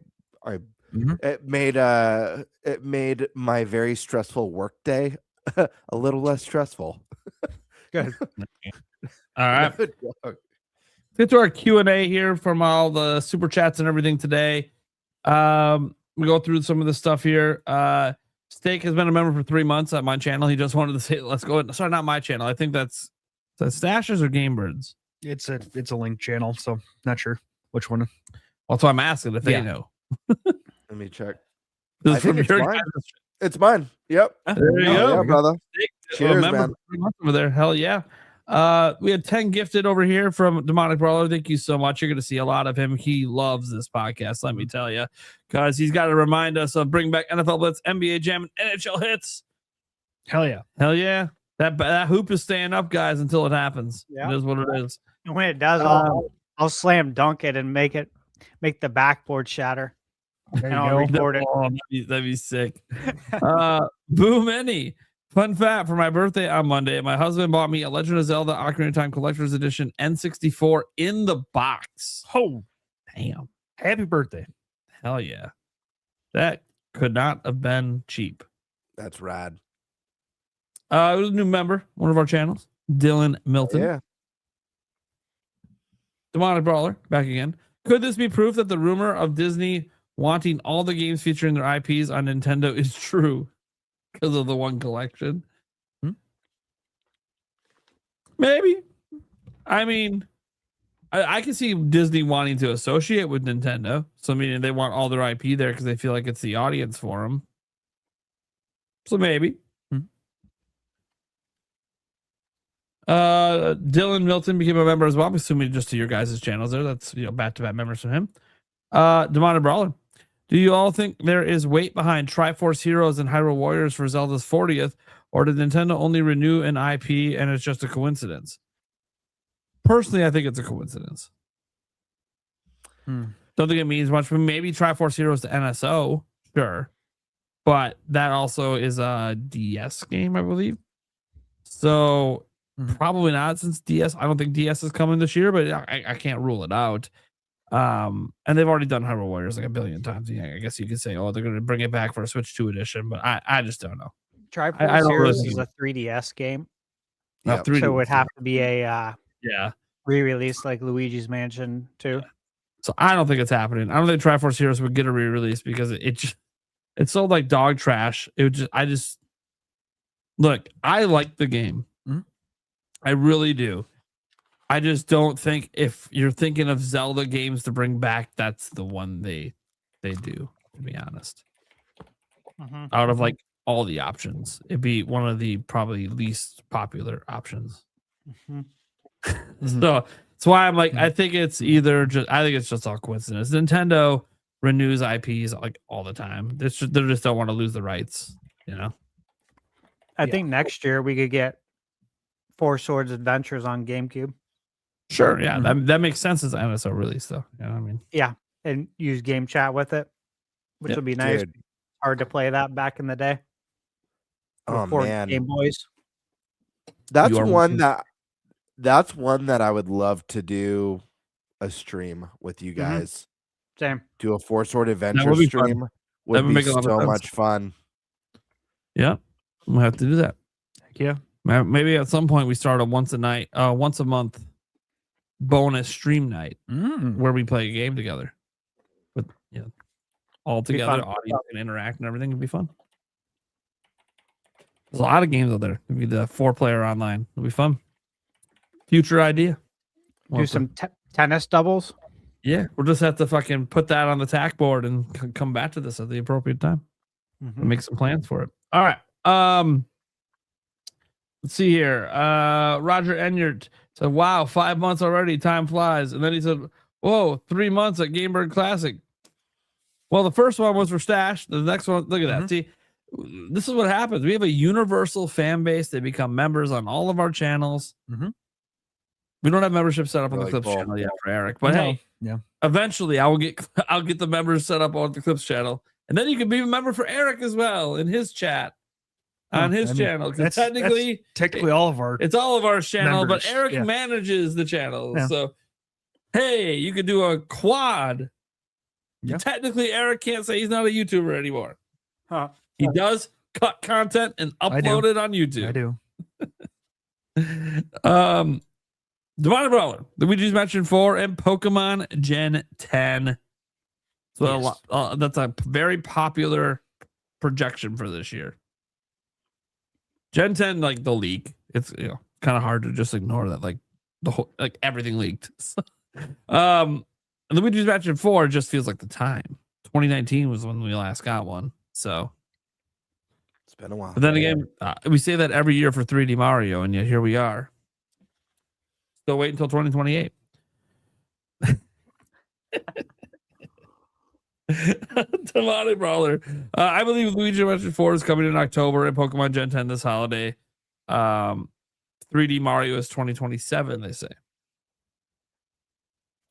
It made my very stressful work day a little less stressful. Good. All right. Let's get to our Q&A here from all the super chats and everything today. We we go through some of the stuff here. Steak has been a member for 3 months at my channel. He just wanted to say, let's go. Sorry, not my channel. I think that's Stashes or Game Birds. It's a link channel, so not sure which one. Well, that's why I'm asking if they know. Let me check. This I is from think it's your mine. guys' It's mine. Yep. There you go. Yeah, brother. Cheers, Remember, man. 3 months over there. Hell yeah. We had 10 gifted over here from Demonic Brawler. Thank you so much. You're going to see a lot of him. He loves this podcast, let me tell you, because he's got to remind us of bring back NFL Blitz, NBA Jam, and NHL hits. Hell yeah. Hell yeah. That hoop is staying up, guys, until it happens. Yeah. It is what it is. And when it does, I'll slam dunk it and make the backboard shatter. And I'll record it. Oh, that'd be sick. Boo Many. Fun fact, for my birthday on Monday, my husband bought me a Legend of Zelda Ocarina of Time Collector's Edition N64 in the box. Oh, damn. Happy birthday. Hell yeah. That could not have been cheap. That's rad. It was a new member, one of our channels, Dylan Milton. Yeah. Demonic Brawler, back again. Could this be proof that the rumor of Disney wanting all the games featuring their IPs on Nintendo is true because of the one collection? Maybe. I mean, I can see Disney wanting to associate with Nintendo. So, meaning they want all their IP there because they feel like it's the audience for them. So, maybe. Dylan Milton became a member as well. I'm assuming just to your guys' channels there. That's, back-to-back members from him. Demonic Brawler. Do you all think there is weight behind Triforce Heroes and Hyrule Warriors for Zelda's 40th, or did Nintendo only renew an IP and it's just a coincidence? Personally, I think it's a coincidence. Don't think it means much, but maybe Triforce Heroes to NSO, sure. But that also is a DS game, I believe. So probably not, since DS. I don't think DS is coming this year, but I can't rule it out. And they've already done Hyrule Warriors like a billion times. Yeah, I guess you could say, they're going to bring it back for a Switch 2 edition, but I just don't know. Triforce Heroes is a 3DS game. Yep. So it would have to be a yeah re-release like Luigi's Mansion 2. So I don't think it's happening. I don't think Triforce Heroes would get a re-release because it sold like dog trash. Look, I like the game. I really do. I just don't think if you're thinking of Zelda games to bring back, that's the one they do, to be honest. Out of like all the options, it'd be one of the probably least popular options. So that's why I'm like, I think it's just all coincidence. Nintendo renews IPs like all the time. They just don't want to lose the rights, I think next year we could get Four Swords Adventures on GameCube. Sure, yeah, that makes sense as an NSO release, though. You know what I mean? Yeah, and use game chat with it, which would be nice. Dude. Hard to play that back in the day. Oh Before man, Game Boys. That's one that I would love to do a stream with you guys. Same. Do a Four Sword That Adventure would be stream. fun. Would be make a lot of so sense. much fun. Yeah, we'll have to do that. Heck yeah. Maybe at some point we start a once a month bonus stream night where we play a game together with all together, audience can interact and everything. Would be fun. There's a lot of games out there. It'd be the 4-player online. It'll be fun. Future idea. Do some tennis doubles. Yeah, we'll just have to fucking put that on the tack board and come back to this at the appropriate time. And make some plans for it. All right. Let's see here. Roger Enyart said, wow, 5 months already. Time flies. And then he said, whoa, 3 months at Gamebird Classic. Well, the first one was for Stash. The next one, look at that. See, this is what happens. We have a universal fan base. They become members on all of our channels. We don't have membership set up on the Clips channel yet for Eric. But hey, eventually I'll get the members set up on the Clips channel. And then you can be a member for Eric as well in his chat. On his channel, because technically all of our it's all of our channel, members, but Eric manages the channel. So hey, you could do a quad. Technically, Eric can't say he's not a YouTuber anymore. He does cut content and upload it on YouTube. I do. Demonic Brawler, that we just mentioned 4, and Pokemon Gen 10. That's So that's a very popular projection for this year. Gen 10, like the leak, it's kind of hard to just ignore that. Like the whole, like everything leaked. And Luigi's Mansion 4 just feels like the time. 2019 was when we last got one. So it's been a while. But then again, we say that every year for 3D Mario, and yet here we are. Still wait until 2028. Tamale Brawler. I believe Luigi Mansion 4 is coming in October and Pokemon Gen 10 this holiday. 3D Mario is 2027, they say.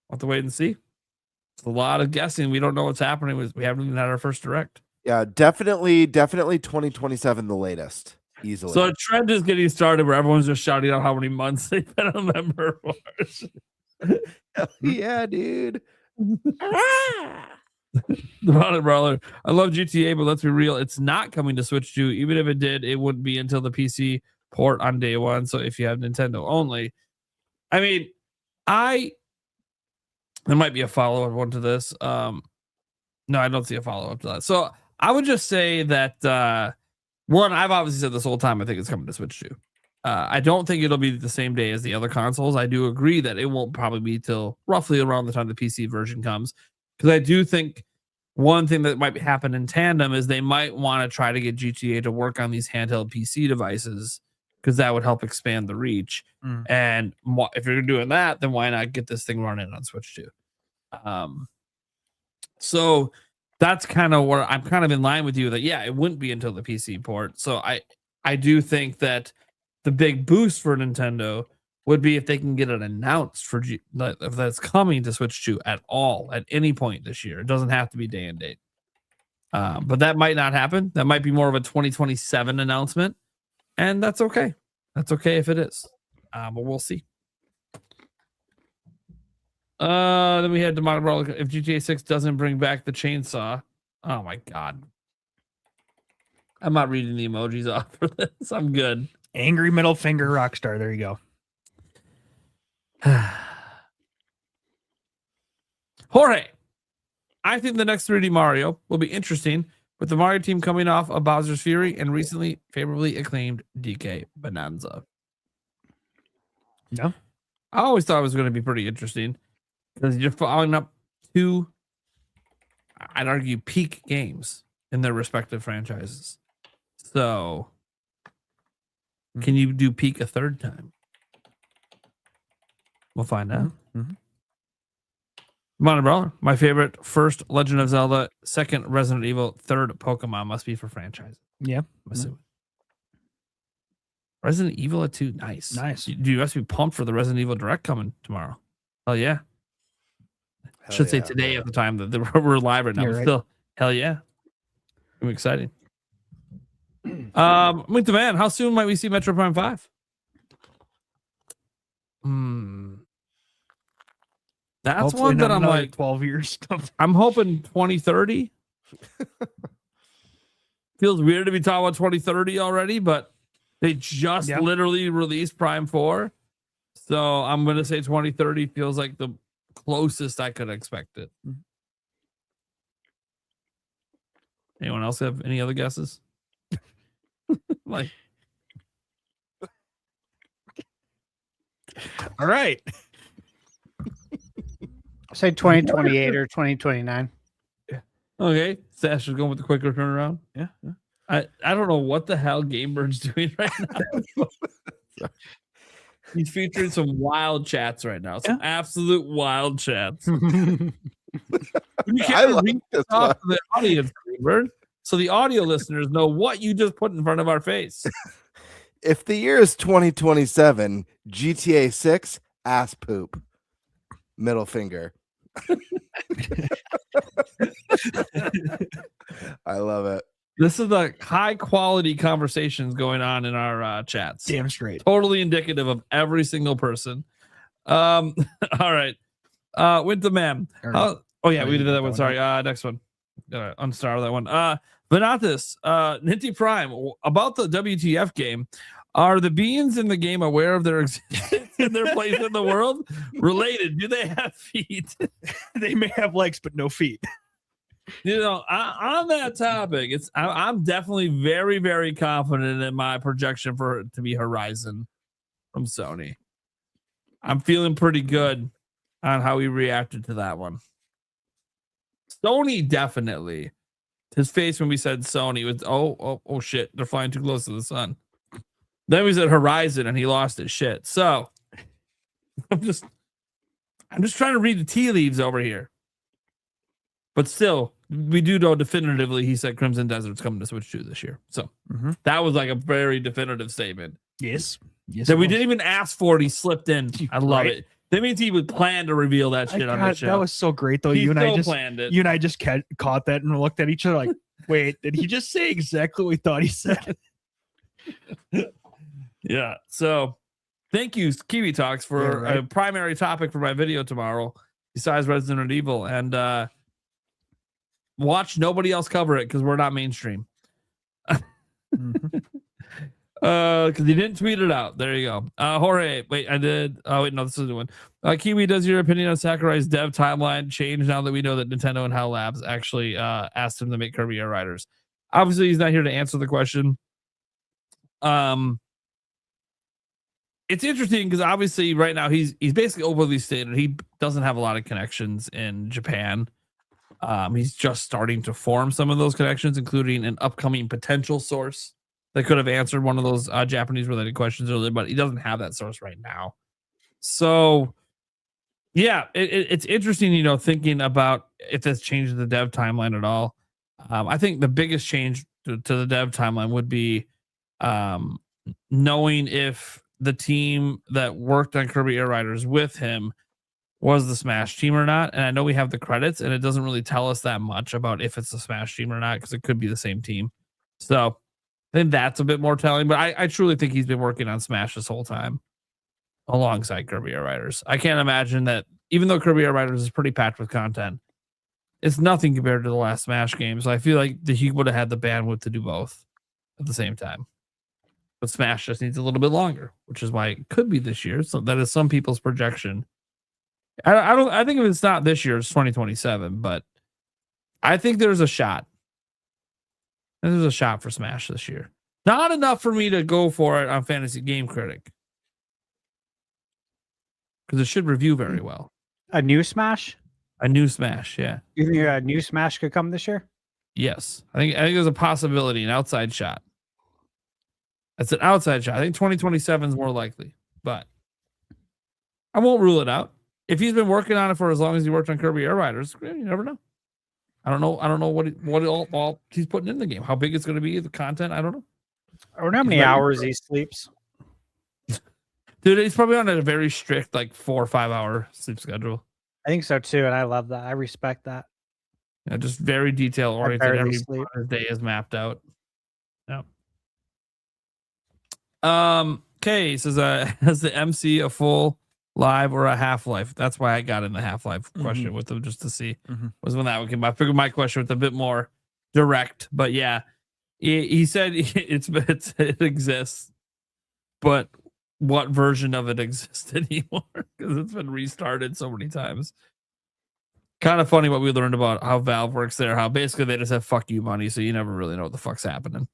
We'll have to wait and see. It's a lot of guessing. We don't know what's happening. We haven't even had our first direct. Yeah, definitely 2027 the latest. Easily. So a trend is getting started where everyone's just shouting out how many months they've been a member for. Yeah, dude. The Ronald Brawler. I love GTA, but let's be real, it's not coming to Switch 2. Even if it did, it wouldn't be until the PC port on day one. So if you have Nintendo only, I mean, there might be a follow-up one to this. No, I don't see a follow-up to that. So I would just say that one, I've obviously said this whole time, I think it's coming to Switch 2. I don't think it'll be the same day as the other consoles. I do agree that it won't probably be till roughly around the time the PC version comes. Because I do think one thing that might happen in tandem is they might want to try to get GTA to work on these handheld PC devices, because that would help expand the reach. And if you're doing that, then why not get this thing running on Switch 2? So that's kind of where I'm kind of in line with you that, yeah, it wouldn't be until the PC port. So I do think that the big boost for Nintendo would be if they can get it announced for if that's coming to Switch 2 at all, at any point this year. It doesn't have to be day and date. But that might not happen. That might be more of a 2027 announcement. And that's okay. That's okay if it is. But we'll see. Then we had Demonic Brawler. If GTA 6 doesn't bring back the chainsaw, oh my God. I'm not reading the emojis off for this. I'm good. Angry middle finger Rockstar. There you go. Jorge, I think the next 3D Mario will be interesting with the Mario team coming off of Bowser's Fury and recently favorably acclaimed DK Bonanza. Yeah. I always thought it was going to be pretty interesting because you're following up two, I'd argue, peak games in their respective franchises. So, can you do peak a third time? We'll find out. Mono Brawler, my favorite, first Legend of Zelda, second Resident Evil, third Pokemon must be for franchise. Yeah. I'm assuming. Resident Evil at 2, nice. Nice. You must be pumped for the Resident Evil Direct coming tomorrow. Oh yeah. I should say today at the time that we're live right now. But still, hell yeah. I'm excited. With the man, how soon might we see Metro Prime 5? That's Hopefully one that not I'm another like 12 years. I'm hoping 2030. Feels weird to be talking about 2030 already, but they just literally released Prime 4. So I'm gonna say 2030 feels like the closest I could expect it. Anyone else have any other guesses? Like, all right. Say 2028 or 2029. Okay, Stash is going with the quicker turnaround. Yeah. I don't know what the hell Gamebird's doing right now. He's featuring some wild chats right now. Some absolute wild chats. You I like this talk to the audience, Gamebird, so the audio listeners know what you just put in front of our face. If the year is 2027, GTA 6, ass poop. Middle finger. I love it. This is the high quality conversations going on in our chats. Damn straight. Totally indicative of every single person. All right. With the man. Oh yeah, we did that one. Sorry. Next one. Unstar that one. Venatus, Ninty Prime, about the WTF game. Are the beings in the game aware of their existence and their place in the world? Related? Do they have feet? They may have legs, but no feet. On that topic, I'm definitely very, very confident in my projection for it to be Horizon from Sony. I'm feeling pretty good on how he reacted to that one. Sony definitely. His face when we said Sony was oh shit, they're flying too close to the sun. Then we said Horizon and he lost his shit. So I'm just trying to read the tea leaves over here. But still, we do know definitively he said Crimson Desert's coming to Switch 2 this year. So that was like a very definitive statement. Yes. That we didn't even ask for it. He slipped in. I love it. That means he would plan to reveal that shit on the show. That was so great, though. He You and I just caught that and looked at each other like, wait, did he just say exactly what we thought he said? Yeah. So thank you, Kiwi Talks, for a primary topic for my video tomorrow, besides Resident Evil. And watch nobody else cover it because we're not mainstream. Because he didn't tweet it out. There you go. Jorge, wait, I did. Oh, wait, no, this is the one. Kiwi, does your opinion on Sakurai's dev timeline change now that we know that Nintendo and HAL Labs actually asked him to make Kirby Air Riders? Obviously, he's not here to answer the question. It's interesting because obviously right now he's basically overly stated. He doesn't have a lot of connections in Japan. He's just starting to form some of those connections, including an upcoming potential source that could have answered one of those Japanese related questions earlier, but he doesn't have that source right now. So yeah, it's interesting, thinking about if this changes the dev timeline at all. I think the biggest change to the dev timeline would be knowing if the team that worked on Kirby Air Riders with him was the Smash team or not. And I know we have the credits and it doesn't really tell us that much about if it's the Smash team or not, because it could be the same team. So I think that's a bit more telling, but I truly think he's been working on Smash this whole time alongside Kirby Air Riders. I can't imagine that, even though Kirby Air Riders is pretty packed with content, it's nothing compared to the last Smash game. So I feel like he would have had the bandwidth to do both at the same time. But Smash just needs a little bit longer, which is why it could be this year. So that is some people's projection. I think if it's not this year, it's 2027, but I think there's a shot. There's a shot for Smash this year. Not enough for me to go for it on Fantasy Game Critic, because it should review very well. A new Smash? A new Smash, yeah. You think a new Smash could come this year? Yes. I think there's a possibility, an outside shot. That's an outside shot. I think 2027 is more likely, but I won't rule it out. If he's been working on it for as long as he worked on Kirby Air Riders, you never know. I don't know what all he's putting in the game. How big it's going to be, the content, I don't know. I don't know how many hours he sleeps. Dude, he's probably on a very strict, 4 or 5 hour sleep schedule. I think so too, and I love that. I respect that. Yeah, just very detail oriented. Every sleep. day is mapped out. Yeah. Okay, says has the MC a full live or a half-life? That's why I got in the half-life question with them, just to see was when that one came. I figured my question was a bit more direct, but yeah, he said it exists, but what version of it exists anymore? Because it's been restarted so many times. Kind of funny what we learned about how Valve works there. How basically they just have fuck you money, so you never really know what the fuck's happening.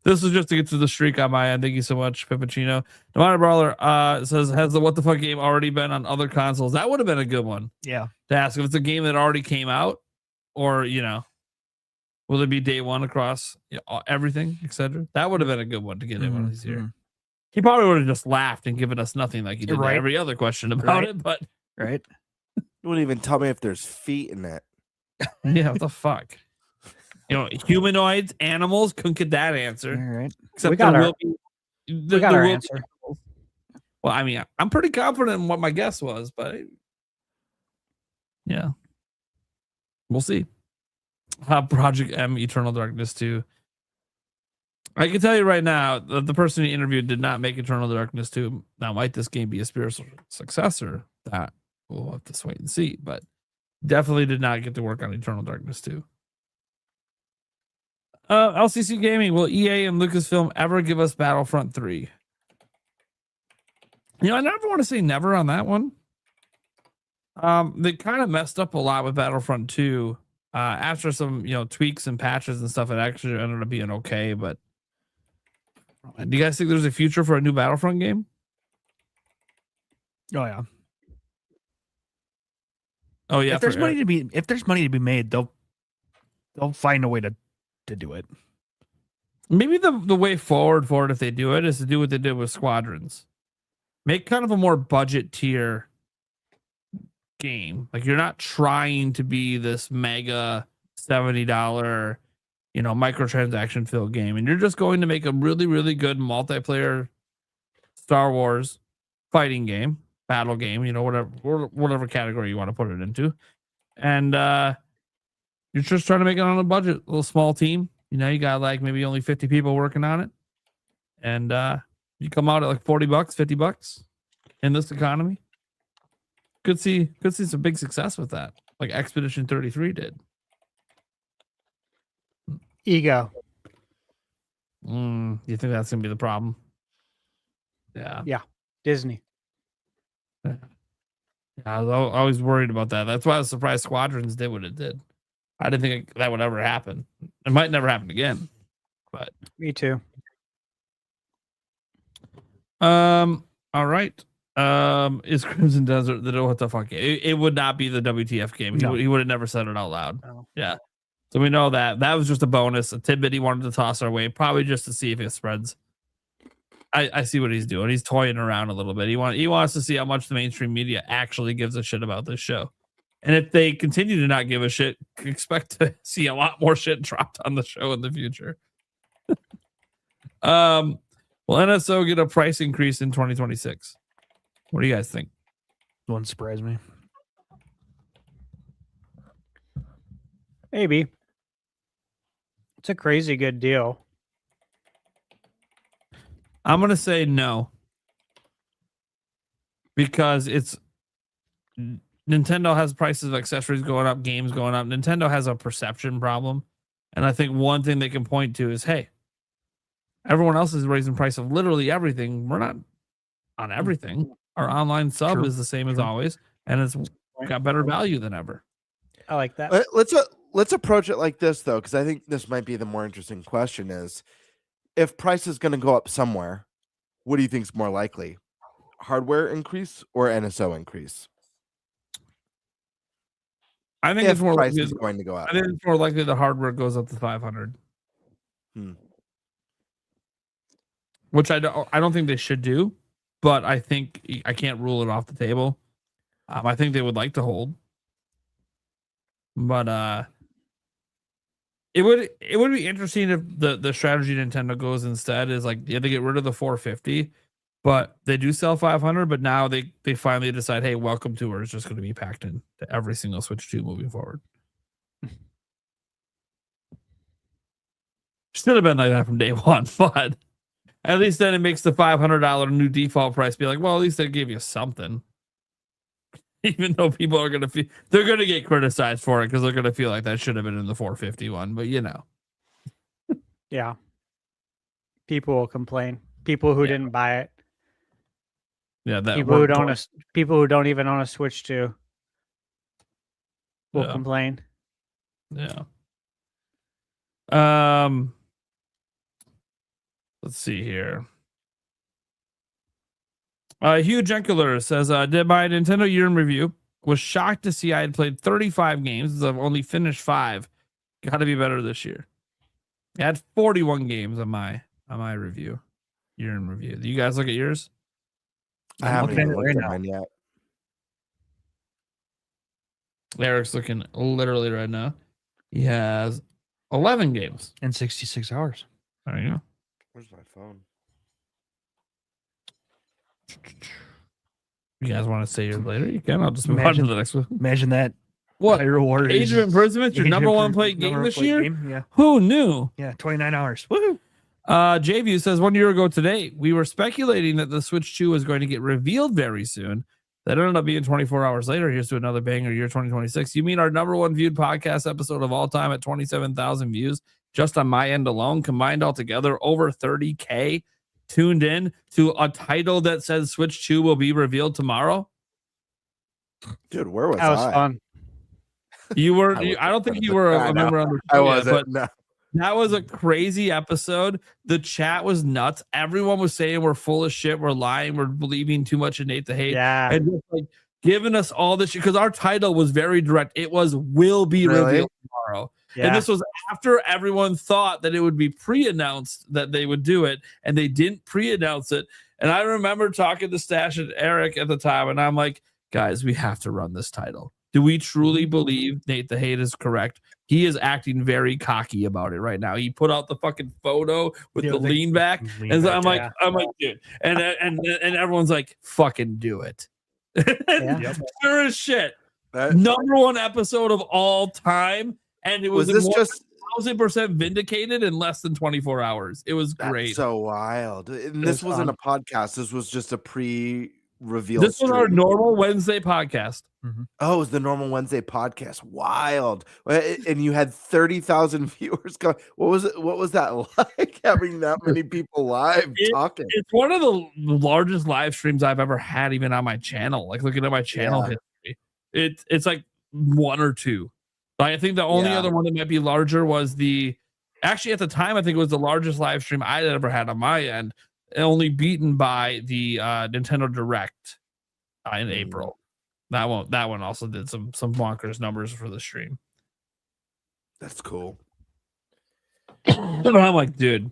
This was just to get to the streak on my end. Thank you so much, Pippuccino. Demonic Brawler says, has the What the Fuck game already been on other consoles? That would have been a good one. Yeah. To ask if it's a game that already came out, or, will it be day one across everything, etc.? That would have been a good one to get in one of these here. He probably would have just laughed and given us nothing like he did to every other question about it, but... Right. You wouldn't even tell me if there's feet in it. Yeah, what the fuck? Humanoids, animals, couldn't get that answer. All right. Except we got our answer. Well, I mean, I'm pretty confident in what my guess was, but yeah, we'll see. Project M Eternal Darkness 2. I can tell you right now that the person he interviewed did not make Eternal Darkness 2. Now, might this game be a spiritual successor? That we'll have to wait and see, but definitely did not get to work on Eternal Darkness 2. LCC Gaming, will EA and Lucasfilm ever give us Battlefront 3? I never want to say never on that one. They kind of messed up a lot with Battlefront 2. After some, tweaks and patches and stuff, it actually ended up being okay. But do you guys think there's a future for a new Battlefront game? Oh yeah. Oh yeah. If there's money to be made, they'll find a way to do it. Maybe the way forward for it, if they do it, is to do what they did with Squadrons. Make kind of a more budget tier game. Like, you're not trying to be this mega $70, microtransaction filled game, and you're just going to make a really, really good multiplayer Star Wars fighting game, battle game, whatever category you want to put it into. And you're just trying to make it on a budget, a little small team. You got like maybe only 50 people working on it. And you come out at like $40, $50 in this economy. Could see some big success with that, like Expedition 33 did. Ego. You think that's gonna be the problem? Yeah. Disney. Yeah, I was always worried about that. That's why I was surprised Squadrons did what it did. I didn't think that would ever happen. It might never happen again. But me too. All right. Is Crimson Desert the what the fuck? It would not be the WTF game. No. He would have never said it out loud. No. Yeah. So we know that was just a bonus, a tidbit he wanted to toss our way, probably just to see if it spreads. I see what he's doing. He's toying around a little bit. He wants to see how much the mainstream media actually gives a shit about this show. And if they continue to not give a shit, expect to see a lot more shit dropped on the show in the future. Will NSO get a price increase in 2026? What do you guys think? Wouldn't surprise me. Maybe. It's a crazy good deal. I'm going to say no. Because Nintendo has prices of accessories going up, games going up. Nintendo has a perception problem. And I think one thing they can point to is, hey, everyone else is raising price of literally everything. We're not on everything. Our online sub is the same as always, and it's got better value than ever. I like that. Let's approach it like this, though, because I think this might be the more interesting question is, if price is going to go up somewhere, what do you think is more likely? Hardware increase or NSO increase? I think it's more price likely is going to go up. I think it's more likely the hardware goes up to 500. Which I don't think they should do, but I think I can't rule it off the table. I think they would like to hold, but it would be interesting if the strategy Nintendo goes instead is like, yeah, they get rid of the 450, but they do sell 500. But now they finally decide, hey, Welcome Tour is just going to be packed into every single Switch 2 moving forward. Should have been like that from day one, but at least then it makes the $500 new default price be like, well, at least they gave you something. Even though people are going to they're going to get criticized for it because they're going to feel like that should have been in the 451, but Yeah. People will complain. People who didn't buy it. Yeah, that people who don't even own a Switch 2 will complain. Yeah. Let's see here. Hugh Jenkuler says, did my Nintendo year in review. Was shocked to see I had played 35 games. I've only finished 5. Got to be better this year. I had 41 games on my review. Year in review. Do you guys look at yours? I haven't even looked at mine yet. Eric's looking literally right now. He has 11 games in 66 hours. There you go. Where's my phone? You guys want to say yours later? You can. I'll just move on to the next one. Imagine that. What? Reward Age of Imprisonment, your number one played game this year? Yeah. Who knew? Yeah, 29 hours. Woohoo! JView says 1 year ago today, we were speculating that the Switch 2 was going to get revealed very soon. That ended up being 24 hours later. Here's to another banger year 2026. You mean our number one viewed podcast episode of all time at 27,000 views just on my end alone, combined all together, over 30K tuned in to a title that says Switch 2 will be revealed tomorrow? Dude, where was That was I? fun. You were. I I don't think you were I a know. member on the I show yet, wasn't. but No. that was a crazy episode. The chat was nuts. Everyone was saying we're full of shit. We're lying. We're believing too much in Nate the Hate. Yeah. And just like giving us all this shit because our title was very direct. It was will be Really? revealed tomorrow. Yeah. And this was after everyone thought that it would be pre-announced that they would do it, and they didn't pre-announce it. And I remember talking to Stash and Eric at the time, and I'm like, guys, we have to run this title. Do we truly believe Nate the Hate is correct? He is acting very cocky about it right now. He put out the fucking photo with the lean back, and so I'm like, dude, and everyone's like, fucking do it. Sure as shit. Number one episode of all time, and it was this just 1,000% vindicated in less than 24 hours. It was great. That's so wild. And this wasn't a podcast. This was just a pre-reveal. This was our normal Wednesday podcast. Oh, it was the normal Wednesday podcast. Wild. And you had 30,000 viewers going. What was it? What was that like having that many people live talking? It's one of the largest live streams I've ever had, even on my channel. Like looking at my channel history, it's like one or two. I think the only other one that might be larger was actually at the time I think it was the largest live stream I'd ever had on my end, only beaten by the Nintendo Direct in April. That one also did some bonkers numbers for the stream. That's cool. But I'm like, dude,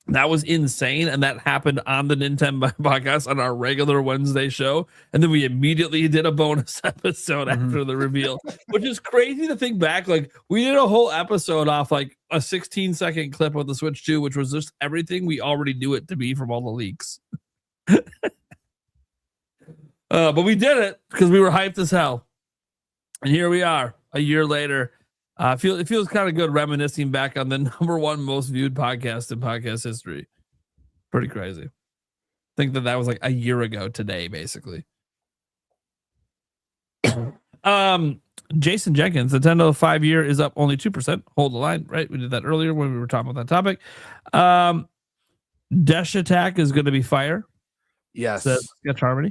that was insane, and that happened on the Nintenbyte podcast on our regular Wednesday show, and then we immediately did a bonus episode after the reveal, which is crazy to think back. Like we did a whole episode off like a 16-second clip of the Switch 2, which was just everything we already knew it to be from all the leaks. But we did it because we were hyped as hell, and here we are a year later. It feels kind of good reminiscing back on the number one most viewed podcast in podcast history. Pretty crazy. I think that was like a year ago today, basically. Jason Jenkins, Nintendo 5-year is up only 2%. Hold the line, right? We did that earlier when we were talking about that topic. Dash Attack is going to be fire. Yes. Harmony.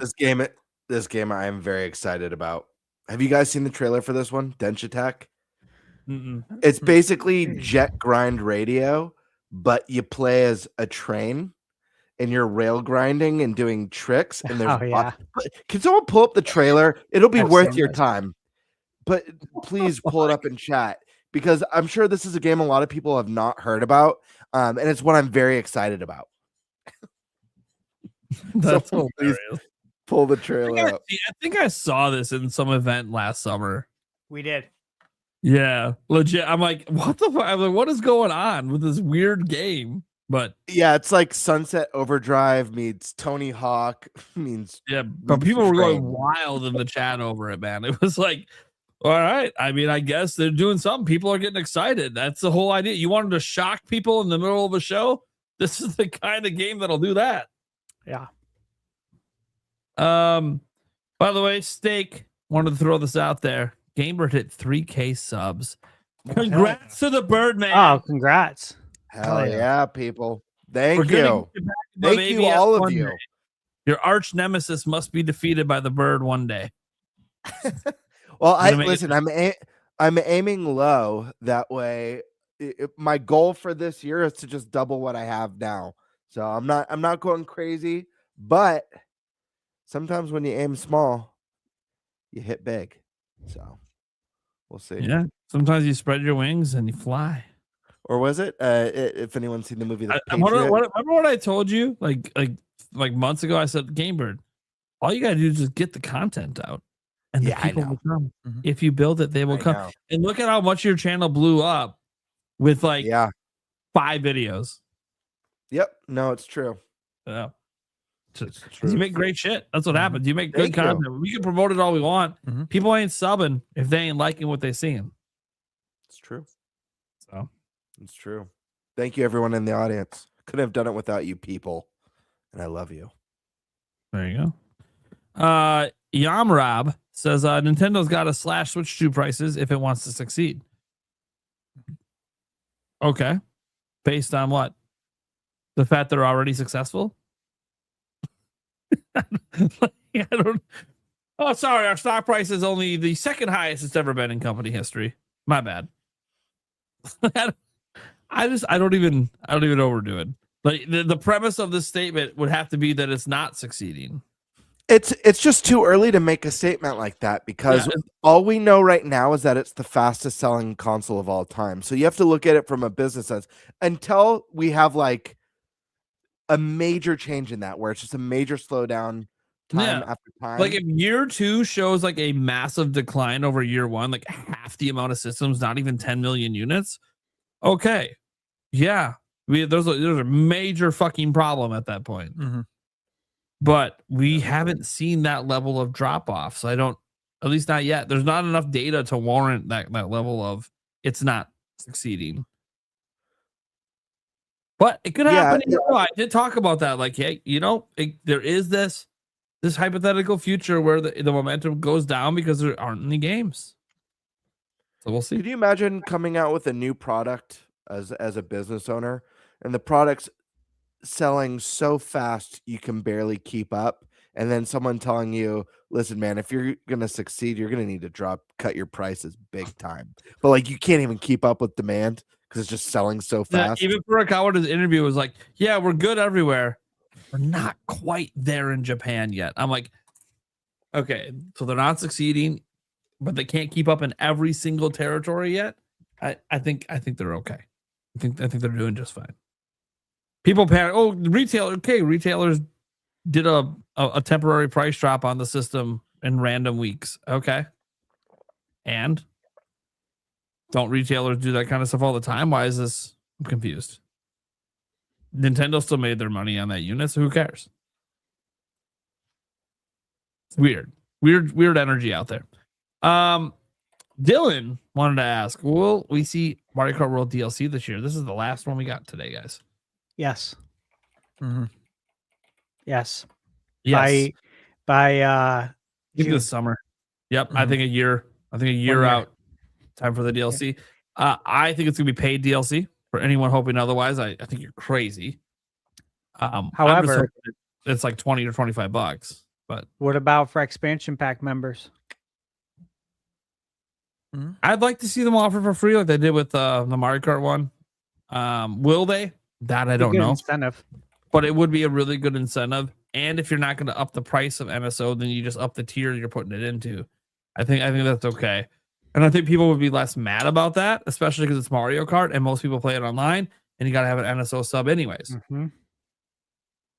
This game I am very excited about. Have you guys seen the trailer for this one? Dench Attack? It's basically jet grind radio, but you play as a train and you're rail grinding and doing tricks. And there's can someone pull up the trailer? It'll be worth your time. But please pull it up in chat because I'm sure this is a game a lot of people have not heard about. And it's what I'm very excited about. That's so please pull the trailer up. I think I saw this in some event last summer. We did. Yeah, legit. I'm like, what the fuck? I'm like, what is going on with this weird game? But yeah, it's like Sunset Overdrive meets Tony Hawk means but people were going wild in the chat over it, man. It was like, all right. I mean, I guess they're doing something. People are getting excited. That's the whole idea. You wanted to shock people in the middle of a show? This is the kind of game that'll do that. Yeah. By the way, Steak wanted to throw this out there. Gamebird hit 3K subs. Congrats to the Birdman. Oh, congrats. Hell yeah, people. Thank you. Thank you, all of you. Your arch nemesis must be defeated by the bird one day. Well, I'm aiming low. That way, my goal for this year is to just double what I have now. So I'm not going crazy, but sometimes when you aim small, you hit big. So we'll see. Yeah. Sometimes you spread your wings and you fly. Or was it? If anyone's seen the movie, remember what I told you like months ago? I said, Gamebird, all you gotta do is just get the content out, and the people will come. If you build it, they will come. And look at how much your channel blew up with 5 videos. Yep. No, it's true. Yeah. You make great shit. That's what happens. You make good content. We can promote it all we want. People ain't subbing if they ain't liking what they seeing. It's true. So it's true. Thank you, everyone in the audience. Couldn't have done it without you people, and I love you. There you go. Yamrob says Nintendo's got to slash Switch 2 prices if it wants to succeed. Okay, based on what? The fact they're already successful. I don't. Oh, sorry, our stock price is only the second highest it's ever been in company history. My bad. I don't even know what we're doing. Like the premise of this statement would have to be that it's not succeeding. It's just too early to make a statement like that because all we know right now is that it's the fastest selling console of all time. So you have to look at it from a business sense until we have like a major change in that where it's just a major slowdown time after time. Like if year 2 shows like a massive decline over year 1, like half the amount of systems, not even 10 million units. Okay. Yeah. There's a major fucking problem at that point. Mm-hmm. But we haven't seen that level of drop off. So I don't, at least not yet. There's not enough data to warrant that level of it's not succeeding. But it could happen. I did talk about that. Like, hey, there is this hypothetical future where the momentum goes down because there aren't any games. So we'll see. Could you imagine coming out with a new product as a business owner and the product's selling so fast you can barely keep up, and then someone telling you, listen man, if you're gonna succeed, you're gonna need to cut your prices big time, but like you can't even keep up with demand because it's just selling so fast. Even Furukawa's interview was like, yeah, we're good everywhere, we're not quite there in Japan yet. I'm like, okay, so they're not succeeding, but they can't keep up in every single territory yet. I think they're okay. I think they're doing just fine. People panic. Oh, retailers did a temporary price drop on the system in random weeks. Okay. And don't retailers do that kind of stuff all the time? Why is this? I'm confused. Nintendo still made their money on that unit, so who cares? It's weird energy out there. Dylan wanted to ask, will we see Mario Kart World DLC this year? This is the last one we got today, guys. Yes. Mm-hmm. Yes. Yes. By this summer. Yep. Mm-hmm. I think a year out. Time for the DLC. Yeah. I think it's gonna be paid DLC for anyone hoping otherwise. I think you're crazy. However, it's like $20 or $25. But what about for expansion pack members? I'd like to see them offer for free like they did with the Mario Kart one. Will they? That I don't know. Incentive. But it would be a really good incentive. And if you're not going to up the price of MSO, then you just up the tier you're putting it into. I think that's okay. And I think people would be less mad about that, especially because it's Mario Kart and most people play it online and you got to have an NSO sub anyways. Mm-hmm.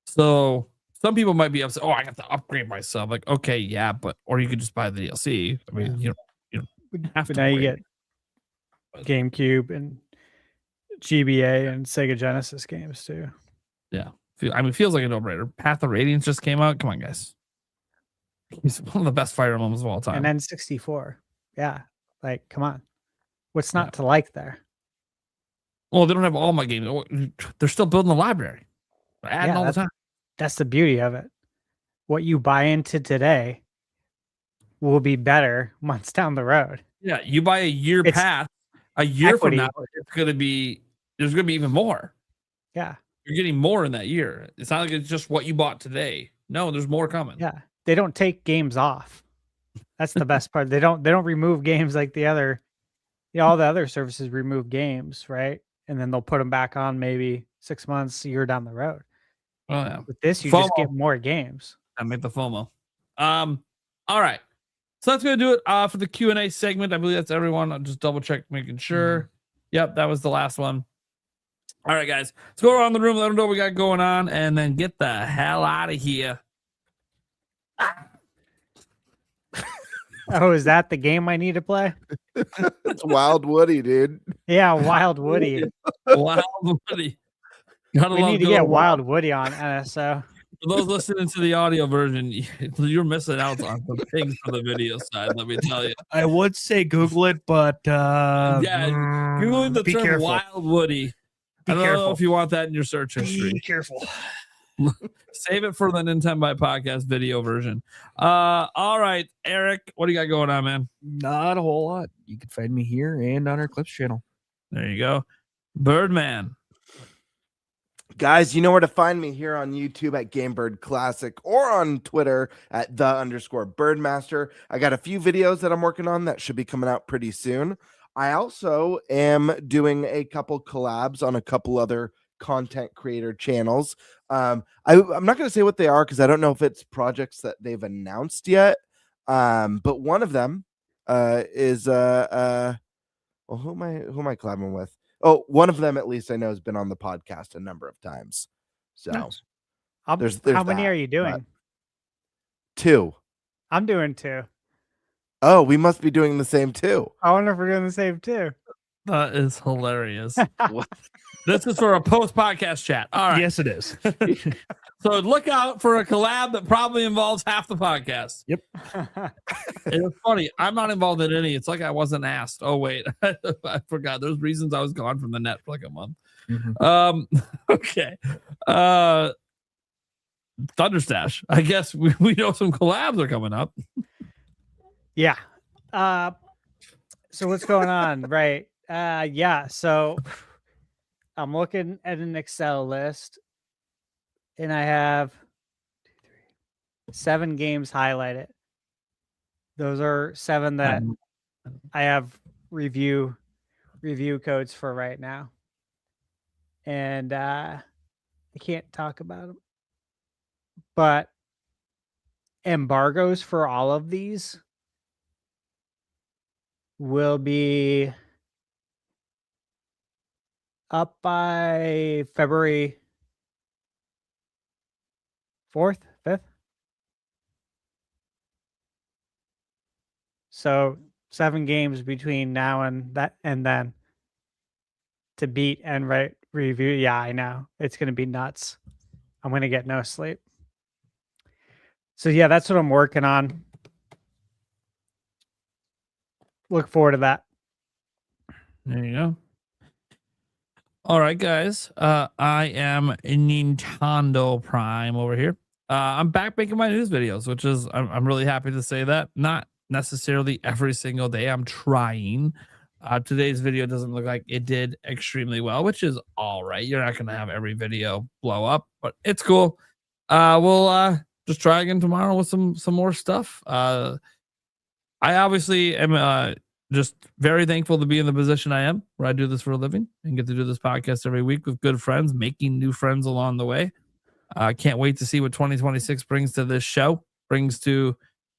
So some people might be upset. Oh, I have to upgrade my sub. Like, okay, yeah, or you could just buy the DLC. I mean, you don't have to. Now you get GameCube and GBA and Sega Genesis games too. Yeah. It feels like a no-brainer. Path of Radiance just came out. Come on, guys. He's one of the best Fire Emblems of all time. And N64. Yeah. Like, come on. What's not to like there? Well, they don't have all my games. They're still building the library. They're adding all the time. That's the beauty of it. What you buy into today will be better months down the road. Yeah, you buy a year pass. A year from now, there's going to be even more. Yeah. You're getting more in that year. It's not like it's just what you bought today. No, there's more coming. Yeah. They don't take games off. That's the best part. They don't remove games like the other, all the other services remove games, right? And then they'll put them back on maybe 6 months, a year down the road. Oh yeah. With this, you just get more games. I made the FOMO. All right. So that's gonna do it for the Q&A segment. I believe that's everyone. I'll just double check, making sure. Yep, that was the last one. All right, guys. Let's go around the room, let them know what we got going on, and then get the hell out of here. Oh, is that the game I need to play? It's Wild Woody, dude. Yeah, Wild Woody. Wild Woody. We need to get Wild Woody on NSO. For those listening to the audio version, you're missing out on some things for the video side, let me tell you. I would say Google it, but Googling the term careful. Wild Woody. I don't know if you want that in your search history. Be careful. Save it for the Nintenbyte podcast video version. All right, Eric, what do you got going on, man? Not a whole lot. You can find me here and on our Clips channel. There you go. Birdman. Guys, you know where to find me here on YouTube at GameBird Classic or on Twitter at _Birdmaster. I got a few videos that I'm working on that should be coming out pretty soon. I also am doing a couple collabs on a couple other content creator channels. I'm not going to say what they are because I don't know if it's projects that they've announced yet. But one of them is well, who am I collabing with? Oh, one of them at least I know has been on the podcast a number of times. So Nice. there's How many that, are you doing? but 2. I'm doing 2. Oh, we must be doing the same too. I wonder if we're doing the same too. That is hilarious. This is for a post-podcast chat. All right. Yes, it is. So look out for a collab that probably involves half the podcast. Yep. It's funny. I'm not involved in any. It's like I wasn't asked. Oh, wait. I forgot. There's reasons I was gone from the net for like a month. Okay. ThunderStash. I guess we know some collabs are coming up. Yeah. So what's going on? Right. Yeah. So I'm looking at an Excel list and I have 7 games highlighted. Those are 7 that I have review codes for right now. And I can't talk about them. But embargoes for all of these will be up by February 4th, 5th. So 7 games between now and then to beat and review. Yeah, I know. It's going to be nuts. I'm going to get no sleep. So yeah, that's what I'm working on. Look forward to that. There you go. All right, guys. I am Nintendo Prime over here. I'm back making my news videos, which is I'm really happy to say that. Not necessarily every single day. I'm trying. Today's video doesn't look like it did extremely well, which is all right. You're not going to have every video blow up, but it's cool. We'll just try again tomorrow with some more stuff. I obviously am just very thankful to be in the position I am, where I do this for a living and get to do this podcast every week with good friends, making new friends along the way. I can't wait to see what 2026 brings to this show, brings to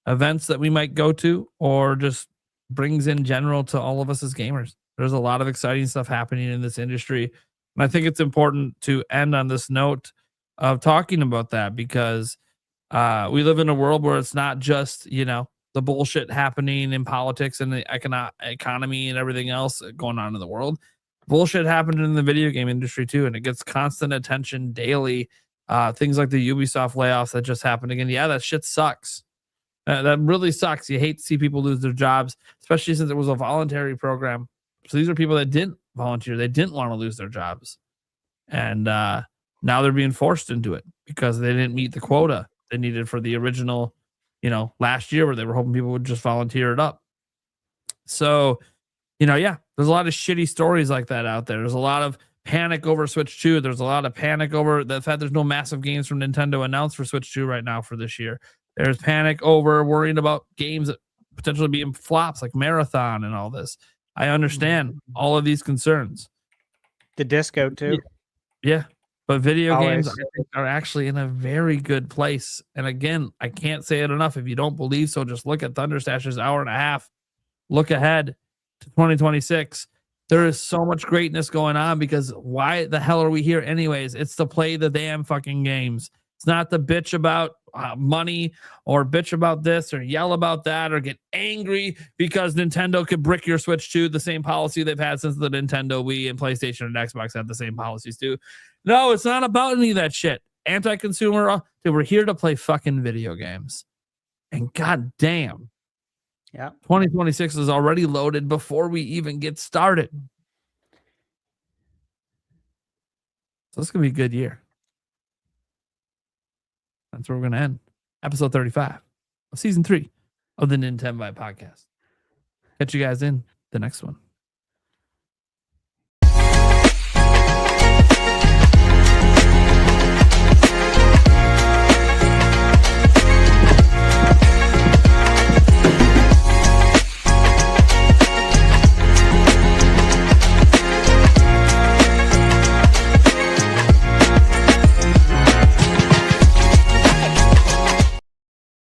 events that we might go to, or just brings in general to all of us as gamers. There's a lot of exciting stuff happening in this industry. And I think it's important to end on this note of talking about that, because we live in a world where it's not just, the bullshit happening in politics and the economy and everything else going on in the world. Bullshit happened in the video game industry too, and it gets constant attention daily. Things like the Ubisoft layoffs that just happened again. Yeah, that shit sucks. That really sucks. You hate to see people lose their jobs, especially since it was a voluntary program. So these are people that didn't volunteer. They didn't want to lose their jobs. And now they're being forced into it because they didn't meet the quota they needed for the original, last year, where they were hoping people would just volunteer it up. So, yeah, there's a lot of shitty stories like that out there. There's a lot of panic over Switch 2. There's a lot of panic over the fact there's no massive games from Nintendo announced for Switch 2 right now for this year. There's panic over worrying about games that potentially being flops like Marathon and all this. I understand all of these concerns. The disco too. Yeah. But video Always. games, I think, are actually in a very good place. And again, I can't say it enough. If you don't believe so, just look at ThunderStash's hour and a half. Look ahead to 2026. There is so much greatness going on, because why the hell are we here anyways? It's to play the damn fucking games. It's not to bitch about money or bitch about this or yell about that or get angry because Nintendo could brick your Switch 2, the same policy they've had since the Nintendo Wii, and PlayStation and Xbox had the same policies too. No, it's not about any of that shit. Anti-consumer. We're here to play fucking video games. And god damn. Yeah. 2026 is already loaded before we even get started. So it's going to be a good year. That's where we're going to end. Episode 35 of season 3 of the Nintenbyte podcast. Catch you guys in the next one.